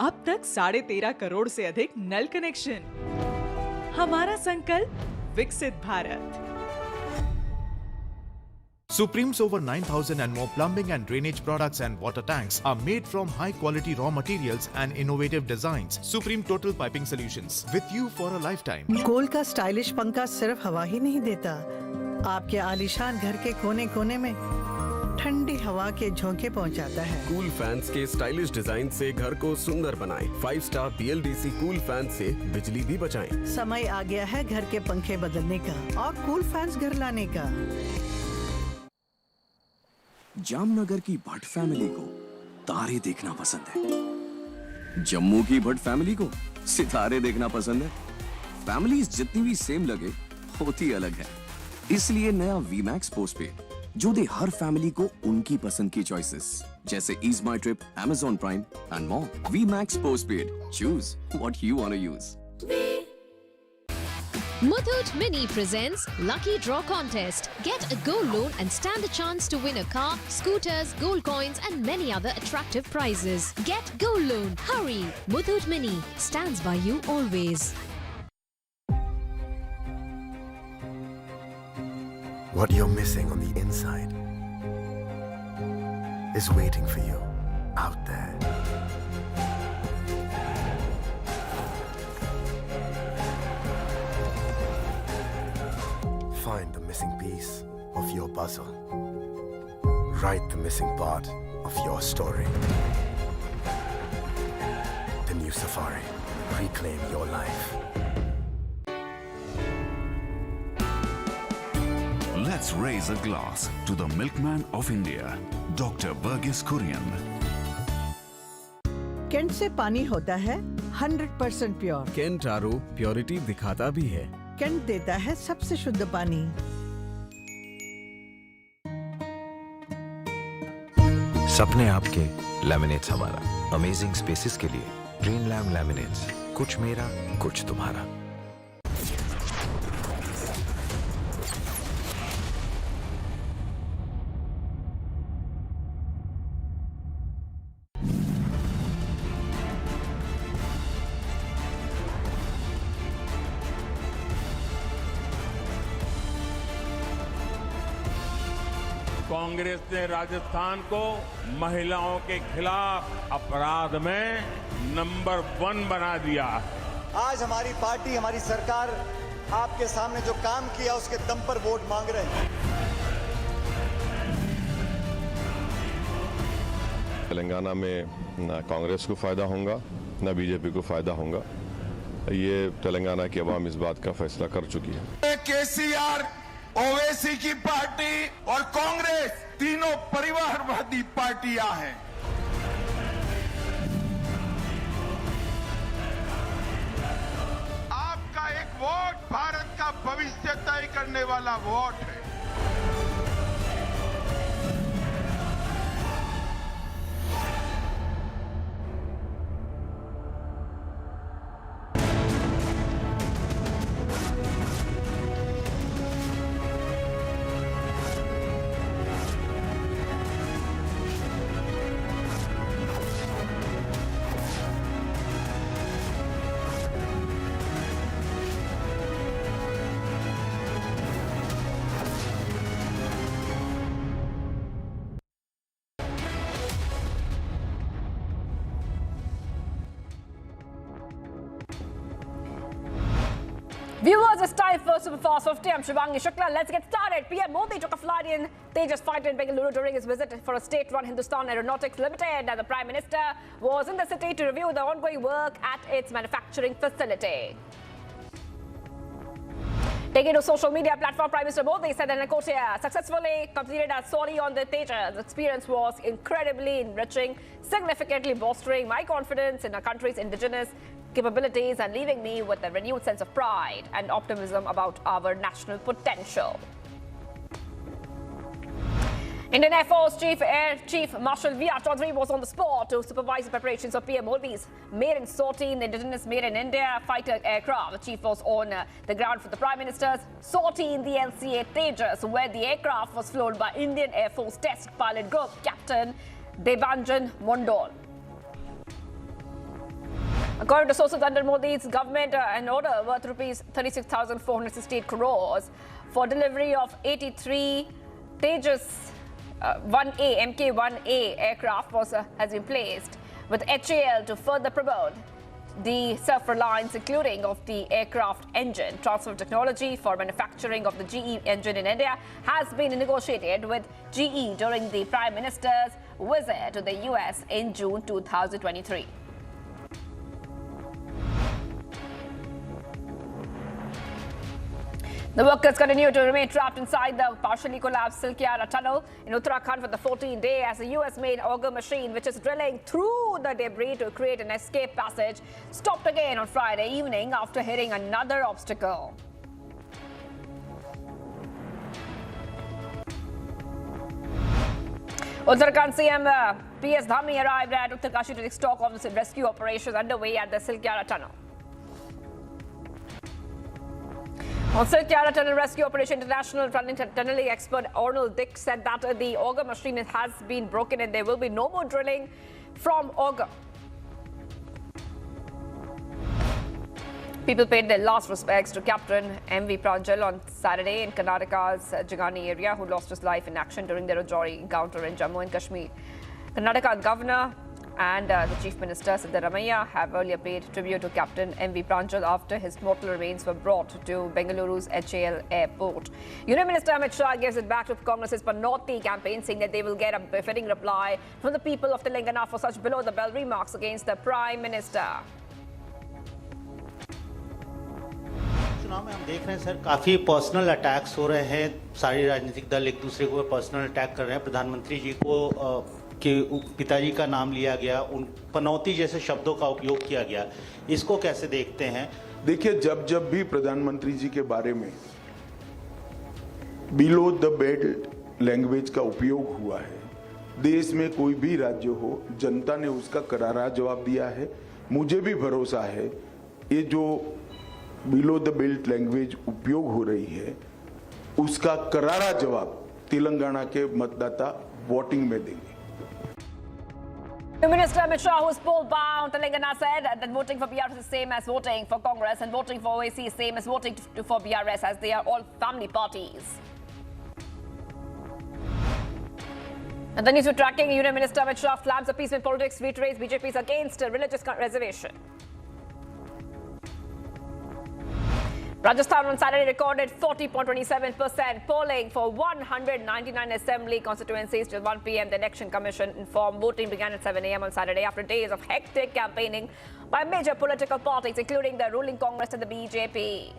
अब तक 13.5 करोड़ से अधिक नल कनेक्शन। हमारा संकल्प विकसित Bharat. Supreme's over 9,000 and more plumbing and drainage products and water tanks are made from high-quality raw materials and innovative designs. Supreme Total Piping Solutions, with you for a lifetime. गोल का स्टाइलिश पंखा सिर्फ हवा ही नहीं देता, आपके आलीशान घर के कोने-कोने में ठंडी हवा के झोंके पहुंचाता है। कूल फैंस के स्टाइलिश डिजाइन से घर को सुंदर बनाएं। 5 स्टार BLDC कूल फैन से बिजली भी बचाएं। समय आ गया है घर के पंखे बदलने का और कूल फैंस घर लाने का। जामनगर की भट्ट फैमिली को तारे देखना पसंद है, जम्मू की भट्ट फैमिली को सितारे देखना पसंद है। फैमिलीज जितनी भी सेम लगे, होती अलग है। इसलिए नया VMAX पोस्टपेड जो दे हर फैमिली को उनकी पसंद की चॉइसेस, जैसे Ease My Trip, Amazon Prime and more. VMAX postpaid. Choose what you want to use. Muthoot Mini presents Lucky Draw Contest. Get a gold loan and stand a chance to win a car, scooters, gold coins and many other attractive prizes. Get gold loan. Hurry! Muthoot Mini stands by you always. What you're missing on the inside is waiting for you out there. Find the missing piece of your puzzle. Write the missing part of your story. The new Safari. Reclaim your life. Let's raise a glass to the milkman of India, Dr. Burgess Kurian. कैंट से पानी होता है 100% pure. Cantt RO purity दिखाता भी है। Cantt देता है सबसे शुद्ध पानी। सपने आपके, लैमिनेट्स हमारा। अमेजिंग स्पेसेस के लिए ग्रीन लैम लैमिनेट्स, कुछ मेरा कुछ तुम्हारा। कांग्रेस ने राजस्थान को महिलाओं के खिलाफ अपराध में नंबर 1 बना दिया है। आज हमारी पार्टी, हमारी सरकार आपके सामने जो काम किया उसके दम पर वोट मांग रहे हैं। तेलंगाना में न कांग्रेस को फायदा होगा न बीजेपी को फायदा होगा। ये तेलंगाना की आवाम इस बात का फैसला कर चुकी है। केसीआर, ओवैसी की पार्टी और कांग्रेस तीनों परिवारवादी पार्टियां हैं। आपका एक वोट भारत का भविष्य तय करने वाला वोट है। Viewers, it's time for Superfast 50. I'm Shivangi Shukla. Let's get started. PM Modi took a flight in Tejas fighter in Bengaluru during his visit for a state-run Hindustan Aeronautics Limited. And the Prime Minister was in the city to review the ongoing work at its manufacturing facility. Taking to social media platform, Prime Minister Modi said that Nicosia successfully completed a sortie on the Tejas. The experience was incredibly enriching, significantly bolstering my confidence in our country's indigenous capabilities and leaving me with a renewed sense of pride and optimism about our national potential. Indian Air Force Air Chief Marshal V.R. Chaudhary was on the spot to supervise the preparations of PM Modi's maiden sortie in the indigenous Made in India fighter aircraft. The chief was on the ground for the Prime Minister's sortie in the LCA Tejas, where the aircraft was flown by Indian Air Force Test Pilot Group Captain Debanjan Mondol. According to sources under Modi's government, an order worth rupees 36,468 crores for delivery of 83 Tejas 1A, MK1A aircraft has been placed with HAL to further promote the self-reliance, including of the aircraft engine. Transfer of technology for manufacturing of the GE engine in India has been negotiated with GE during the Prime Minister's visit to the US in June 2023. The workers continue to remain trapped inside the partially collapsed Silkyara tunnel in Uttarakhand for the 14th day as a US-made auger machine, which is drilling through the debris to create an escape passage, stopped again on Friday evening after hitting another obstacle. Uttarakhand CM PS Dhamni arrived at Uttarkashi to take stock of the rescue operations underway at the Silkyara tunnel. On Silkyara Tunnel Rescue Operation, International tunneling expert Arnold Dick said that the auger machine has been broken and there will be no more drilling from auger. People paid their last respects to Captain M.V. Pranjal on Saturday in Karnataka's Jagani area, who lost his life in action during the Rajouri encounter in Jammu and Kashmir. Karnataka Governor and the Chief Minister Siddaramaiah have earlier paid tribute to Captain M.V. Pranjal after his mortal remains were brought to Bengaluru's HAL airport. Union Minister Amit Shah gives it back to Congress's Sortie campaign, saying that they will get a befitting reply from the people of Telangana for such below-the-belt remarks against the Prime Minister. चुनाव में हम देख रहे हैं sir, काफ़ी personal attacks हो रहे हैं. सारे राजनीतिक दल एक दूसरे को पर्सनल अटैक कर रहे हैं. प्रधानमंत्री जी को के पिताजी का नाम लिया गया, उन पनौती जैसे शब्दों का उपयोग किया गया. इसको कैसे देखते हैं? देखिए, जब भी प्रधानमंत्री जी के बारे में बिलो द बेल्ट लैंग्वेज का उपयोग हुआ है, देश में कोई भी राज्य हो, जनता ने उसका करारा जवाब दिया है. मुझे भी भरोसा है ये जो बिलो द बेल्ट लैंग्वेज उपयोग हो रही है, उसका करारा जवाब तेलंगाना के मतदाता वोटिंग में देंगे. Minister Amit Shah, who is poll-bound, Telangana said that voting for BRS is the same as voting for Congress, and voting for OAC is the same as voting for BRS, as they are all family parties. And the news we're tracking, Union Minister Amit Shah flags appeasement politics, reiterates BJP's against religious reservation. Rajasthan on Saturday recorded 40.27% polling for 199 assembly constituencies till 1 p.m. The Election Commission informed voting began at 7 a.m. on Saturday after days of hectic campaigning by major political parties, including the ruling Congress and the BJP.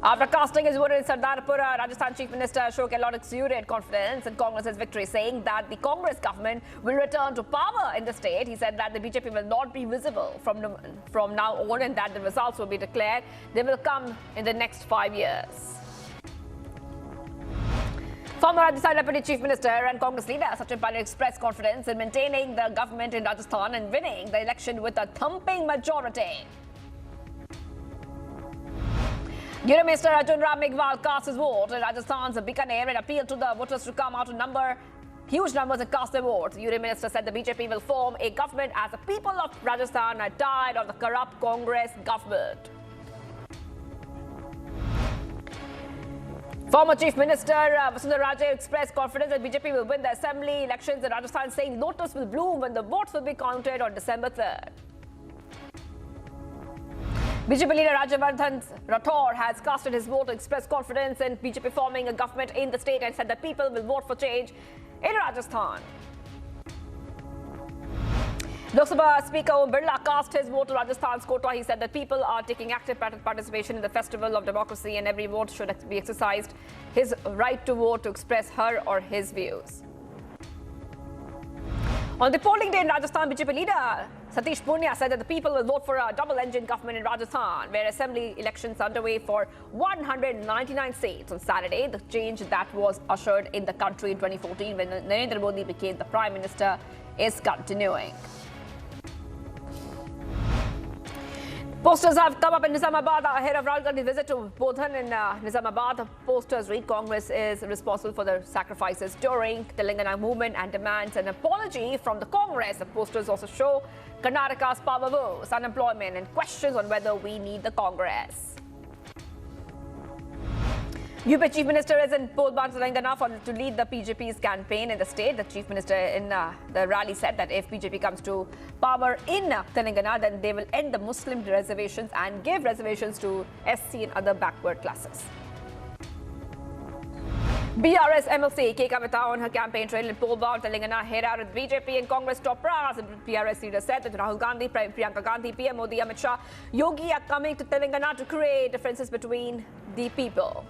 After casting his vote in Sardarpura, Rajasthan Chief Minister Ashok Gehlot exuded confidence in Congress's victory, saying that the Congress government will return to power in the state. He said that the BJP will not be visible from now on, and that the results will be declared. They will come in the next 5 years. Former Rajasthan Deputy Chief Minister and Congress leader Sachin Pilot expressed confidence in maintaining the government in Rajasthan and winning the election with a thumping majority. Union Minister Arjun Ram Meghwal cast his vote in Rajasthan's Bikaner and appealed to the voters to come out in huge numbers and cast their votes. The Union Minister said the BJP will form a government as the people of Rajasthan are tired of the corrupt Congress government. Former Chief Minister Vasundhara Raje expressed confidence that BJP will win the assembly elections in Rajasthan, saying lotus will bloom when the votes will be counted on December 3rd. BJP leader Rajavardhan Rathore has casted his vote to express confidence in BJP forming a government in the state and said that people will vote for change in Rajasthan. Lok Sabha Speaker Om Birla cast his vote to Rajasthan's Kota. He said that people are taking active participation in the festival of democracy and every vote should be exercised. His right to vote to express her or his views. On the polling day in Rajasthan, BJP leader Satish Punia said that the people will vote for a double-engine government in Rajasthan, where assembly elections are underway for 199 seats. On Saturday, the change that was ushered in the country in 2014 when Narendra Modi became the Prime Minister is continuing. Posters have come up in Nizamabad ahead of Rahul Gandhi's visit to Bodhan in Nizamabad. Posters read Congress is responsible for the sacrifices during the Telangana movement and demands an apology from the Congress. The posters also show Karnataka's power woes, unemployment and questions on whether we need the Congress. UP Chief Minister is in Polban, Telangana to lead the BJP's campaign in the state. The Chief Minister in the rally said that if BJP comes to power in Telangana, then they will end the Muslim reservations and give reservations to SC and other backward classes. BRS MLC K. Kavita on her campaign trail in Polban, Telangana, head out with BJP and Congress top brass. The BRS leader said that Rahul Gandhi, Priyanka Gandhi, PM Modi, Amit Shah, Yogi are coming to Telangana to create differences between the people.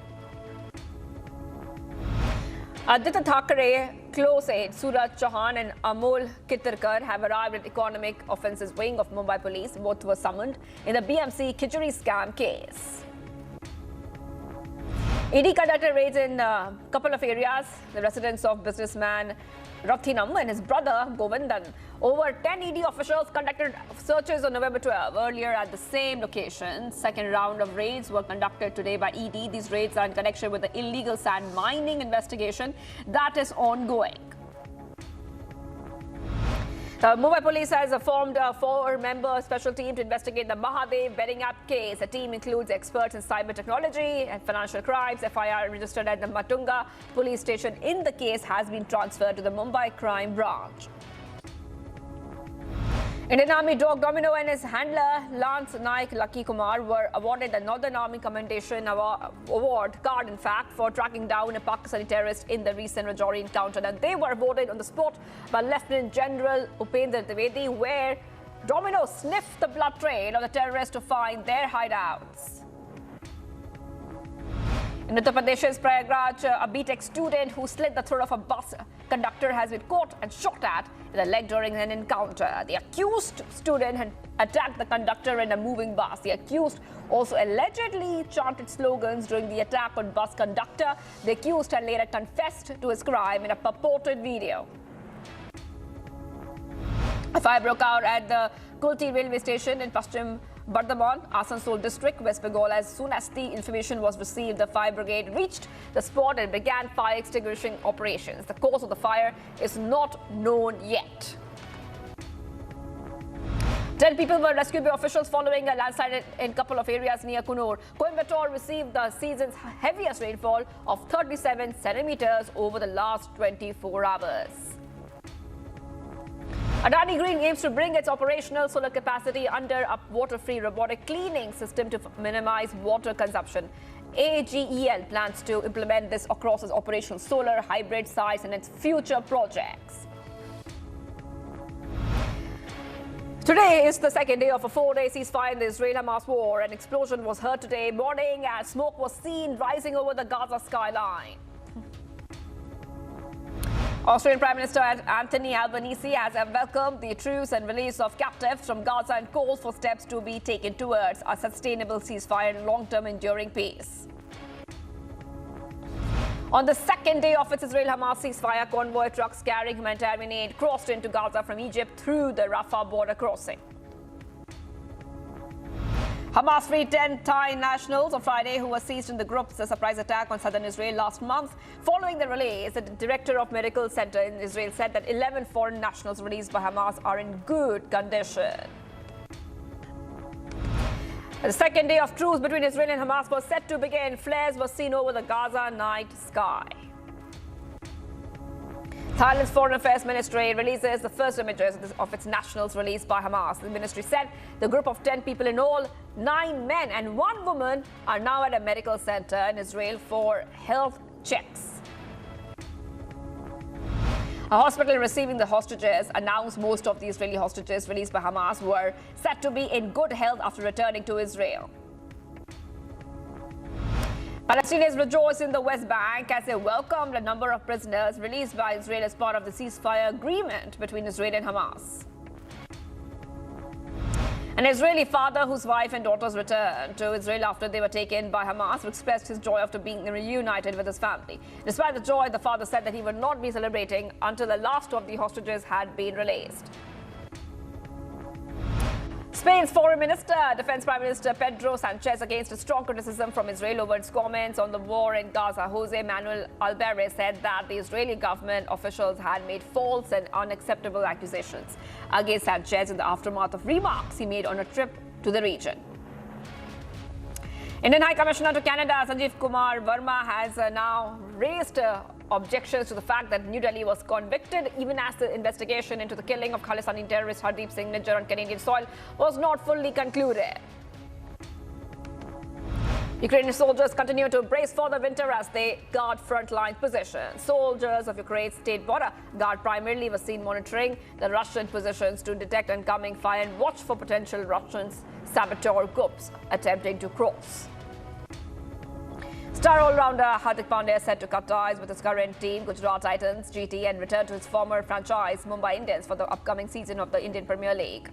Aditya Thackeray close aide Suraj Chauhan and Amol Kitarkar have arrived at Economic Offences Wing of Mumbai Police. Both were summoned in the BMC Khichdi scam case. ED conducted raids in a couple of areas. The residence of businessman Rathinam and his brother Govindan. Over 10 ED officials conducted searches on November 12 earlier at the same location. Second round of raids were conducted today by ED. These raids are in connection with the illegal sand mining investigation that is ongoing. The Mumbai police has formed a 4-member special team to investigate the Mahadev betting app case. The team includes experts in cyber technology and financial crimes. FIR registered at the Matunga police station in the case has been transferred to the Mumbai crime branch. Indian Army dog Domino and his handler Lance Naik Lucky Kumar were awarded the Northern Army Commendation Award card, in fact, for tracking down a Pakistani terrorist in the recent Rajouri encounter. And they were awarded on the spot by Lieutenant General Upendra Dwivedi, where Domino sniffed the blood trail of the terrorists to find their hideouts. In Uttar Pradesh's Prayagraj, a BTech student who slit the throat of a bus conductor has been caught and shot at in the leg during an encounter. The accused student had attacked the conductor in a moving bus. The accused also allegedly chanted slogans during the attack on bus conductor. The accused had later confessed to his crime in a purported video. A fire broke out at the Kulti railway station in Paschim Bardhaman, Asansol district, West Bengal. As soon as the information was received, the fire brigade reached the spot and began fire extinguishing operations. The cause of the fire is not known yet. 10 people were rescued by officials following a landslide in a couple of areas near Coonoor. Coimbatore received the season's heaviest rainfall of 37 centimeters over the last 24 hours. Adani Green aims to bring its operational solar capacity under a water-free robotic cleaning system to minimize water consumption. AGEL plans to implement this across its operational solar hybrid sites and its future projects. Today is the second day of a 4-day ceasefire in the Israel-Hamas war. An explosion was heard today morning as smoke was seen rising over the Gaza skyline. Australian Prime Minister Anthony Albanese has welcomed the truce and release of captives from Gaza and called for steps to be taken towards a sustainable ceasefire and long-term enduring peace. On the second day of its Israel-Hamas ceasefire, convoy trucks carrying humanitarian aid crossed into Gaza from Egypt through the Rafah border crossing. Hamas freed 10 Thai nationals on Friday who were seized in the group's surprise attack on southern Israel last month. Following the release, the director of Medical Center in Israel said that 11 foreign nationals released by Hamas are in good condition. The second day of truce between Israel and Hamas was set to begin. Flares were seen over the Gaza night sky. Thailand's Foreign Affairs Ministry releases the first images of its nationals released by Hamas. The ministry said the group of 10 people in all, 9 men and 1 woman, are now at a medical center in Israel for health checks. A hospital receiving the hostages announced most of the Israeli hostages released by Hamas were said to be in good health after returning to Israel. Palestinians rejoiced in the West Bank as they welcomed a number of prisoners released by Israel as part of the ceasefire agreement between Israel and Hamas. An Israeli father whose wife and daughters returned to Israel after they were taken by Hamas expressed his joy after being reunited with his family. Despite the joy, the father said that he would not be celebrating until the last of the hostages had been released. Spain's Foreign Minister, Defense Prime Minister Pedro Sanchez, against a strong criticism from Israel over its comments on the war in Gaza. Jose Manuel Alvarez said that the Israeli government officials had made false and unacceptable accusations against Sanchez in the aftermath of remarks he made on a trip to the region. Indian High Commissioner to Canada, Sanjeev Kumar Verma, has now raised objections to the fact that New Delhi was convicted even as the investigation into the killing of Khalistani terrorist Hardeep Singh Nijjar on Canadian soil was not fully concluded. Ukrainian soldiers continue to brace for the winter as they guard frontline positions. Soldiers of Ukraine's state border guard primarily were seen monitoring the Russian positions to detect incoming fire and watch for potential Russian saboteur groups attempting to cross. Star all-rounder Hardik Pandya is set to cut ties with his current team, Gujarat Titans GT, and return to his former franchise, Mumbai Indians, for the upcoming season of the Indian Premier League.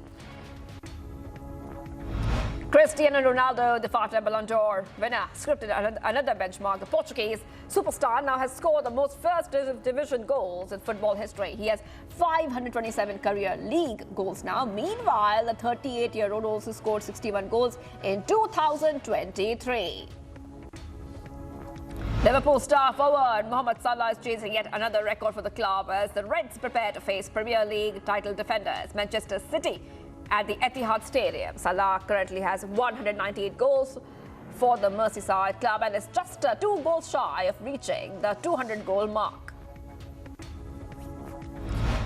Cristiano Ronaldo, the five-time Ballon d'Or winner, scripted another benchmark. The Portuguese superstar now has scored the most first division goals in football history. He has 527 career league goals now. Meanwhile, the 38-year-old also scored 61 goals in 2023. Liverpool star forward Mohamed Salah is chasing yet another record for the club as the Reds prepare to face Premier League title defenders Manchester City at the Etihad Stadium. Salah currently has 198 goals for the Merseyside club and is just 2 goals shy of reaching the 200-goal mark.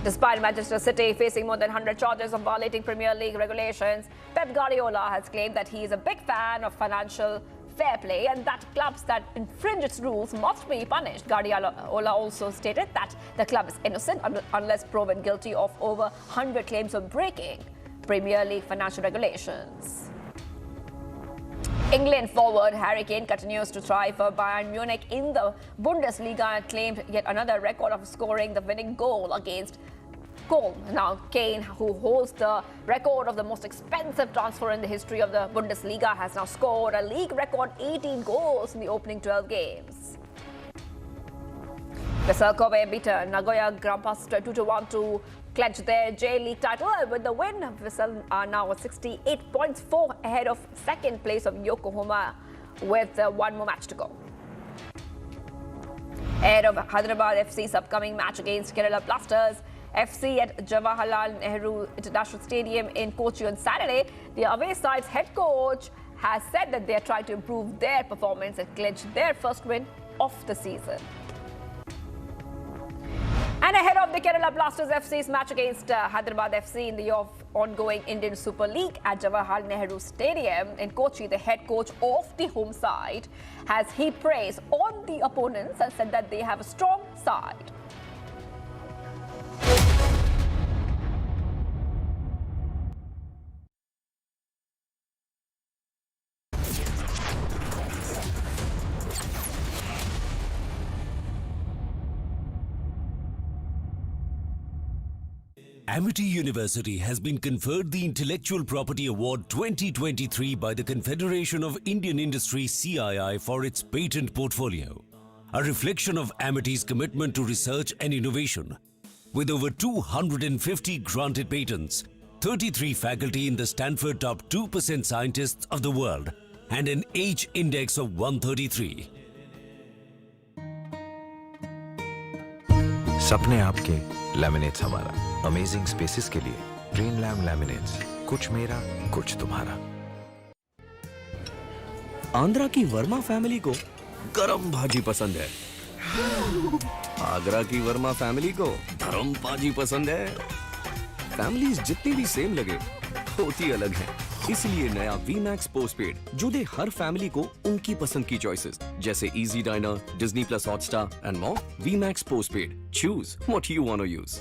Despite Manchester City facing more than 100 charges of violating Premier League regulations, Pep Guardiola has claimed that he is a big fan of financial fair play and that clubs that infringe its rules must be punished. Guardiola also stated that the club is innocent unless proven guilty of over 100 claims of breaking Premier League financial regulations. England forward Harry Kane continues to thrive for Bayern Munich in the Bundesliga and claimed yet another record of scoring the winning goal against Köln. Now, Kane, who holds the record of the most expensive transfer in the history of the Bundesliga, has now scored a league record 18 goals in the opening 12 games. Vissel Kobe beat Nagoya Grampus 2-1 to clinch their J-League title. With the win, Vissel are now 68 points, 4 ahead of second place of Yokohama with 1 more match to go. Ahead of Hyderabad FC's upcoming match against Kerala Blasters FC at Jawaharlal Nehru International Stadium in Kochi on Saturday, the away side's head coach has said that they are trying to improve their performance and clinch their first win of the season. And ahead of the Kerala Blasters FC's match against Hyderabad FC in the ongoing Indian Super League at Jawaharlal Nehru Stadium in Kochi, the head coach of the home side has heaped praise on the opponents and said that they have a strong side. Amity University has been conferred the Intellectual Property Award 2023 by the Confederation of Indian Industry CII for its patent portfolio, a reflection of Amity's commitment to research and innovation. With over 250 granted patents, 33 faculty in the Stanford top 2% scientists of the world, and an H index of 133. सपने आपके, laminates हमारा। Amazing spaces के लिए प्रेम lamb laminates, कुछ मेरा कुछ तुम्हारा। आंध्रा की वर्मा फैमिली को गरम भाजी पसंद है। आगरा की वर्मा फैमिली को धर्म भाजी पसंद है। फैमिलीज जितनी भी सेम लगे, होती अलग है। इसलिए नया वीमैक्स पोस्टपेड जो दे हर फैमिली को उनकी पसंद की चॉइसेस, जैसे easy diner, Disney plus Hotstar and more. Vi Max postpaid, choose what you want to use.